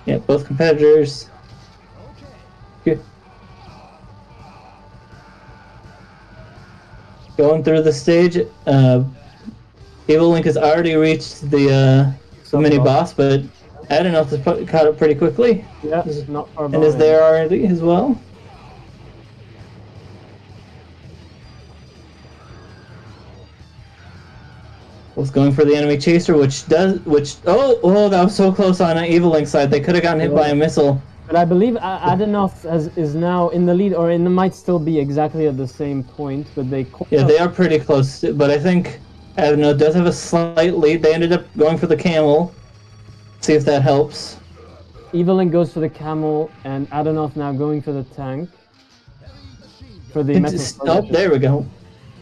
Yeah, both competitors. Going through the stage. Evil Link has already reached the mini boss, but Adenoth has caught up pretty quickly. Yeah, not far and is behind. there already as well. Was going for the enemy chaser, which that was so close on Evil Link's side. They could have gotten hit by a missile. But I believe Adenoth is now in the lead, or it might still be exactly at the same point, but they... Yeah, they are pretty close, but I think Adenoth does have a slight lead. They ended up going for the camel. See if that helps. Evil Link goes for the camel, and Adenoth now going for the tank. For the metal there we go.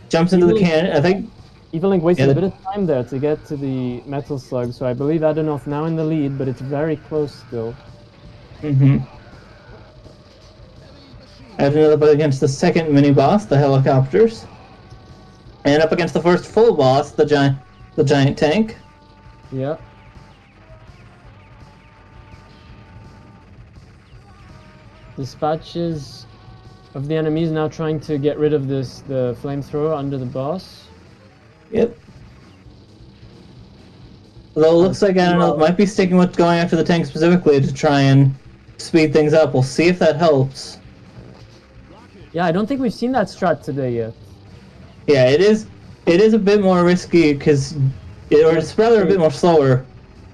Jumps into the cannon, I think. Evil Link wasted a bit of time there to get to the metal slug, so I believe Adenoth now in the lead, but it's very close still. Adenoth up against the second mini-boss, the helicopters. And up against the first full boss, the giant tank. Yeah. Dispatches of the enemies now trying to get rid of the flamethrower under the boss. Yep. Though it looks like Adenoth might be sticking with going after the tank specifically to try and speed things up. We'll see if that helps. Yeah, I don't think we've seen that strat today yet. Yeah, it is a bit more risky because, or it's rather a bit more slower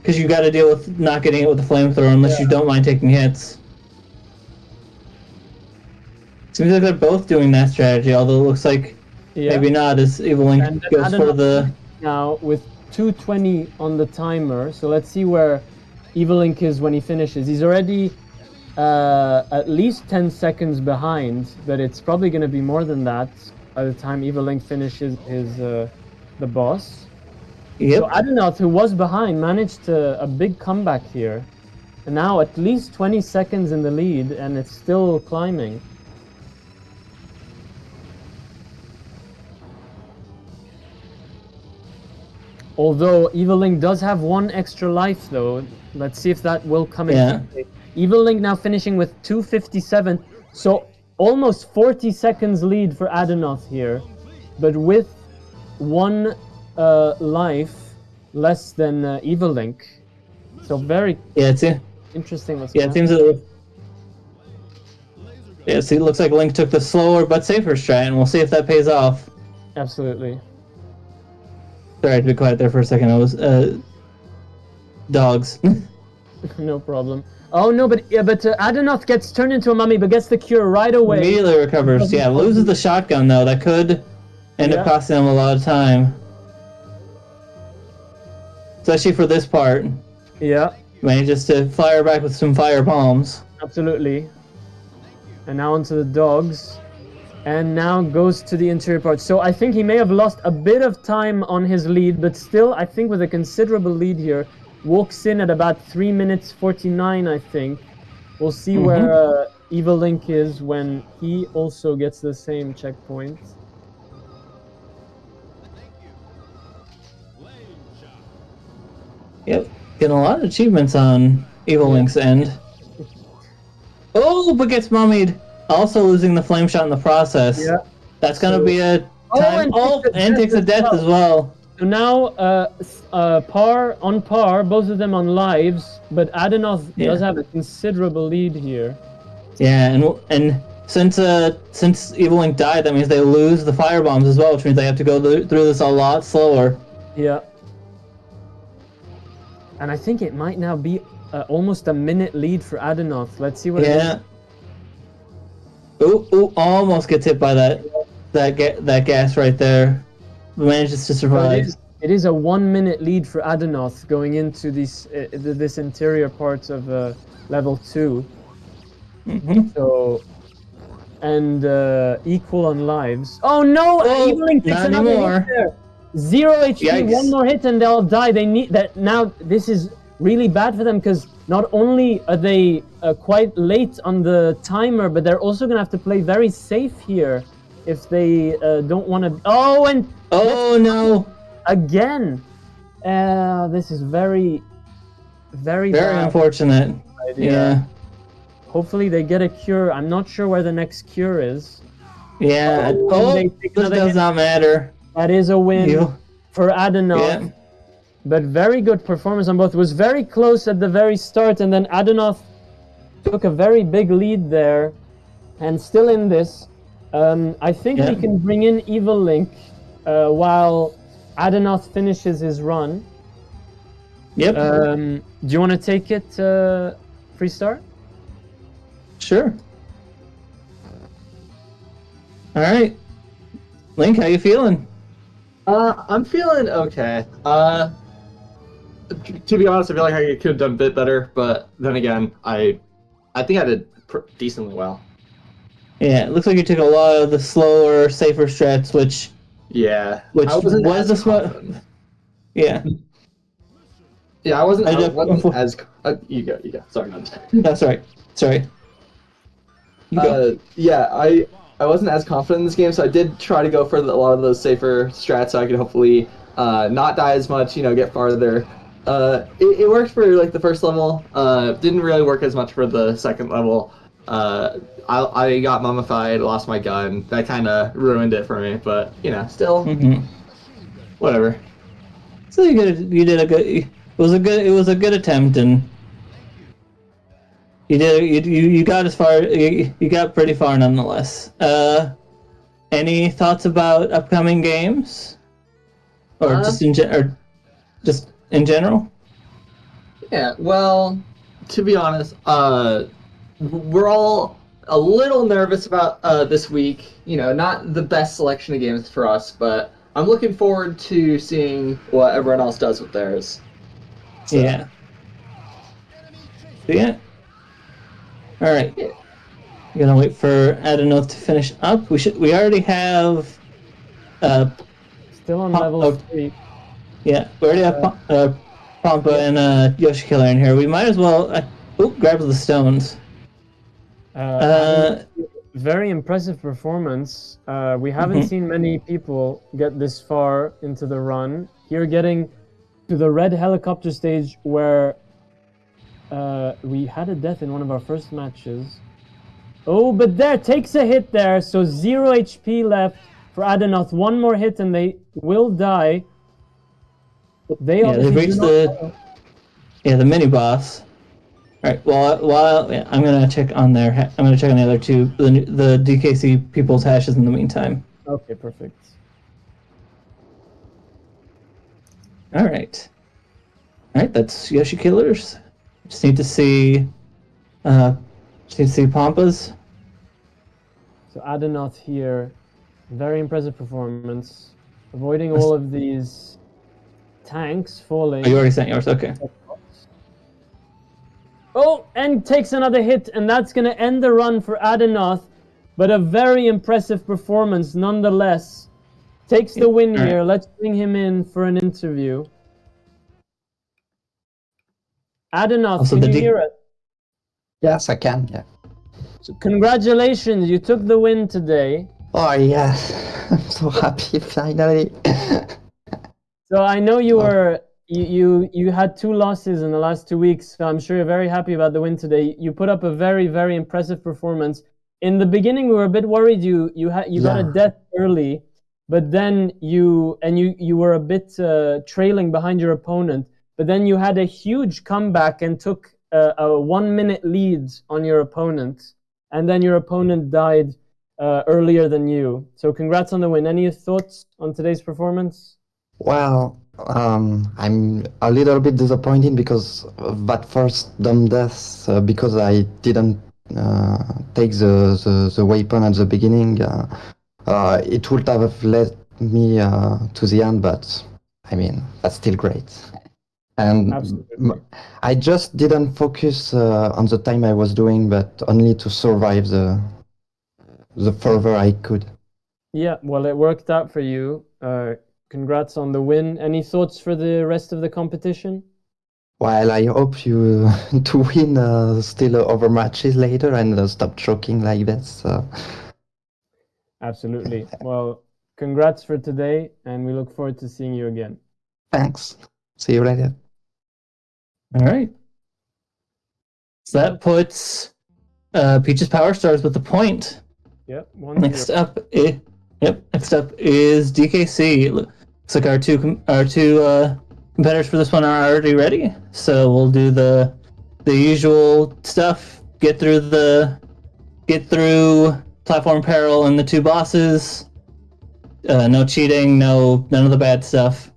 because you got to deal with not getting it with the flamethrower unless you don't mind taking hits. Seems like they're both doing that strategy, although it looks like maybe not as Evil Link goes for the... Now with 2:20 on the timer, so let's see where Evil Link is when he finishes. He's already at least 10 seconds behind, but it's probably going to be more than that by the time Evil Link finishes his the boss. Yep. So Adenoth, who was behind, managed a big comeback here. And now at least 20 seconds in the lead, and it's still climbing. Although Evil Link does have one extra life, though. Let's see if that will come in. Evil Link now finishing with 257, so almost 40 seconds lead for Adenoth here, but with one life less than Evil Link. So very interesting. It seems see, it looks like Link took the slower but safer strat, and we'll see if that pays off. Absolutely. Sorry to be quiet there for a second. I was dogs. No problem. Oh no, but Adenoth gets turned into a mummy, but gets the cure right away. Immediately recovers. Yeah, loses the shotgun though. That could end up costing him a lot of time, especially for this part. Yeah. Manages to fire back with some fire bombs. Absolutely. And now onto the dogs. And now goes to the interior part. So I think he may have lost a bit of time on his lead, but still, I think with a considerable lead here, walks in at about 3 minutes 49, I think. We'll see where Evil Link is when he also gets the same checkpoint. Yep, getting a lot of achievements on Evil Link's end. Oh, but gets mummied. Also losing the flame shot in the process. Yeah. That's gonna be a time. And takes a death as well. So now, on par, both of them on lives, but Adenoth does have a considerable lead here. Yeah, and since Evil Link died, that means they lose the fire bombs as well, which means they have to go through this a lot slower. Yeah. And I think it might now be almost a minute lead for Adenoth. Let's see what it is. Ooh, almost gets hit by that gas right there. Manages to survive. It is a 1 minute lead for Adenoth going into this interior part of level 2. So, and equal on lives. Oh no! Evil Link takes another hit there. 0 HP, Yikes. one more hit and they'll die. They need that now. This is really bad for them because not only are they quite late on the timer, but they're also gonna have to play very safe here if they don't want to. Oh no! Again, this is very bad. Unfortunate. Yeah. Hopefully they get a cure. I'm not sure where the next cure is. Yeah. Oh, Oh, they take this another does hit. not matter. That is a win You- for Adenoth. Yeah. But very good performance on both. It was very close at the very start, and then Adenoth took a very big lead there, and still in this. I think we Yeah. can bring in Evil Link while Adenoth finishes his run. Yep. Do you want to take it, Freestar? Sure. All right. Link, how you feeling? I'm feeling okay. To be honest, I feel like I could have done a bit better, but then again, I think I did decently well. Yeah, it looks like you took a lot of the slower, safer strats, which Yeah. which I wasn't was as the smart. confident. Yeah. Yeah, I wasn't as you go. Sorry, man. That's right. Sorry. Yeah, I wasn't as confident in this game, so I did try to go for a lot of those safer strats so I could hopefully not die as much, get farther. It worked for like the first level. Didn't really work as much for the second level. I got mummified, lost my gun. That kind of ruined it for me, but still, whatever. So you did a good. It was a good attempt, and you got as far. You got pretty far nonetheless. Any thoughts about upcoming games, or just in general? Yeah, well, to be honest, we're all a little nervous about this week. Not the best selection of games for us, but I'm looking forward to seeing what everyone else does with theirs. So. Yeah. So yeah. All right. We're gonna wait for Adenoth to finish up. We already have. Still on level 3. Yeah, we already have Pampa and Yoshi Killer in here. We might as well. Grab the stones. Very impressive performance. We haven't seen many people get this far into the run. Here, getting to the red helicopter stage where we had a death in one of our first matches. Oh, but there takes a hit there. So 0 HP left for Adenoth. One more hit and they will die. They they've reached the mini boss. All right. Well, I'm gonna check on their. I'm gonna check on the other two, the DKC people's hashes in the meantime. Okay, perfect. All right. All right. That's Yoshi Killers. Just need to see. Pampas. So Adenoth here, very impressive performance, avoiding all of these tanks falling. Oh, you already sent yours. Okay. Oh, and takes another hit, and that's going to end the run for Adenoth, but a very impressive performance nonetheless. Takes the win here. Let's bring him in for an interview. Adenoth, can you hear us? Yes, I can, yeah. So congratulations, you took the win today. Oh, yes. I'm so happy, finally. So I know you were... You had 2 losses in the last 2 weeks, so I'm sure you're very happy about the win today. You put up a very, very impressive performance. In the beginning, we were a bit worried you got a death early, but then you were a bit trailing behind your opponent. But then you had a huge comeback and took a 1-minute lead on your opponent, and then your opponent died earlier than you. So congrats on the win. Any thoughts on today's performance? Well, I'm a little bit disappointed because of that first dumb death, because I didn't take the weapon at the beginning. It would have led me to the end, but I mean, that's still great. And I just didn't focus on the time I was doing, but only to survive the further I could. Yeah, well, it worked out for you. Congrats on the win. Any thoughts for the rest of the competition? Well, I hope you to win still over matches later and stop choking like this. Absolutely. Well, congrats for today, and we look forward to seeing you again. Thanks. See you later. All right. So that puts Peach's Power Stars with the point. Yep. Next up is DKC. Looks like our two competitors for this one are already ready. So we'll do the usual stuff. Get through platform peril and the two bosses. No cheating. None of the bad stuff.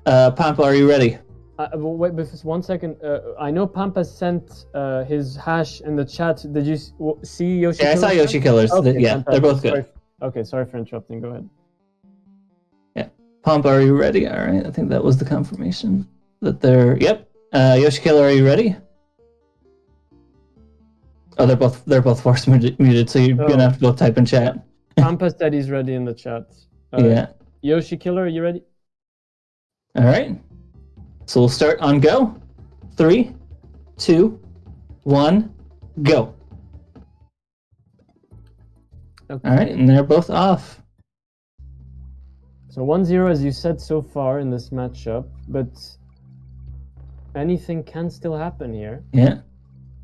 Pampa, are you ready? Wait, but just 1 second. I know Pampa sent his hash in the chat. Did you see Yoshi? Yeah, I saw Yoshi Killers. Okay, Yeah, they're both good. Okay, sorry for interrupting. Go ahead. Yeah, Pampa, are you ready? All right, I think that was the confirmation that they're. Yep. Yoshi Killer, are you ready? Oh, they're both force muted, so you're gonna have to both type in chat. Pampa said he's ready in the chat. Yeah. Yoshi Killer, are you ready? All right. So we'll start on go. 3, 2, 1, go. Okay. All right, and they're both off. So 1-0 as you said so far in this matchup, but anything can still happen here. Yeah.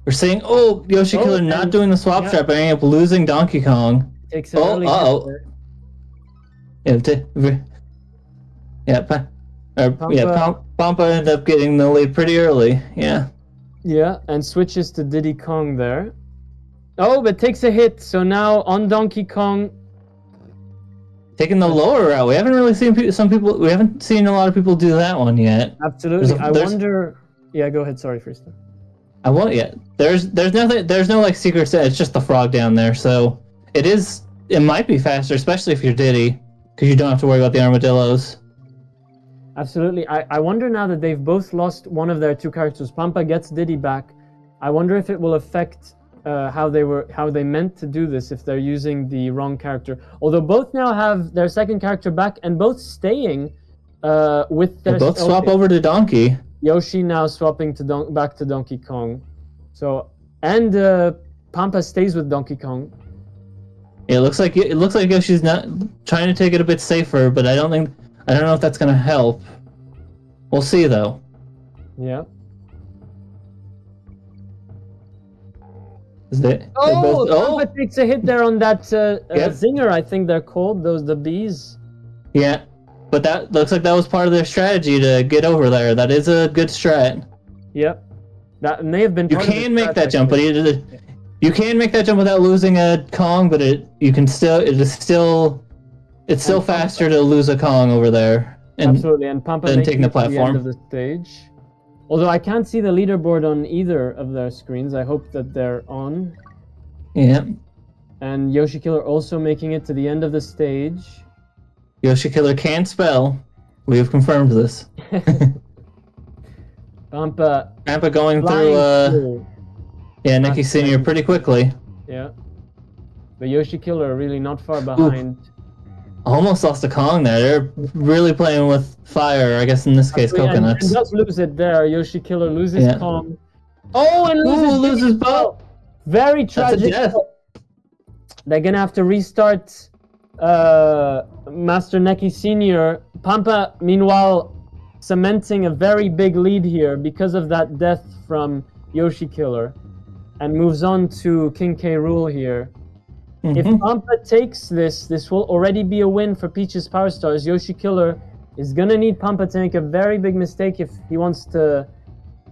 We're saying, Yoshi Killer not doing the swap trap, ending up losing Donkey Kong. Takes an early hit there. Pampa ended up getting the lead pretty early. Yeah. Yeah, and switches to Diddy Kong there. Oh, but takes a hit. So now on Donkey Kong, taking the lower route. We haven't really seen We haven't seen a lot of people do that one yet. Absolutely. I wonder. Yeah, go ahead. Sorry, Freestyle. There's nothing. There's no like secret set. It's just the frog down there. So it might be faster, especially if you're Diddy, because you don't have to worry about the armadillos. Absolutely. I wonder now that they've both lost one of their two characters. Pampa gets Diddy back. I wonder if it will affect how they meant to do this if they're using the wrong character. Although both now have their second character back and both staying with their. They both swap over to Donkey. Yoshi now swapping back to Donkey Kong. So and Pampa stays with Donkey Kong. It looks like Yoshi's not trying to take it a bit safer, but I don't know if that's gonna help. We'll see though. Yeah. Pampa takes a hit there on that zinger. I think they're called the bees. Yeah, but that looks like that was part of their strategy to get over there. That is a good strat. Yep. That may have been. You can make that jump, but you can make that jump without losing a Kong. But it's still faster to lose a Kong over there. Absolutely, and Pampa then making taking the it to the end platform. of the stage. Although I can't see the leaderboard on either of their screens. I hope that they're on. Yeah. And Yoshi Killer also making it to the end of the stage. Yoshi Killer can spell. We have confirmed this. Pampa going through Nicky Senior pretty quickly. Yeah. But Yoshi Killer really not far behind. Almost lost a Kong there. They're really playing with fire, I guess in this case coconuts. And does lose it there. Yoshi Killer loses Kong. And loses both. Very tragic. That's a death. They're gonna have to restart Master Neki Senior. Pampa, meanwhile, cementing a very big lead here because of that death from Yoshi Killer, and moves on to King K. Rool here. If Pampa takes this will already be a win for Peach's Power Stars. Yoshi Killer is gonna need Pampa to make a very big mistake if he wants to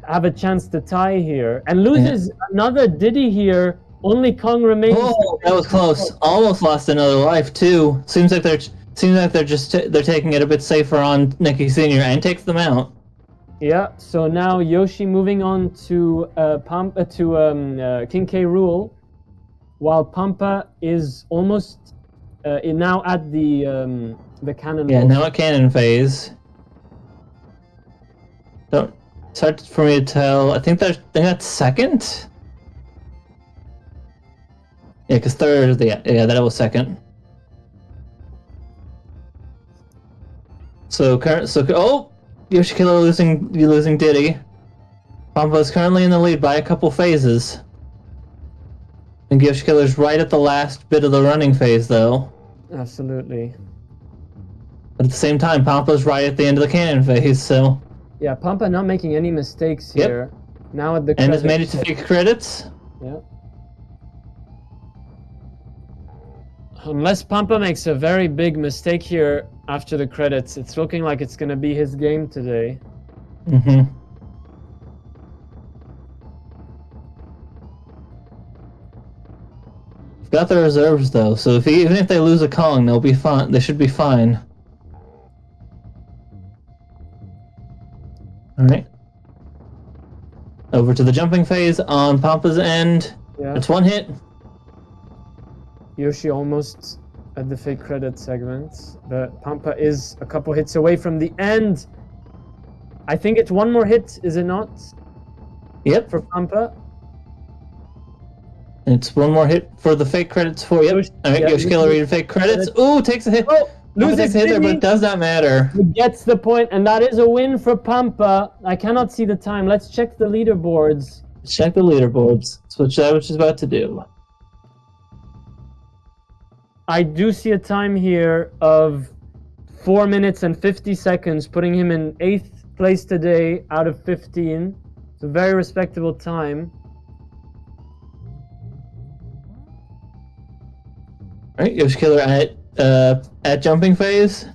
have a chance to tie here, and loses another Diddy here. Only Kong remains. Oh, that was close. Almost lost another life too. Seems like they're taking it a bit safer on Neki Senior and takes them out. Yeah. So now Yoshi moving on to King K. Rool, while Pampa is almost now at the cannon. Yeah, now at cannon phase. It's hard for me to tell. I think that's second. Yeah, because third, that was second. Yoshi Killer losing Diddy. Pampa is currently in the lead by a couple phases. I think Yoshi Killer's right at the last bit of the running phase, though. Absolutely. But at the same time, Pampa's right at the end of the cannon phase, so. Yeah, Pampa not making any mistakes here. Now at the and has made it to 3 credits. Yeah. Unless Pampa makes a very big mistake here after the credits, it's looking like it's going to be his game today. Mm-hmm. Got the reserves though, so even if they lose a Kong, they'll be fine. They should be fine. All right. Over to the jumping phase on Pampa's end. Yeah. It's one hit. Yoshi almost at the fake credit segment, but Pampa is a couple hits away from the end. I think it's one more hit, is it not? Yep. For Pampa. It's one more hit for the fake credits for you. All right, Yoshi Killer reading fake credits. Ooh, takes a hit. Oh, Takes a hit there, but it does not matter. He gets the point, and that is a win for Pampa. I cannot see the time. Let's check the leaderboards. Check the leaderboards. That's what I was about to do. I do see a time here of 4 minutes and 50 seconds, putting him in 8th place today out of 15. It's a very respectable time. All right, Yoshi Killer at jumping phase.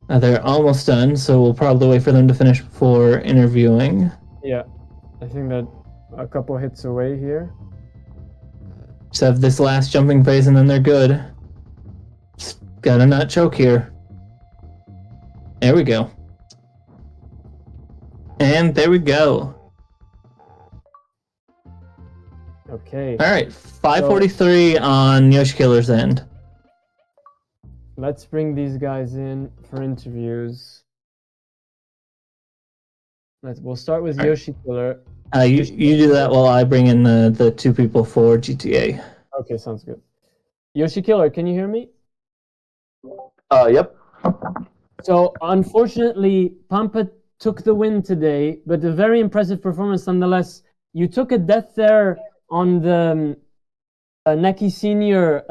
They're almost done, so we'll probably wait for them to finish before interviewing. Yeah, I think that a couple hits away here. Just have this last jumping phase and then they're good. Just gotta not choke here. There we go. And there we go. Okay. All right, 543 on Yoshi Killer's end. Let's bring these guys in for interviews. We'll start with Yoshi Killer. You do that while I bring in the two people for GTA. Okay, sounds good. Yoshi Killer, can you hear me? Yep. So, unfortunately, Pampa took the win today, but a very impressive performance nonetheless. You took a death there on the Neki Senior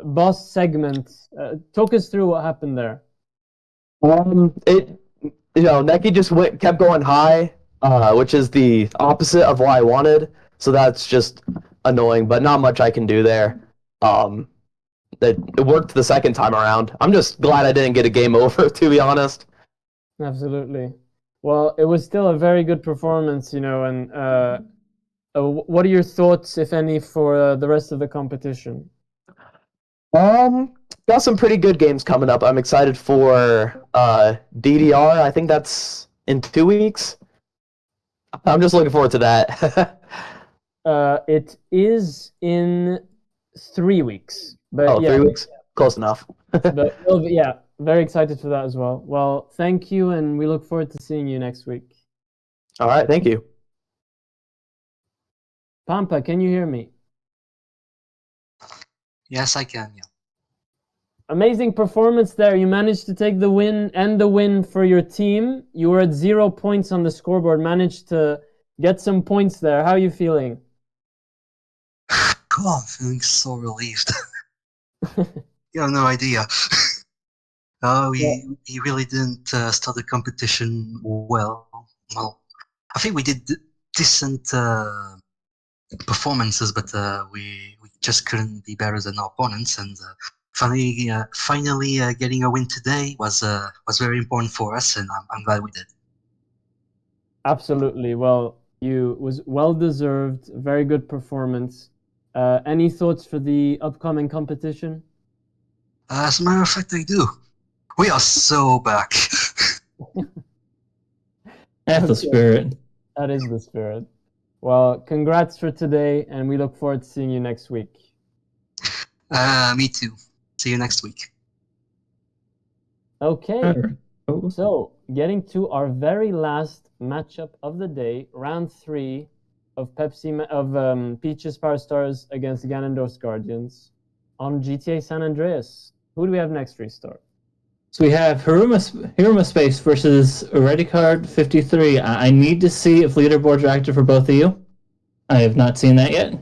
boss segment. Talk us through what happened there. Neki just kept going high, which is the opposite of what I wanted. So that's just annoying, but not much I can do there. It worked the second time around. I'm just glad I didn't get a game over, to be honest. Absolutely. Well, it was still a very good performance, and what are your thoughts, if any, for the rest of the competition? Got some pretty good games coming up. I'm excited for DDR. I think that's in 2 weeks. I'm just looking forward to that. It is in 3 weeks. But yeah, 3 weeks? Close enough. but yeah, very excited for that as well. Well, thank you, and we look forward to seeing you next week. All right, thank you. Pampa, can you hear me? Yes, I can, yeah. Amazing performance there. You managed to take the win for your team. You were at 0 points on the scoreboard, managed to get some points there. How are you feeling? God, I'm feeling so relieved. You have no idea. We really didn't start the competition well. Well, I think we did decent performances, but we just couldn't be better than our opponents. And finally getting a win today was very important for us, and I'm glad we did. Absolutely. Well, you was well deserved. Very good performance. Any thoughts for the upcoming competition? As a matter of fact, I do. We are so back. That's the spirit. That is the spirit. Well, congrats for today, and we look forward to seeing you next week. Me too. See you next week. Okay. So, getting to our very last matchup of the day, round 3 of Peach's Power Stars against Ganondorf's Guardians on GTA San Andreas. Who do we have next, Restart? So we have Hiruma Space versus Redicard 53. I need to see if leaderboards are active for both of you. I have not seen that yet.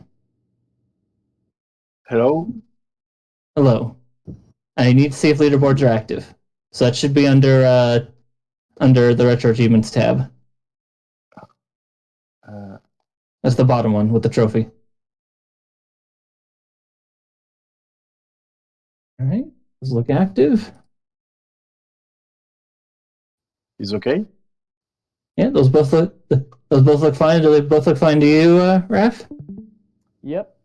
Hello? Hello. I need to see if leaderboards are active. So that should be under the Retro Achievements tab. That's the bottom one with the trophy. All right. Those look active. He's okay. Yeah, those both look fine. Do they both look fine to you, Raph? Yep.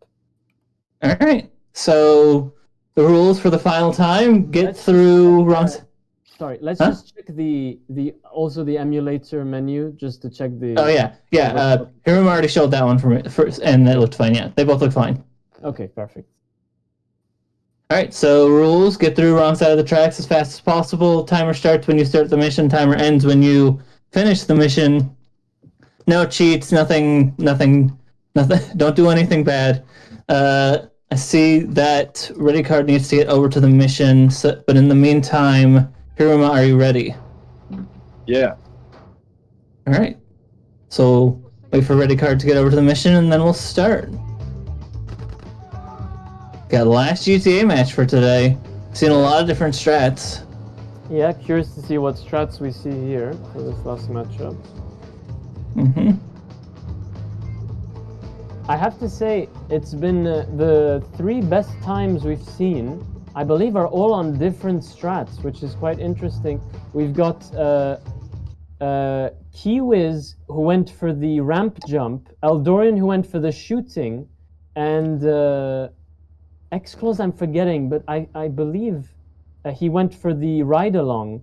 All right. So the rules for the final time: get through runs. Sorry, let's Huh? just check the also the emulator menu just to check the. Oh yeah. Hiram already showed that one for me first, and it looked fine. Yeah, they both look fine. Okay, perfect. All right. So rules: get through wrong side of the tracks as fast as possible. Timer starts when you start the mission. Timer ends when you finish the mission. No cheats. Nothing. Don't do anything bad. I see that Ready Card needs to get over to the mission, but in the meantime, Hiruma, are you ready? Yeah. All right. So wait for Ready Card to get over to the mission, and then we'll start. Got the last GTA match for today. Seen a lot of different strats. Yeah, curious to see what strats we see here for this last matchup. Mm-hmm. I have to say, it's been the 3 best times we've seen, I believe, are all on different strats, which is quite interesting. We've got Kiwiz, who went for the ramp jump, Eldorian, who went for the shooting, and X-Close I'm forgetting, but I believe he went for the ride-along.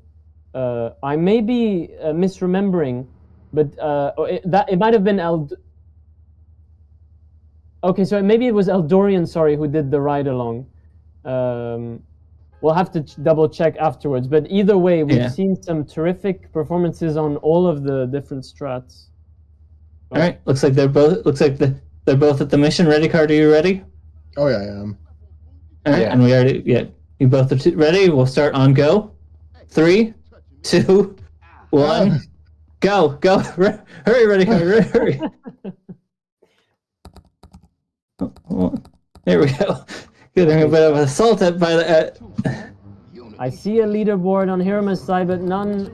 I may be misremembering, but it might have been Okay, so maybe it was Eldorian, sorry, who did the ride-along. We'll have to double check afterwards, but either way, we've seen some terrific performances on all of the different strats. All right, looks like they're both at the mission. Ready, Card? Are you ready? Oh yeah, I am. All right, and we already you both are ready. We'll start on go. 3, 2, 1, go! Hurry, Ready, Card! Hurry! There we go. Getting a bit of assaulted by the. I see a leaderboard on Hiruma's side, but none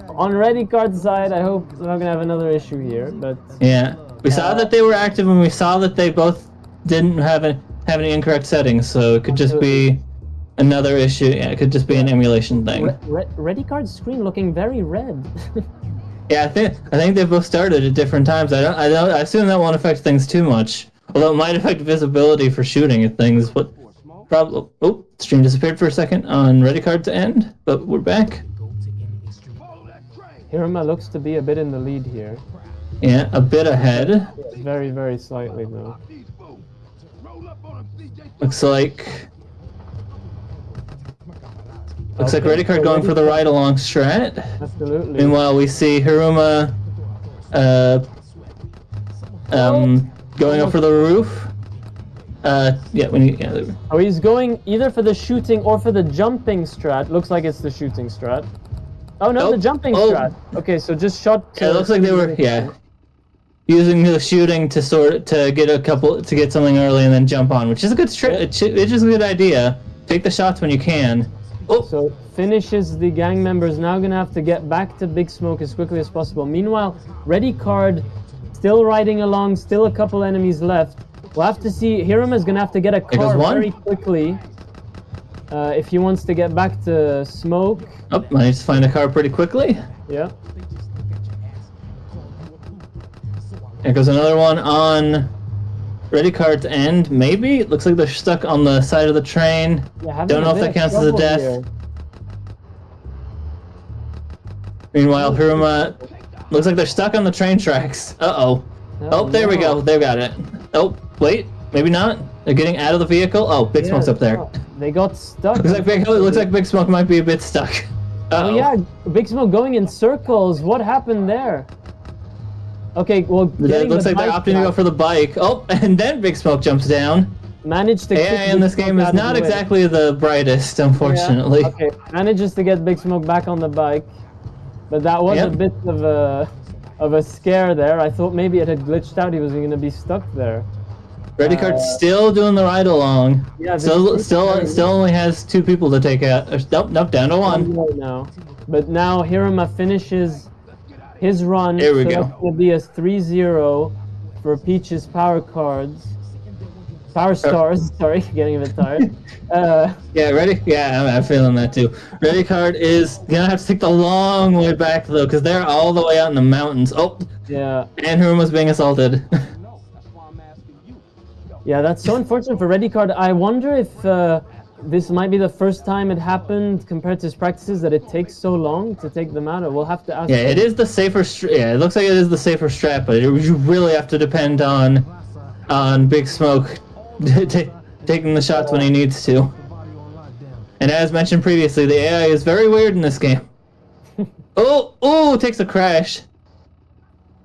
on Ready Card's side. I hope we're not gonna have another issue here. But Yeah, we saw that they were active, and we saw that they both didn't have any incorrect settings. So it could just be another issue. Yeah, it could just be an emulation thing. Ready Card's screen looking very red. Yeah, I think they both started at different times. I assume that won't affect things too much. Although it might affect visibility for shooting at things, but probably. Oh, stream disappeared for a second on Ready Card to end, but we're back. Hiruma looks to be a bit in the lead here. Yeah, a bit ahead. Very, very slightly though. Looks like Ready Card going for the ride-along strat. Absolutely. Meanwhile, we see Hiruma going up for the roof. Oh, he's going either for the shooting or for the jumping strat. Looks like it's the shooting strat. Oh no, the jumping strat. Okay, so just shot. Yeah, it looks like they were using the shooting to get something early and then jump on, which is a good it's just a good idea. Take the shots when you can. Oh. So finishes the gang members. Now gonna have to get back to Big Smoke as quickly as possible. Meanwhile, Ready Card still riding along. Still a couple enemies left. We'll have to see. Hiruma's gonna have to get a car very quickly if he wants to get back to Smoke. Oh, managed to find a car pretty quickly. Yeah. There goes another one on Ready Card's end. Maybe it looks like they're stuck on the side of the train. Yeah, don't know if that counts as a death. Here. Meanwhile, Hiruma looks like they're stuck on the train tracks. There we go. They got it. Oh, wait, maybe not. They're getting out of the vehicle. Oh, Big Smoke's up there. They got stuck. Looks like Big Smoke might be a bit stuck. Oh yeah, Big Smoke going in circles. What happened there? Okay, well, it looks like they're opting to go for the bike. Oh, and then Big Smoke jumps down. Managed to. AI in this game is not exactly the brightest, unfortunately. Yeah, okay, manages to get Big Smoke back on the bike, but that was a bit of a scare there. I thought maybe it had glitched out. He was going to be stuck there. Ready Card still doing the ride along. Yeah, still only has 2 people to take out. Nope, down to 1. Now, but now Hiruma finishes his run. There we go. That's going to be a 3-0 for Peach's power cards. Power stars. Sorry, getting a bit tired. Yeah, ready? Yeah, I'm feeling that too. Ready card is gonna have to take the long way back though, because they're all the way out in the mountains. Oh, yeah. And Huruma's being assaulted. Yeah, that's so unfortunate for Ready Card. I wonder if this might be the first time it happened compared to his practices that it takes so long to take them out. We'll have to ask. Yeah, it is the safer. Yeah, it looks like it is the safer strat, but you really have to depend on Big Smoke taking the shots when he needs to. And as mentioned previously, the AI is very weird in this game. Oh, takes a crash.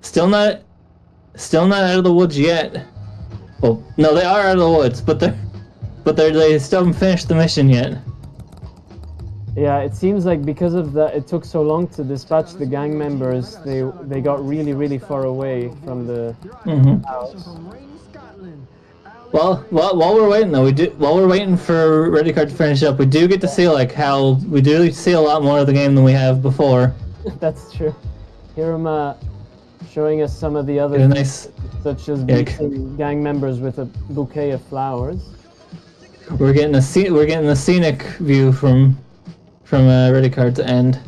Still not out of the woods yet. Well, no, they are out of the woods, but they still haven't finished the mission yet. Yeah, it seems like because of that, it took so long to dispatch the gang members. They got really far away from the house. Well, while we're waiting though, while we're waiting for Ready Card to finish up, we do get to see see a lot more of the game than we have before. That's true. Hiruma showing us some of the other things, such as beating gang members with a bouquet of flowers. We're getting a scenic view from Ready Card to end.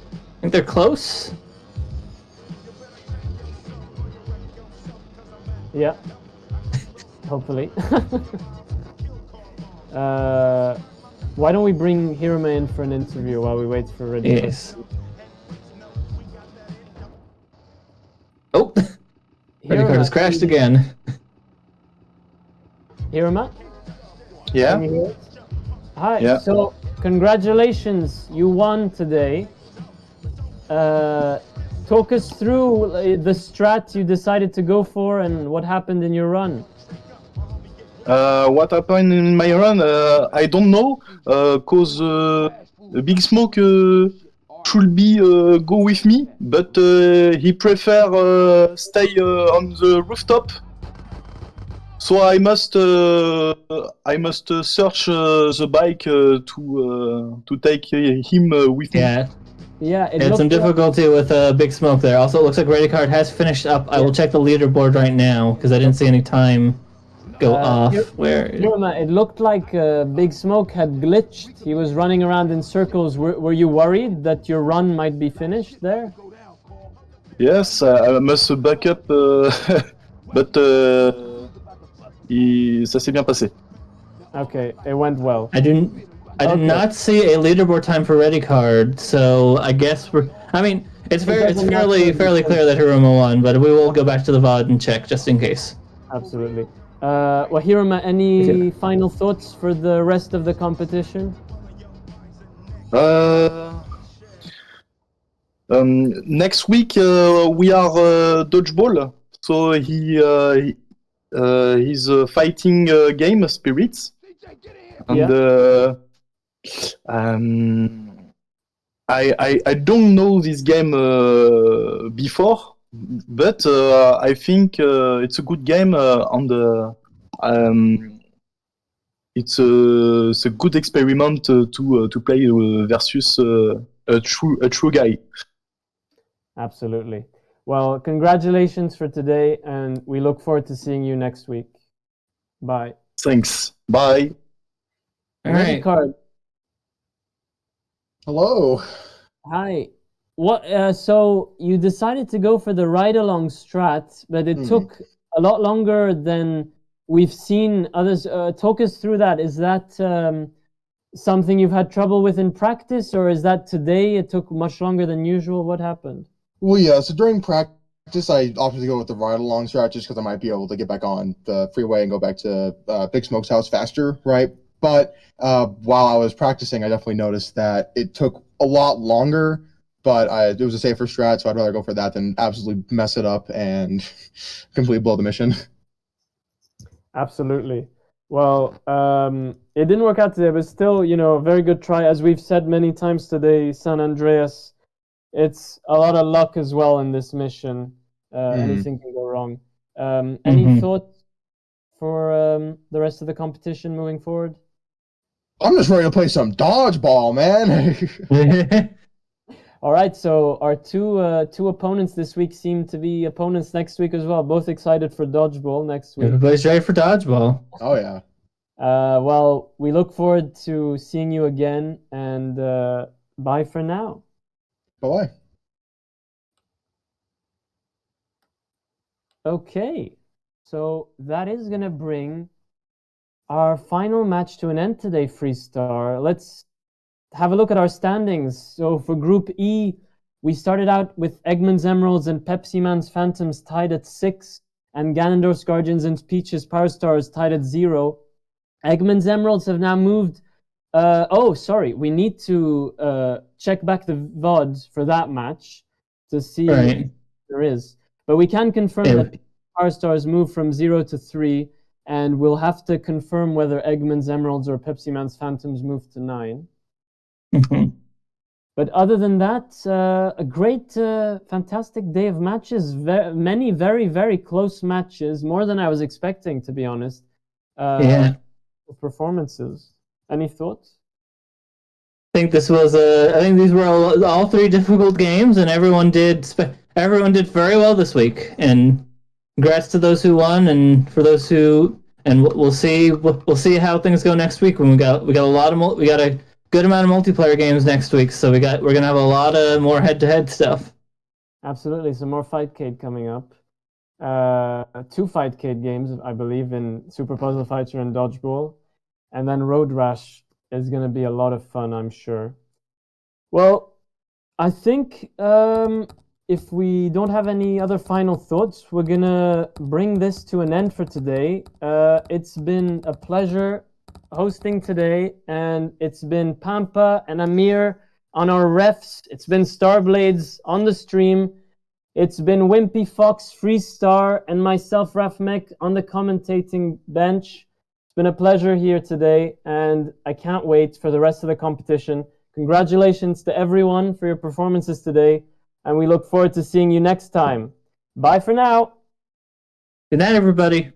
I think they're close. Yeah. Hopefully. Why don't we bring Hiruma in for an interview while we wait for Ready Card? Yes. Oh, Ready Card has crashed again. Hiruma? Yeah. Can you hear us? Hi. Yeah. So, congratulations, you won today. Talk us through the strat you decided to go for and what happened in your run. What happened in my run? I don't know. Cause Big Smoke should be go with me, but he prefer stay on the rooftop. So I must search the bike to take him with me. Yeah, it had some difficulty with Big Smoke there. Also, it looks like Ready Card has finished up. I will check the leaderboard right now because I didn't see any time go off. Hiruma, it looked like Big Smoke had glitched. He was running around in circles. Were you worried that your run might be finished there? Yes, I must back up, but ça s'est bien passé. Okay, it went well. I did not see a leaderboard time for Ready Card, so I guess it's fairly clear that Hiruma won, but we will go back to the VOD and check just in case. Absolutely. Well, Hiruma, any final thoughts for the rest of the competition? Next week we are dodgeball, so he's fighting game spirits, and I don't know this game before, but I think it's a good game, it's a good experiment to play versus a true guy. Absolutely. Well, congratulations for today, and we look forward to seeing you next week. Bye. Thanks. Bye. Ready Card. Hello. Hi. What? So you decided to go for the ride-along strat, but it took a lot longer than we've seen others. Talk us through that. Is that something you've had trouble with in practice, or is that today it took much longer than usual? What happened? Well, yeah, so during practice, I opted to go with the ride-along strat just because I might be able to get back on the freeway and go back to Big Smoke's house faster, right? But while I was practicing, I definitely noticed that it took a lot longer, but it was a safer strat, so I'd rather go for that than absolutely mess it up and completely blow the mission. Absolutely. Well, it didn't work out today, but still, a very good try. As we've said many times today, San Andreas, it's a lot of luck as well in this mission. Anything can go wrong. Any thoughts for the rest of the competition moving forward? I'm just ready to play some dodgeball, man. All right, so our two opponents this week seem to be opponents next week as well. Both excited for dodgeball next week. Everybody's ready for dodgeball. Oh yeah. Well, we look forward to seeing you again, and bye for now. Bye-bye. Okay, so that is going to bring our final match to an end today, Freestar. Let's have a look at our standings. So for Group E, we started out with Eggman's Emeralds and Pepsi Man's Phantoms tied at 6, and Ganondorf's Guardians and Peach's Power Stars tied at 0. Eggman's Emeralds have now moved. We need to check back the VOD for that match to see if there is. But we can confirm that Power Stars moved from 0 to 3, and we'll have to confirm whether Eggman's Emeralds or Pepsi Man's Phantoms moved to 9. But other than that, a great, fantastic day of matches. Many very, very close matches, more than I was expecting, to be honest. Performances. Any thoughts? I think this was I think these were all 3 difficult games, and everyone did very well this week. And congrats to those who won, and for those who. And we'll see how things go next week. When we got a good amount of multiplayer games next week, so we're gonna have a lot of more head-to-head stuff. Absolutely, some more Fightcade coming up. 2 Fightcade games, I believe, in Super Puzzle Fighter and Dodgeball, and then Road Rash is going to be a lot of fun, I'm sure. Well, I think if we don't have any other final thoughts, we're going to bring this to an end for today. It's been a pleasure hosting today, and it's been Pampa and Amir on our refs. It's been Starblades on the stream. It's been Wimpy Fox, Freestar, and myself, Rafmek, on the commentating bench. It's been a pleasure here today, and I can't wait for the rest of the competition. Congratulations to everyone for your performances today, and we look forward to seeing you next time. Bye for now. Good night, everybody.